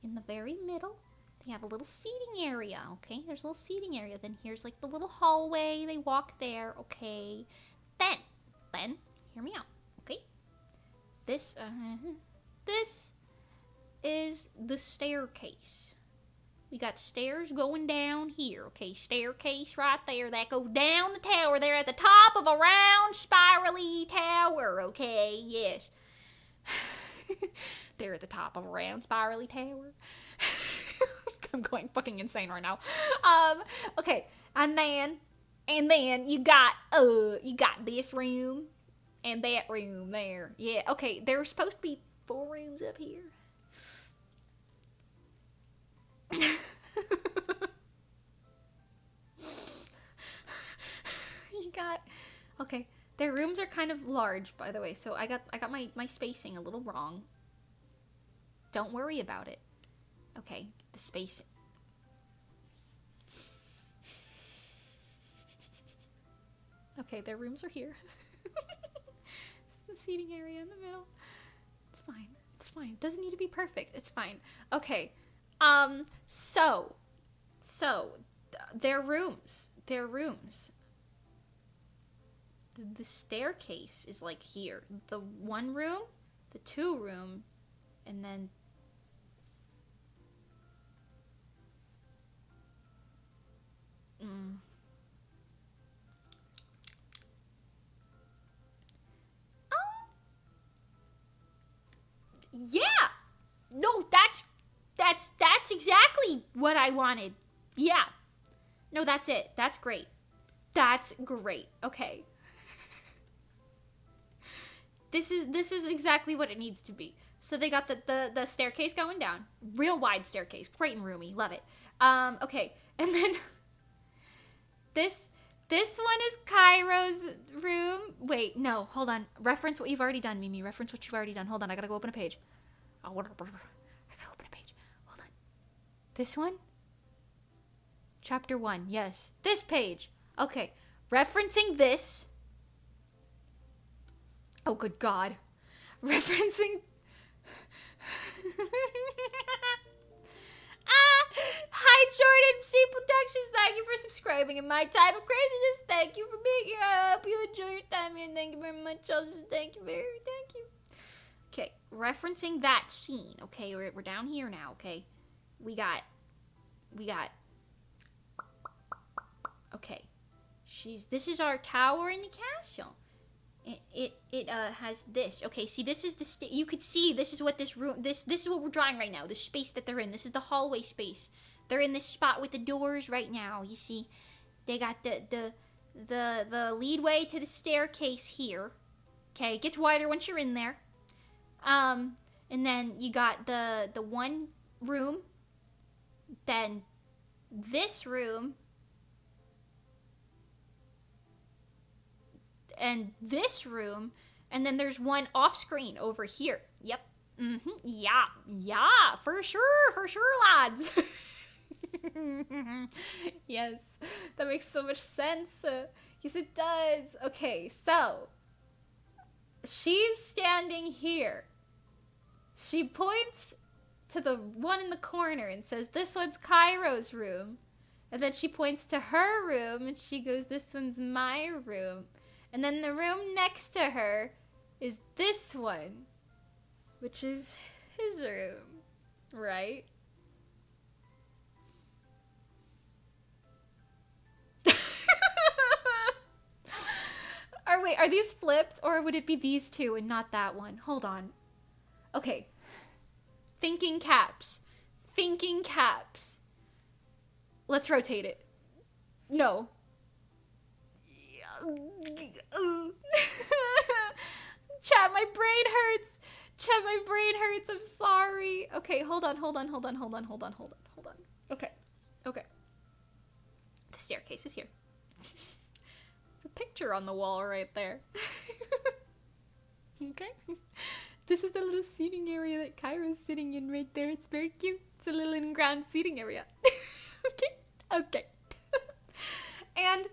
In the very middle, they have a little seating area, okay? There's a little seating area. Then here's like the little hallway. They walk there, okay? Then, hear me out, okay? This is the staircase. We got stairs going down here. Okay, staircase right there that go down the tower. They're at the top of a round spirally tower. Okay, yes. They're at the top of a round spirally tower. I'm going fucking insane right now. Okay, and then you got this room and that room there. Yeah, okay, there's supposed to be 4 rooms up here. You got, okay, their rooms are kind of large, by the way, so I got my spacing a little wrong. Don't worry about it. Okay, the spacing. Okay, their rooms are here. The seating area in the middle. It's fine. It's fine. It doesn't need to be perfect. It's fine. Okay. So their rooms. The staircase is like here. The 1 room, the 2 room, and then yeah. No, that's exactly what I wanted. Yeah. No, that's it. That's great. That's great. Okay. This is exactly what it needs to be. So they got the staircase going down. Real wide staircase. Great and roomy. Love it. Okay. And then this one is Cairo's room. Wait, no, hold on. Reference what you've already done, Mimi. Reference what you've already done. Hold on, I gotta go open a page. I gotta open a page. Hold on. This one? Chapter 1, yes. This page. Okay. Referencing this. Oh, good God. Referencing... Hi, Jordan C Productions. Thank you for subscribing in my time of craziness. Thank you for being here. I hope you enjoy your time here. Thank you very much. Thank you. Okay, referencing that scene. Okay, we're down here now. Okay, we got. Okay, this is our tower in the castle. It has this. Okay, see, this is the you could see this is what this room this is what we're drawing right now. The space that they're in. This is the hallway space. They're in this spot with the doors right now. You see, they got the leadway to the staircase here. Okay, it gets wider once you're in there. And then you got the 1 room, then this room, and this room, and then there's one off screen over here. Yep. Yeah, for sure, lads. Yes, that makes so much sense. Yes, it does. Okay, so she's standing here. She points to the one in the corner and says, "This one's Cairo's room." And then she points to her room and she goes, "This one's my room." And then the room next to her is this one, which is his room, right? Wait, are these flipped, or would it be these 2 and not that one? Hold on. Okay. Thinking caps. Let's rotate it. No. Chat, my brain hurts. I'm sorry. Okay, hold on. Okay. The staircase is here. There's a picture on the wall right there. Okay. This is the little seating area that Kyra's sitting in right there. It's very cute. It's a little in-ground seating area. Okay. And,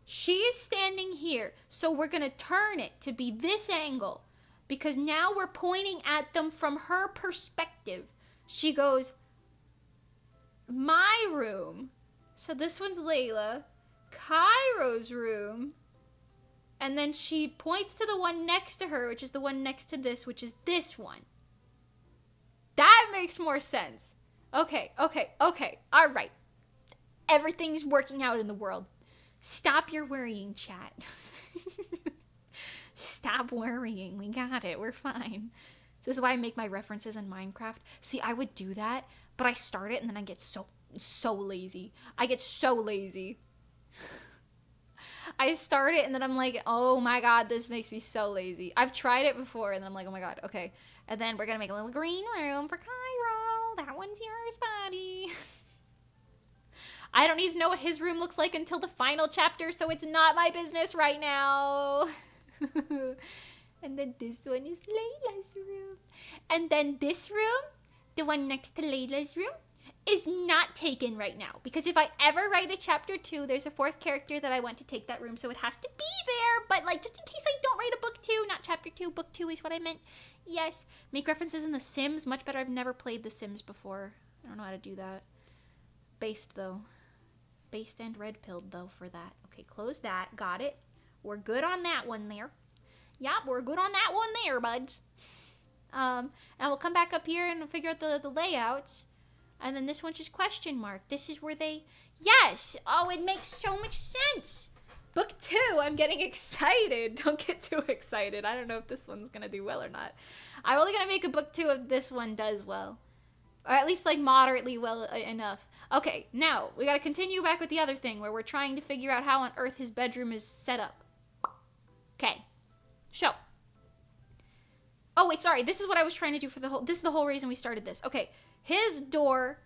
she's standing here, so we're gonna turn it to be this angle, because now we're pointing at them from her perspective. She goes, "My room." So this one's Layla. Cairo's room. And then she points to the one next to her, which is the one next to this, which is this one. That makes more sense. Okay. All right. Everything's working out in the world. Stop your worrying, chat. Stop worrying. We got it. We're fine. This is why I make my references in Minecraft. See, I would do that, but I start it and then I get so lazy. I get so lazy. I start it and then I'm like, oh my god, this makes me so lazy. I've tried it before and then I'm like, oh my god, okay. And then we're gonna make a little green room for Cairo. That one's yours, buddy. I don't need to know what his room looks like until the final chapter, so it's not my business right now. And then this one is Layla's room. And then this room, the one next to Layla's room, is not taken right now. Because if I ever write a chapter 2, there's a 4th character that I want to take that room, so it has to be there. But, like, just in case I don't write a book 2, not chapter 2, book 2 is what I meant. Yes, make references in The Sims, much better. I've never played The Sims before. I don't know how to do that. Based, though. Based and red-pilled, though, for that. Okay, close that. Got it. We're good on that one there. Yep, we're good on that one there, buds. And we'll come back up here and figure out the layouts. And then this one's just question mark. This is where they... Yes! Oh, it makes so much sense! Book 2, I'm getting excited. Don't get too excited. I don't know if this one's gonna do well or not. I'm only gonna make a book 2 if this one does well. Or at least, like, moderately well enough. Okay, now, we gotta continue back with the other thing, where we're trying to figure out how on earth his bedroom is set up. Okay. So. Oh, wait, sorry. This is what I was trying to do for the whole... This is the whole reason we started this. Okay. His door...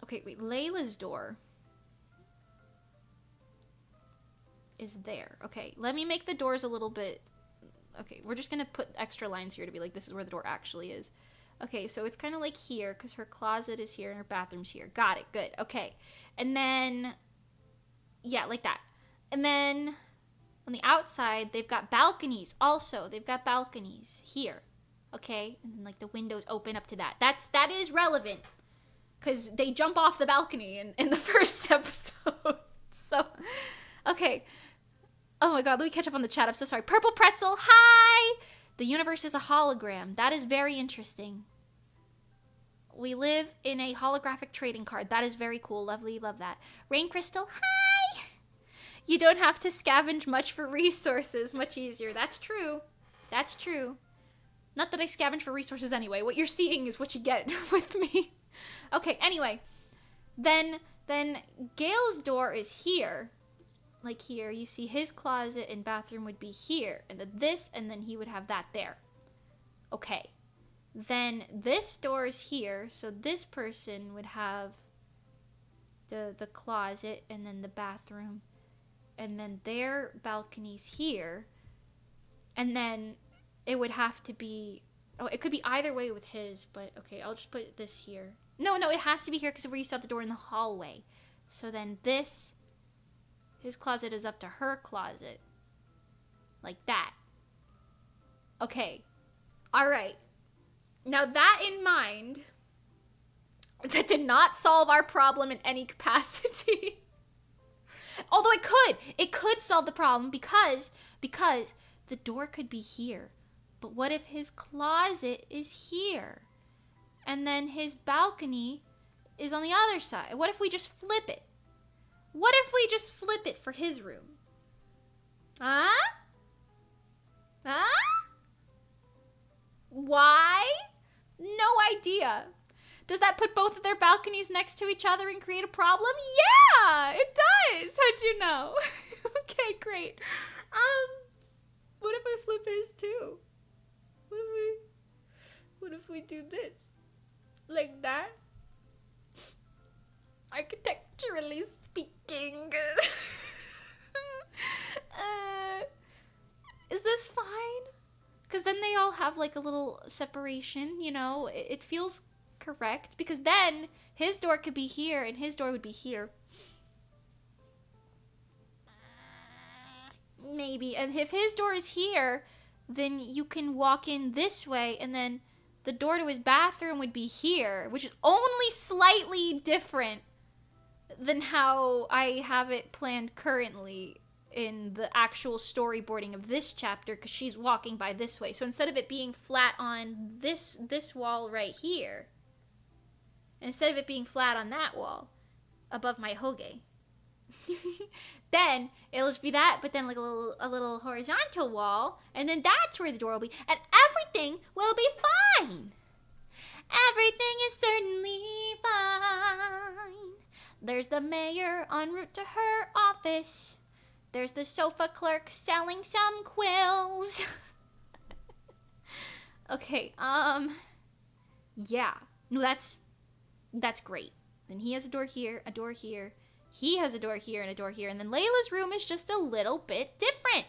Okay, wait. Layla's door... is there. Okay, let me make the doors a little bit... Okay, we're just gonna put extra lines here to be like, this is where the door actually is. Okay, so it's kind of like here, because her closet is here and her bathroom's here. Got it, good. Okay. And then... Yeah, like that. And then... On the outside, they've got balconies. Also, they've got balconies here. Okay? And then, like, the windows open up to that. That is relevant. Because they jump off the balcony in the first episode. So, okay. Oh my god, let me catch up on the chat. I'm so sorry. Purple Pretzel, hi! The universe is a hologram. That is very interesting. We live in a holographic trading card. That is very cool. Lovely, love that. Rain Crystal, hi! You don't have to scavenge much for resources. Much easier. That's true. That's true. Not that I scavenge for resources anyway. What you're seeing is what you get with me. Okay, anyway. Then Gail's door is here. Like here. You see his closet and bathroom would be here. And then this, and then he would have that there. Okay. Then this door is here. So this person would have the closet and then the bathroom. And then their balcony's here. And then it would have to be... Oh, it could be either way with his, but okay, I'll just put this here. No, it has to be here because we used to have the door in the hallway. So then this... His closet is up to her closet. Like that. Okay. Alright. Now that in mind, that did not solve our problem in any capacity. Although it could solve the problem because the door could be here. But what if his closet is here? And then his balcony is on the other side. What if we just flip it? What if we just flip it for his room? Huh? Huh? Why? No idea. Does that put both of their balconies next to each other and create a problem? Yeah, it does. How'd you know? Okay, great. What if I flip his too? What if we do this? Like that? Architecturally speaking. Is this fine? Because then they all have like a little separation, you know? It feels correct. Because then his door could be here and his door would be here. Maybe. And if his door is here, then you can walk in this way and then the door to his bathroom would be here, which is only slightly different than how I have it planned currently. in the actual storyboarding of this chapter because she's walking by this way. So instead of it being flat on this wall right here, instead of it being flat on that wall above my hoge, then it'll just be that, but then like a little horizontal wall, and then that's where the door will be, and everything will be fine. Everything is certainly fine. There's the mayor en route to her office. There's the sofa clerk selling some quills. Okay, yeah. No, that's great. Then he has a door here, a door here. He has a door here and a door here. And then Layla's room is just a little bit different.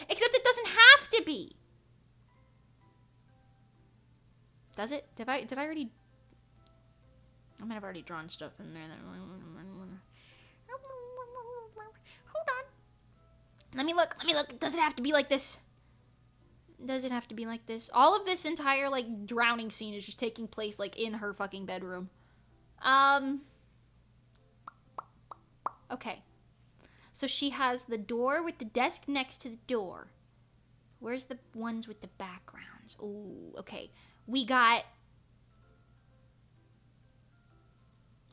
Except it doesn't have to be. Does it? Did I already... I might have already drawn stuff in there. Hold on. Let me look. Does it have to be like this? Does it have to be like this? All of this entire, like, drowning scene is just taking place, like, in her fucking bedroom. Okay. So she has the door with the desk next to the door. Where's the ones with the backgrounds? Ooh, okay. We got...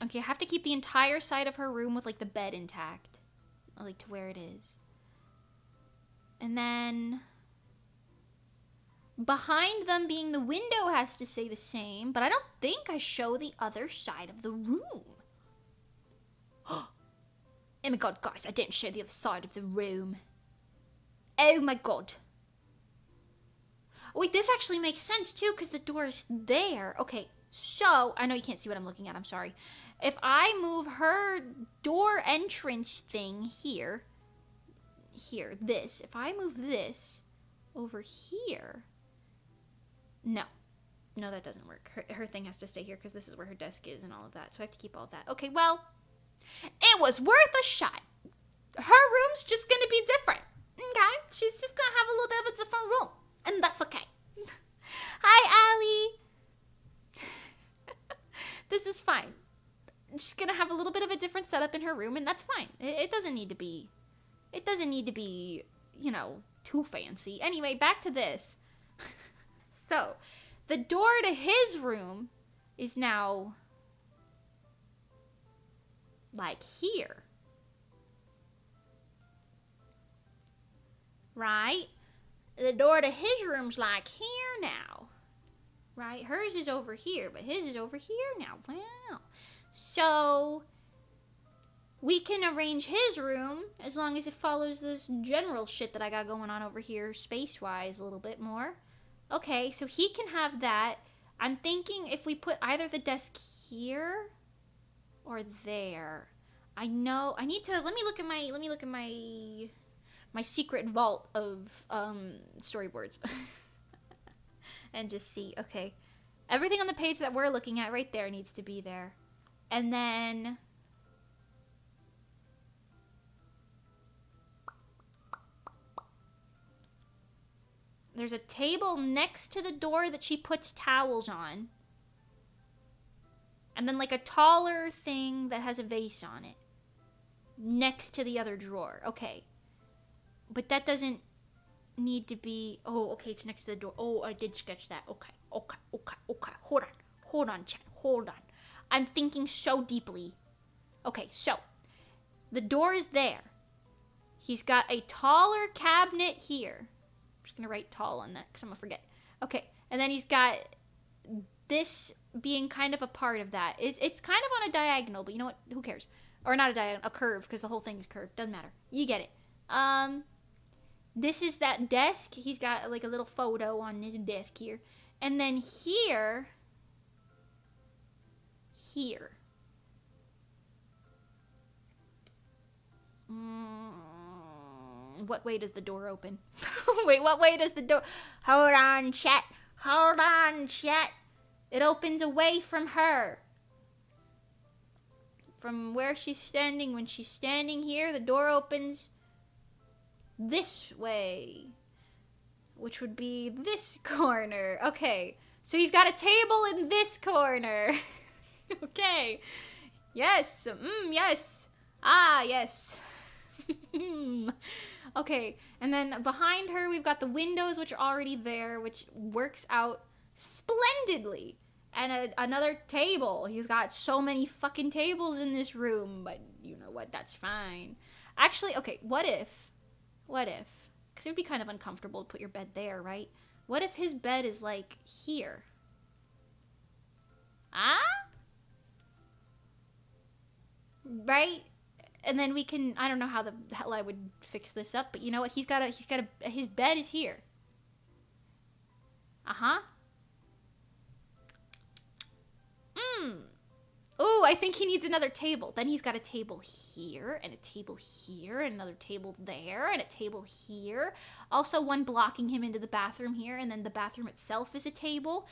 Okay, I have to keep the entire side of her room with, like, the bed intact. Like, to where it is. And then... behind them being the window has to stay the same, but I don't think I show the other side of the room. Oh my god, guys, I didn't show the other side of the room. Oh my god. Wait, this actually makes sense too, because the door is there. Okay, so, I know you can't see what I'm looking at, I'm sorry. If I move her door entrance thing here, this, if I move this over here, no, that doesn't work. Her thing has to stay here because this is where her desk is and all of that, so I have to keep all of that. Okay, well, it was worth a shot. Her room's just gonna be different, okay? She's just gonna have a little bit of a different room, and that's okay. Hi, Allie. This is fine. She's gonna have a little bit of a different setup in her room, and that's fine. It doesn't need to be, you know, too fancy. Anyway, back to this. So, the door to his room is now, like, here. Right? The door to his room's like here now. Right? Hers is over here, but his is over here now. Wow. So, we can arrange his room as long as it follows this general shit that I got going on over here, space-wise, a little bit more. Okay, so he can have that. I'm thinking if we put either the desk here or there. I know I need to let me look at my secret vault of storyboards. And just see. Okay. Everything on the page that we're looking at right there needs to be there. And then there's a table next to the door that she puts towels on. And then like a taller thing that has a vase on it. Next to the other drawer. Okay. But that doesn't need to be... Oh, okay, it's next to the door. Oh, I did sketch that. Okay. Hold on, chat. Hold on. I'm thinking so deeply. Okay, so. The door is there. He's got a taller cabinet here. I'm just going to write tall on that because I'm going to forget. Okay, and then he's got this being kind of a part of that. It's kind of on a diagonal, but you know what? Who cares? Or not a diagonal, a curve, because the whole thing is curved. Doesn't matter. You get it. This is that desk. He's got like a little photo on his desk here. And then here. What way does the door open? Wait, what way does the door... Hold on, chat. It opens away from her. From where she's standing. When she's standing here, the door opens this way. Which would be this corner. Okay. So he's got a table in this corner. Okay. Yes. Yes. Ah, yes. Okay, and then behind her we've got the windows, which are already there, which works out splendidly. And another table. He's got so many fucking tables in this room, but you know what? That's fine. Actually, okay, what if? Because it would be kind of uncomfortable to put your bed there, right? What if his bed is, like, here? Ah? Right? And then we can, I don't know how the hell I would fix this up, but you know what? His bed is here. Uh-huh. Ooh, I think he needs another table. Then he's got a table here, and a table here, and another table there, and a table here. Also one blocking him into the bathroom here, and then the bathroom itself is a table.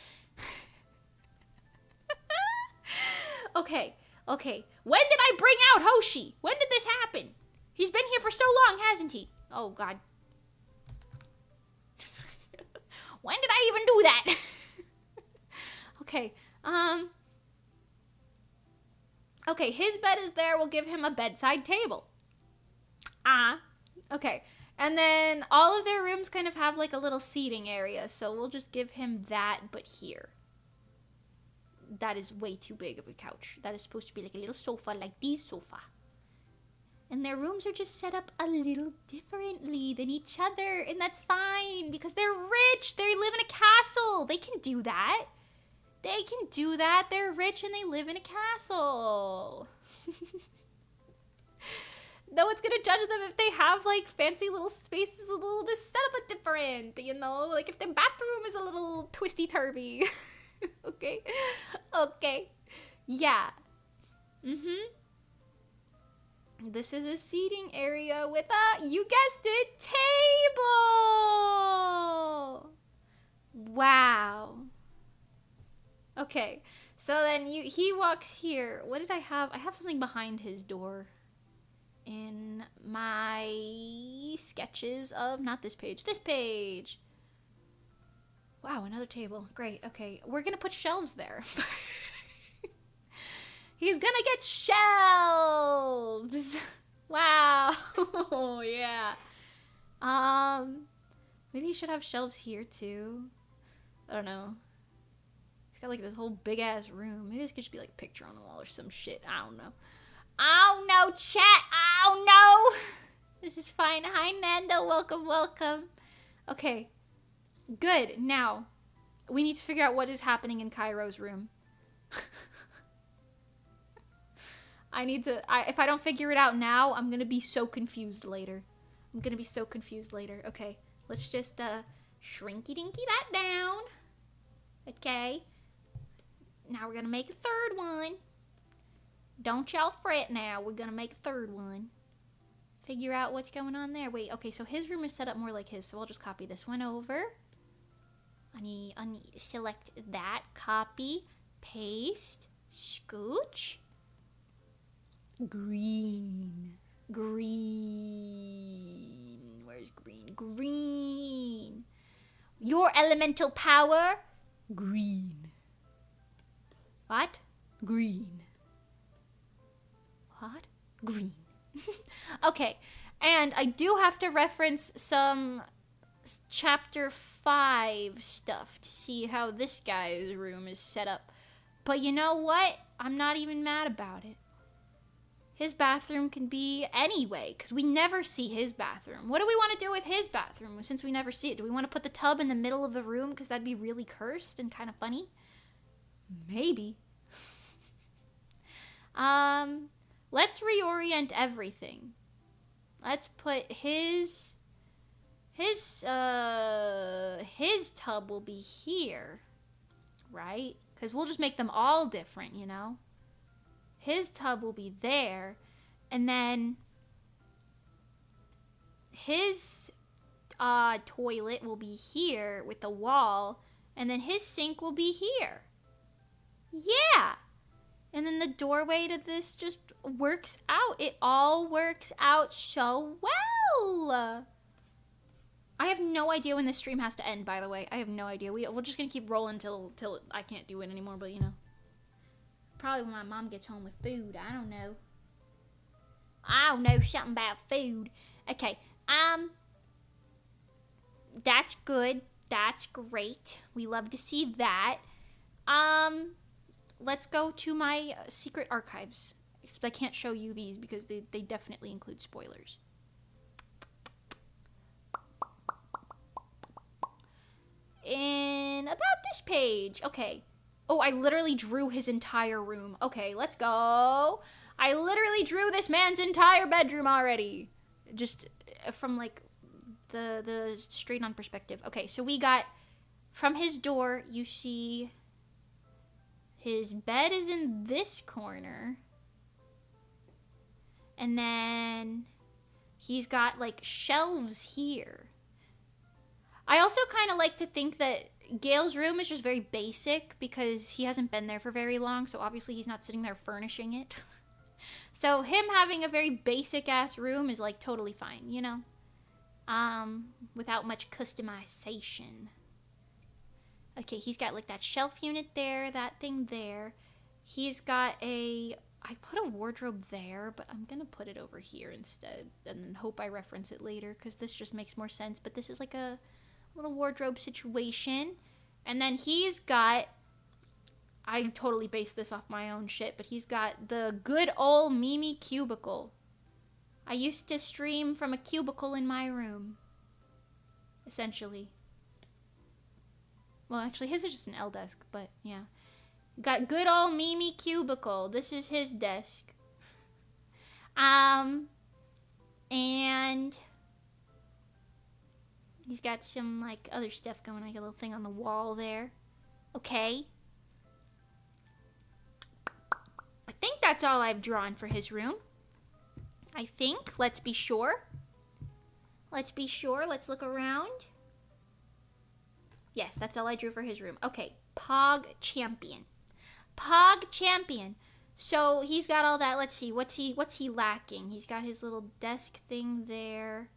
Okay. When did I bring out Hoshi? When did this happen? He's been here for so long, hasn't he? Oh, God. When did I even do that? Okay, okay, his bed is there. We'll give him a bedside table. Okay. And then all of their rooms kind of have like a little seating area, so we'll just give him that, but here. That is way too big of a couch. That is supposed to be like a little sofa, like this sofa. And their rooms are just set up a little differently than each other, and that's fine, because they're rich. They live in a castle. They can do that. They can do that. They're rich and they live in a castle. No one's gonna judge them if they have like fancy little spaces, a little bit set up different, you know? Like if their bathroom is a little twisty-turvy. Okay. Yeah. This is a seating area with a, you guessed it, table! Wow. Okay, so then he walks here. What did I have? I have something behind his door in my sketches of, not this page, this page. Wow, another table. Great, okay. We're gonna put shelves there. He's gonna get shelves! Wow, yeah. Maybe he should have shelves here too. I don't know. Got like this whole big ass room. Maybe this could just be like a picture on the wall or some shit. I don't know. Oh no, chat. Oh no. This is fine. Hi Nando. Welcome. Okay. Good. Now, we need to figure out what is happening in Cairo's room. if I don't figure it out now, I'm gonna be so confused later. Okay. Let's just shrinky dinky that down. Okay. Now we're gonna make a third one. Don't y'all fret now. We're gonna make a third one. Figure out what's going on there. Wait, okay, so his room is set up more like his, so I'll just copy this one over. I need select that, copy, paste, scooch. Green. Where's green? Green. Your elemental power, green. What? Green. What? Green. Okay, and I do have to reference some chapter 5 stuff to see how this guy's room is set up. But you know what? I'm not even mad about it. His bathroom can be anyway, because we never see his bathroom. What do we want to do with his bathroom since we never see it? Do we want to put the tub in the middle of the room because that'd be really cursed and kind of funny? Maybe. Let's reorient everything. Let's put his tub will be here, right? Because we'll just make them all different, you know? His tub will be there, and then his toilet will be here with the wall, and then his sink will be here. Yeah! And then the doorway to this just works out. It all works out so well. I have no idea when this stream has to end, by the way. I have no idea. We're just going to keep rolling till I can't do it anymore, but you know. Probably when my mom gets home with food. I don't know. I don't know, something about food. Okay, that's good. That's great. We love to see that. Let's go to my secret archives. Except I can't show you these because they definitely include spoilers. In about this page. Okay. Oh, I literally drew his entire room. Okay, let's go. I literally drew this man's entire bedroom already. Just from like the straight on perspective. Okay, so we got from his door, you see his bed is in this corner. And then he's got like shelves here. I also kind of like to think that Gale's room is just very basic because he hasn't been there for very long, so obviously he's not sitting there furnishing it. So him having a very basic ass room is like totally fine, you know? Without much customization. Okay, he's got like that shelf unit there, that thing there. He's got I put a wardrobe there, but I'm gonna put it over here instead and then hope I reference it later because this just makes more sense. But this is like a little wardrobe situation. And then he's got, I totally based this off my own shit, but he's got the good old Mimi cubicle. I used to stream from a cubicle in my room. Essentially. Well, actually, his is just an L desk, but yeah. Got good old Mimi cubicle. This is his desk. And he's got some like other stuff going on, like a little thing on the wall there. Okay. I think that's all I've drawn for his room. I think. Let's be sure. Let's be sure. Let's look around. Yes, that's all I drew for his room. Okay. Pog champion. Pog champion. So he's got all that. Let's see. What's he lacking? He's got his little desk thing there.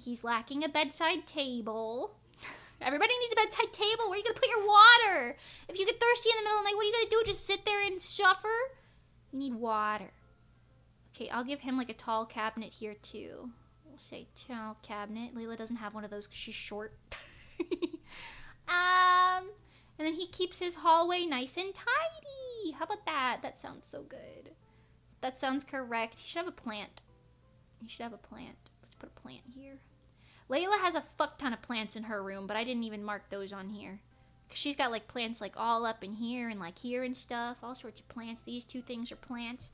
He's lacking a bedside table. Everybody needs a bedside table. Where are you gonna put your water? If you get thirsty in the middle of the night, what are you gonna do? Just sit there and suffer? You need water. Okay, I'll give him like a tall cabinet here too. We'll say tall cabinet. Layla doesn't have one of those because she's short. And then he keeps his hallway nice and tidy. How about that? That sounds so good. That sounds correct. He should have a plant. He should have a plant. Let's put a plant here. Layla has a fuck ton of plants in her room, but I didn't even mark those on here. Because she's got like plants like all up in here and like here and stuff. All sorts of plants. These two things are plants.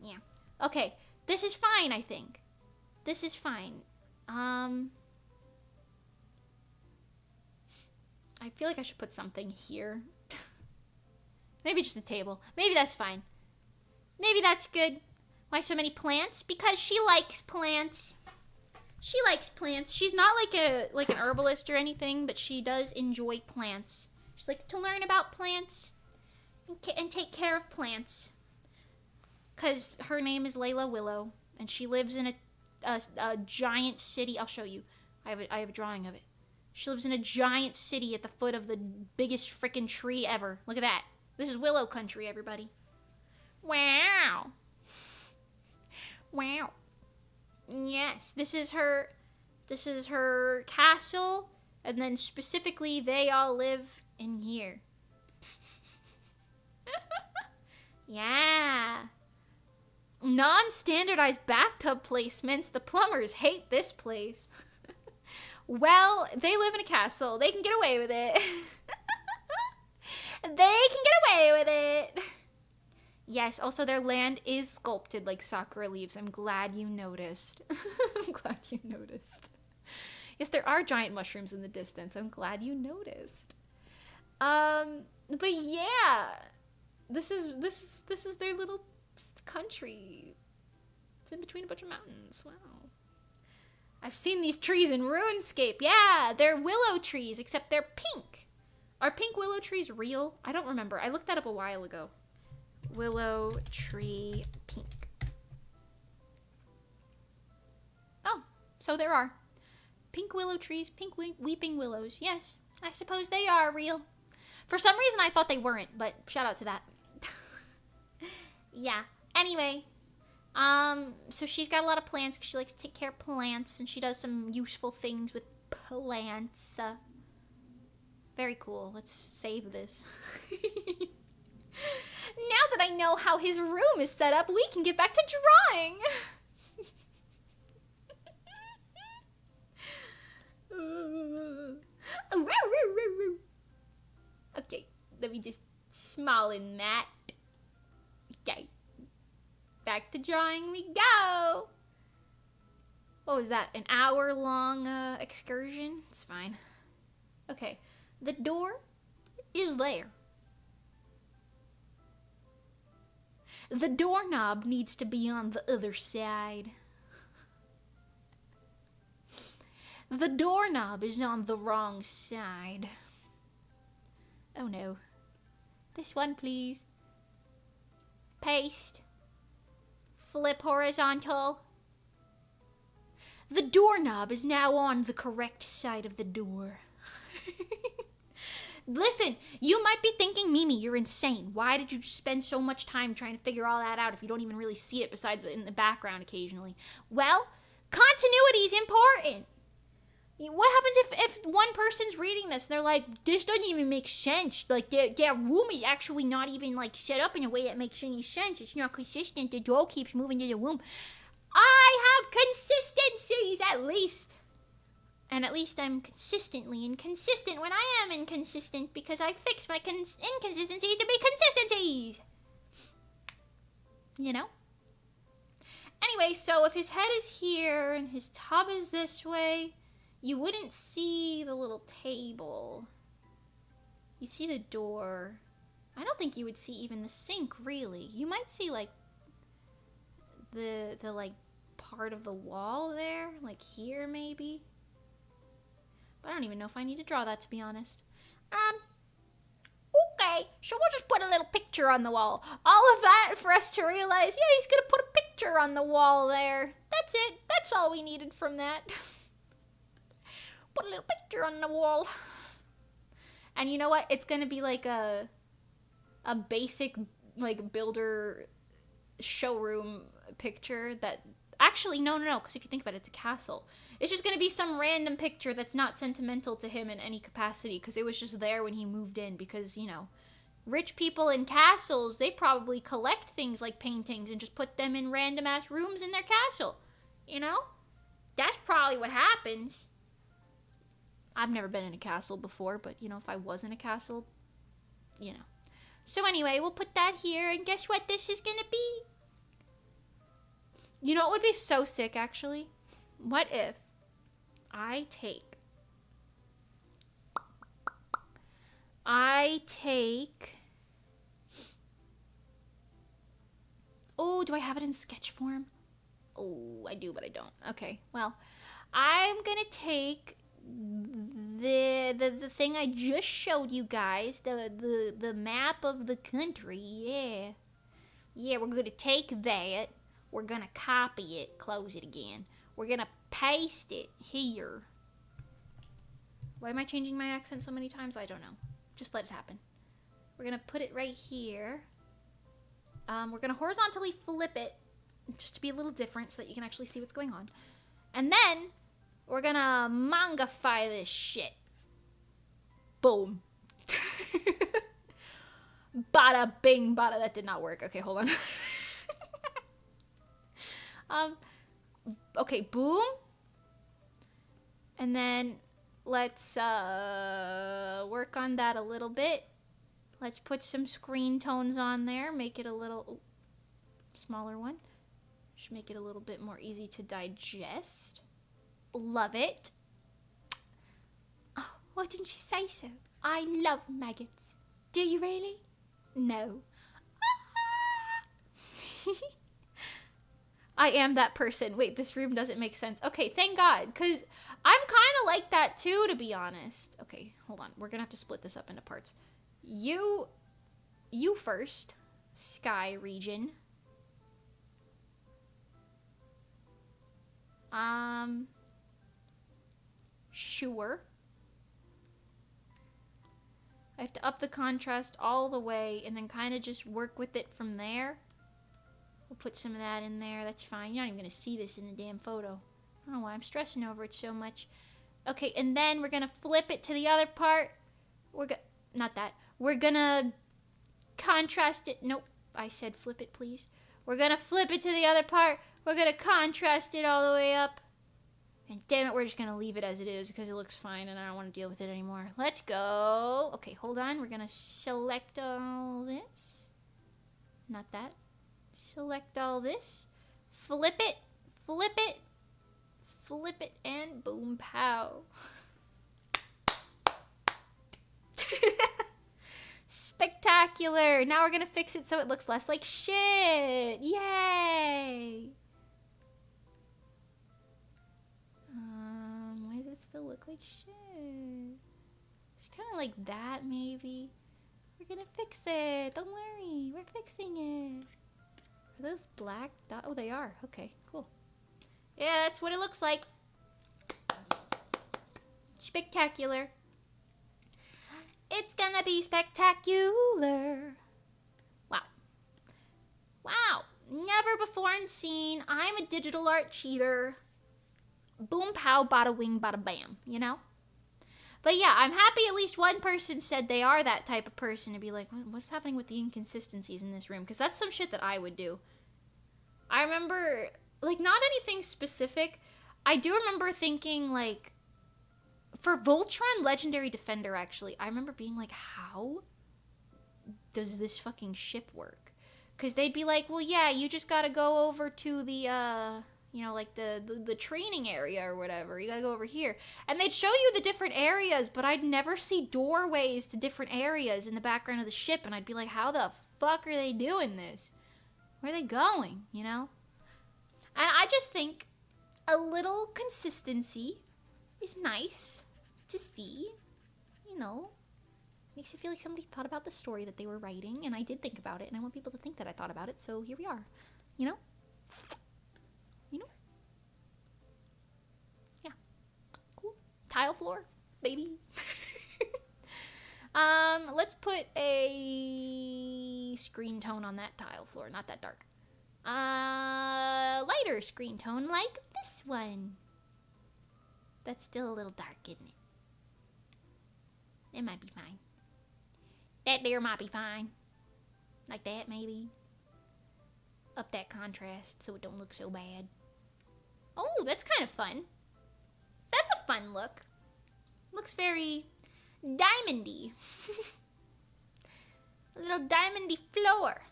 Yeah. Okay. This is fine, I think. This is fine. I feel like I should put something here. Maybe just a table. Maybe that's fine. Maybe that's good. Why so many plants? Because she likes plants. She likes plants. She's not like an herbalist or anything, but she does enjoy plants. She likes to learn about plants and take care of plants. Because her name is Layla Willow, and she lives in a giant city. I'll show you. I have a drawing of it. She lives in a giant city at the foot of the biggest frickin' tree ever. Look at that. This is Willow Country, everybody. Wow. Wow. Yes, this is her castle, and then specifically they all live in here. Yeah. Non-standardized bathtub placements. The plumbers hate this place. Well, they live in a castle. They can get away with it. They can get away with it. Yes, also their land is sculpted like sakura leaves. I'm glad you noticed. I'm glad you noticed. Yes, there are giant mushrooms in the distance. I'm glad you noticed. But yeah, this is their little country. It's in between a bunch of mountains. Wow. I've seen these trees in RuneScape. Yeah, they're willow trees, except they're pink. Are pink willow trees real? I don't remember. I looked that up a while ago. Willow tree pink. Oh, so there are. Pink willow trees, pink weeping willows. Yes, I suppose they are real. For some reason, I thought they weren't, but shout out to that. Yeah. Anyway, So she's got a lot of plants because she likes to take care of plants, and she does some useful things with plants. Very cool. Let's save this. Now that I know how his room is set up, we can get back to drawing. Okay, let me just smile in that. Okay, back to drawing we go. What was that? An hour-long excursion? It's fine. Okay, the door is there. The doorknob needs to be on the other side. The doorknob is on the wrong side. Oh no. This one, please. Paste. Flip horizontal. The doorknob is now on the correct side of the door. Listen, you might be thinking, Mimi, you're insane. Why did you spend so much time trying to figure all that out if you don't even really see it besides in the background occasionally? Well, continuity is important. What happens if one person's reading this and they're like, this doesn't even make sense. Like, their room is actually not even, like, set up in a way that makes any sense. It's not consistent. The door keeps moving to the room. I have consistencies, at least. And at least I'm consistently inconsistent when I am inconsistent because I fix my inconsistencies to be consistencies. You know? Anyway, so if his head is here and his tub is this way, you wouldn't see the little table. You see the door. I don't think you would see even the sink, really. You might see, like, the like, part of the wall there. Like, here, maybe. But I don't even know if I need to draw that, to be honest. Okay, so we'll just put a little picture on the wall. All of that for us to realize, yeah, he's gonna put a picture on the wall there. That's it. That's all we needed from that. Put a little picture on the wall. And you know what? It's gonna be like a basic, like, builder showroom picture that... Actually, no, because if you think about it, it's a castle. It's just going to be some random picture that's not sentimental to him in any capacity, because it was just there when he moved in, because, you know, rich people in castles, they probably collect things like paintings and just put them in random-ass rooms in their castle. You know? That's probably what happens. I've never been in a castle before, but, you know, if I was in a castle, you know. So anyway, we'll put that here, and guess what this is going to be? You know what would be so sick, actually? What if I take... Oh, do I have it in sketch form? Oh, I do, but I don't. Okay, well, I'm gonna take the thing I just showed you guys, the map of the country, yeah. Yeah, we're gonna take that. We're gonna copy it, close it again. We're gonna paste it here. Why am I changing my accent so many times? I don't know. Just let it happen. We're gonna put it right here. We're gonna horizontally flip it, just to be a little different so that you can actually see what's going on. And then, we're gonna mangafy this shit. Boom. Bada bing, bada. That did not work. Okay, hold on. Okay, boom. And then let's work on that a little bit. Let's put some screen tones on there. Make it a little smaller one. Just make it a little bit more easy to digest. Love it. Oh, why didn't you say so? I love maggots. Do you really? No. I am that person. Wait, this room doesn't make sense. Okay, thank God, because I'm kind of like that too, to be honest. Okay, hold on. We're going to have to split this up into parts. You first, sky region. Sure. I have to up the contrast all the way and then kind of just work with it from there. We'll put some of that in there. That's fine. You're not even going to see this in the damn photo. I don't know why I'm stressing over it so much. Okay, and then we're going to flip it to the other part. Not that. We're going to contrast it. Nope. I said flip it, please. We're going to flip it to the other part. We're going to contrast it all the way up. And damn it, we're just going to leave it as it is because it looks fine and I don't want to deal with it anymore. Let's go. Okay, hold on. We're going to select all this. Not that. Select all this. Flip it. Flip it. Flip it. And boom, pow. Spectacular. Now we're going to fix it so it looks less like shit. Yay. Why does it still look like shit? It's kind of like that, maybe. We're going to fix it. Don't worry. We're fixing it. Are those black dots? Oh, they are. Okay, cool. Yeah, that's what it looks like. Spectacular. It's gonna be spectacular. Wow. Wow. Never before seen. I'm a digital art cheater. Boom, pow, bada wing, bada bam, you know? But yeah, I'm happy at least one person said they are that type of person to be like, what's happening with the inconsistencies in this room? Because that's some shit that I would do. I remember, like, not anything specific. I do remember thinking, like, for Voltron Legendary Defender, actually, I remember being like, how does this fucking ship work? Because they'd be like, well, yeah, you just gotta go over to the, you know, like the training area or whatever. You gotta go over here. And they'd show you the different areas, but I'd never see doorways to different areas in the background of the ship. And I'd be like, how the fuck are they doing this? Where are they going, you know? And I just think a little consistency is nice to see, you know. Makes it feel like somebody thought about the story that they were writing, and I did think about it, and I want people to think that I thought about it, so here we are, you know? You know? Yeah. Cool. Tile floor, baby. Let's put a screen tone on that tile floor, not that dark. Lighter screen tone like this one. That's still a little dark, isn't it? It might be fine. That there might be fine. Like that, maybe. Up that contrast so it don't look so bad. Oh, that's kind of fun. That's a fun look. Looks very diamondy. A little diamondy floor.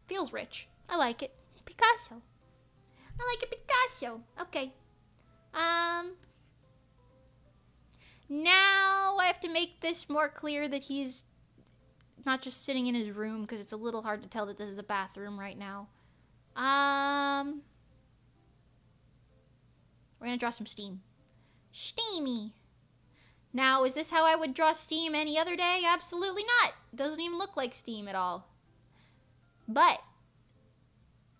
Feels rich. I like it. Picasso. I like it, Picasso. Okay. Now I have to make this more clear that he's not just sitting in his room because it's a little hard to tell that this is a bathroom right now. We're gonna draw some steam. Steamy. Now, is this how I would draw steam any other day? Absolutely not. It doesn't even look like steam at all. But,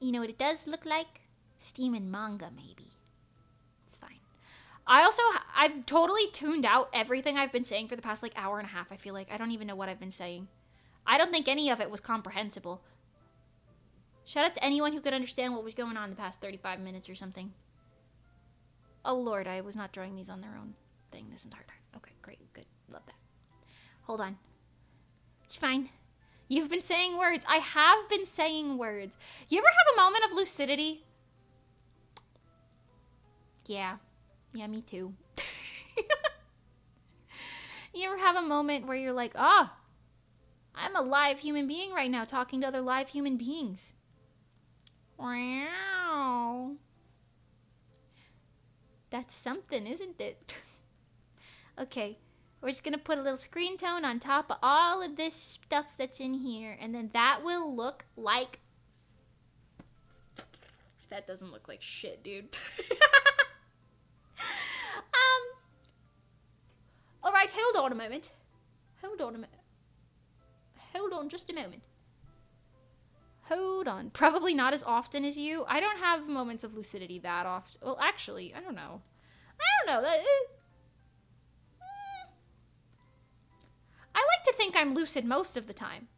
you know what it does look like? Steam in manga, maybe. It's fine. I've totally tuned out everything I've been saying for the past, like, hour and a half, I feel like. I don't even know what I've been saying. I don't think any of it was comprehensible. Shout out to anyone who could understand what was going on the past 35 minutes or something. Oh, Lord, I was not drawing these on their own thing this entire time. Okay, great, good. Love that. Hold on. It's fine. You've been saying words. I have been saying words. You ever have a moment of lucidity? Yeah. Yeah, me too. You ever have a moment where you're like, oh, I'm a live human being right now talking to other live human beings. Wow. That's something, isn't it? Okay. We're just going to put a little screen tone on top of all of this stuff that's in here. And then that will look like... That doesn't look like shit, dude. Alright, hold on a moment. Hold on a minute. Hold on just a moment. Hold on. Probably not as often as you. I don't have moments of lucidity that often. Well, actually, I don't know. I like to think I'm lucid most of the time.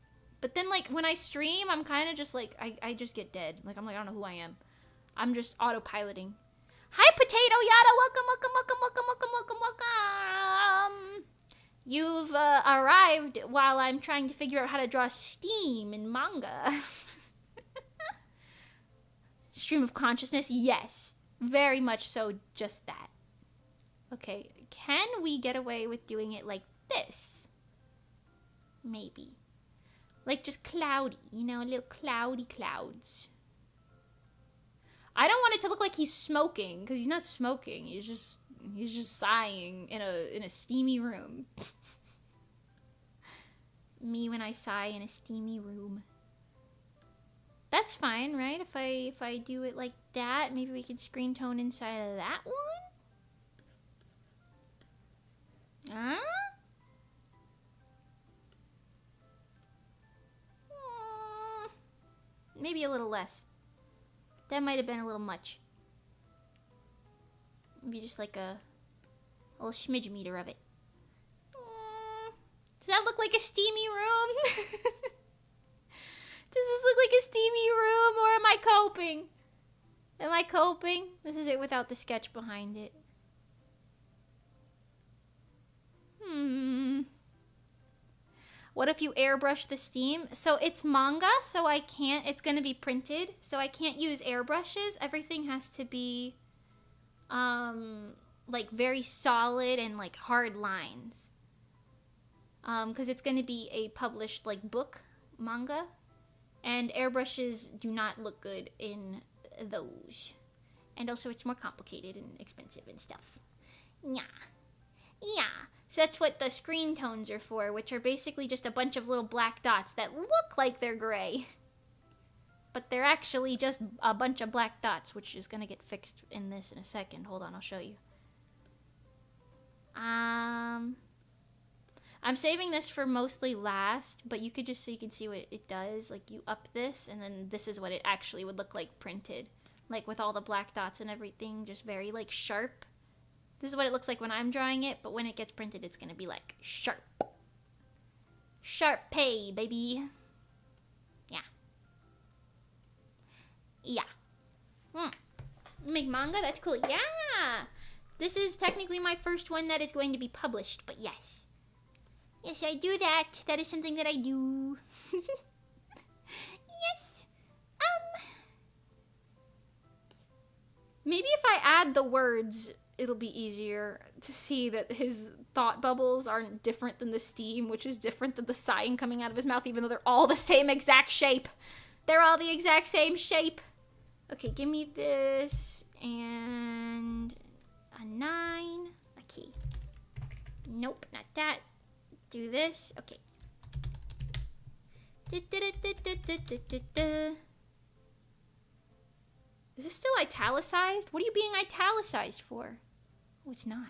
But then, like, when I stream, I'm kind of just like, I just get dead. Like, I'm like, I don't know who I am. I'm just autopiloting. Hi, Potato Yada! Welcome, welcome, welcome, welcome, welcome, welcome, welcome! You've arrived while I'm trying to figure out how to draw steam in manga. Stream of consciousness? Yes. Very much so, just that. Okay, can we get away with doing it like this? Maybe. Like just cloudy, you know, little cloudy clouds. I don't want it to look like he's smoking, because he's not smoking. He's just sighing in a steamy room. Me when I sigh in a steamy room. That's fine, right? If I do it like that, maybe we can screen tone inside of that one? Huh? Maybe a little less. That might have been a little much. Maybe just like a little smidge meter of it. Does that look like a steamy room? Does this look like a steamy room, or am I coping? Am I coping? This is it without the sketch behind it. What if you airbrush the steam? So it's manga, so I can't, it's gonna be printed, so I can't use airbrushes. Everything has to be, like very solid and like hard lines. Because it's gonna be a published like book manga, and airbrushes do not look good in those. And also it's more complicated and expensive and stuff. Yeah. Yeah. So that's what the screen tones are for, which are basically just a bunch of little black dots that look like they're gray. But they're actually just a bunch of black dots, which is going to get fixed in this in a second. Hold on, I'll show you. I'm saving this for mostly last, but you could just so you can see what it does. Like, you up this, and then this is what it actually would look like printed. Like, with all the black dots and everything, just very, like, sharp. This is what it looks like when I'm drawing it, but when it gets printed, it's going to be like sharp. Sharp pay, baby. Yeah. Yeah. Make manga? That's cool. Yeah. This is technically my first one that is going to be published, but yes. Yes, I do that. That is something that I do. Yes. Maybe if I add the words, it'll be easier to see that his thought bubbles aren't different than the steam, which is different than the sighing coming out of his mouth, even though they're all the same exact shape. They're all the exact same shape. Okay, give me this and a 9. Okay. Nope, not that. Do this. Okay. Is this still italicized? What are you being italicized for? Oh, it's not.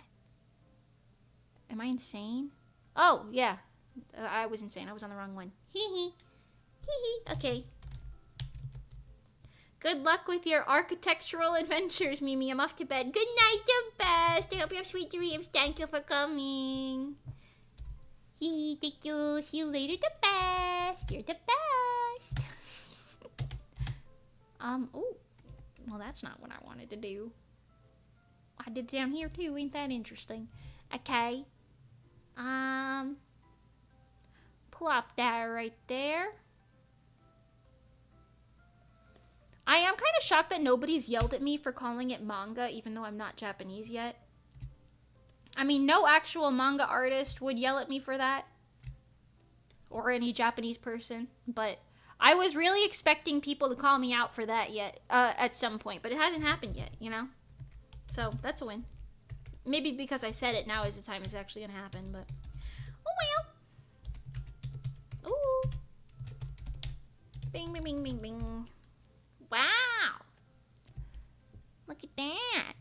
Am I insane? Oh, yeah. I was insane. I was on the wrong one. Hee hee. Hee hee. Okay. Good luck with your architectural adventures, Mimi. I'm off to bed. Good night, the best. I hope you have sweet dreams. Thank you for coming. Hee hee. Thank you. See you later, the best. You're the best. Oh. Well, that's not what I wanted to do. I did down here too. Ain't that interesting? Okay. Plop that right there. I am kind of shocked that nobody's yelled at me for calling it manga, even though I'm not Japanese yet. I mean, no actual manga artist would yell at me for that. Or any Japanese person. But I was really expecting people to call me out for that yet, at some point. But it hasn't happened yet, you know? So, that's a win. Maybe because I said it, now is the time it's actually gonna happen, but... Oh, well. Ooh. Bing, bing, bing, bing, bing. Wow. Look at that.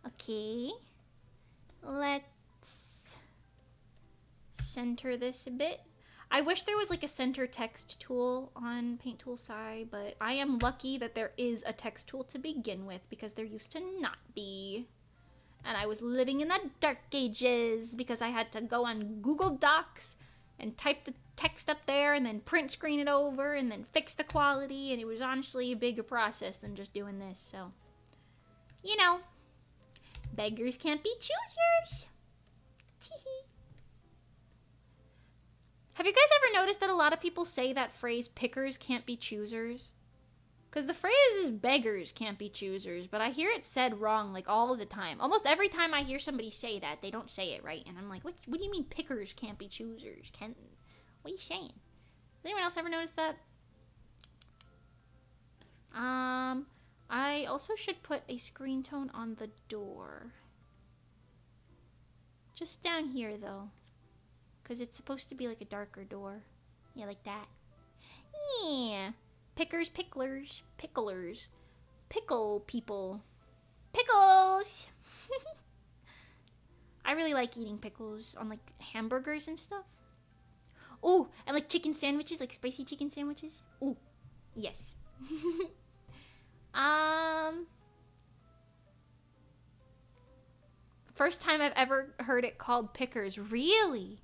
Okay. Let's center this a bit. I wish there was like a center text tool on Paint Tool Sai, but I am lucky that there is a text tool to begin with because there used to not be. And I was living in the dark ages because I had to go on Google Docs and type the text up there and then print screen it over and then fix the quality, and it was honestly a bigger process than just doing this. So, you know, beggars can't be choosers. Teehee. Have you guys ever noticed that a lot of people say that phrase, pickers can't be choosers? Because the phrase is beggars can't be choosers, but I hear it said wrong like all of the time. Almost every time I hear somebody say that, they don't say it right. And I'm like, what do you mean pickers can't be choosers? What are you saying? Has anyone else ever noticed that? I also should put a screen tone on the door. Just down here, though. Because it's supposed to be like a darker door. Yeah, like that. Yeah. Pickers, picklers, picklers. Pickle people. Pickles! I really like eating pickles on like hamburgers and stuff. Ooh, and like chicken sandwiches, like spicy chicken sandwiches. Ooh, yes. First time I've ever heard it called pickers. Really?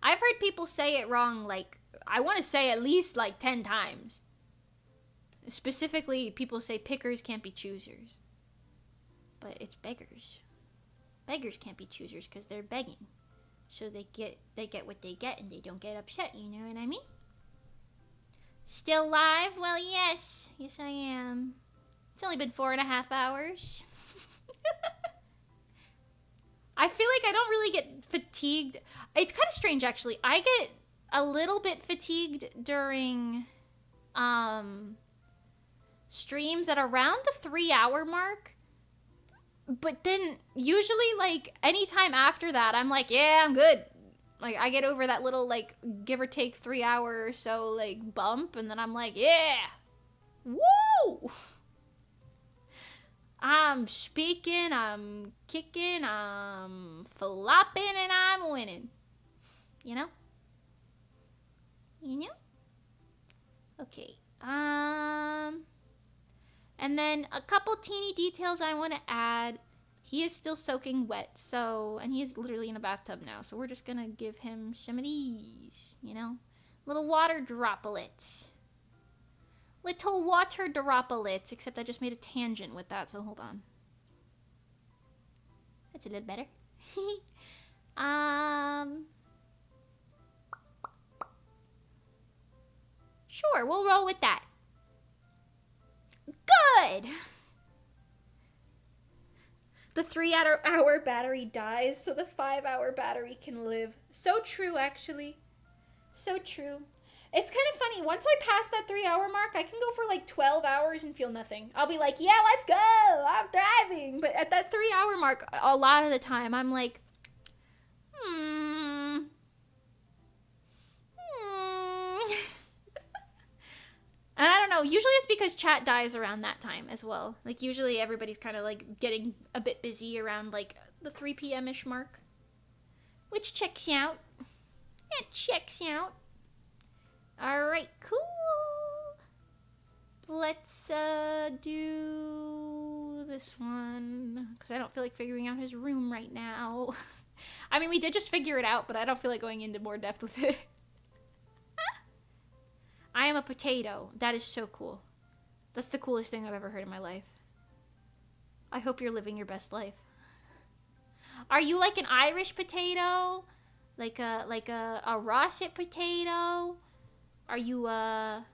I've heard people say it wrong, like, I want to say at least like 10 times. Specifically, people say pickers can't be choosers. But it's beggars. Beggars can't be choosers because they're begging. So they get what they get and they don't get upset, you know what I mean? Still live? Well, yes. Yes, I am. It's only been 4.5 hours. I feel like I don't really get fatigued. It's kind of strange, actually. I get a little bit fatigued during streams at around the 3-hour mark. But then usually, like, anytime after that, I'm like, yeah, I'm good. Like, I get over that little, like, give or take 3 hour or so, like, bump. And then I'm like, yeah. Woo! I'm speaking, I'm kicking, I'm flopping, and I'm winning. You know? You know? Okay. And then a couple teeny details I want to add. He is still soaking wet, so, and he is literally in a bathtub now, so we're just gonna give him some of these, you know? Little water droplets. Little water droplets, except I just made a tangent with that, so hold on. That's a little better. Sure, we'll roll with that. Good! The 3-hour battery dies, so the 5-hour battery can live. So true, actually. So true. It's kind of funny. Once I pass that 3-hour mark, I can go for like 12 hours and feel nothing. I'll be like, yeah, let's go. I'm thriving. But at that 3-hour mark, a lot of the time, I'm like, And I don't know, usually it's because chat dies around that time as well. Like, usually everybody's kind of, like, getting a bit busy around, like, the 3 p.m.-ish mark. Which checks out. That checks out. Alright, cool. Let's, do this one. Because I don't feel like figuring out his room right now. I mean, we did just figure it out, but I don't feel like going into more depth with it. I am a potato. That is so cool. That's the coolest thing I've ever heard in my life. I hope you're living your best life. Are you like an Irish potato? Like a russet potato? Are you a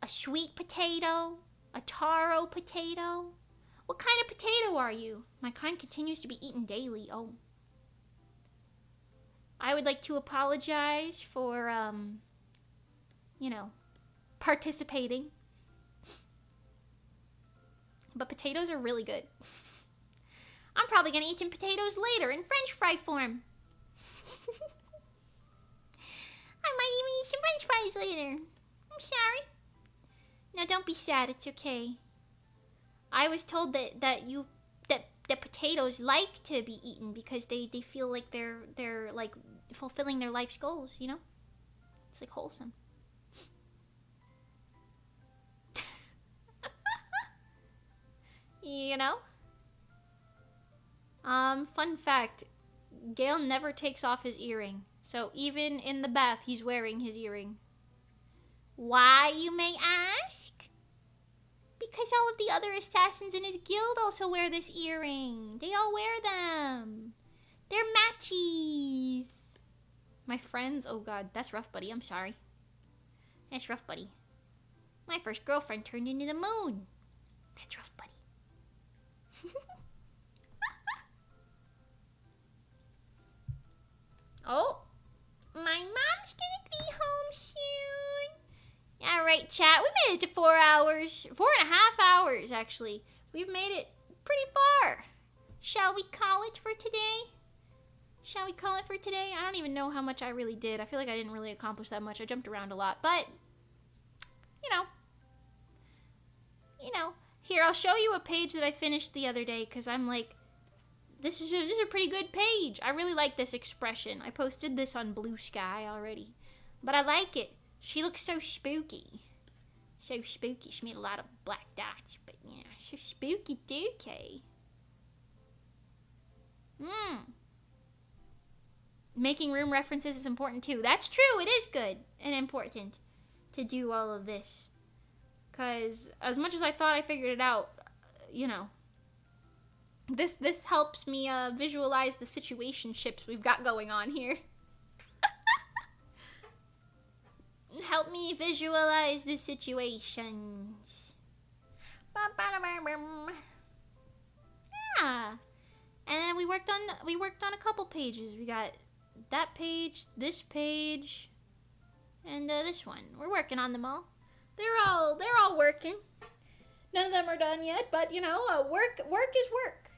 sweet potato? A taro potato? What kind of potato are you? My kind continues to be eaten daily. Oh. I would like to apologize for, you know, participating. But potatoes are really good. I'm probably gonna eat some potatoes later in French fry form. I might even eat some French fries later. I'm sorry. No, don't be sad. It's okay. I was told that potatoes like to be eaten because they feel like they're like fulfilling their life's goals, you know? It's like wholesome. You know? Fun fact, Gale never takes off his earring. So even in the bath, he's wearing his earring. Why, you may ask? Because all of the other assassins in his guild also wear this earring. They all wear them. They're matchies. My friends, oh god, that's rough, buddy. I'm sorry. That's rough, buddy. My first girlfriend turned into the moon. That's rough, buddy. Oh, my mom's gonna be home soon. Alright, chat, we made it to 4 hours. 4.5 hours, actually. We've made it pretty far. Shall we call it for today? Shall we call it for today? I don't even know how much I really did. I feel like I didn't really accomplish that much. I jumped around a lot, but, you know. Here, I'll show you a page that I finished the other day, because I'm like, this is a pretty good page. I really like this expression. I posted this on Blue Sky already, but I like it. She looks so spooky. So spooky. She made a lot of black dots, but yeah, so spooky dookie. Making room references is important too. That's true. It is good and important to do all of this. Because as much as I thought I figured it out, you know, this helps me visualize the situationships we've got going on here. Help me visualize the situations. Yeah. And then we worked on a couple pages. We got that page, this page, and this one. We're working on them all. They're all working. None of them are done yet, but you know, work is work.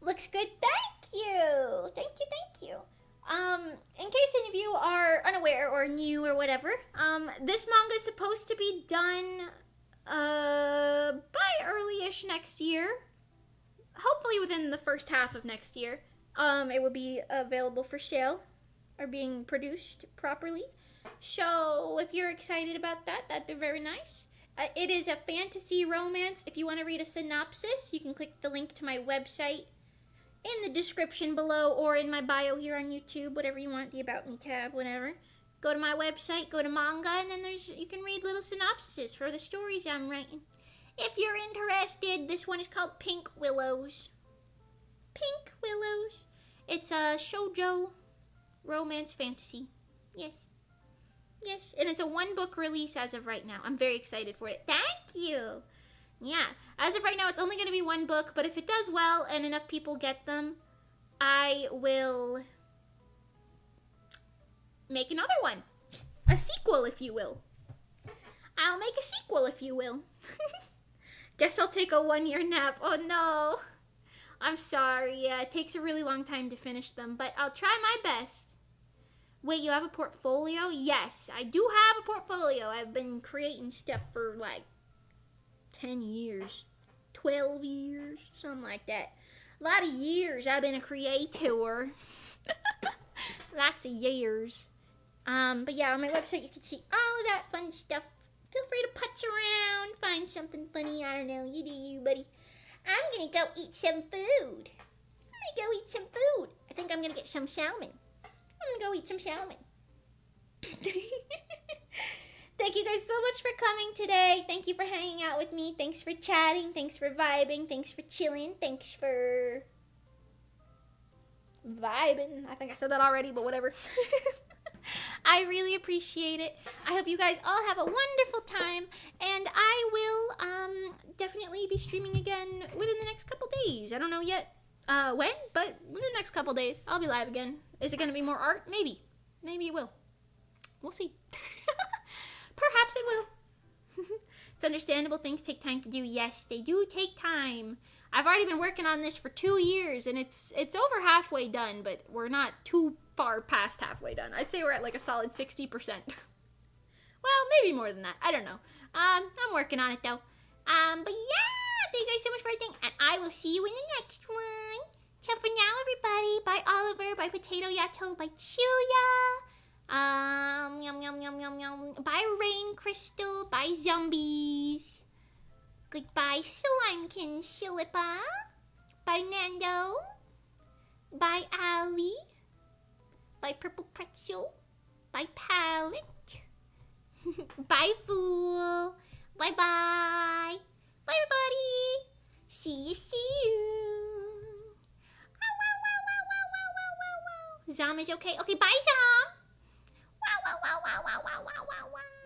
Looks good. Thank you. Thank you. In case any of you are unaware or new or whatever, this manga is supposed to be done by early-ish next year. Hopefully within the first half of next year. It will be available for sale or being produced properly. So if you're excited about that, that'd be very nice. It is a fantasy romance. If you want to read a synopsis, you can click the link to my website in the description below or in my bio here on YouTube, whatever you want, the About Me tab, whatever. Go to my website, go to manga, and then you can read little synopsises for the stories I'm writing. If you're interested, this one is called Pink Willows. Pink Willows. It's a shoujo romance fantasy. Yes. Yes, and it's a 1-book release as of right now. I'm very excited for it. Thank you. Yeah, as of right now, it's only going to be 1 book, but if it does well and enough people get them, I will make another one. A sequel, if you will. I'll make a sequel, if you will. Guess I'll take a 1-year nap. Oh, no. I'm sorry. Yeah, it takes a really long time to finish them, but I'll try my best. Wait, you have a portfolio? Yes, I do have a portfolio. I've been creating stuff for like 10 years, 12 years, something like that. A lot of years I've been a creator. Lots of years. But yeah, on my website you can see all of that fun stuff. Feel free to putz around, find something funny. I don't know, you do you, buddy. I'm gonna go eat some food. I think I'm gonna get some salmon. I'm gonna go eat some salmon. Thank you guys so much for coming today. Thank you for hanging out with me. Thanks for chatting. Thanks for vibing. Thanks for chilling. Thanks for vibing. I think I said that already, but whatever. I really appreciate it. I hope you guys all have a wonderful time, and I will definitely be streaming again within the next couple days. I don't know yet when, but within the next couple days, I'll be live again. Is it going to be more art? Maybe. Maybe it will. We'll see. Perhaps it will. It's understandable. Things take time to do. Yes, they do take time. I've already been working on this for 2 years, and it's over halfway done, but we're not too far past halfway done. I'd say we're at like a solid 60%. Well, maybe more than that. I don't know. I'm working on it, though. But yeah, thank you guys so much for everything, and I will see you in the next one. So for now, everybody, bye Oliver, bye Potato Yato, bye Chuya. Yum, yum, yum, yum, yum. Bye Rain Crystal, bye Zombies. Goodbye, Slimekin Shilippa. Bye, Nando. Bye, Allie. Bye, Purple Pretzel. Bye, Palette. Bye, Fool. Bye-bye. Bye, everybody. See you soon. Wow, wow, wow, wow, wow, wow, wow, wow, wow. Zom is okay. Okay, bye, Zom. Wow, wow, wow, wow, wow, wow, wow, wow, wow.